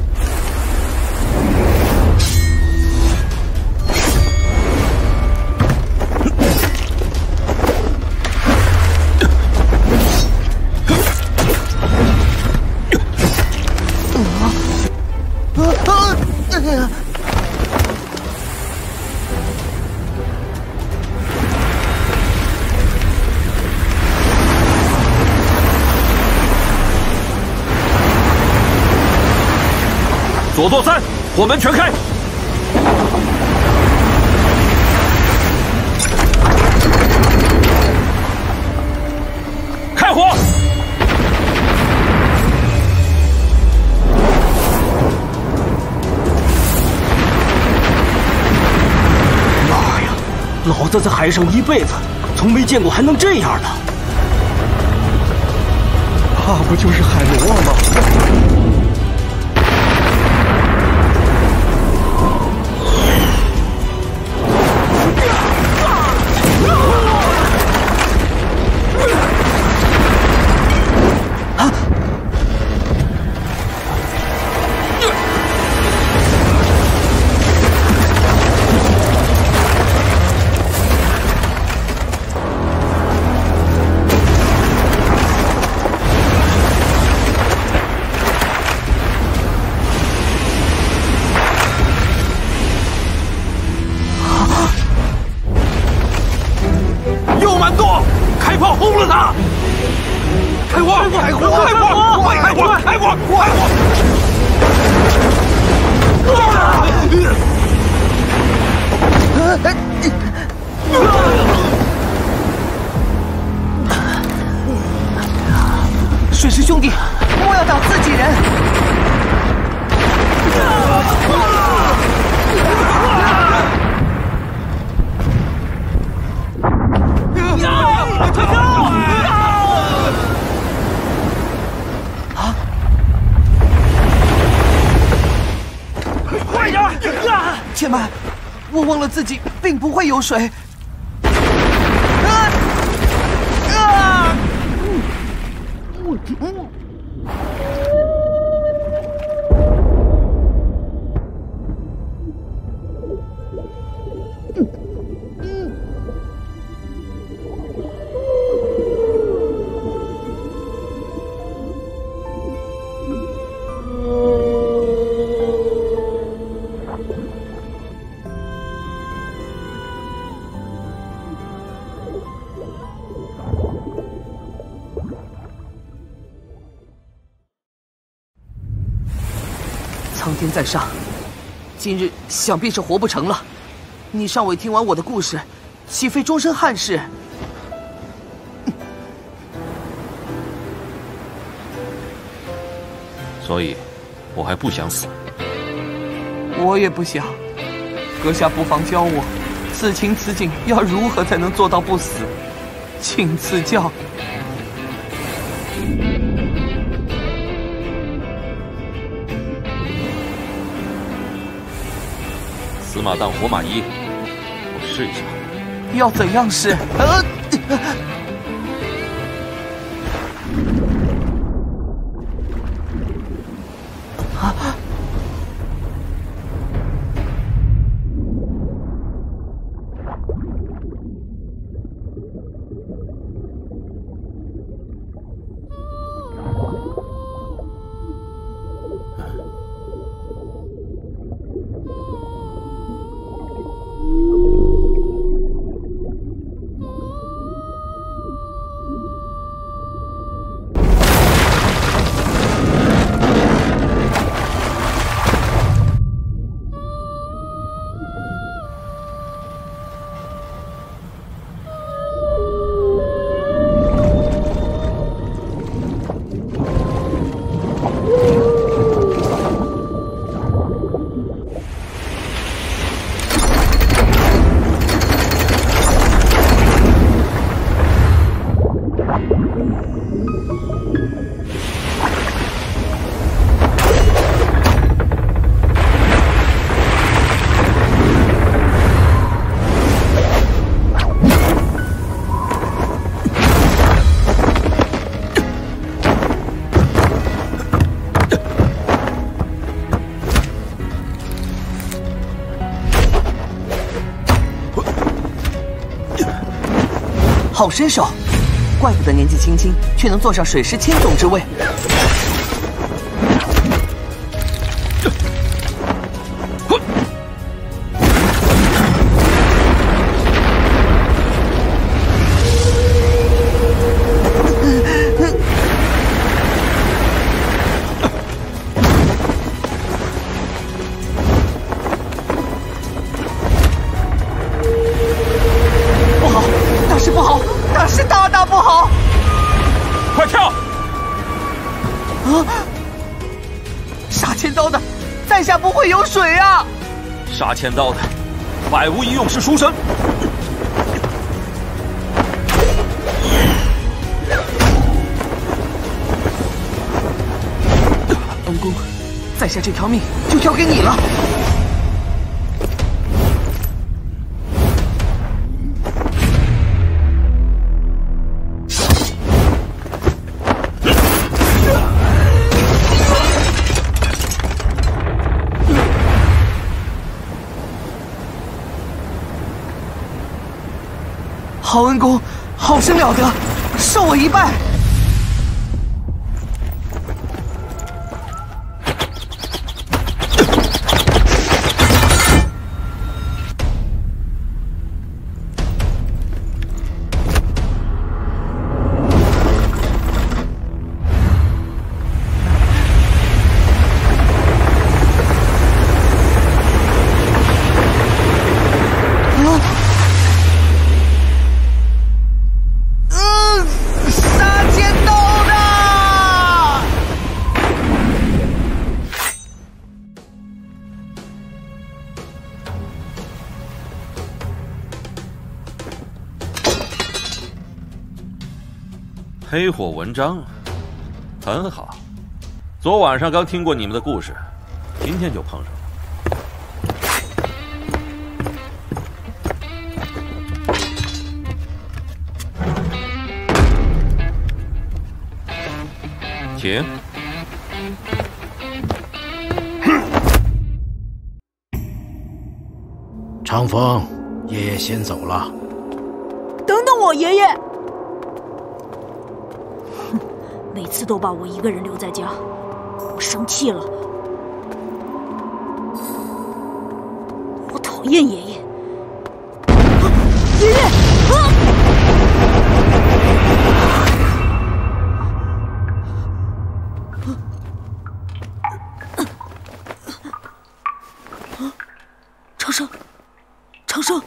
左座3，火门全开！开火！妈呀！老子在海上一辈子，从没见过还能这样的。怕不就是海螺吗？水师兄弟，莫要打自己人！快点！且慢，我忘了自己并不会游水。苍天在上，今日想必是活不成了。你尚未听完我的故事，岂非终身憾事？所以，我还不想死。我也不想。阁下不妨教我，此情此景要如何才能做到不死？请赐教。死马当活马医，我试一下。要怎样试？好身手，怪不得年纪轻轻却能坐上水师千总之位。杀千刀的，百无一用是书生。恩公，在下这条命就交给你了。好恩公，好生了得，受我一拜。黑火文章，很好。昨晚上刚听过你们的故事，今天就碰上了。请。长风，爷爷先走了。等等我，爷爷。每次都把我一个人留在家，我生气了。我讨厌爷爷。爷爷，长生，长生。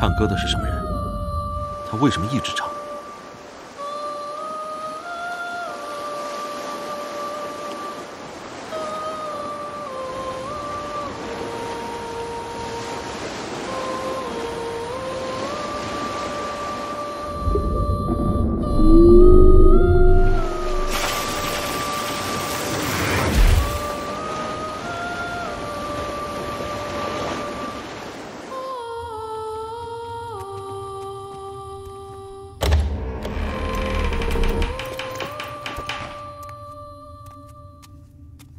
唱歌的是什么人？他为什么一直唱？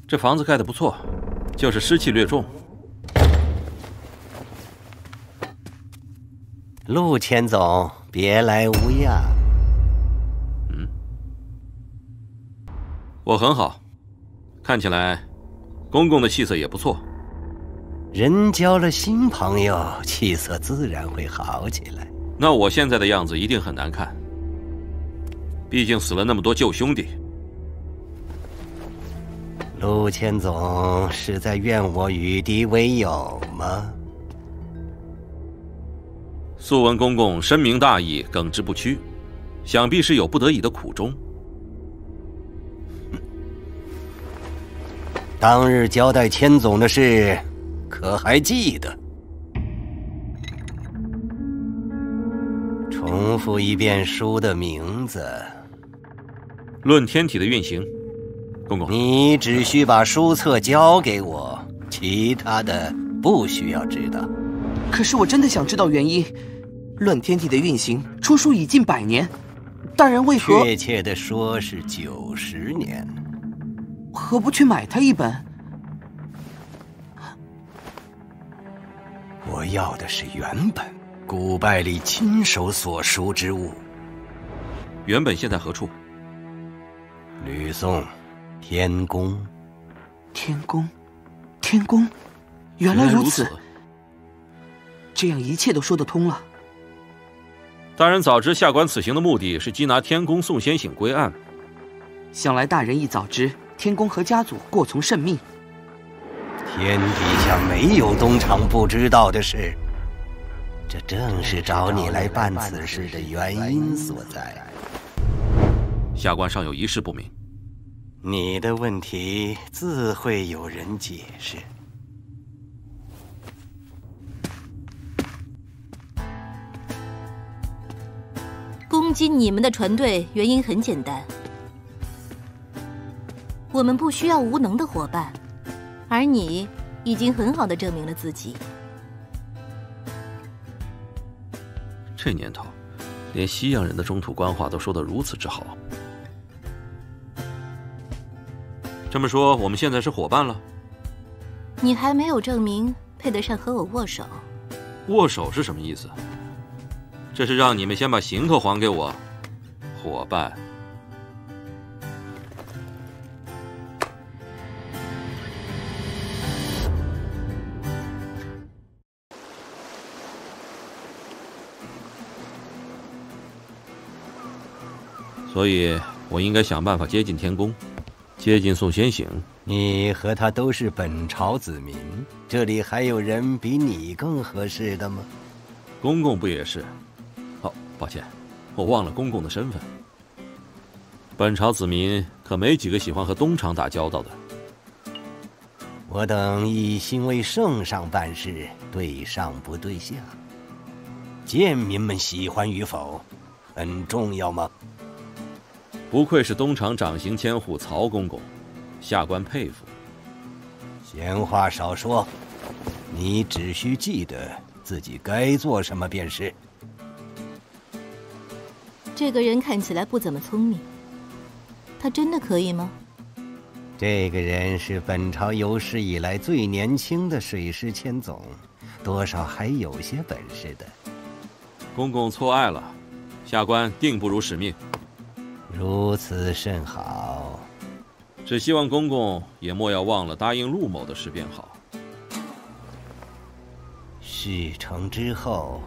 这房子盖得不错，就是湿气略重。陆千总，别来无恙。我很好，看起来公公的气色也不错。人交了新朋友，气色自然会好起来。那我现在的样子一定很难看，毕竟死了那么多旧兄弟。陆千总是在怨我与敌为友吗？素闻公公深明大义，耿直不屈，想必是有不得已的苦衷。当日交代千总的事，可还记得？重复一遍书的名字。论天体的运行。公公，你只需把书册交给我，其他的不需要知道。可是我真的想知道原因。论天体的运行，出书已近100年，大人为何？确切的说是90年。何不去买它一本？我要的是原本，古拜里亲手所书之物。原本现在何处？吕宋。天宫，天宫，天宫，原来如此。这样一切都说得通了。大人早知下官此行的目的是缉拿天宫宋先醒归案，想来大人亦早知天宫和家族过从甚密。天底下没有东厂不知道的事，这正是找你来办此事的原因所在。下官尚有一事不明。你的问题自会有人解释。攻击你们的船队原因很简单，我们不需要无能的伙伴，而你已经很好的证明了自己。这年头，连西洋人的中土官话都说得如此之好。这么说，我们现在是伙伴了？你还没有证明配得上和我握手。握手是什么意思？这是让你们先把行头还给我，伙伴。所以，我应该想办法接近天宫。接近宋先醒，你和他都是本朝子民，这里还有人比你更合适的吗？公公不也是？哦，抱歉，我忘了公公的身份。本朝子民可没几个喜欢和东厂打交道的。我等一心为圣上办事，对上不对下。贱民们喜欢与否，很重要吗？不愧是东厂掌刑千户曹公公，下官佩服。闲话少说，你只需记得自己该做什么便是。这个人看起来不怎么聪明，他真的可以吗？这个人是本朝有史以来最年轻的水师千总，多少还有些本事的。公公错爱了，下官定不辱使命。如此甚好，只希望公公也莫要忘了答应陆某的事便好。事成之后，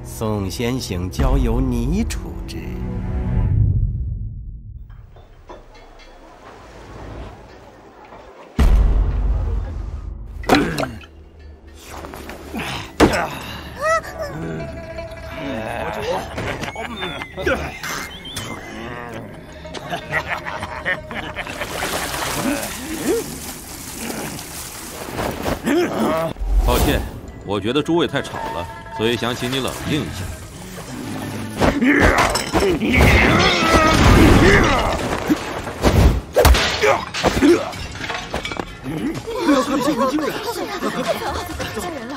宋先醒交由你处置。我觉得诸位太吵了，所以想请你冷静一下。不要看见惊人！吓人了！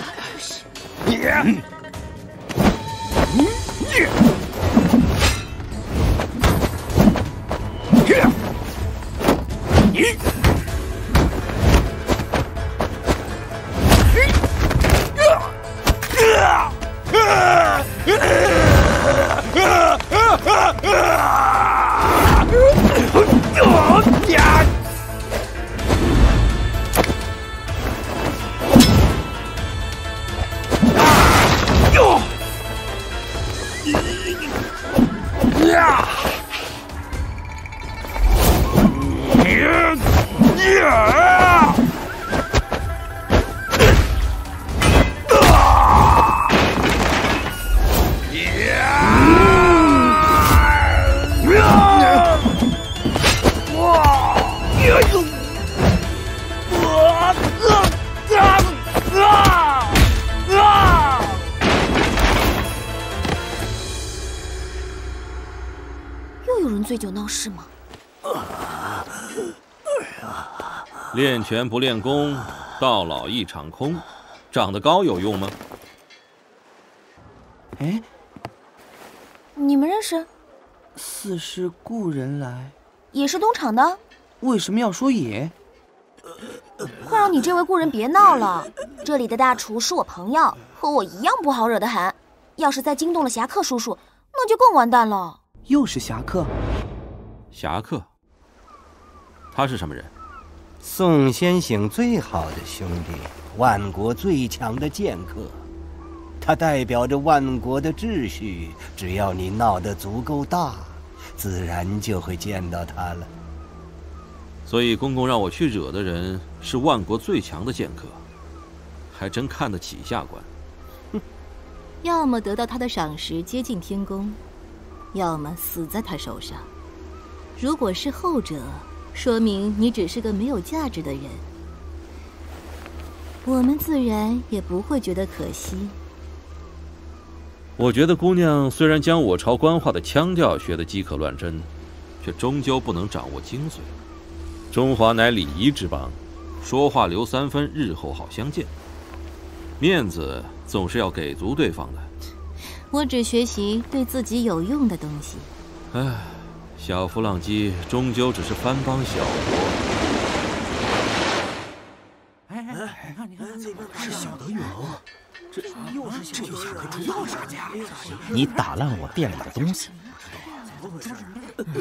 又有人醉酒闹事吗？练拳不练功，到老一场空。长得高有用吗？哎，你们认识？似是故人来。也是东厂的？为什么要说也？快让你这位故人别闹了！这里的大厨是我朋友，和我一样不好惹的很。要是再惊动了侠客叔叔，那就更完蛋了。又是侠客？侠客？他是什么人？宋先生最好的兄弟，万国最强的剑客。他代表着万国的秩序，只要你闹得足够大，自然就会见到他了。所以公公让我去惹的人是万国最强的剑客，还真看得起下官。要么得到他的赏识接近天宫，要么死在他手上。如果是后者，说明你只是个没有价值的人，我们自然也不会觉得可惜。我觉得姑娘虽然将我朝官话的腔调学得饥渴乱真，却终究不能掌握精髓。中华乃礼仪之邦，说话留3分，日后好相见。面子总是要给足对方的。我只学习对自己有用的东西。唉，小弗朗基终究只是藩邦小国。你看那边是小德玉楼，这又是小德玉楼，又是家。你打烂我店里的东西，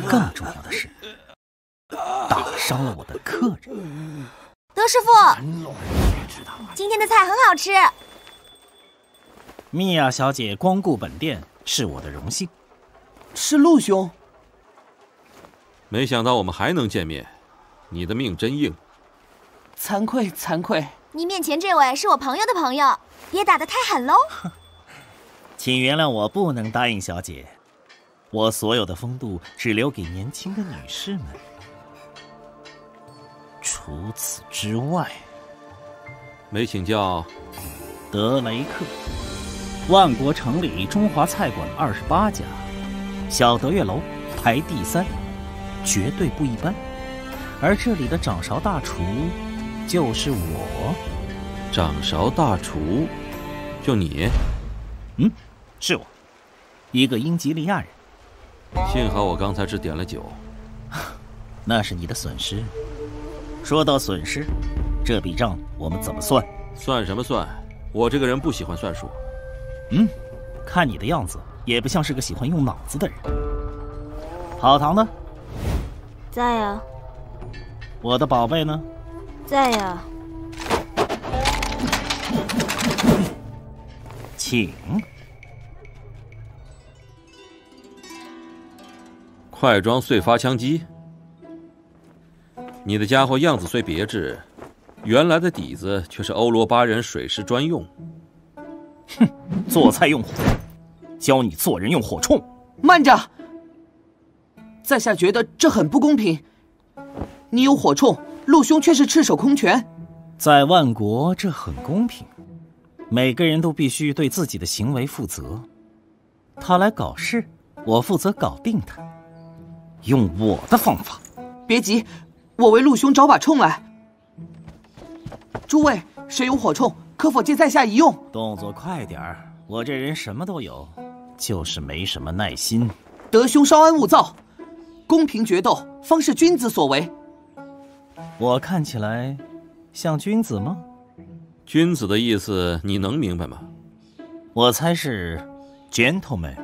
更重要的是，打伤了我的客人。德师傅，今天的菜很好吃。米娅小姐光顾本店是我的荣幸。是陆兄。没想到我们还能见面，你的命真硬。惭愧惭愧。你面前这位是我朋友的朋友，别打得太狠喽。请原谅我不能答应小姐，我所有的风度只留给年轻的女士们。除此之外，没请教。德雷克，万国城里中华菜馆28家，小德月楼排第3，绝对不一般。而这里的掌勺大厨就是我。掌勺大厨，就你？嗯，是我，一个英吉利亚人。幸好我刚才只点了酒。那是你的损失。说到损失，这笔账我们怎么算？算什么算？我这个人不喜欢算数。看你的样子，也不像是个喜欢用脑子的人。好糖呢？在呀。我的宝贝呢？在呀。请。快装碎发枪机。你的家伙样子虽别致，原来的底子却是欧罗巴人水师专用。哼，做菜用火，教你做人用火铳。慢着，在下觉得这很不公平。你有火铳，陆兄却是赤手空拳。在万国，这很公平。每个人都必须对自己的行为负责。他来搞事，我负责搞定他，用我的方法。别急，我为陆兄找把铳来。诸位，谁有火铳，可否借在下一用？动作快点儿，我这人什么都有，就是没什么耐心。德兄稍安勿躁，公平决斗方是君子所为。我看起来像君子吗？君子的意思你能明白吗？我猜是 gentleman。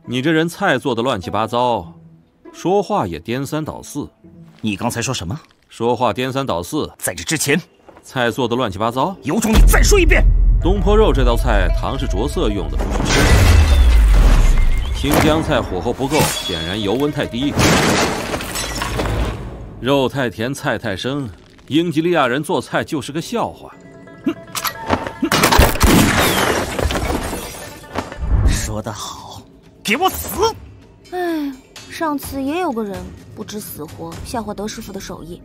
你这人菜做的乱七八糟，说话也颠三倒四。你刚才说什么？说话颠三倒四。在这之前，菜做的乱七八糟，有种你再说一遍。东坡肉这道菜糖是着色用的，不是吃的。青江菜火候不够，显然油温太低。肉太甜，菜太生，英吉利亚人做菜就是个笑话。说得好，给我死！哎，上次也有个人不知死活笑话德师傅的手艺，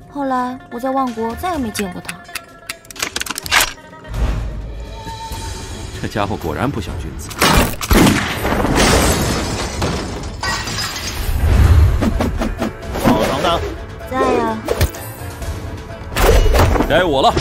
后来我在万国再也没见过他。这家伙果然不像君子。老唐呢？在呀。该我了。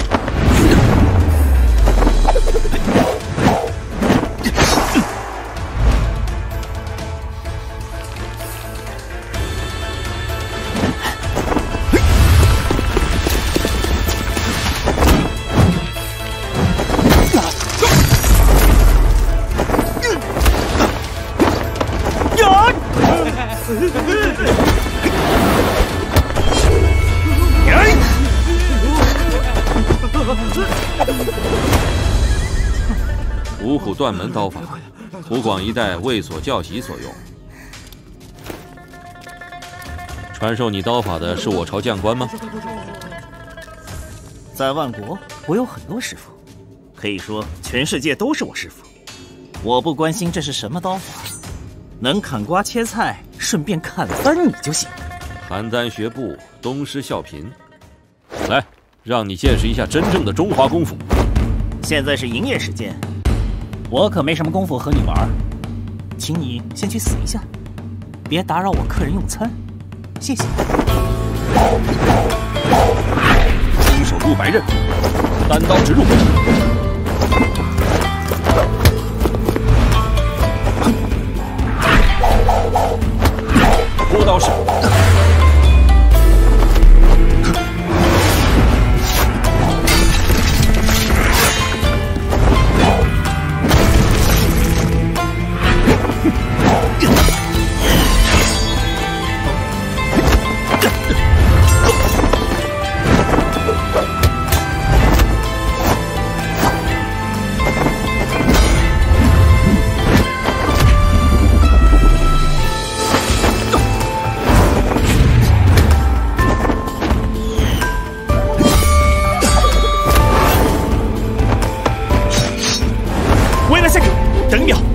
五虎断门刀法，湖广一带卫所教习所用。传授你刀法的是我朝将官吗？在万国，我有很多师傅，可以说全世界都是我师傅。我不关心这是什么刀法，能砍瓜切菜，顺便砍翻你就行。邯郸学步，东施效颦。来，让你见识一下真正的中华功夫。现在是营业时间，我可没什么功夫和你玩，请你先去死一下，别打扰我客人用餐，谢谢。空手入白刃，单刀直入。拖刀式。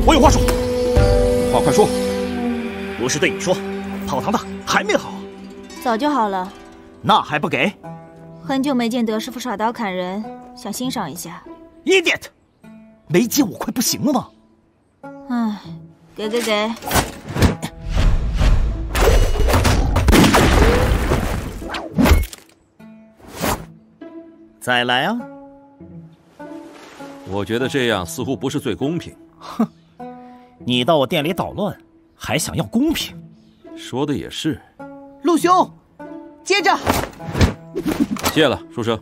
我有话说。话快说。不是对你说，跑堂的还没好。早就好了。那还不给？很久没见德师傅耍刀砍人，想欣赏一下。Idiot！ 没见我快不行了吗？唉，给。再来啊！我觉得这样似乎不是最公平。哼，你到我店里捣乱，还想要公平？说的也是。陆兄，接着。谢了，书生。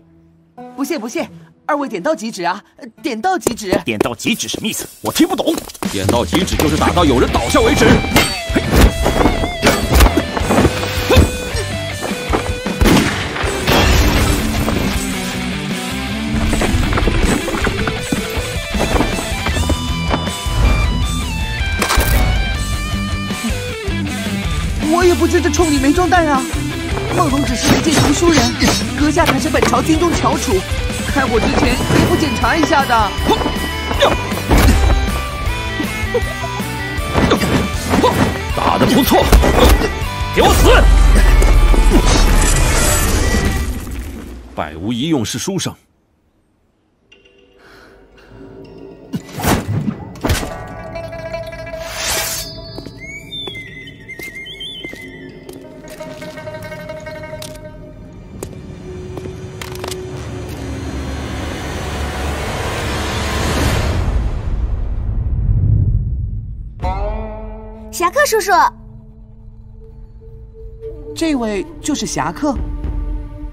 不谢，二位点到即止啊！点到即止。点到即止什么意思？我听不懂。点到即止就是打到有人倒下为止。我也不知这冲里没装弹啊！孟龙只是一介读书人，阁下才是本朝军中翘楚，开火之前也不检查一下的。打得不错，给我死！百无一用是书生，侠客叔叔。这位就是侠客。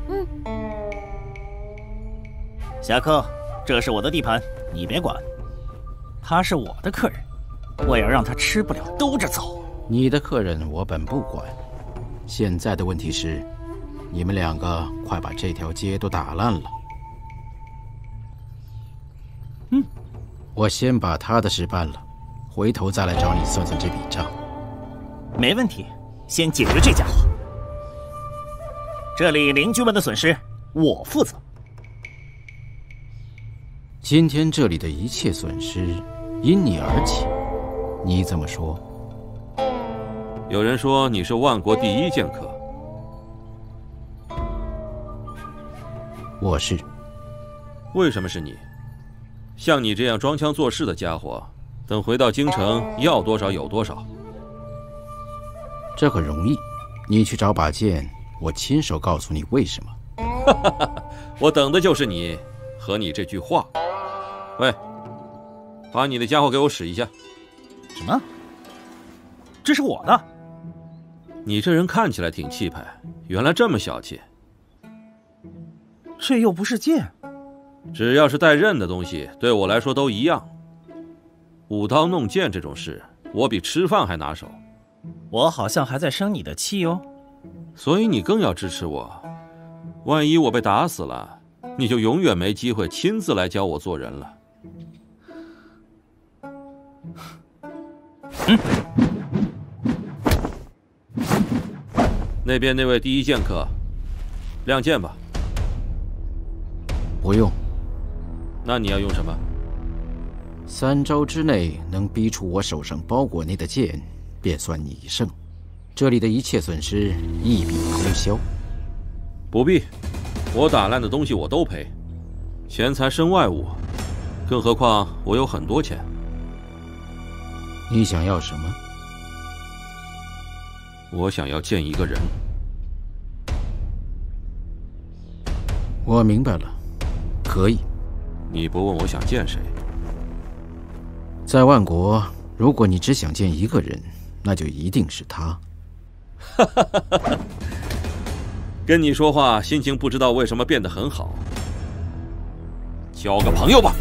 嗯。侠客，这是我的地盘，你别管。他是我的客人，我要让他吃不了兜着走。你的客人我本不管，现在的问题是，你们两个快把这条街都打烂了。我先把他的事办了，回头再来找你算算这笔账。没问题，先解决这家伙。这里邻居们的损失我负责。今天这里的一切损失因你而起，你怎么说？有人说你是万国第一剑客。我是。为什么是你？像你这样装腔作势的家伙，等回到京城要多少有多少。这很容易，你去找把剑，我亲手告诉你为什么。我等的就是你和你这句话。喂，把你的家伙给我使一下。什么？这是我的。你这人看起来挺气派，原来这么小气。这又不是剑。只要是带刃的东西，对我来说都一样。舞刀弄剑这种事，我比吃饭还拿手。我好像还在生你的气哦。所以你更要支持我。万一我被打死了，你就永远没机会亲自来教我做人了。那边那位第一剑客，亮剑吧。不用。那你要用什么？3招之内能逼出我手上包裹内的剑，便算你胜。这里的一切损失一笔勾销。不必，我打烂的东西我都赔，钱财身外物，更何况我有很多钱。你想要什么？我想要见一个人。我明白了，可以。你不问我想见谁？在万国，如果你只想见一个人，那就一定是他。跟你说话，心情不知道为什么变得很好。交个朋友吧。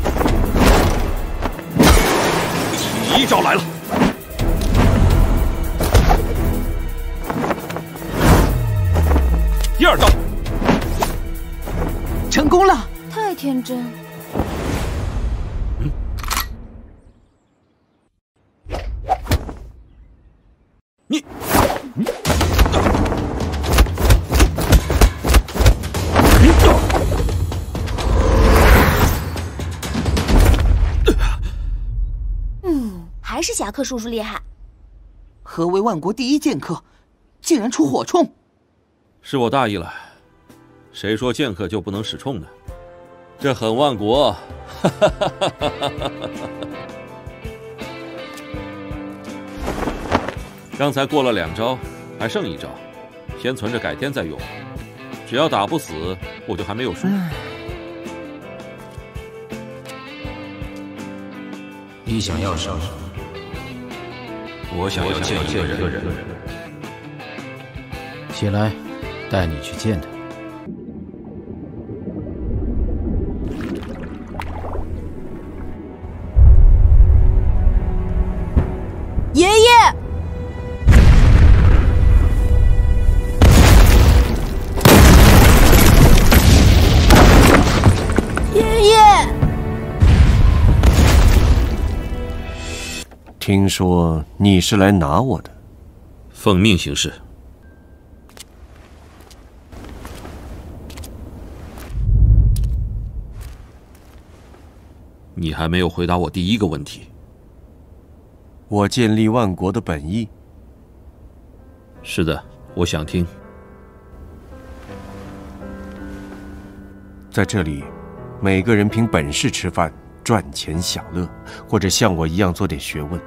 第一招来了。第二招。成功了！太天真。你，还是侠客叔叔厉害。何为万国第一剑客，竟然出火铳？是我大意了。谁说剑客就不能使铳呢？这很万国。刚才过了2招，还剩1招，先存着改天再用。只要打不死，我就还没有输。你想要什么？我想要见一个人。起来，带你去见他。爷爷，爷爷，听说你是来拿我的，奉命行事。你还没有回答我第一个问题。我建立万国的本意。是的，我想听。在这里，每个人凭本事吃饭、赚钱享乐，或者像我一样做点学问。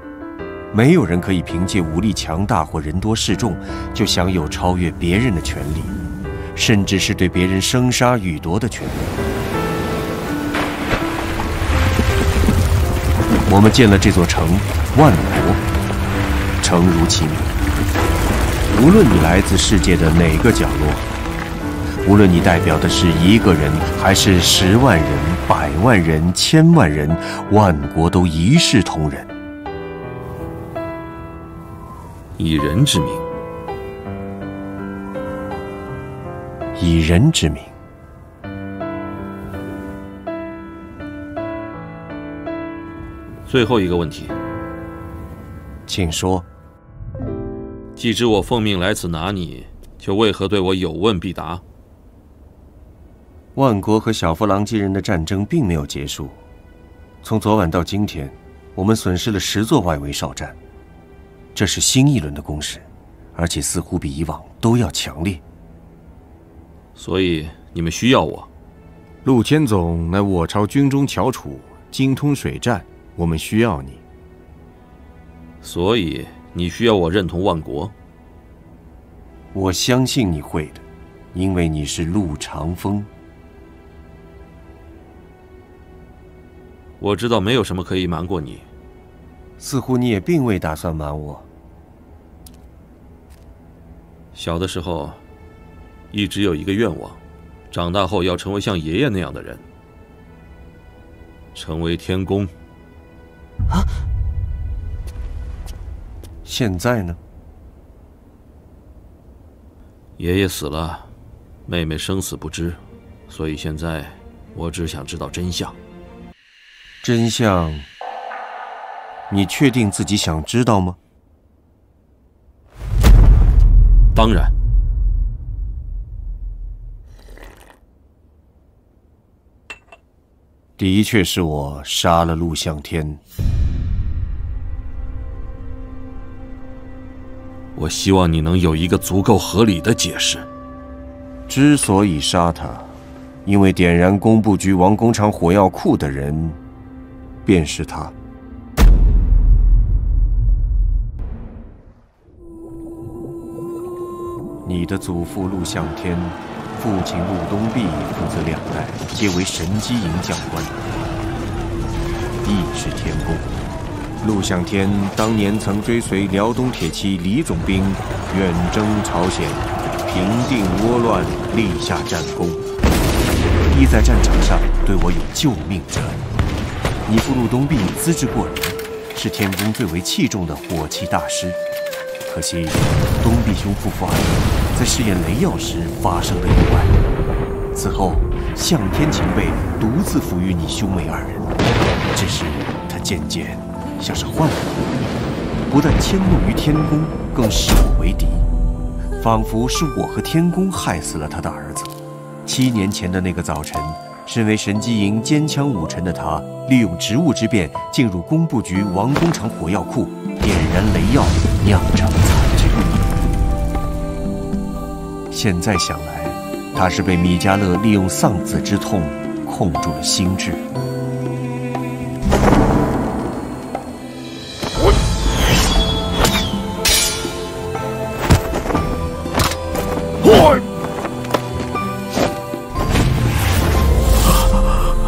没有人可以凭借武力强大或人多势众，就享有超越别人的权利，甚至是对别人生杀予夺的权利。我们建了这座城，万国。诚如其名。无论你来自世界的哪个角落，无论你代表的是一个人，还是10万人、100万人、1000万人，万国都一视同仁。以人之名，以人之名。最后一个问题，请说。既知我奉命来此拿你，却为何对我有问必答？万国和小弗朗基人的战争并没有结束，从昨晚到今天，我们损失了10座外围哨站，这是新一轮的攻势，而且似乎比以往都要强烈。所以你们需要我。陆谦总乃我朝军中翘楚，精通水战，我们需要你。所以你需要我认同万国。我相信你会的，因为你是陆长风。我知道没有什么可以瞒过你。似乎你也并未打算瞒我。小的时候，一直有一个愿望，长大后要成为像爷爷那样的人，成为天公。啊？现在呢？爷爷死了，妹妹生死不知，所以现在我只想知道真相。真相？你确定自己想知道吗？当然。的确是我杀了陆向天。我希望你能有一个足够合理的解释。之所以杀他，因为点燃工部局王工厂火药库的人，便是他。你的祖父陆向天，父亲陆东壁父子2代皆为神机营将官，亦是天公。陆向天当年曾追随辽东铁骑李总兵远征朝鲜，平定倭乱，立下战功，亦在战场上对我有救命之恩。你父陆东壁资质过人，是天宫最为器重的火器大师。可惜东壁兄父妇2人在试验雷药时发生了意外，此后向天秦辈独自抚育你兄妹2人，只是他渐渐像是换了我，不但迁怒于天宫，更视我为敌，仿佛是我和天宫害死了他的儿子。7年前的那个早晨，身为神机营坚强武臣的他，利用职务之便进入工部局王工厂火药库，点燃雷药，酿成惨剧。现在想来，他是被米迦勒利用丧子之痛控住了心智。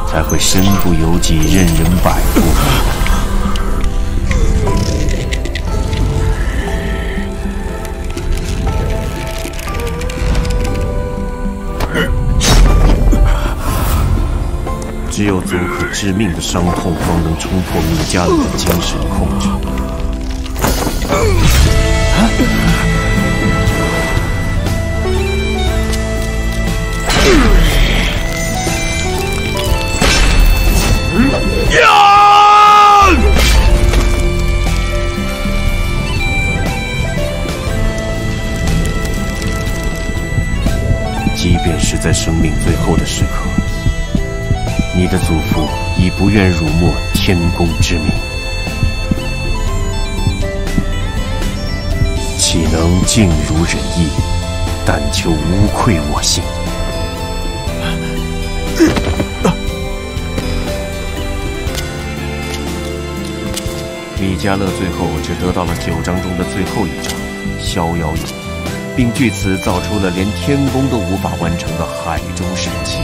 才会身不由己，任人摆布。只有足可致命的伤痛，方能冲破米迦勒的精神控制。即便是在生命最后的时刻，你的祖父已不愿辱没天公之名，岂能尽如人意？但求无愧我心。米迦勒最后只得到了9章中的最后一章《逍遥游》，并据此造出了连天宫都无法完成的海中神器。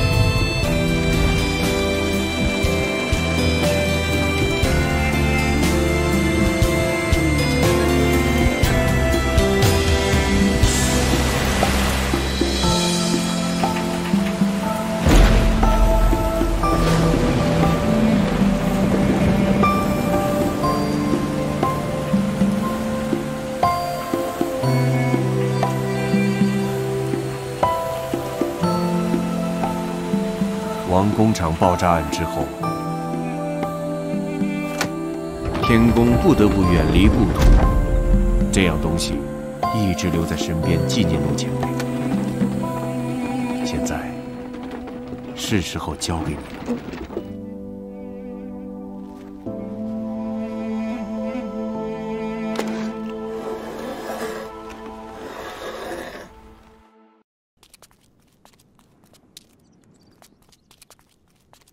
王工厂爆炸案之后，天宫不得不远离故土，这样东西一直留在身边纪念陆前辈。现在是时候交给你了。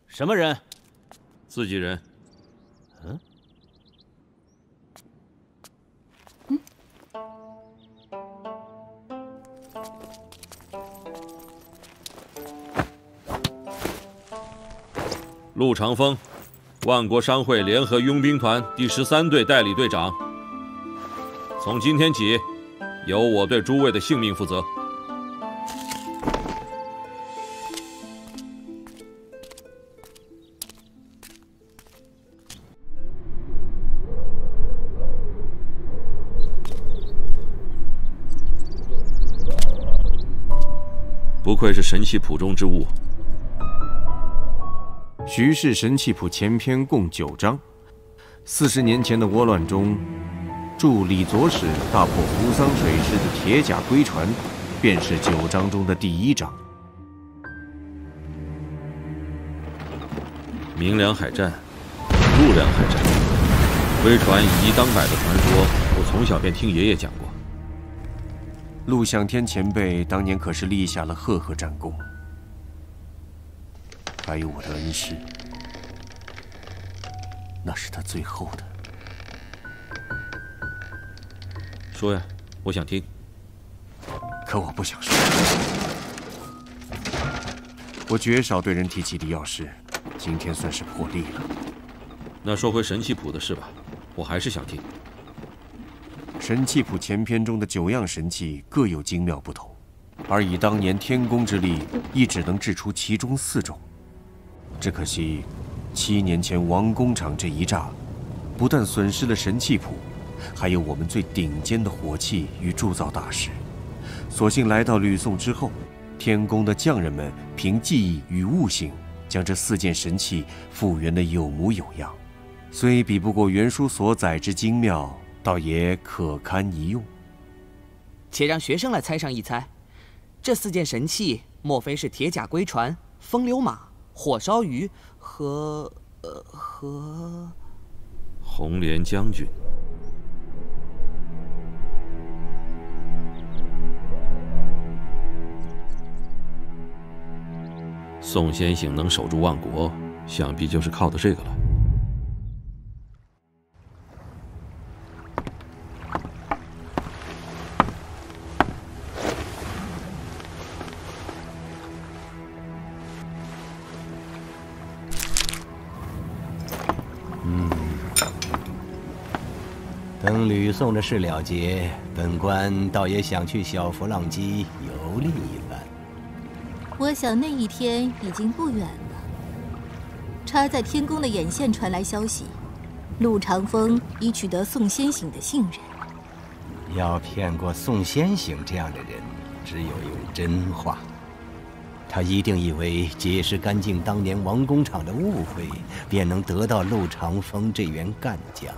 什么人？自己人。陆长风，万国商会联合佣兵团第13队代理队长。从今天起，由我对诸位的性命负责。不愧是神器谱中之物。徐氏神器谱前篇共9章。40年前的倭乱中，驻李左使大破扶桑水师的铁甲龟船，便是9章中的第1章。明良海战、陆良海战，龟船以一当百的传说，我从小便听爷爷讲过。陆向天前辈当年可是立下了赫赫战功，还有我的恩师，那是他最后的。说呀，我想听。可我不想说。我绝少对人提起李药师，今天算是破例了。那说回神器谱的事吧，我还是想听。神器谱前篇中的9样神器各有精妙不同，而以当年天宫之力，亦只能制出其中4种。只可惜，7年前王工厂这一炸，不但损失了神器谱，还有我们最顶尖的火器与铸造大师。所幸来到吕宋之后，天宫的匠人们凭技艺与悟性，将这4件神器复原得有模有样，虽比不过原书所载之精妙，倒也可堪一用。且让学生来猜上一猜，这4件神器，莫非是铁甲龟船、风流马、火烧鱼和红莲将军？宋先行能守住万国，想必就是靠的这个了。等吕宋的事了结，本官倒也想去小浮浪矶游历一番。我想那一天已经不远了。插在天宫的眼线传来消息，陆长风已取得宋先行的信任。要骗过宋先行这样的人，只有用真话。他一定以为解释干净当年王工厂的误会，便能得到陆长风这员干将。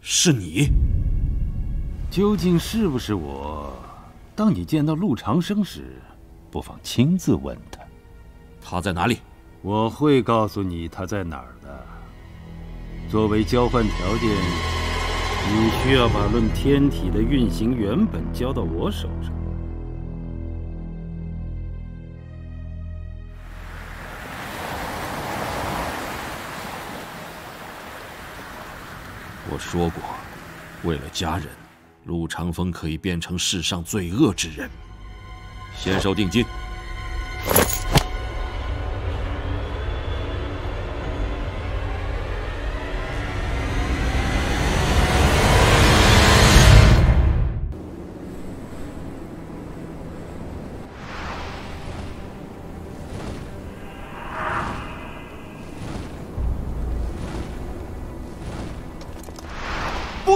是你？究竟是不是我？当你见到陆长生时，不妨亲自问他。他在哪里？我会告诉你他在哪儿的。作为交换条件，你需要把论天体的运行原本交到我手上。我说过，为了家人，陆长风可以变成世上最恶之人。先收定金。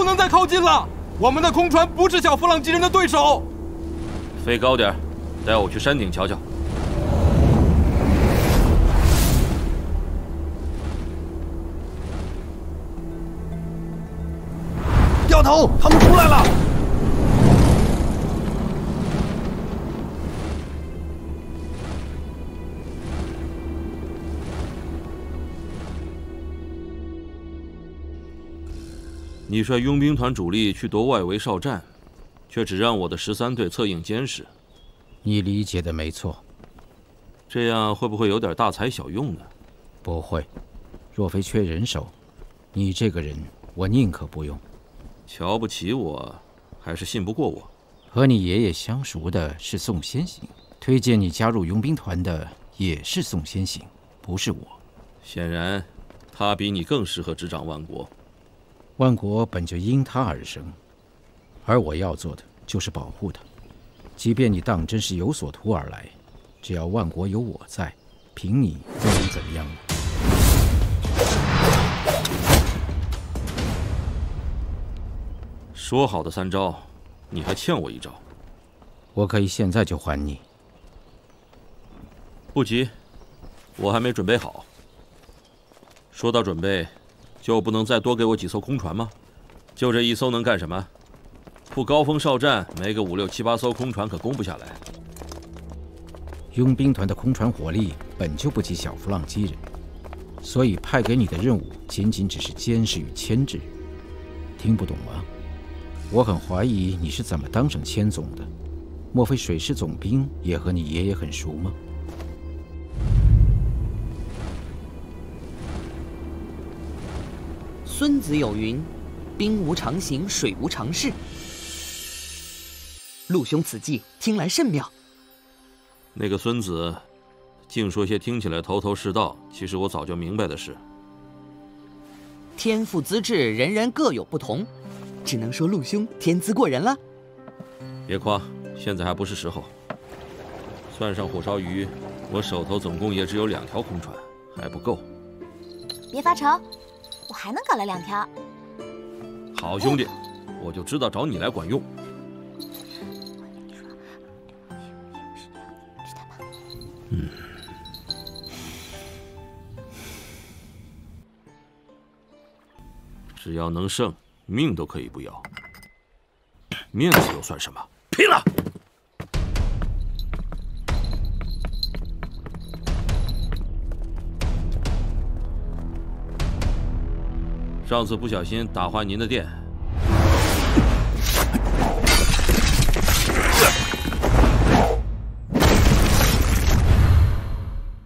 不能再靠近了。我们的空船不是小弗朗基人的对手。飞高点，带我去山顶瞧瞧。掉头，他们出来了。你率佣兵团主力去夺外围哨站，却只让我的13队策应监视。你理解的没错。这样会不会有点大材小用呢？不会。若非缺人手，你这个人我宁可不用。瞧不起我，还是信不过我？和你爷爷相熟的是宋先行，推荐你加入佣兵团的也是宋先行，不是我。显然，他比你更适合执掌万国。万国本就因他而生，而我要做的就是保护他。即便你当真是有所图而来，只要万国有我在，凭你又能怎么样呢？说好的3招，你还欠我1招。我可以现在就还你。不急，我还没准备好。说到准备，就不能再多给我几艘空船吗？就这1艘能干什么？铺高峰哨站，没个5、6、7、8艘空船可攻不下来。佣兵团的空船火力本就不及小弗朗基人，所以派给你的任务仅仅只是监视与牵制。听不懂吗？我很怀疑你是怎么当上千总的。莫非水师总兵也和你爷爷很熟吗？孙子有云：“兵无常形，水无常势。”陆兄此计听来甚妙。那个孙子，净说些听起来头头是道，其实我早就明白的事。天赋资质，人人各有不同，只能说陆兄天资过人了。别夸，现在还不是时候。算上火烧鱼，我手头总共也只有2条空船，还不够。别发愁，我还能搞来2条。好兄弟，我就知道找你来管用。只要能胜，命都可以不要，面子又算什么？拼了！上次不小心打坏您的店，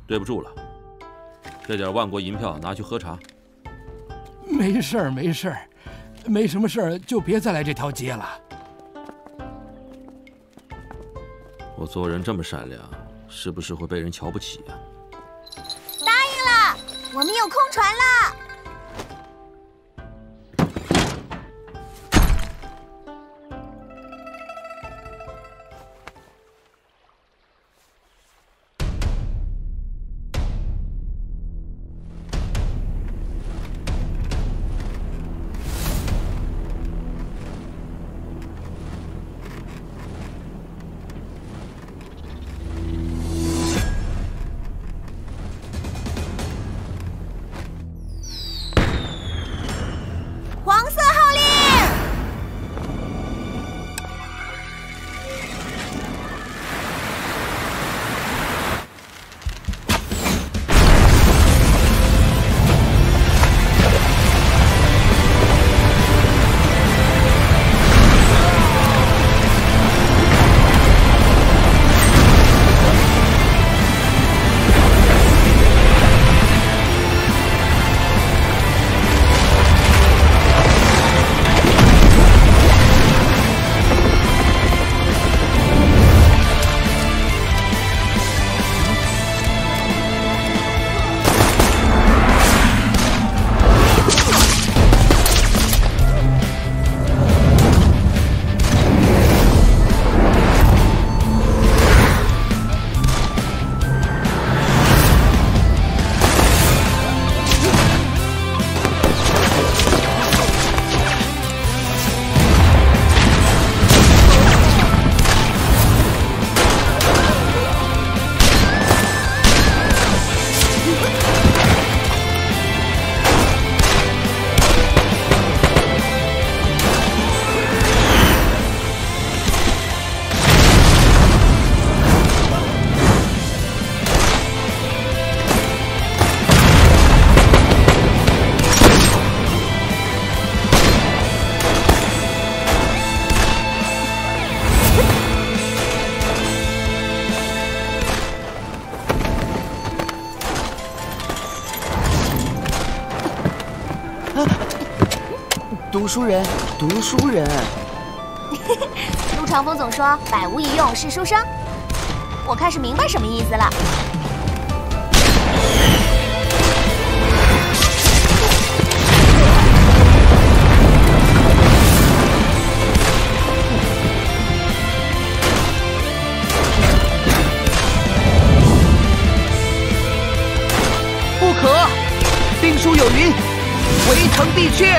对不住了。这点万国银票拿去喝茶。没事儿，没事儿，没什么事儿就别再来这条街了。我做人这么善良，是不是会被人瞧不起啊？答应了，我们有空船了。读书人，读书人。陆长风总说“百无一用是书生”，我开始明白什么意思了。不可！兵书有云：“围城必却。”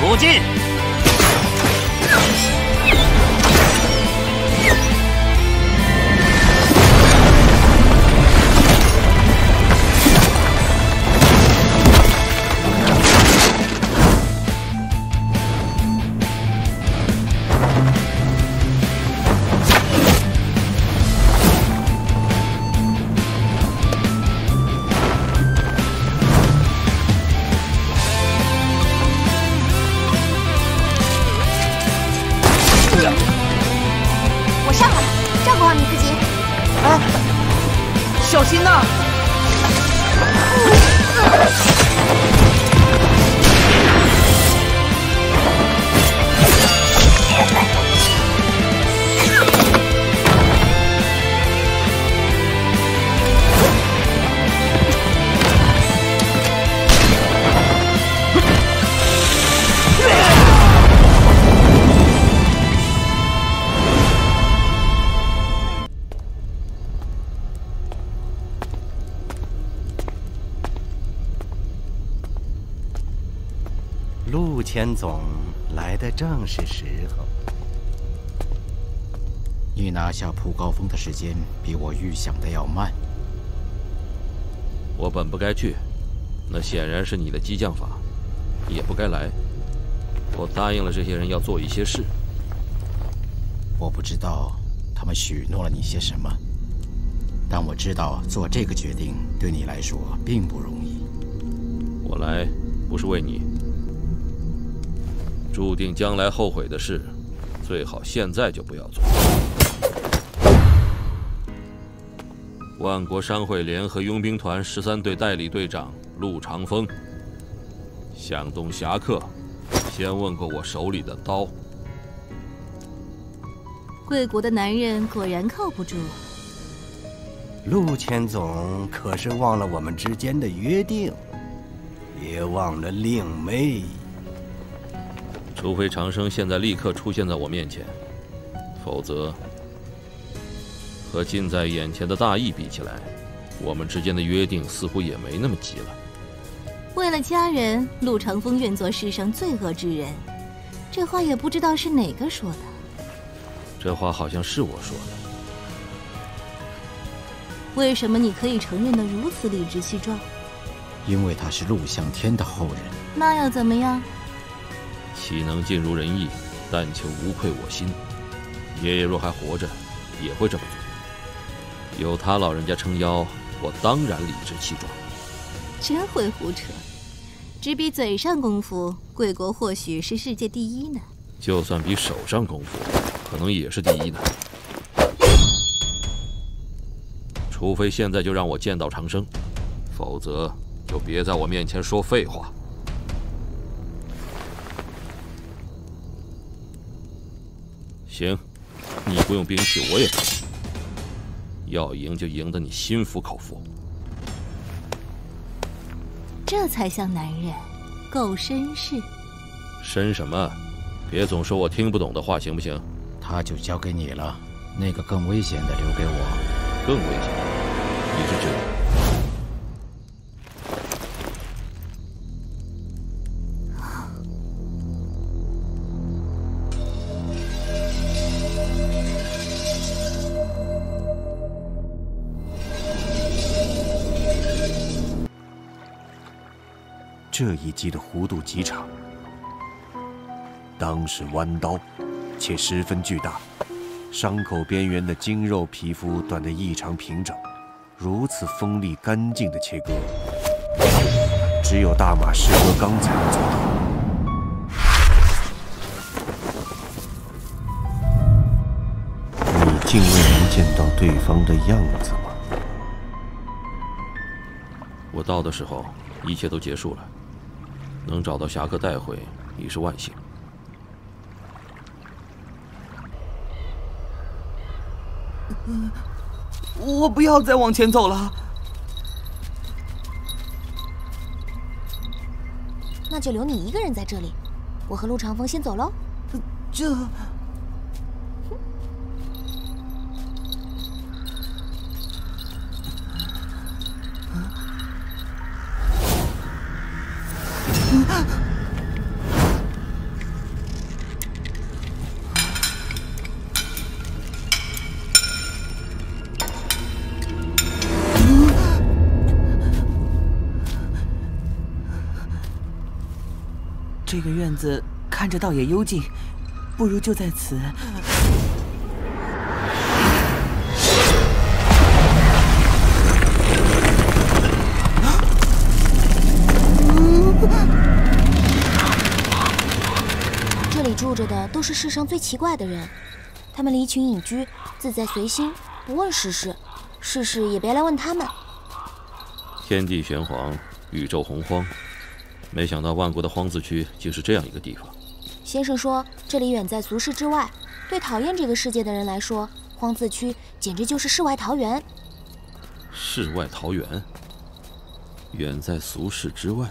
不进。小心呐！陆千总来的正是时候。你拿下蒲高峰的时间比我预想的要慢。我本不该去，那显然是你的激将法，也不该来。我答应了这些人要做一些事。我不知道他们许诺了你些什么，但我知道做这个决定对你来说并不容易。我来不是为你。注定将来后悔的事，最好现在就不要做。万国商会联合佣兵团13队代理队长陆长风，响东侠客，先问过我手里的刀。贵国的男人果然靠不住。陆千总可是忘了我们之间的约定，别忘了令妹。除非长生现在立刻出现在我面前，否则和近在眼前的大义比起来，我们之间的约定似乎也没那么急了。为了家人，陆长风愿做世上最恶之人，这话也不知道是哪个说的。这话好像是我说的。为什么你可以承认得如此理直气壮？因为他是陆向天的后人。那又怎么样？岂能尽如人意，但求无愧我心。爷爷若还活着，也会这么做。有他老人家撑腰，我当然理直气壮。真会胡扯，只比嘴上功夫，贵国或许是世界第一呢。就算比手上功夫，可能也是第一呢。除非现在就让我见到长生，否则就别在我面前说废话。行，你不用兵器，我也不用。要赢就赢得你心服口服。这才像男人，够绅士。绅什么？别总说我听不懂的话，行不行？他就交给你了，那个更危险的留给我。更危险？你是指？这一击的弧度极长，当是弯刀，且十分巨大，伤口边缘的筋肉皮肤断得异常平整，如此锋利干净的切割，只有大马士革钢才能做到。你竟未能见到对方的样子吗？我到的时候，一切都结束了，能找到侠客带回已是万幸。我不要再往前走了。那就留你一个人在这里，我和陆长风先走喽。这……这个院子看着倒也幽静，不如就在此。这里住着的都是世上最奇怪的人，他们离群隐居，自在随心，不问世事，世事也别来问他们。天地玄黄，宇宙洪荒。没想到万国的荒字区竟是这样一个地方。先生说这里远在俗世之外，对讨厌这个世界的人来说，荒字区简直就是世外桃源。世外桃源，远在俗世之外，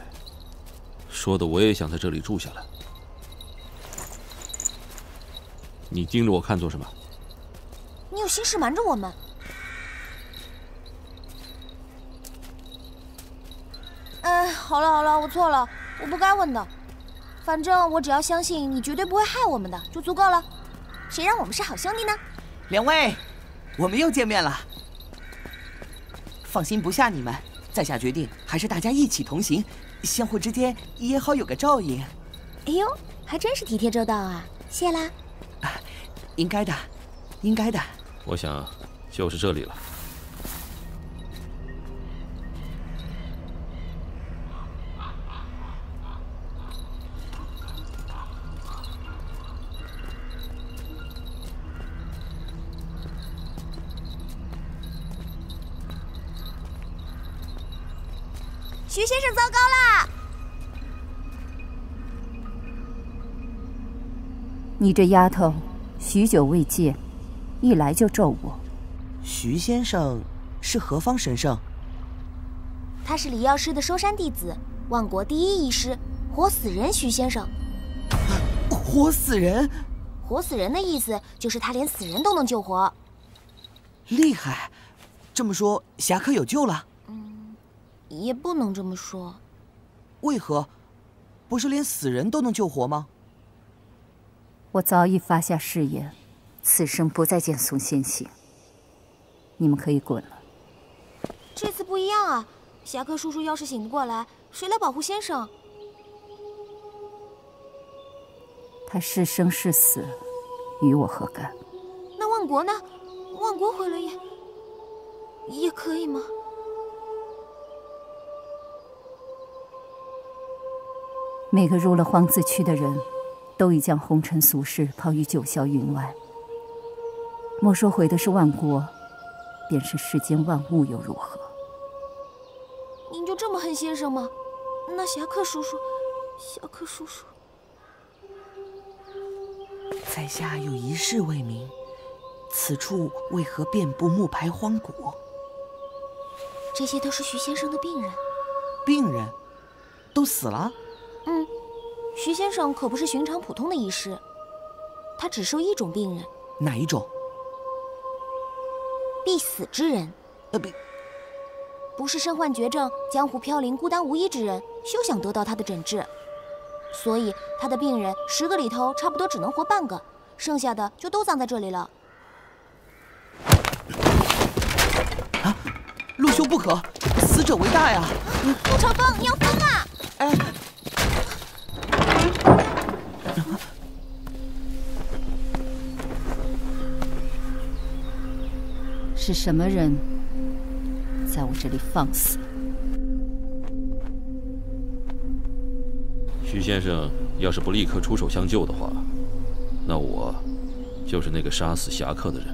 说的我也想在这里住下来。你盯着我看做什么？你有心事瞒着我们。好了，我错了，我不该问的。反正我只要相信你绝对不会害我们的，就足够了。谁让我们是好兄弟呢？两位，我们又见面了。放心不下你们，在下决定还是大家一起同行，相互之间也好有个照应。哎呦，还真是体贴周到啊，谢啦。应该的，应该的。我想就是这里了。徐先生，糟糕啦！你这丫头，许久未见，一来就咒我。徐先生是何方神圣？他是李药师的收山弟子，万国第一医师，活死人徐先生。活死人？活死人的意思就是他连死人都能救活。厉害！这么说，侠客有救了？也不能这么说。为何？不是连死人都能救活吗？我早已发下誓言，此生不再见宋先行。你们可以滚了。这次不一样啊！侠客叔叔要是醒不过来，谁来保护先生？他是生是死，与我何干？那万国呢？万国毁了也可以吗？每个入了荒字区的人，都已将红尘俗世抛于九霄云外。莫说毁的是万国，便是世间万物又如何？您就这么恨先生吗？那侠客叔叔，在下有一事未明，此处为何遍布木牌荒谷？这些都是徐先生的病人。病人？都死了？徐先生可不是寻常普通的医师，他只收一种病人。哪一种？必死之人。不是身患绝症、江湖飘零、孤单无依之人，休想得到他的诊治。所以他的病人10个里头差不多只能活半个，剩下的就都葬在这里了。啊！陆兄不可，死者为大呀！陆长风，你要疯啊！是什么人在我这里放肆？徐先生要是不立刻出手相救的话，那我就是那个杀死侠客的人。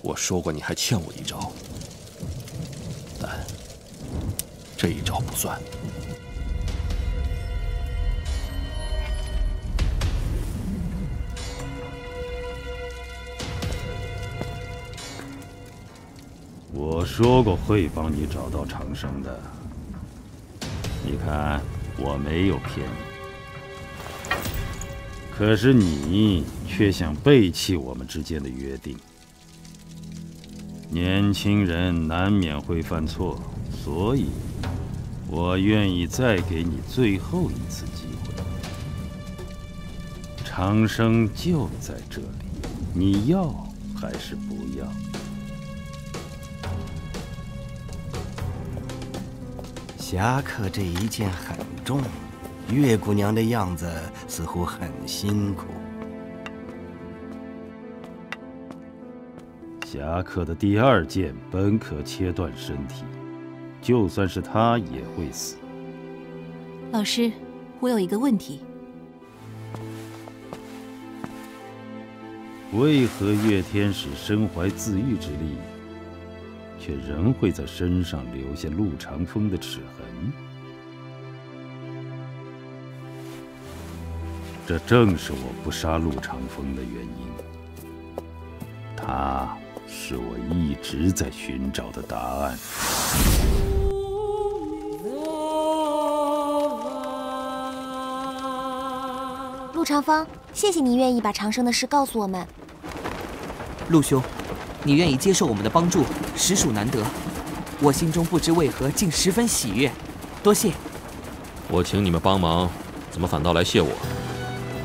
我说过你还欠我一招，但这一招不算。我说过会帮你找到长生的，你看我没有骗你。可是你却想背弃我们之间的约定。年轻人难免会犯错，所以我愿意再给你最后一次机会。长生就在这里，你要还是不要？侠客这一剑很重，月姑娘的样子似乎很辛苦。侠客的第二剑本可切断身体，就算是他也会死。老师，我有一个问题。为何月天使身怀自愈之力，却仍会在身上留下陆长风的齿痕？这正是我不杀陆长风的原因。他是我一直在寻找的答案。陆长风，谢谢你愿意把长生的事告诉我们。陆兄，你愿意接受我们的帮助，实属难得。我心中不知为何竟十分喜悦，多谢。我请你们帮忙，怎么反倒来谢我？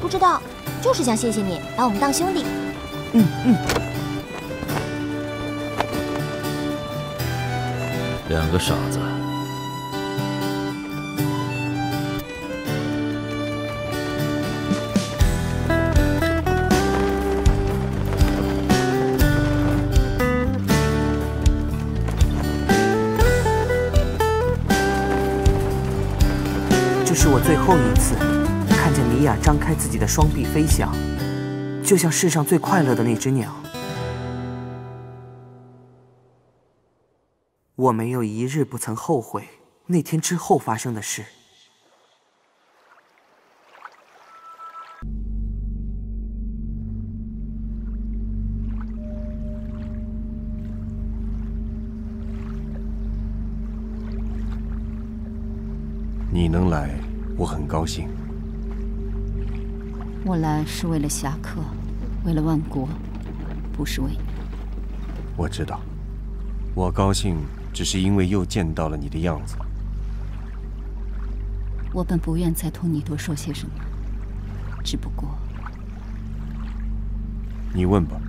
不知道，就是想谢谢你把我们当兄弟。两个傻子。这是我最后一次看见米娅张开自己的双臂飞翔，就像世上最快乐的那只鸟。我没有一日不曾后悔那天之后发生的事。你能来，我很高兴。我来是为了侠客，为了万国，不是为你。我知道，我高兴只是因为又见到了你的样子。我本不愿再同你多说些什么，只不过……你问吧。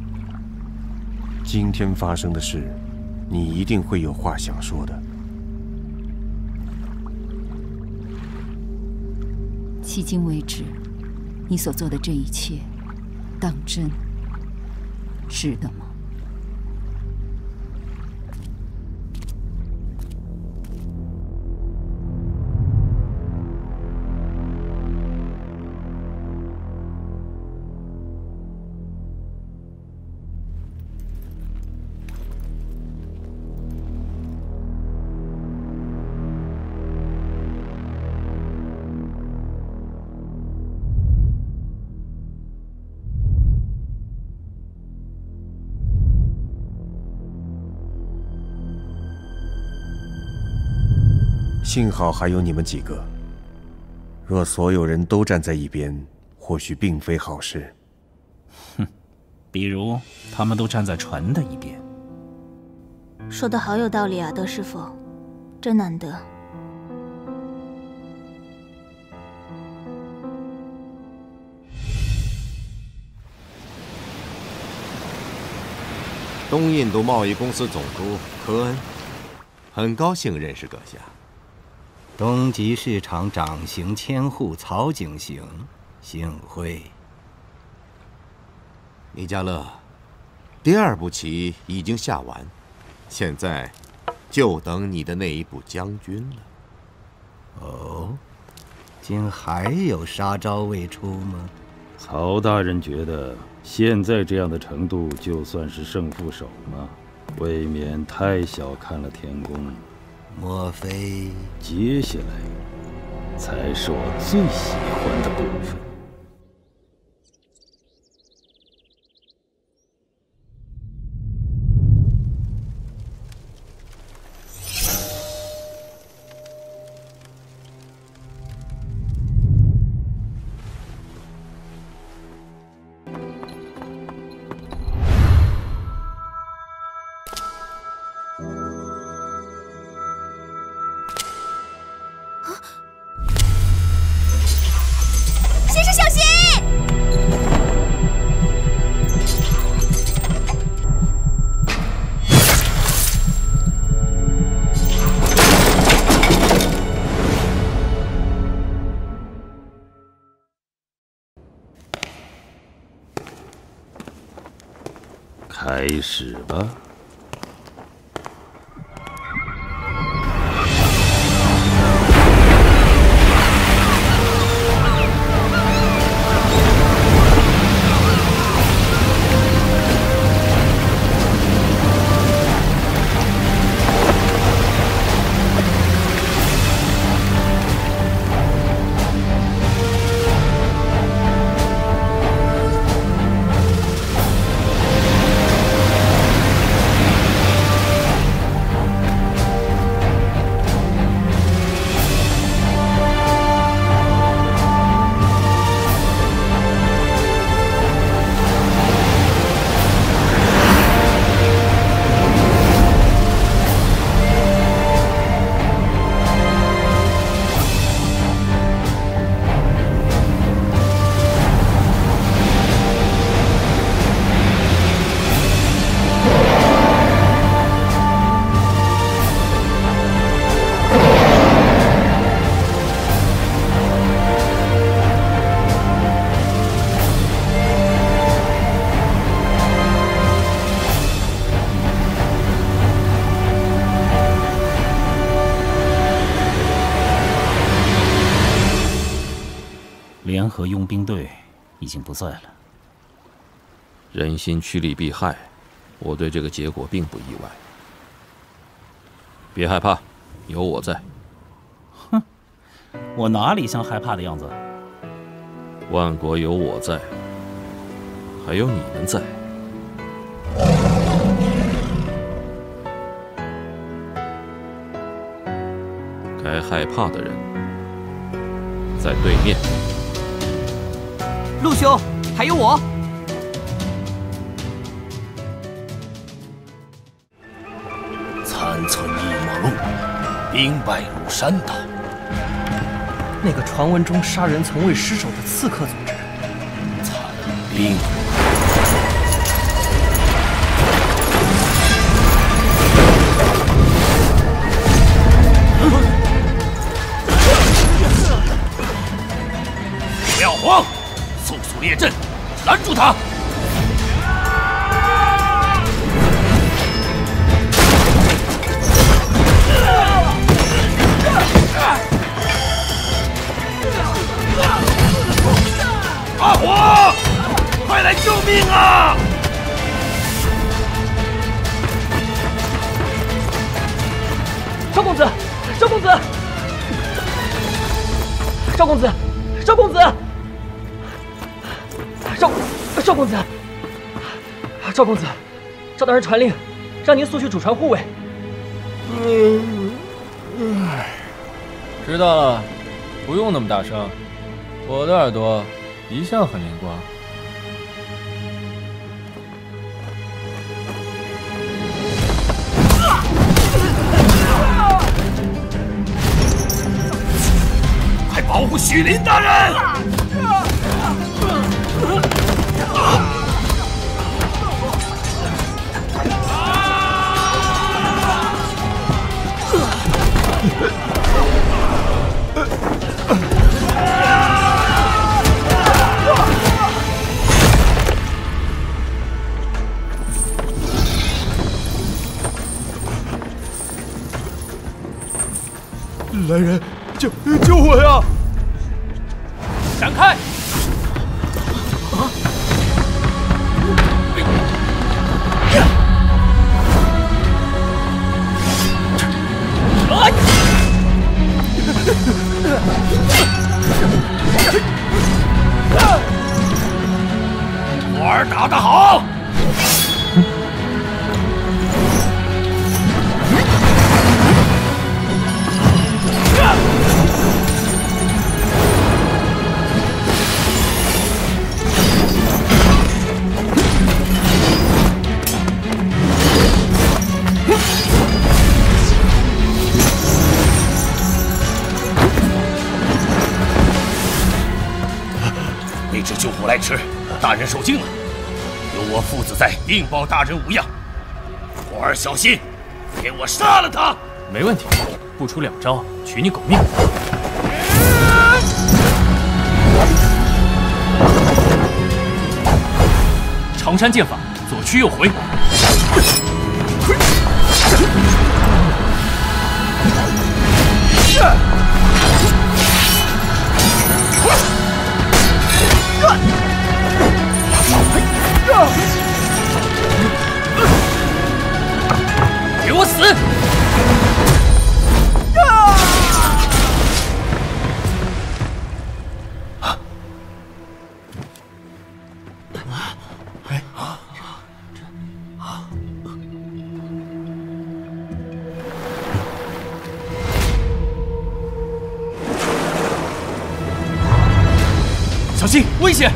今天发生的事，你一定会有话想说的。迄今为止，你所做的这一切，当真值得吗？幸好还有你们几个。若所有人都站在一边，或许并非好事。哼，比如他们都站在船的一边。说的好有道理啊，德师傅，真难得。东印度贸易公司总督科恩，很高兴认识阁下。东极市场掌刑千户曹景行，幸会。尼加勒，第二步棋已经下完，现在就等你的那一步将军了。哦，竟还有杀招未出吗？曹大人觉得现在这样的程度就算是胜负手吗？未免太小看了天宫。莫非接下来才是我最喜欢的部分？先生小心！开始吧。联合佣兵队已经不在了。人心趋利避害，我对这个结果并不意外。别害怕，有我在。哼，我哪里像害怕的样子？万国有我在，还有你们在。该害怕的人在对面。陆兄，还有我。残存一抹路，兵败如山倒。那个传闻中杀人从未失手的刺客组织，残兵。不要慌，速速列阵，拦住他！阿火，快来救命啊！少公子，少公子，少公子，少公子，少公子，少公子，赵大人传令，让您速去主船护卫。知道了，不用那么大声，我的耳朵一向很灵光。快保护许林大人！来人，救我呀！闪开！活儿打得好！那只救火来迟，大人受惊了，有我父子在，定保大人无恙。火儿小心，给我杀了他！没问题，不出2招，取你狗命。长山剑法，左去右回。给我死！小心，危险！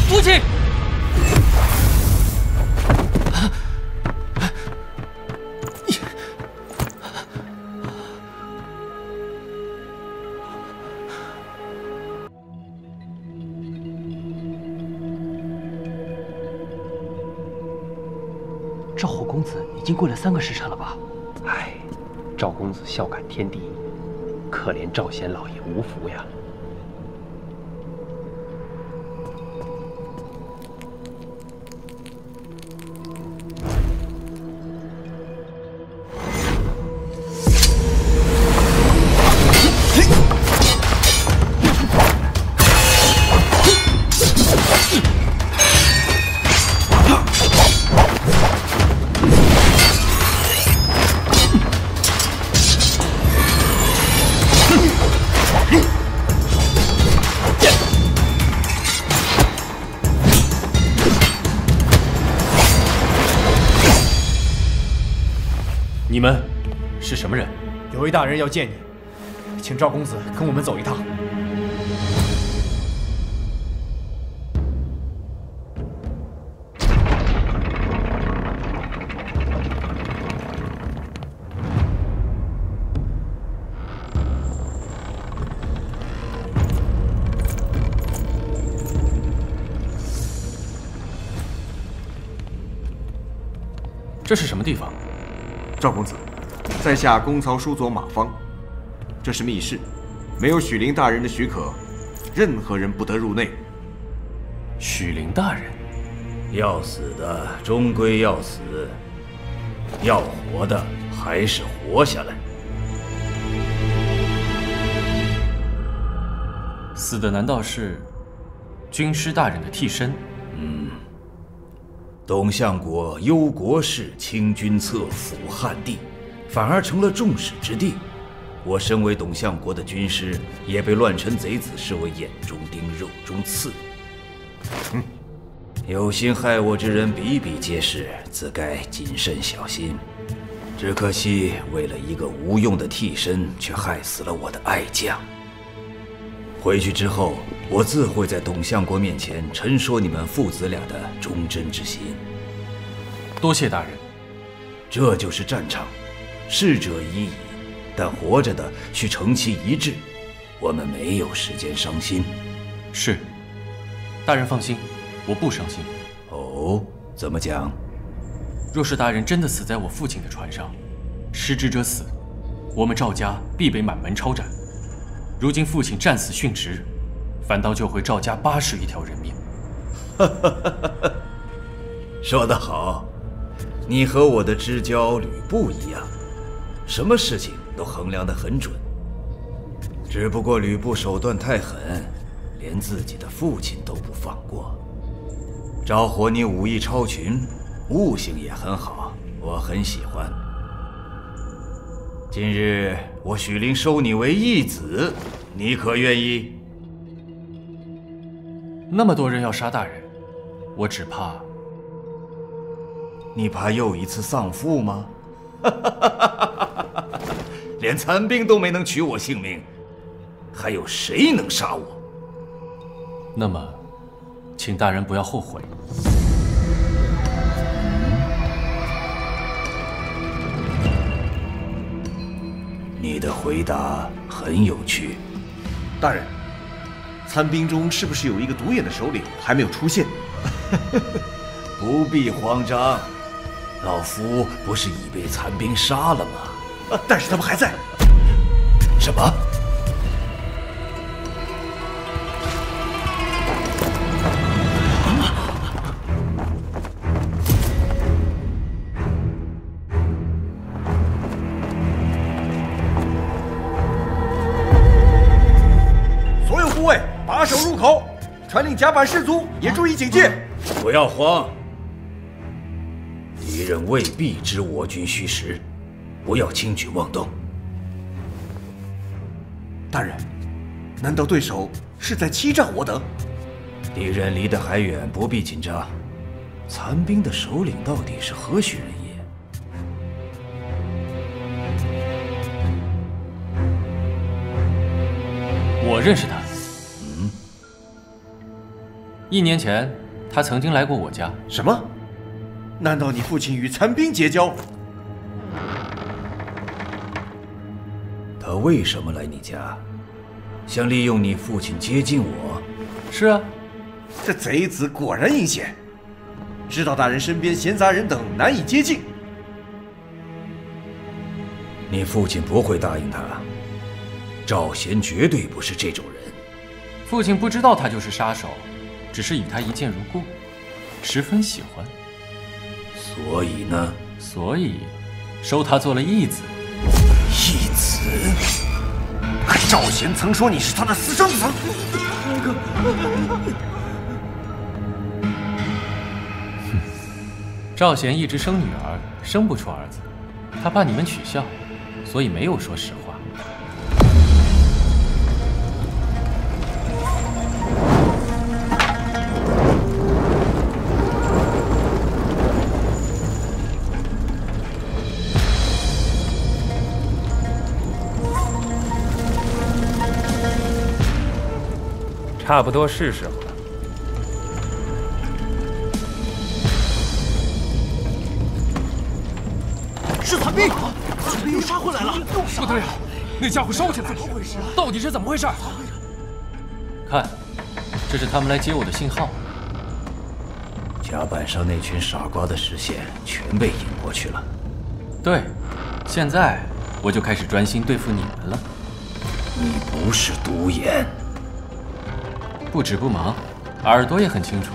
父亲，赵后公子已经跪了3个时辰了吧？唉，赵公子孝感天地，可怜赵贤老爷无福呀。你们是什么人？有位大人要见你，请赵公子跟我们走一趟。这是什么地方？赵公子，在下公曹叔佐马方。这是密室，没有许灵大人的许可，任何人不得入内。许灵大人，要死的终归要死，要活的还是活下来。死的难道是军师大人的替身？董相国忧国事，清君侧，抚汉地，反而成了众矢之的。我身为董相国的军师，也被乱臣贼子视为眼中钉、肉中刺。有心害我之人比比皆是，自该谨慎小心。只可惜，为了一个无用的替身，却害死了我的爱将。回去之后，我自会在董相国面前陈说你们父子俩的忠贞之心。多谢大人。这就是战场，逝者已矣，但活着的需成其一致。我们没有时间伤心。是，大人放心，我不伤心。哦，怎么讲？若是大人真的死在我父亲的船上，失职者死，我们赵家必被满门抄斩。如今父亲战死殉职，反倒救回赵家81条人命。说得好，你和我的知交吕布一样，什么事情都衡量得很准。只不过吕布手段太狠，连自己的父亲都不放过。赵火，你武艺超群，悟性也很好，我很喜欢。今日我许灵收你为义子，你可愿意？那么多人要杀大人，我只怕……你怕又一次丧父吗？连残兵都没能取我性命，还有谁能杀我？那么，请大人不要后悔。你的回答很有趣。大人，残兵中是不是有一个独眼的首领还没有出现？不必慌张，老夫不是已被残兵杀了吗？但是他们还在。什么？所有护卫把守入口，传令甲板士卒也注意警戒。不要慌，敌人未必知我军虚实，不要轻举妄动。大人，难道对手是在欺诈我等？敌人离得还远，不必紧张。残兵的首领到底是何许人也？我认识他。1年前，他曾经来过我家。什么？难道你父亲与残兵结交？他为什么来你家？想利用你父亲接近我？是啊。这贼子果然阴险，知道大人身边闲杂人等难以接近。你父亲不会答应他。赵贤绝对不是这种人。父亲不知道他就是杀手，只是与他一见如故，十分喜欢。所以呢？所以收他做了义子。义子？赵贤曾说你是他的私生子。赵贤一直生女儿，生不出儿子，他怕你们取笑，所以没有说实话。差不多是时候了。是残兵，残兵又杀回来了！不得了，那家伙烧起来了！到底是怎么回事？看，这是他们来接我的信号。甲板上那群傻瓜的视线全被引过去了。对，现在我就开始专心对付你们了。你不是独眼。不止不忙，耳朵也很清楚。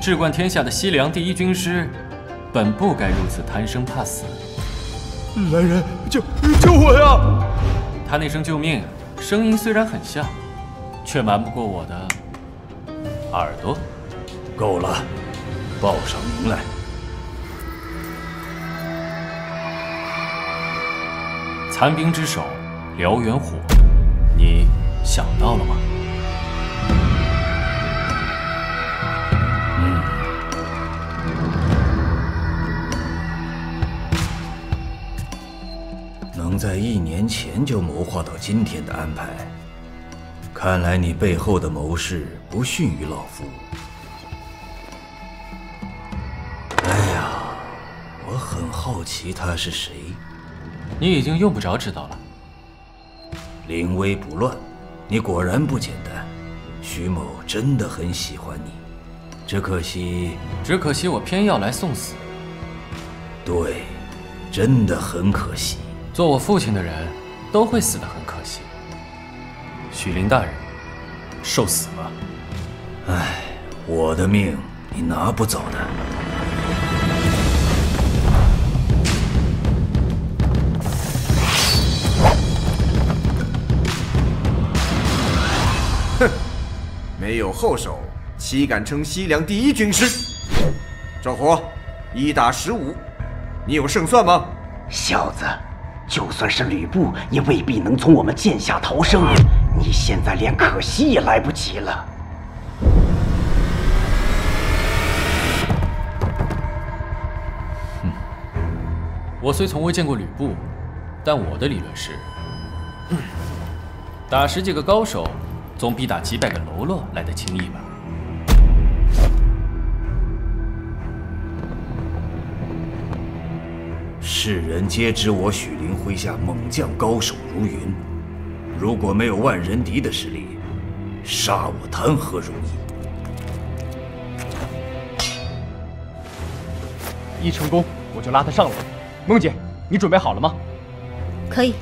至冠天下的西凉第一军师，本不该如此贪生怕死。来人，救我呀！他那声救命，声音虽然很像，却瞒不过我的耳朵。够了，报上名来。残兵之首，燎原火，你想到了吗？能在1年前就谋划到今天的安排，看来你背后的谋士不逊于老夫。哎呀，我很好奇他是谁。你已经用不着知道了。临危不乱，你果然不简单。徐某真的很喜欢你，只可惜我偏要来送死。对，真的很可惜。做我父亲的人都会死得很可惜。许林大人，受死吧！唉，我的命你拿不走的。哼，没有后手，岂敢称西凉第一军师？赵火，1打15，你有胜算吗？小子，就算是吕布，也未必能从我们剑下逃生。你现在连可惜也来不及了。我虽从未见过吕布，但我的理论是，打10几个高手，总比打几百个喽啰来得轻易吧。世人皆知我许林麾下猛将高手如云，如果没有万人敌的实力，杀我谈何容易。一成功，我就拉他上来。梦姐，你准备好了吗？可以。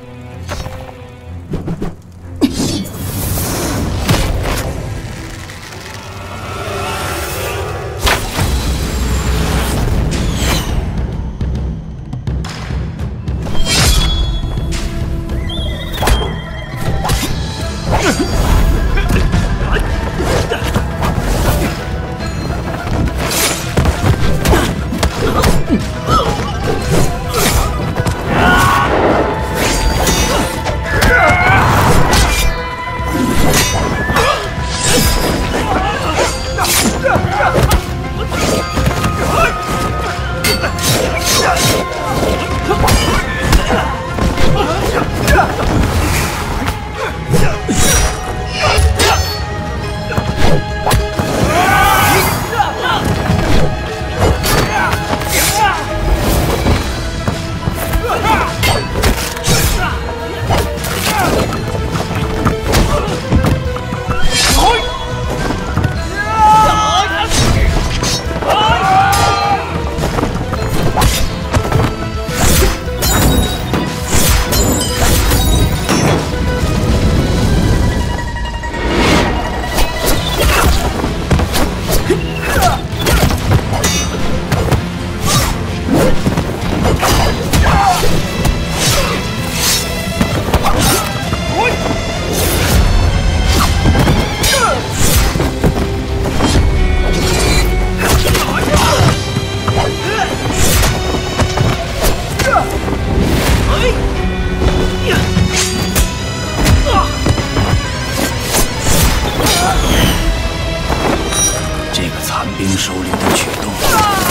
首领的举动，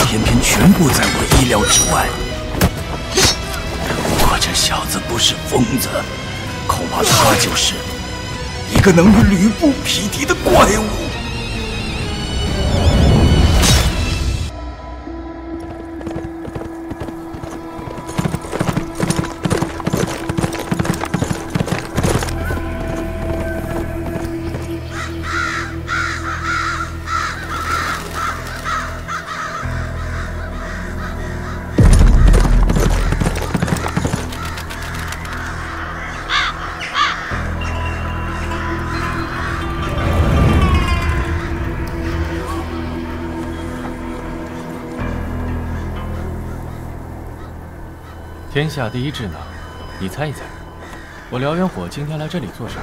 偏偏全部在我意料之外。如果这小子不是疯子，恐怕他就是一个能与吕布匹敌的怪物。天下第一智囊，你猜一猜，我燎原火今天来这里做什么？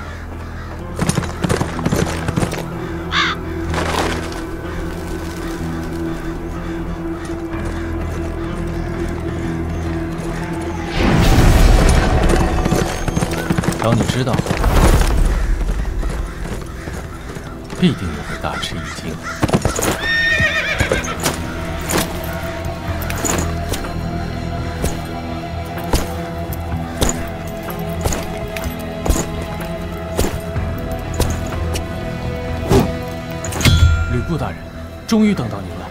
当你知道，必定也会大吃一惊。陆大人，终于等到您了。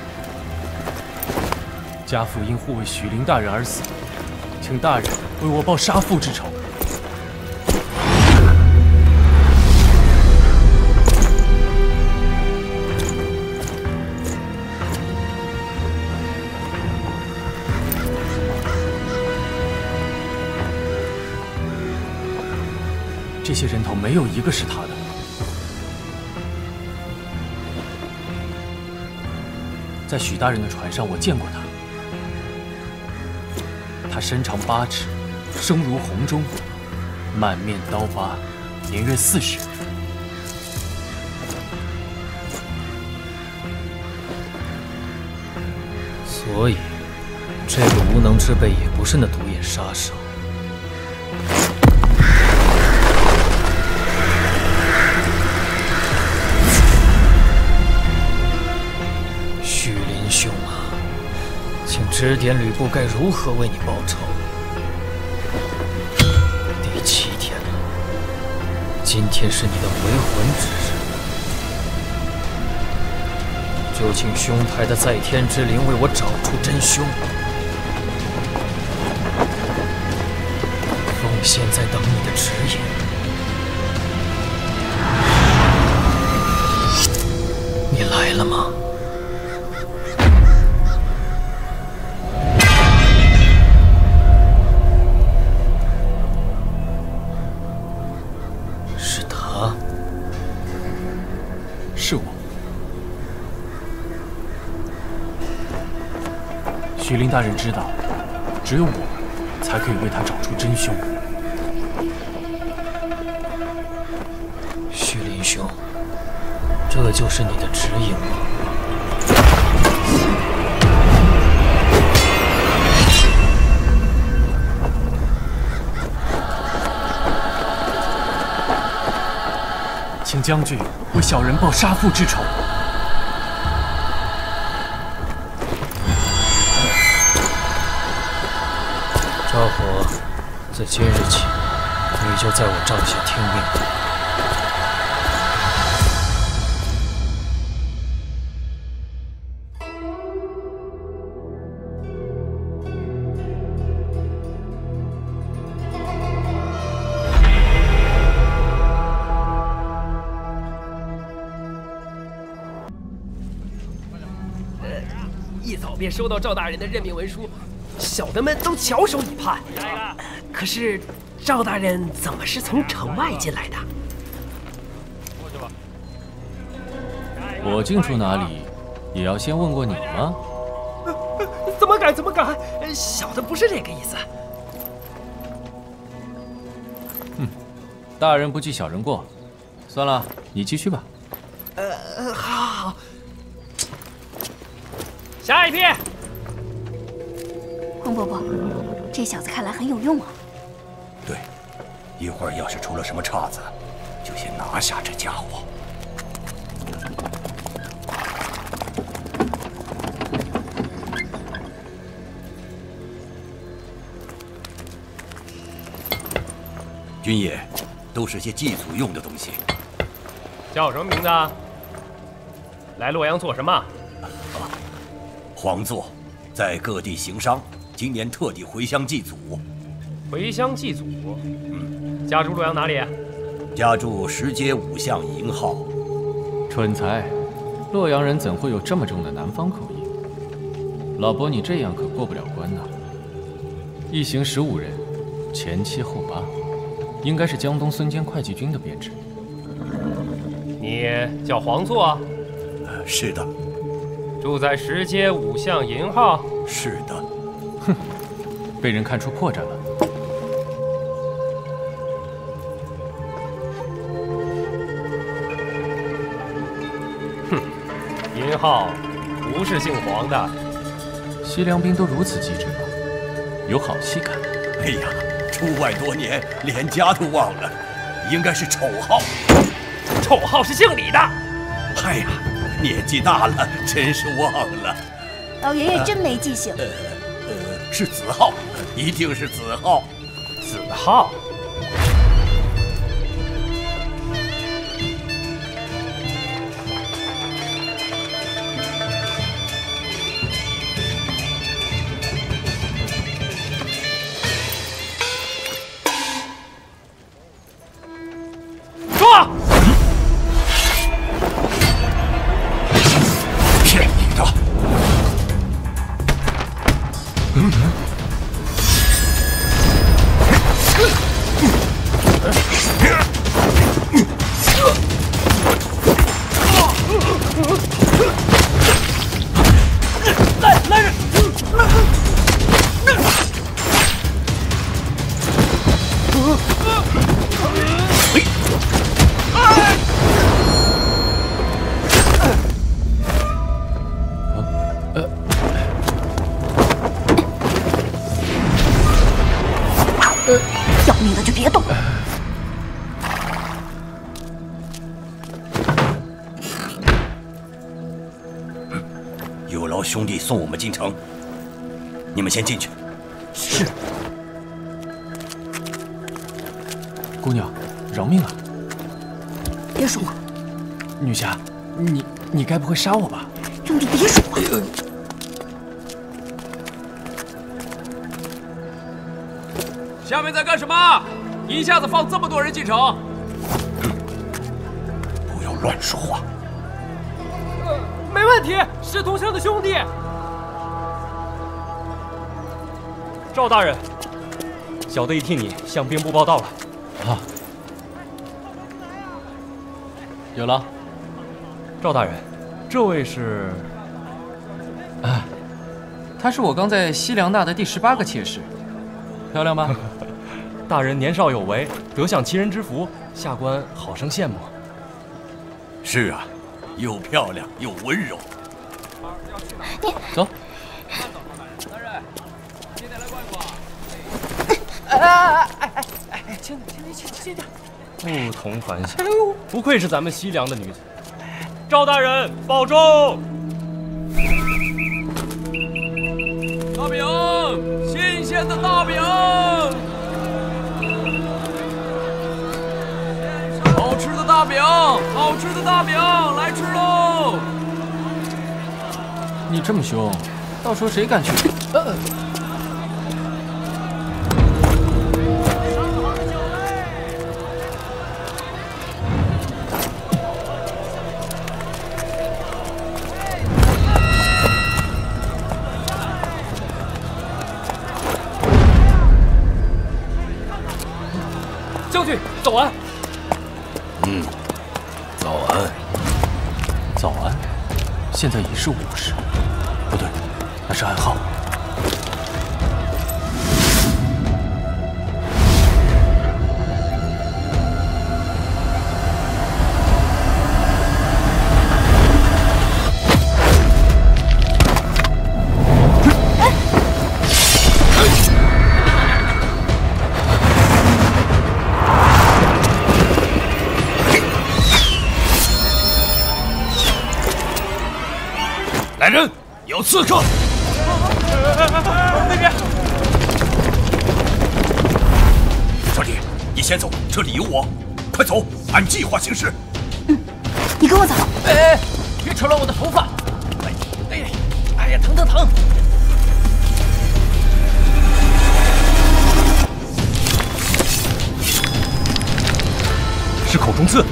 家父因护卫许灵大人而死，请大人为我报杀父之仇。这些人头没有一个是他的。在许大人的船上，我见过他。他身长8尺，声如洪钟，满面刀疤，年约40。所以，这个无能之辈也不是那独眼杀手。兄啊，请指点吕布该如何为你报仇。第7天了，今天是你的回魂之日，就请兄台的在天之灵为我找出真凶。奉现在等你的指引。你来了吗？是我。许灵大人知道，只有我才可以为他找出真凶。许灵兄，这就是你的指引吗？请将军为小人报杀父之仇。赵火，自今日起，你就在我帐下听命。一早便收到赵大人的任命文书，小的们都翘首以盼。可是赵大人怎么是从城外进来的？我进出哪里，也要先问过你吗？怎么敢？怎么敢？小的不是这个意思。大人不计小人过，算了，你继续吧。好。下一批。洪伯伯，这小子看来很有用啊。对，一会儿要是出了什么岔子，就先拿下这家伙。军爷，都是些祭祖用的东西，叫什么名字啊？来洛阳做什么？皇座在各地行商，今年特地回乡祭祖。回乡祭祖？家住洛阳哪里？家住石阶5巷营号。蠢材，洛阳人怎会有这么重的南方口音？老伯，你这样可过不了关呐。一行15人，前7后8，应该是江东孙坚会稽军的编制。你叫黄座？是的。住在石阶5巷营号？是的。哼，被人看出破绽了。哼，营号不是姓黄的。西凉兵都如此机智吗？有好戏看。哎呀，出外多年，连家都忘了，应该是丑号。丑号是姓李的。哎呀，年纪大了，真是忘了。老爷爷真没记性。是子号，一定是子号。子号。说。骗你的。来人！要命的就别动。有劳兄弟送我们进城，你们先进去。是。姑娘，饶命啊！别说话。女侠，你该不会杀我吧？兄弟，别说话。下面在干什么？一下子放这么多人进城？不要乱说话。没问题，是同乡的兄弟。赵大人，小的已替你向兵部报到了。啊，有了。赵大人，这位是？啊，他是我刚在西凉纳的第18个妾室，漂亮吧？大人年少有为，得享其人之福，下官好生羡慕。是啊，又漂亮又温柔。你走。轻点。不同凡响，不愧是咱们西凉的女子。赵大人保重。大饼，新鲜的大饼。好吃的大饼，好吃的大饼，来吃喽！你这么凶，到时候谁敢去？将军，早安。早安。早安。现在已是午时，不对，那是暗号。来人，有刺客！那边，小李，你先走，这里有我。快走，按计划行事。你跟我走。哎，别扯乱我的头发！哎呀，疼疼疼！是口中刺。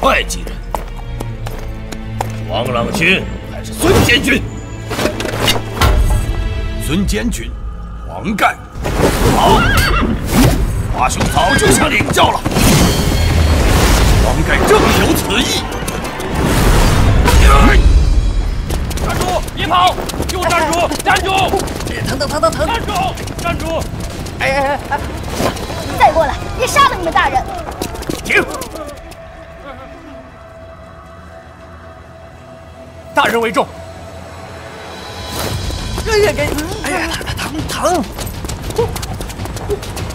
会稽人，王朗君还是孙坚军？孙坚军，黄盖。好，华兄早就下领教了。黄盖正有此意。站住！别跑！给我站住！站住！疼！站住！站住！哎！再过来，别杀了你们大人！停！大人为重。哎呀，疼！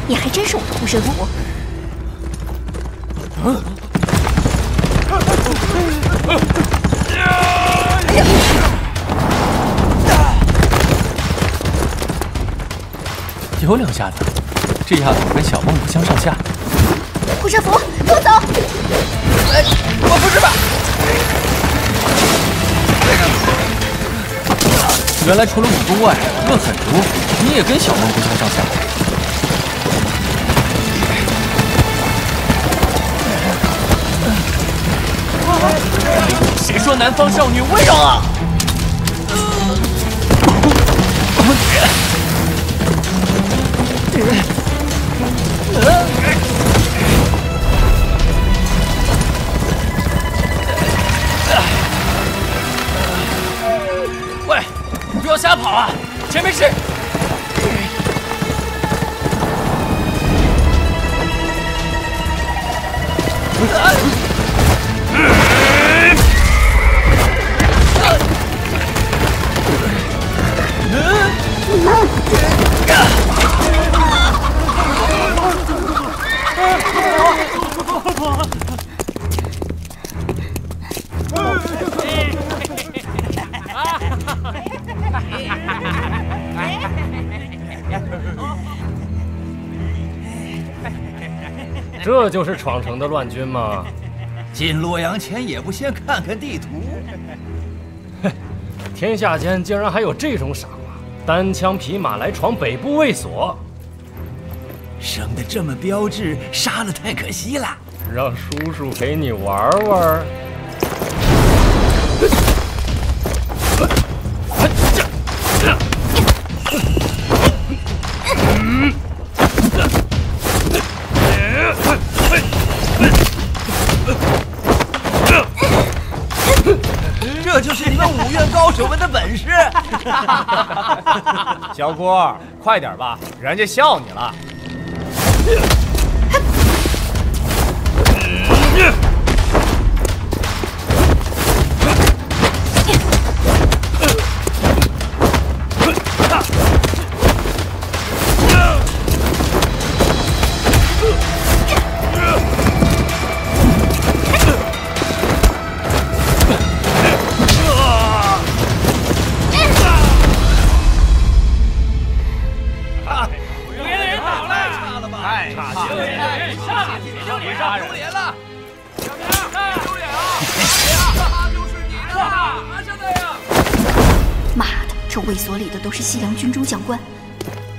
你还真是我的护身符。有两下子，这丫头跟小梦不相上下。护身符，跟我走！我不是吧？原来除了武功外，论狠毒，你也跟小梦不相上下。谁说南方少女温柔啊？喂，不要瞎跑啊！前面是。这就是闯城的乱军吗？进洛阳前也不先看看地图。天下间竟然还有这种傻瓜，单枪匹马来闯北部卫所。生得这么标致，杀了太可惜了。让叔叔陪你玩玩。这就是你们五院高手们的本事。小郭，快点吧，人家笑你了。卫所里的都是西凉军中将官，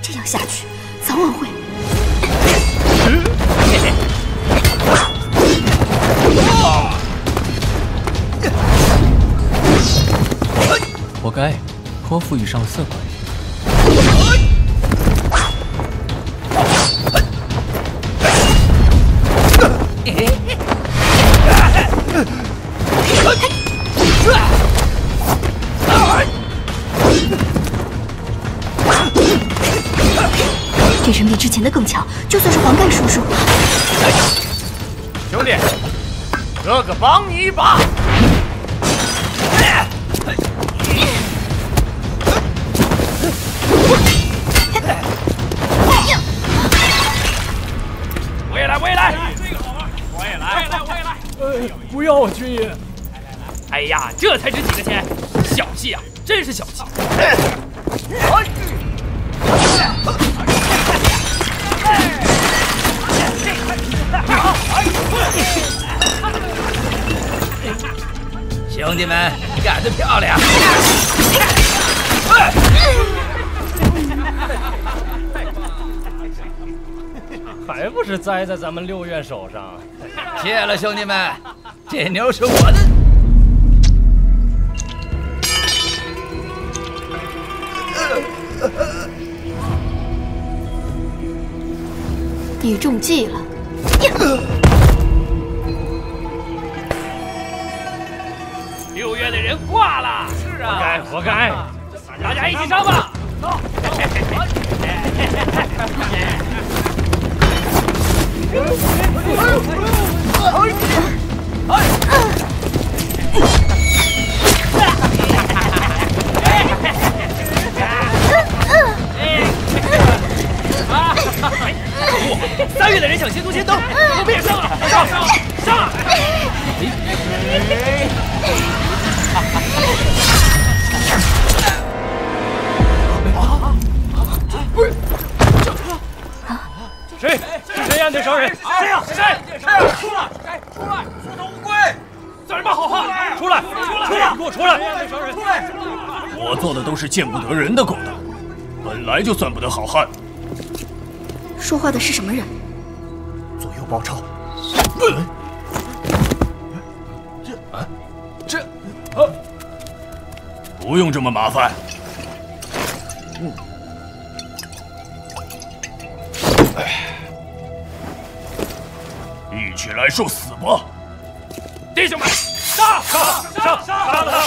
这样下去，早晚会……活该，托付与上色鬼。这人比之前的更强，就算是黄盖叔叔。兄弟，哥哥帮你一把。我也来，我也来，我也来，我也来。不要啊，军爷！哎呀，这才值几个钱，小气啊，真是小气。兄弟们，干得漂亮！还不是栽在咱们六院手上。谢了，兄弟们，这牛是我的。你中计了。六院的人挂了。是啊，活该，活该。大家一起上吧。走。3月的人抢先夺先登，我们也上了，上！谁？是谁呀？那商人？谁呀？谁？出来！缩头乌龟！算什么好话？出来！给我出来！出来！我做的都是见不得人的勾当，本来就算不得好汉。说话的是什么人？左右包抄。不用这么麻烦。一起来受死吧！弟兄们，上！杀了他！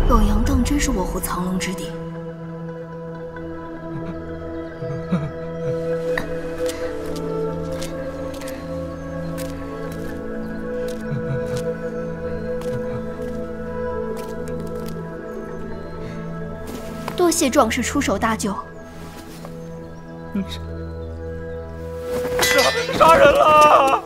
冷阳荡真是卧虎藏龙之地。多谢壮士出手搭救。杀人了！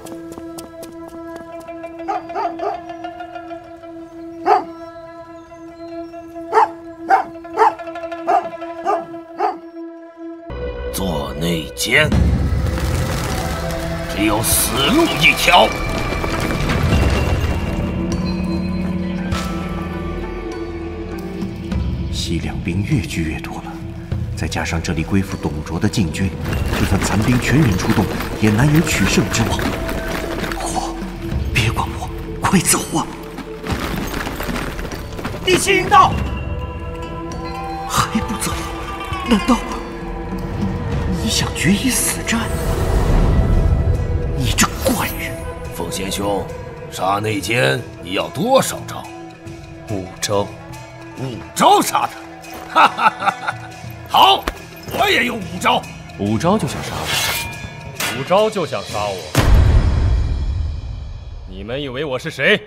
做内奸，只有死路一条。西凉兵越聚越多了，再加上这里归附董卓的禁军，就算残兵全员出动，也难有取胜之望。火，别管我，快走啊！第七营到，还不走？难道你想决一死战？你这怪人！奉贤兄，杀内奸你要多少招？5招。5招杀他，哈哈哈哈！好，我也用5招。武昭就想杀我，武昭就想杀我。你们以为我是谁？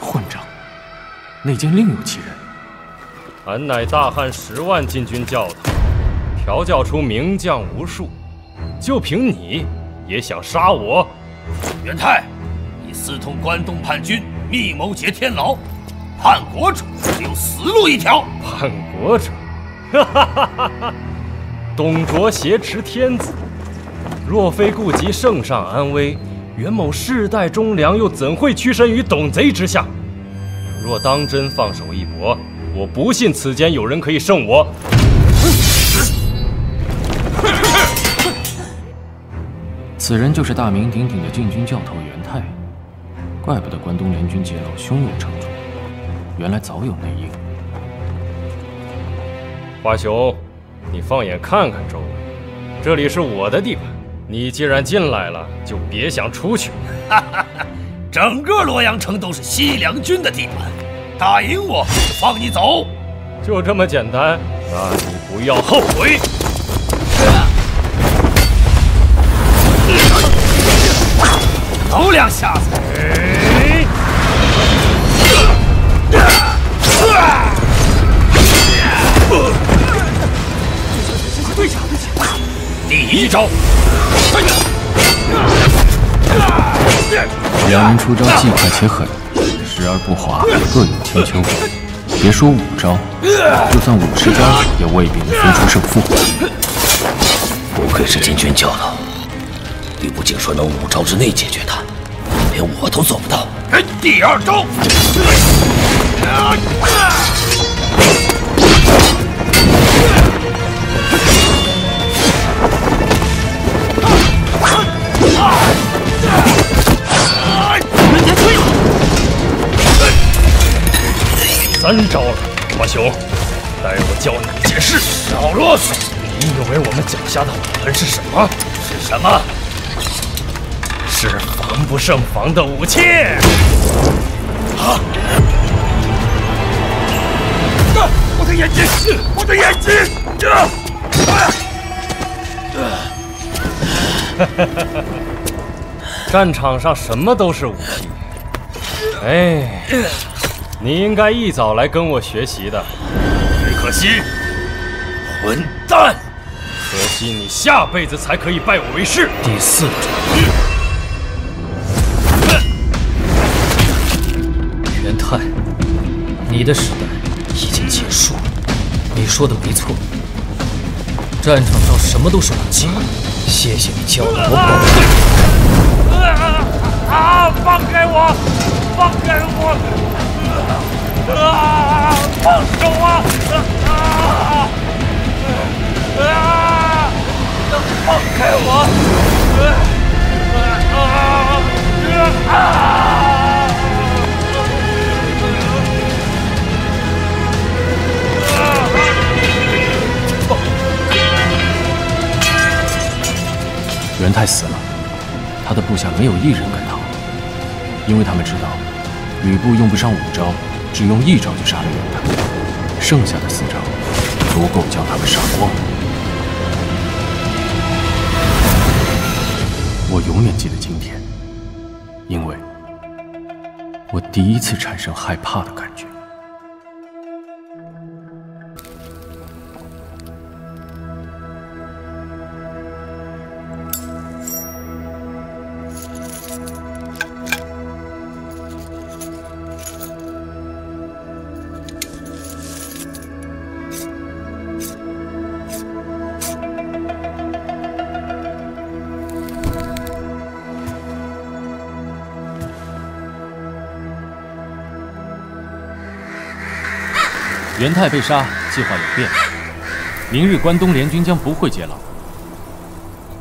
混账！内奸另有其人。俺乃大汉10万禁军教头，调教出名将无数，就凭你也想杀我？元泰，你私通关东叛军，密谋劫天牢，叛国者只有死路一条。叛国者，哈哈哈哈哈！董卓挟持天子，若非顾及圣上安危，袁某世代忠良，又怎会屈身于董贼之下？若当真放手一搏，我不信此间有人可以胜我。此人就是大名鼎鼎的禁军教头袁泰，怪不得关东联军劫牢胸有成竹，原来早有内应。华雄，你放眼看看周围，这里是我的地盘，你既然进来了，就别想出去。哈哈哈！整个洛阳城都是西凉军的地盘，打赢我放你走，就这么简单？那你不要后悔。头两下子。对下，第一招。两人出招既快且狠，时而不华，各有千秋。别说5招，就算50招，也未必能分出胜负。不愧是禁军教头，吕布竟说能5招之内解决他，连我都做不到。第二招。3招了，华雄，待我教你解释。少啰嗦！你以为我们脚下的武魂是什么？是什么？是防不胜防的武器。啊！我的眼睛！我的眼睛！战场上什么都是武器。哎，你应该一早来跟我学习的。只可惜，混蛋！可惜你下辈子才可以拜我为师。第4招。元泰，你的时代已经结束了。你说的没错，战场上什么都是武器。谢谢你教了我宝贵。放开我！放开我！放手啊！放开我！元泰死了，他的部下没有一人敢逃，因为他们知道吕布用不上5招，只用1招就杀了元泰，剩下的4招足够将他们杀光。我永远记得今天，因为我第一次产生害怕的感觉。元泰被杀，计划有变。明日关东联军将不会劫牢。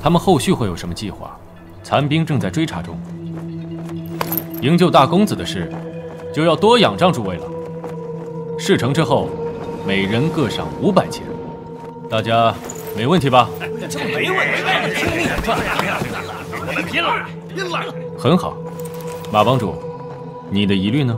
他们后续会有什么计划？残兵正在追查中。营救大公子的事，就要多仰仗诸位了。事成之后，每人各赏500钱。大家没问题吧？这没问题，听你的，我们拼了，拼了！很好，马帮主，你的疑虑呢？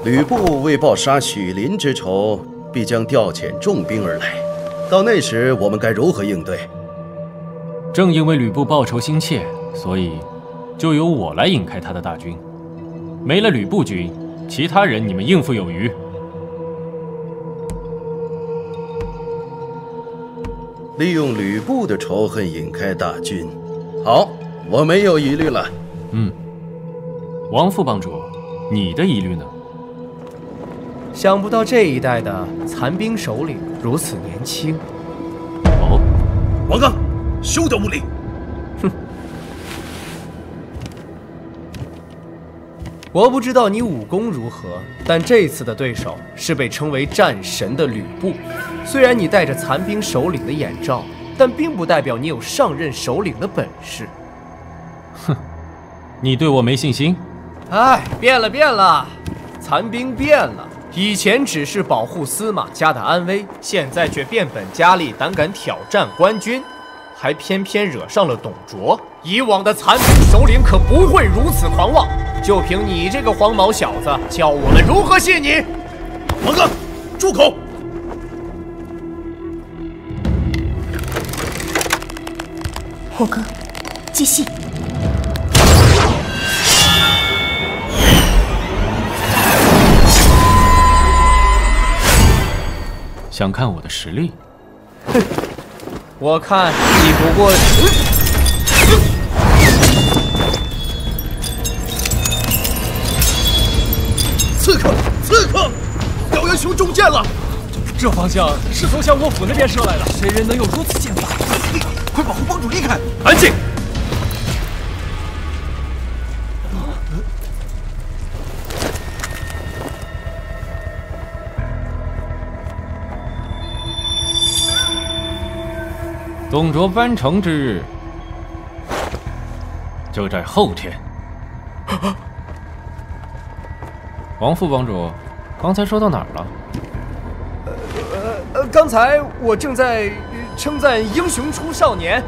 吕布为报杀许林之仇，必将调遣重兵而来。到那时，我们该如何应对？正因为吕布报仇心切，所以就由我来引开他的大军。没了吕布军，其他人你们应付有余。利用吕布的仇恨引开大军，好，我没有疑虑了。王副帮主，你的疑虑呢？想不到这一代的残兵首领如此年轻。哦，王刚，休得无礼！哼，我不知道你武功如何，但这次的对手是被称为战神的吕布。虽然你戴着残兵首领的眼罩，但并不代表你有上任首领的本事。哼，你对我没信心？哎，变了，残兵变了。以前只是保护司马家的安危，现在却变本加厉，胆敢挑战官军，还偏偏惹上了董卓。以往的残兵首领可不会如此狂妄，就凭你这个黄毛小子，叫我们如何信你？王刚，住口！火哥，继续。想看我的实力？哼，我看你不过刺客！姚元雄中箭了！这方向是从相国府那边射来的，谁人能有如此剑法？快保护帮主离开！安静！董卓班城之日，就在后天。王副帮主，刚才说到哪儿了？刚才我正在称赞英雄出少年。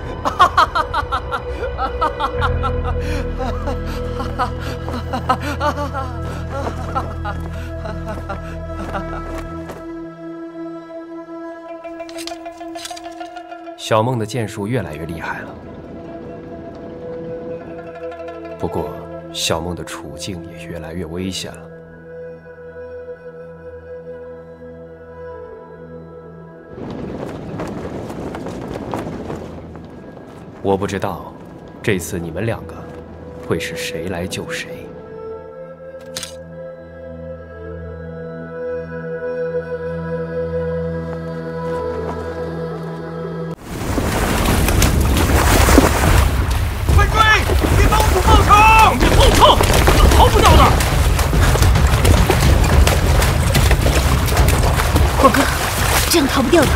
小梦的剑术越来越厉害了，不过小梦的处境也越来越危险了。我不知道，这次你们两个会是谁来救谁。火哥，这样逃不掉的，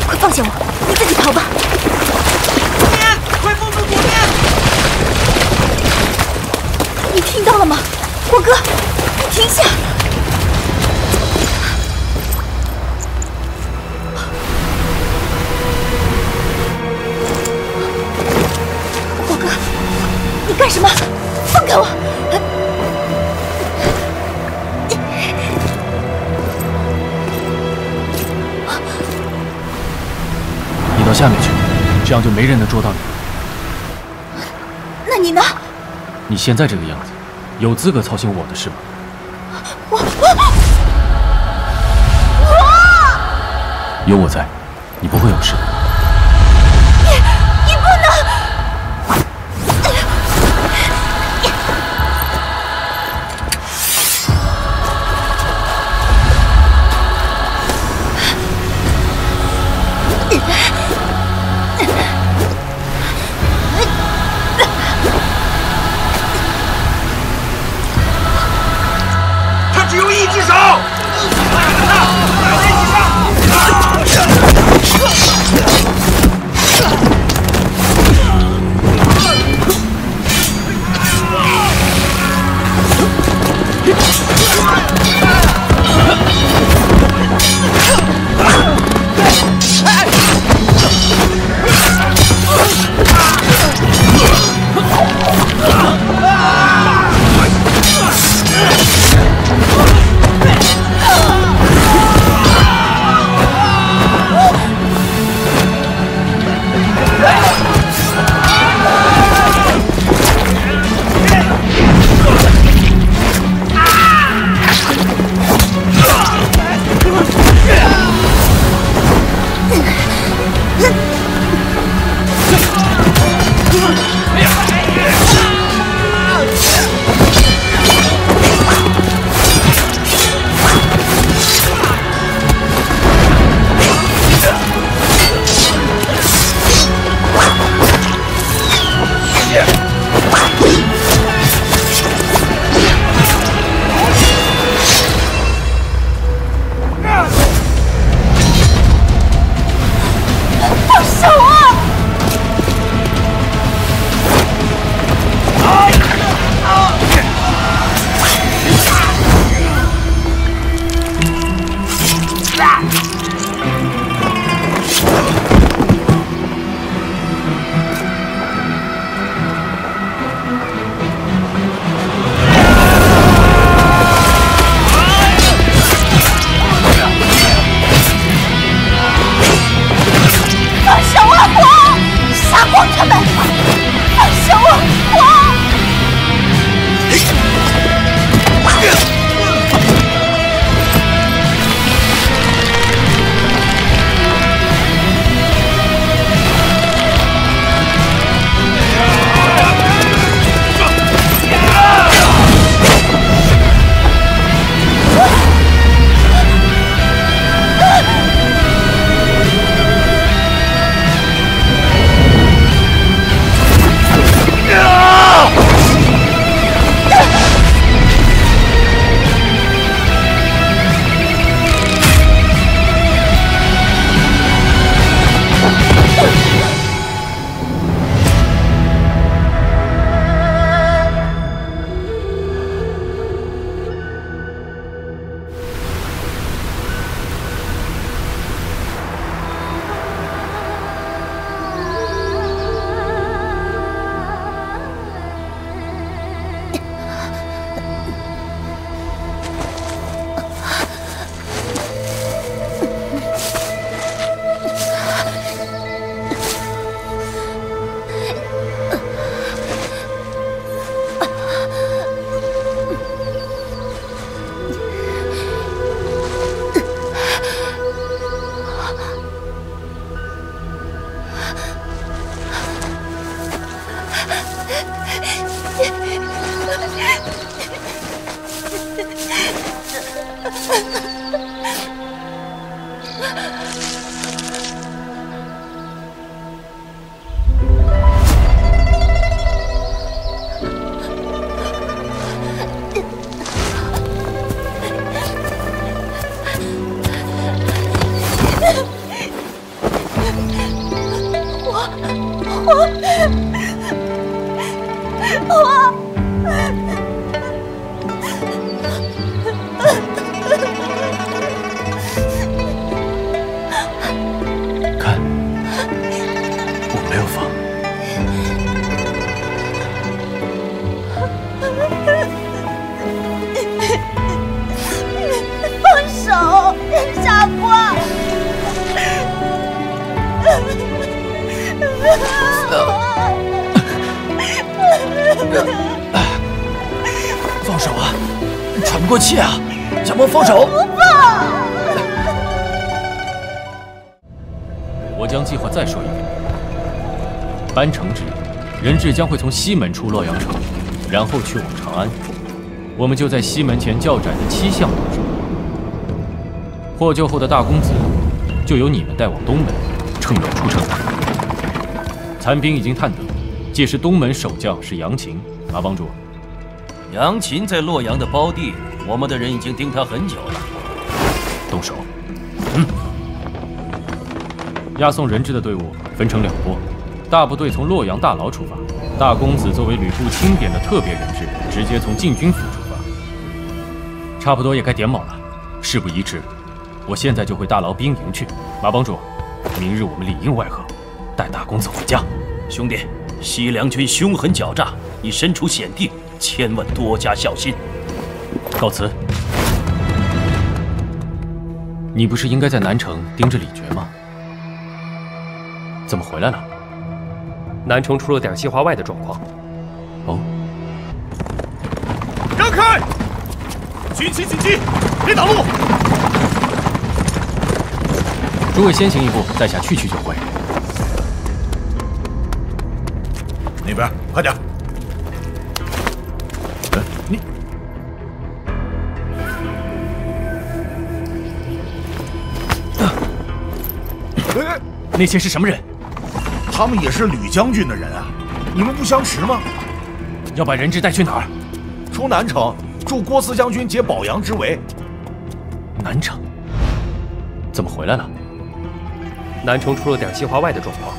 快放下我，你自己逃吧。左边，快封住左边！你听到了吗，火哥？你停下！火哥，你干什么？放开我！到下面去，这样就没人能捉到你。那你呢？你现在这个样子，有资格操心我的事吗？有我在，你不会有事的。你不能！只有一只手，快点他！一起上！看，我没有放。放手，傻瓜！放手啊！喘不过气啊！小莫，放手！不放！我将计划再说一遍。班城之日，人质将会从西门出洛阳城，然后去往长安。我们就在西门前较窄的7巷落手。获救后的大公子，就由你们带往东门，趁乱出城。残兵已经探得，届时东门守将是杨琴。马帮主，杨琴在洛阳的胞弟，我们的人已经盯他很久了。动手。押送人质的队伍分成2波，大部队从洛阳大牢出发，大公子作为吕布钦点的特别人质，直接从禁军府出发。差不多也该点卯了，事不宜迟，我现在就回大牢兵营去。马帮主，明日我们里应外合，带大公子回家。兄弟，西凉军凶狠狡诈，你身处险地，千万多加小心。告辞。你不是应该在南城盯着李傕吗？怎么回来了？南城出了点计划外的状况。哦。让开！军旗紧击，别挡路！诸位先行一步，在下去就会。那边，快点！你那些是什么人？他们也是吕将军的人啊！你们不相识吗？要把人质带去哪儿？出南城，助郭汜将军解保阳之围。南城？怎么回来了？南城出了点计划外的状况。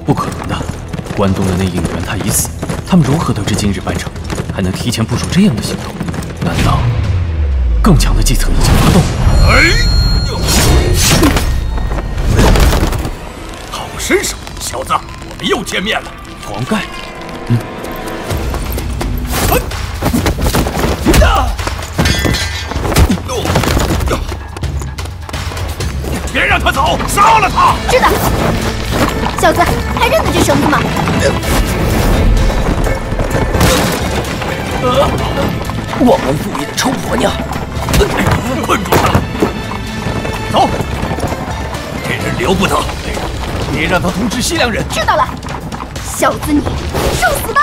不可能的，关东的那应元他已死，他们如何得知今日班城，还能提前部署这样的行动？难道更强的计策已经发动？好身手，小子，我们又见面了。黄盖，别让他走，杀了他！知道。小子，还认得这绳子吗？忘恩负义的臭婆娘！困住他！走，这人留不得，别让他通知西凉人。知道了，小子你，受死吧！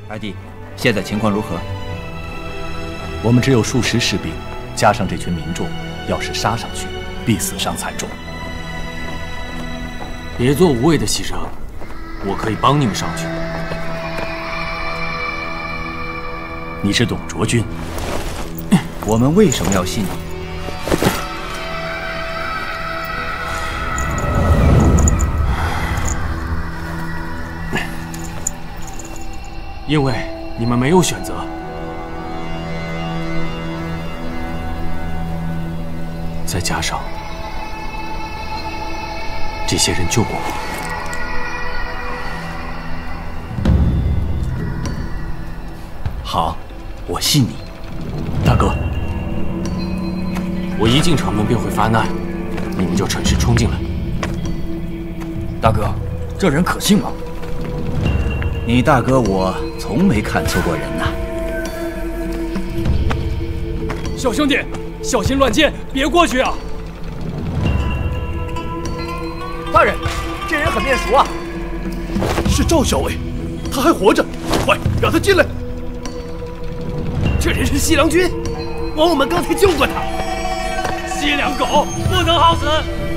二弟，现在情况如何？我们只有数十士兵，加上这群民众，要是杀上去，必死伤惨重。别做无谓的牺牲，我可以帮你们上去。你是董卓军，我们为什么要信你？因为你们没有选择。再加上这些人救过我。好，我信你，大哥。我一进城门便会发难，你们就趁势冲进来。大哥，这人可信吗？你大哥我从没看错过人呐。小兄弟，小心乱箭，别过去啊！大人，这人很面熟啊。是赵小伟，他还活着，快让他进来！这人是西凉军，王我们刚才救过他。西凉狗，不能好死！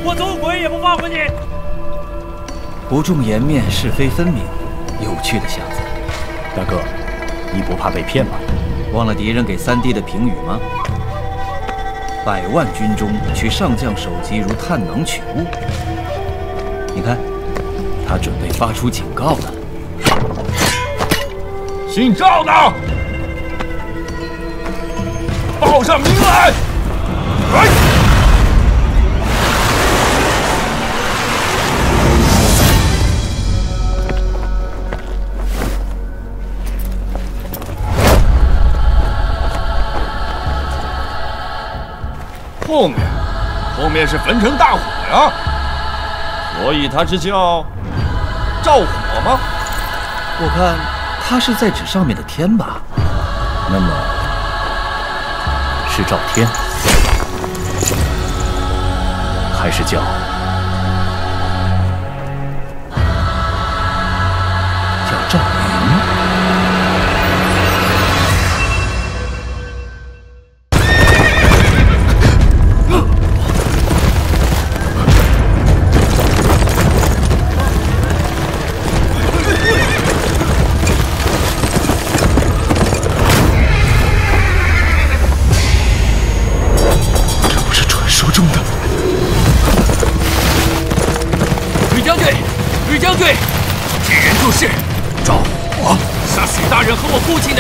我走鬼也不放过你！不重颜面，是非分明，有趣的小子。大哥，你不怕被骗吗？忘了敌人给3弟的评语吗？100万军中取上将首级如探囊取物。你看，他准备发出警告了。姓赵的，报上名来！后面是焚成大火呀，所以他是叫赵火吗？我看他是在指上面的天吧？那么是赵天，还是叫赵云？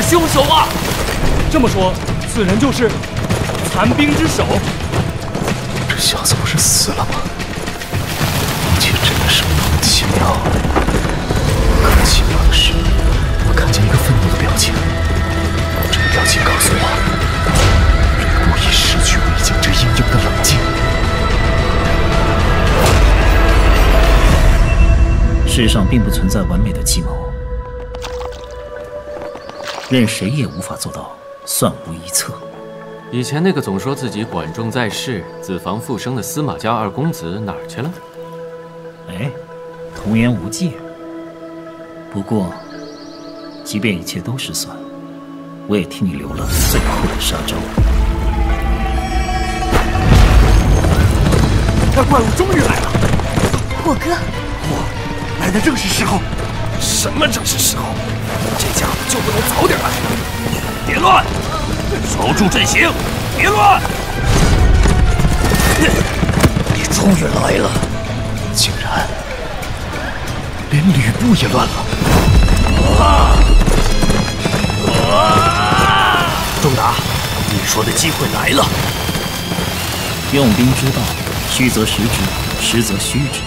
凶手啊！这么说，此人就是残兵之首。这小子不是死了吗？一切真的是莫名其妙。更奇妙的是，我看见一个愤怒的表情，这个表情告诉我，吕布已失去魏将这应有的冷静。世上并不存在完美的计谋。任谁也无法做到算无一策。以前那个总说自己管仲在世、子房复生的司马家二公子哪儿去了？哎，童言无忌。不过，即便一切都失算，我也替你留了最后的杀招。那怪物终于来了！火哥，来的正是时候。什么正是时候？这家伙就不能早点来？别乱，守住阵型，别乱！你终于来了，竟然连吕布也乱了。仲达，你说的机会来了。用兵之道，虚则实之，实则虚之，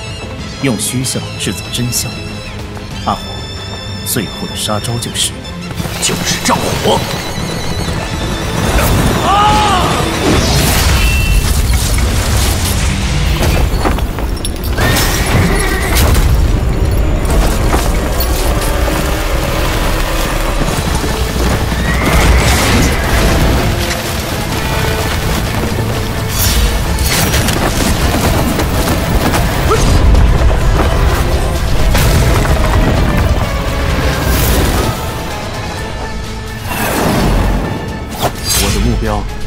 用虚效制造真效。阿火，最后的杀招就是赵火。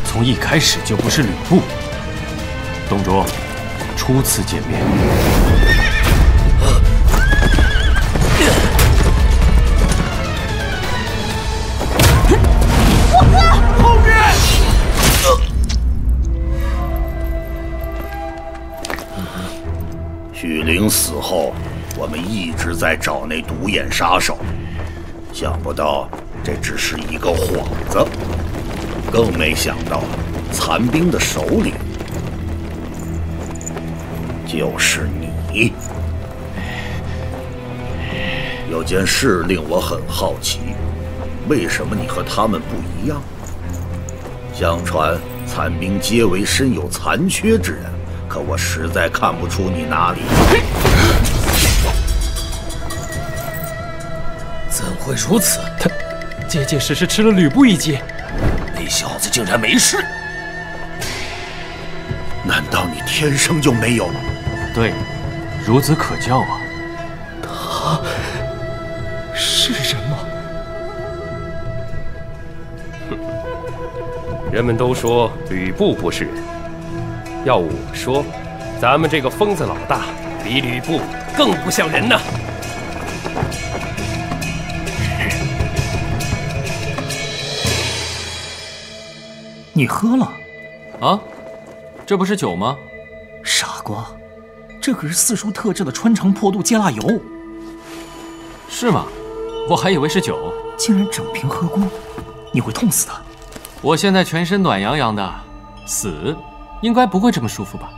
从一开始就不是吕布。董卓，初次见面。后面！许灵死后，我们一直在找那独眼杀手，想不到这只是一个幌子。更没想到，残兵的首领就是你。有件事令我很好奇，为什么你和他们不一样？相传残兵皆为身有残缺之人，可我实在看不出你哪里。怎会如此？他结结实实吃了吕布一击。那小子竟然没事？难道你天生就没有？对，孺子可教啊。他是人吗？人们都说吕布不是人，要我说，咱们这个疯子老大比吕布更不像人呢。你喝了？啊，这不是酒吗？傻瓜，这可是四叔特制的穿肠破肚芥辣油。是吗？我还以为是酒。竟然整瓶喝光，你会痛死的。我现在全身暖洋洋的，死应该不会这么舒服吧？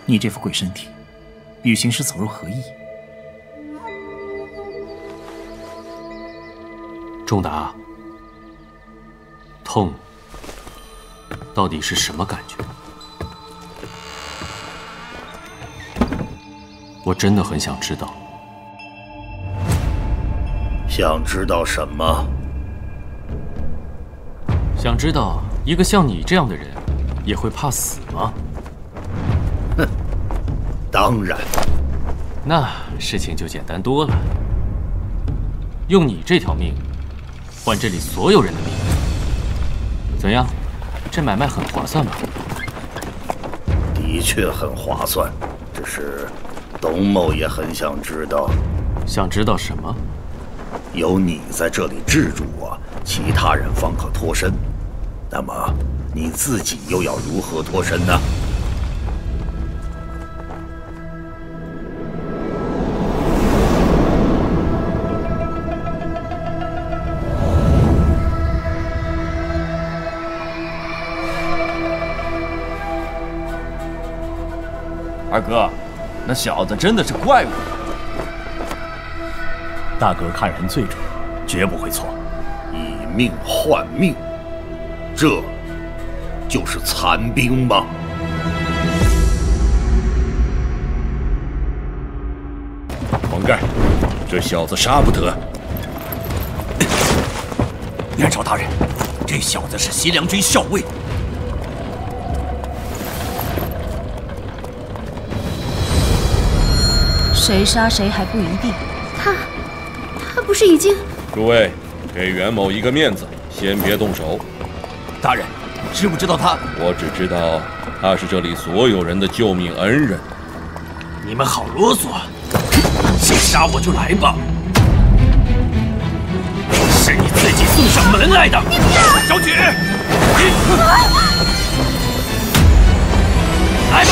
你这副鬼身体，与行尸走肉何异？仲达，痛到底是什么感觉？我真的很想知道。想知道什么？想知道一个像你这样的人也会怕死吗？哼，当然。那事情就简单多了。用你这条命换这里所有人的命，怎样？这买卖很划算吧？的确很划算，只是董某也很想知道。想知道什么？有你在这里制住我，其他人方可脱身。那么你自己又要如何脱身呢？二哥，那小子真的是怪物。大哥看人最准，绝不会错。以命换命，这就是残兵吗？黄盖，这小子杀不得。元朝大人，这小子是西凉军校尉。谁杀谁还不一定。他不是已经……诸位，给袁某一个面子，先别动手。大人，知不知道他？我只知道他是这里所有人的救命恩人。你们好啰嗦，想杀我就来吧。是你自己送上门来的，小曲，来吧！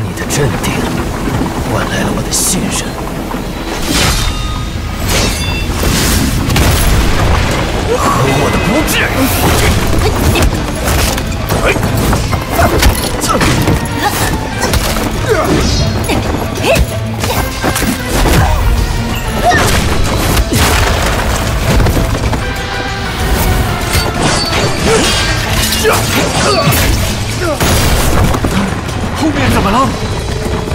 你的镇定换来了我的信任。和我的不智！后面怎么了？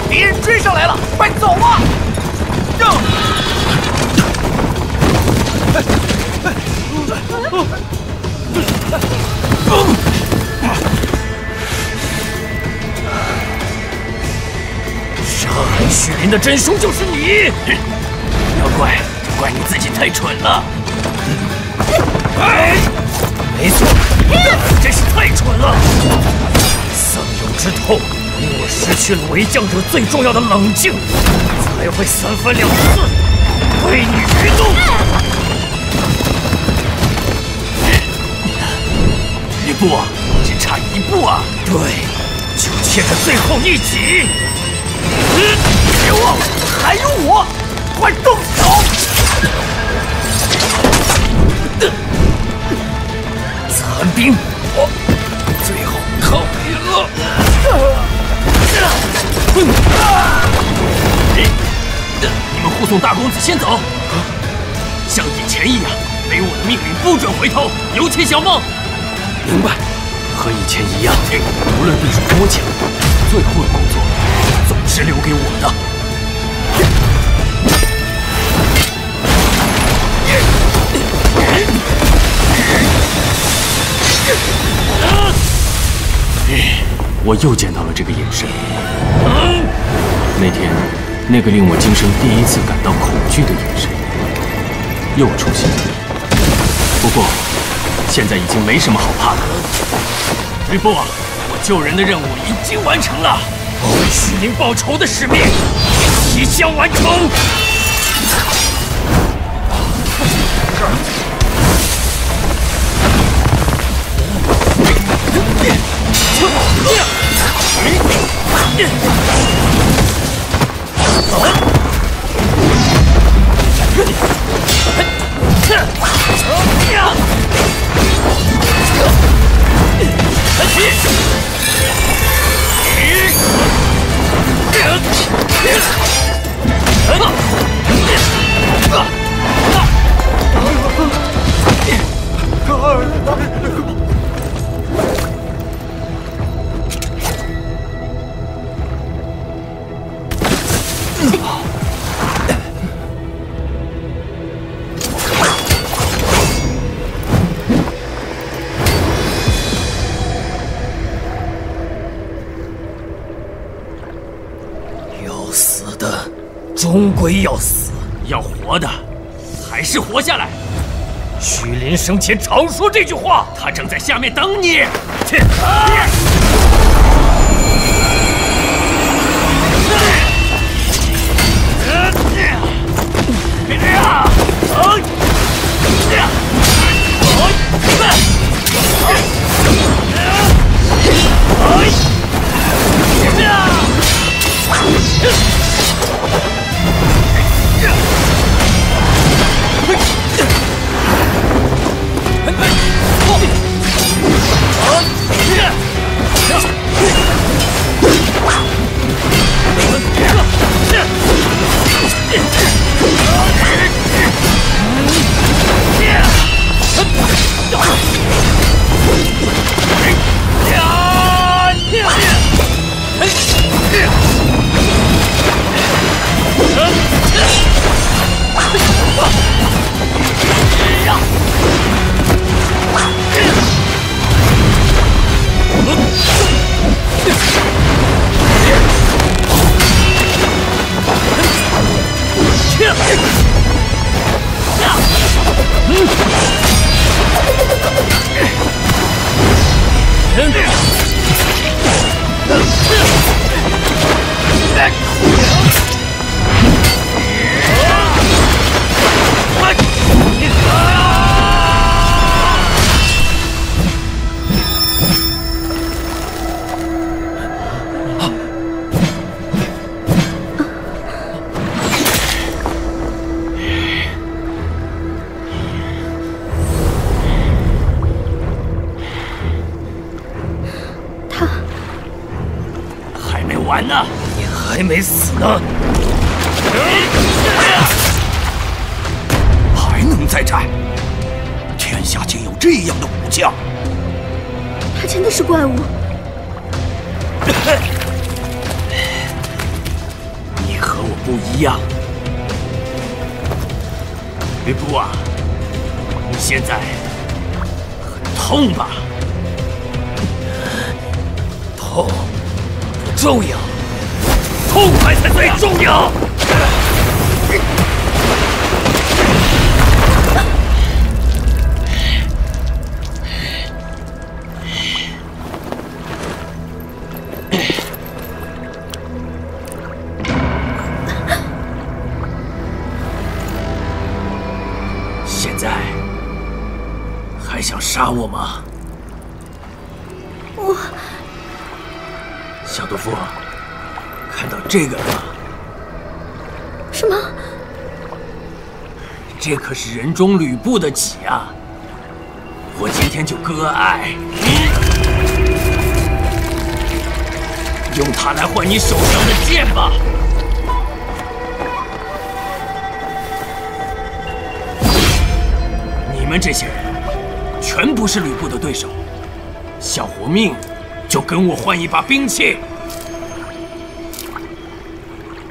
敌人追上来了，快走啊！杀害许林的真凶就是你！要怪就怪你自己太蠢了。没错，真是太蠢了。丧友之痛，令我失去了为将者最重要的冷静，才会三番两次为你愚弄。吕布，只差一步啊！对，就欠着最后一击。别忘了，还有我，快动手！残兵，我最后靠你了！你们护送大公子先走，像以前一样，没有我的命令不准回头，有请小梦。明白，和以前一样，无论对手多强，最后的工作总是留给我的。我又见到了这个眼神。那天，那个令我今生第一次感到恐惧的眼神。又出现了。不过，现在已经没什么好怕的了。吕布，我救人的任务已经完成了，我为徐宁报仇的使命即将完成。要死的终归要死，要活的还是活下来。许林生前常说这句话，他正在下面等你。别这样！完呢？你还没死呢！还能再战？天下竟有这样的武将！他真的是怪物？你和我不一样，吕布啊，你现在很痛吧？痛。重要，痛快才最重要。现在还想杀我吗？我。小毒妇，看到这个了吗？什么？这可是人中吕布的戟啊！我今天就割爱，用它来换你手上的剑吧。你们这些人，全不是吕布的对手，想活命就跟我换一把兵器。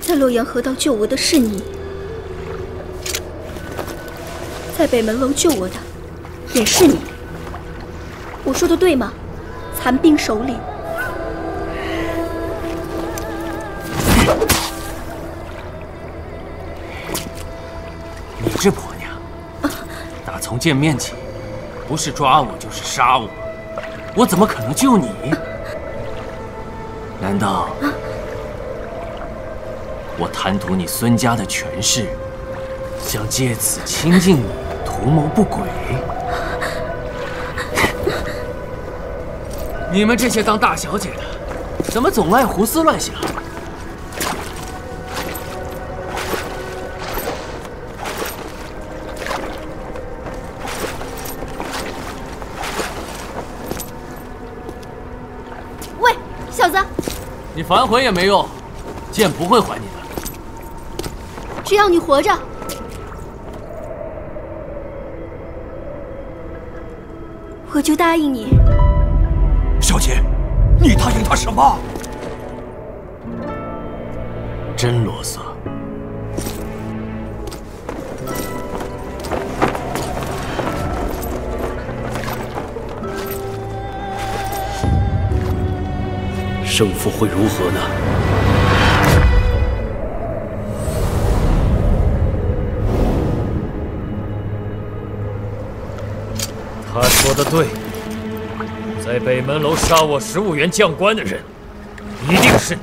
在洛阳河道救我的是你，在北门楼救我的也是你。我说的对吗？残兵首领。你这婆娘，打从见面起，不是抓我就是杀我，我怎么可能救你？难道我贪图你孙家的权势，想借此亲近你，图谋不轨？你们这些当大小姐的，怎么总爱胡思乱想？喂，小子，你反悔也没用，剑不会还你的。只要你活着，我就答应你。小姐，你答应他什么？真啰嗦。胜负会如何呢？他说的对，在北门楼杀我15员将官的人，一定是你。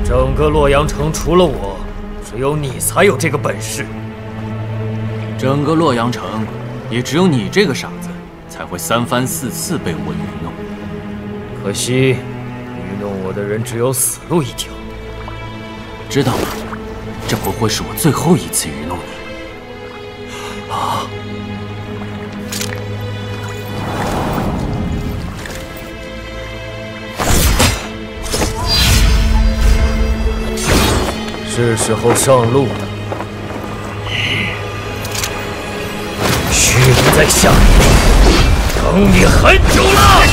整个洛阳城除了我，只有你才有这个本事。整个洛阳城，也只有你这个傻子，才会3番4次被我愚弄。可惜，愚弄我的人只有死路一条。知道吗？这不会是我最后一次愚弄你。啊！是时候上路了。虚名在下，等你很久了。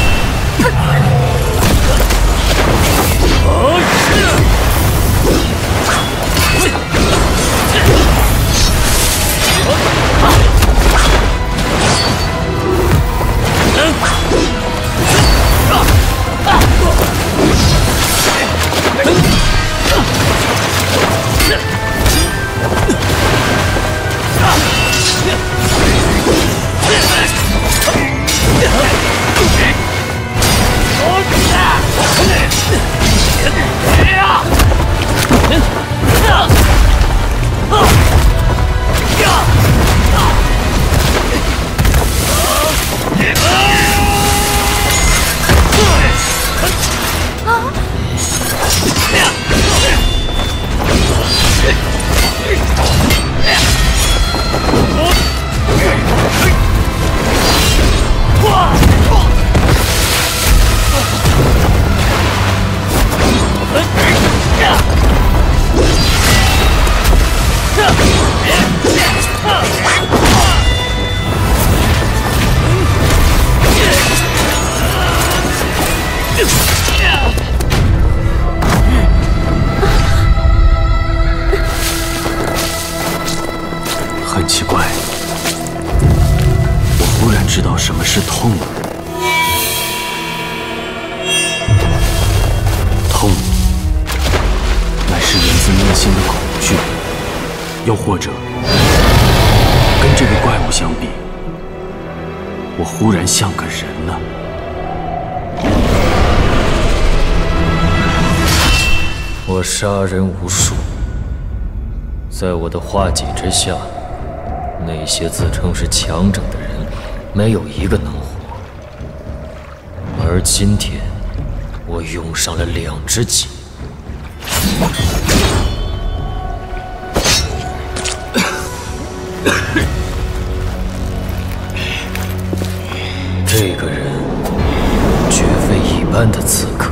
很奇怪，我忽然知道什么是痛了。痛，乃是源自内心的恐惧，又或者，跟这个怪物相比，我忽然像个人了。我杀人无数，在我的画戟之下，那些自称是强者的人，没有一个能活。而今天，我用上了2只戟。这个人绝非一般的刺客。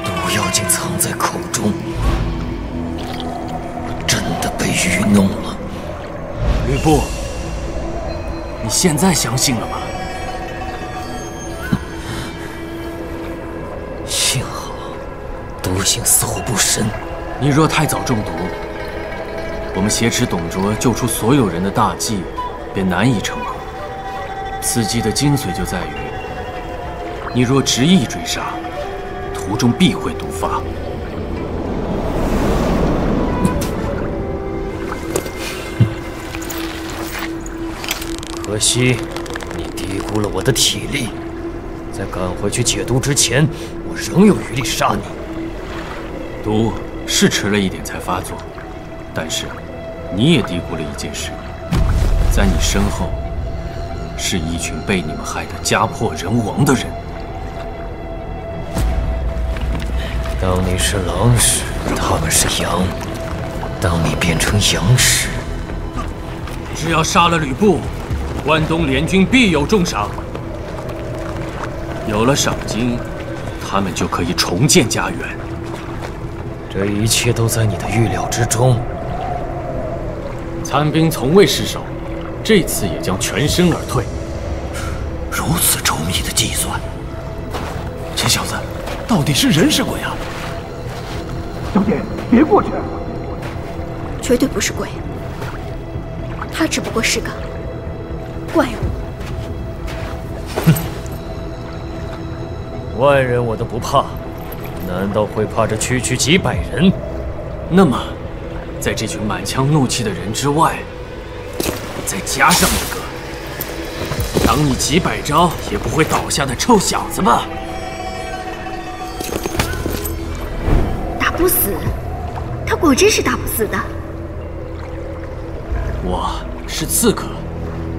毒药竟藏在口中，真的被愚弄了。吕布，你现在相信了吗？幸好，毒性似乎不深。你若太早中毒，我们挟持董卓救出所有人的大计便难以成功。此计的精髓就在于，你若执意追杀，途中必会毒发。惜你低估了我的体力，在赶回去解毒之前，我仍有余力杀你。毒是迟了一点才发作，但是你也低估了一件事，在你身后是一群被你们害得家破人亡的人。当你是狼时，他们是羊；当你变成羊时，只要杀了吕布，关东联军必有重赏。有了赏金，他们就可以重建家园。这一切都在你的预料之中。残兵从未失手，这次也将全身而退。如此周密的计算，这小子到底是人是鬼啊？小姐，别过去！绝对不是鬼，他只不过是个怪物。万人我都不怕，难道会怕这区区几百人？那么，在这群满腔怒气的人之外，再加上一个挡你几百招也不会倒下的臭小子吧？打不死，他果真是打不死的。我是刺客，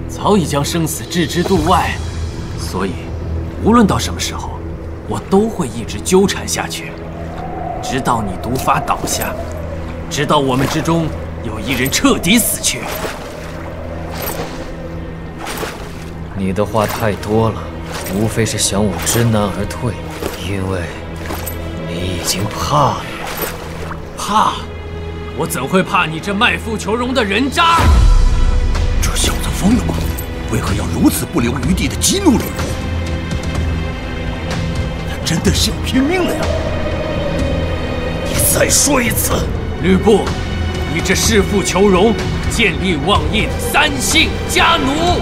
早已将生死置之度外，所以无论到什么时候，我都会一直纠缠下去，直到你毒发倒下，直到我们之中有一人彻底死去。你的话太多了，无非是想我知难而退，因为你已经怕了。怕？我怎会怕你这卖富求荣的人渣？这小子疯了吗？为何要如此不留余地的激怒吕布？他真的是要拼命了呀！你再说一次，吕布，你这弑父求荣、见利忘义的三姓家奴！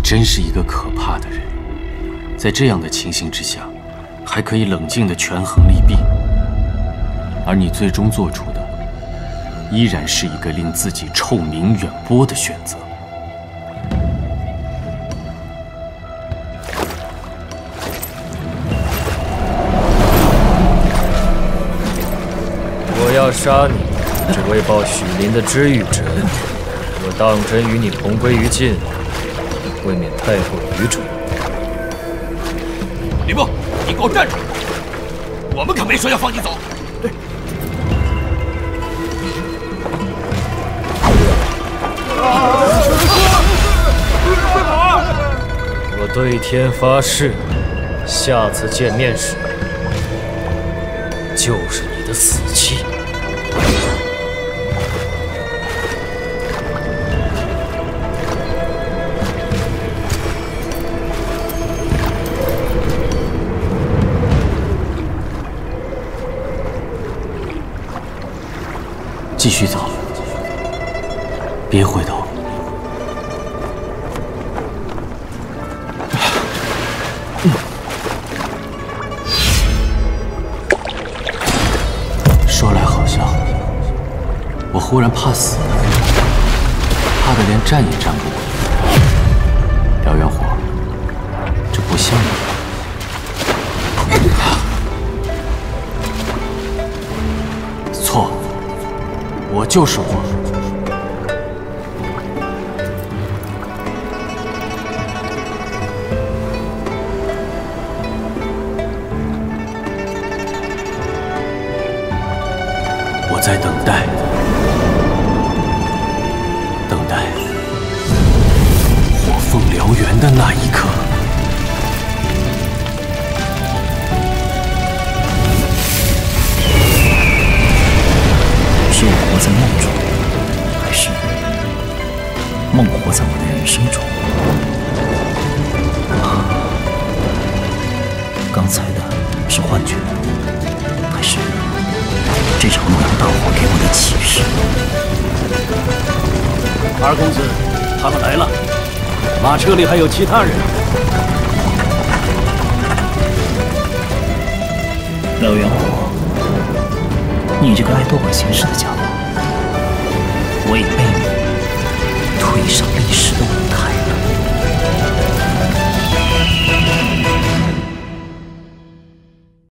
真是一个可怕的人，在这样的情形之下，还可以冷静地权衡利弊，而你最终做出的，依然是一个令自己臭名远播的选择。我要杀你，只为报许林的知遇之恩。若当真与你同归于尽，未免太过愚蠢。吕布，你给我站住！我们可没说要放你走。我对天发誓，下次见面时，就是你的死期。继续走，别回头。说来好笑，我忽然怕死了，怕得连站也站不稳。燎原火，这不像你。错。我就是我。我在等待，等待火凤燎原的那一刻。是我活在梦中，还是梦活在我的人生中？刚才的是幻觉，还是这场洛阳大火给我的启示。二公子，他们来了，马车里还有其他人。老元虎，你这个爱多管闲事的家伙，我已被你推上历史的舞台。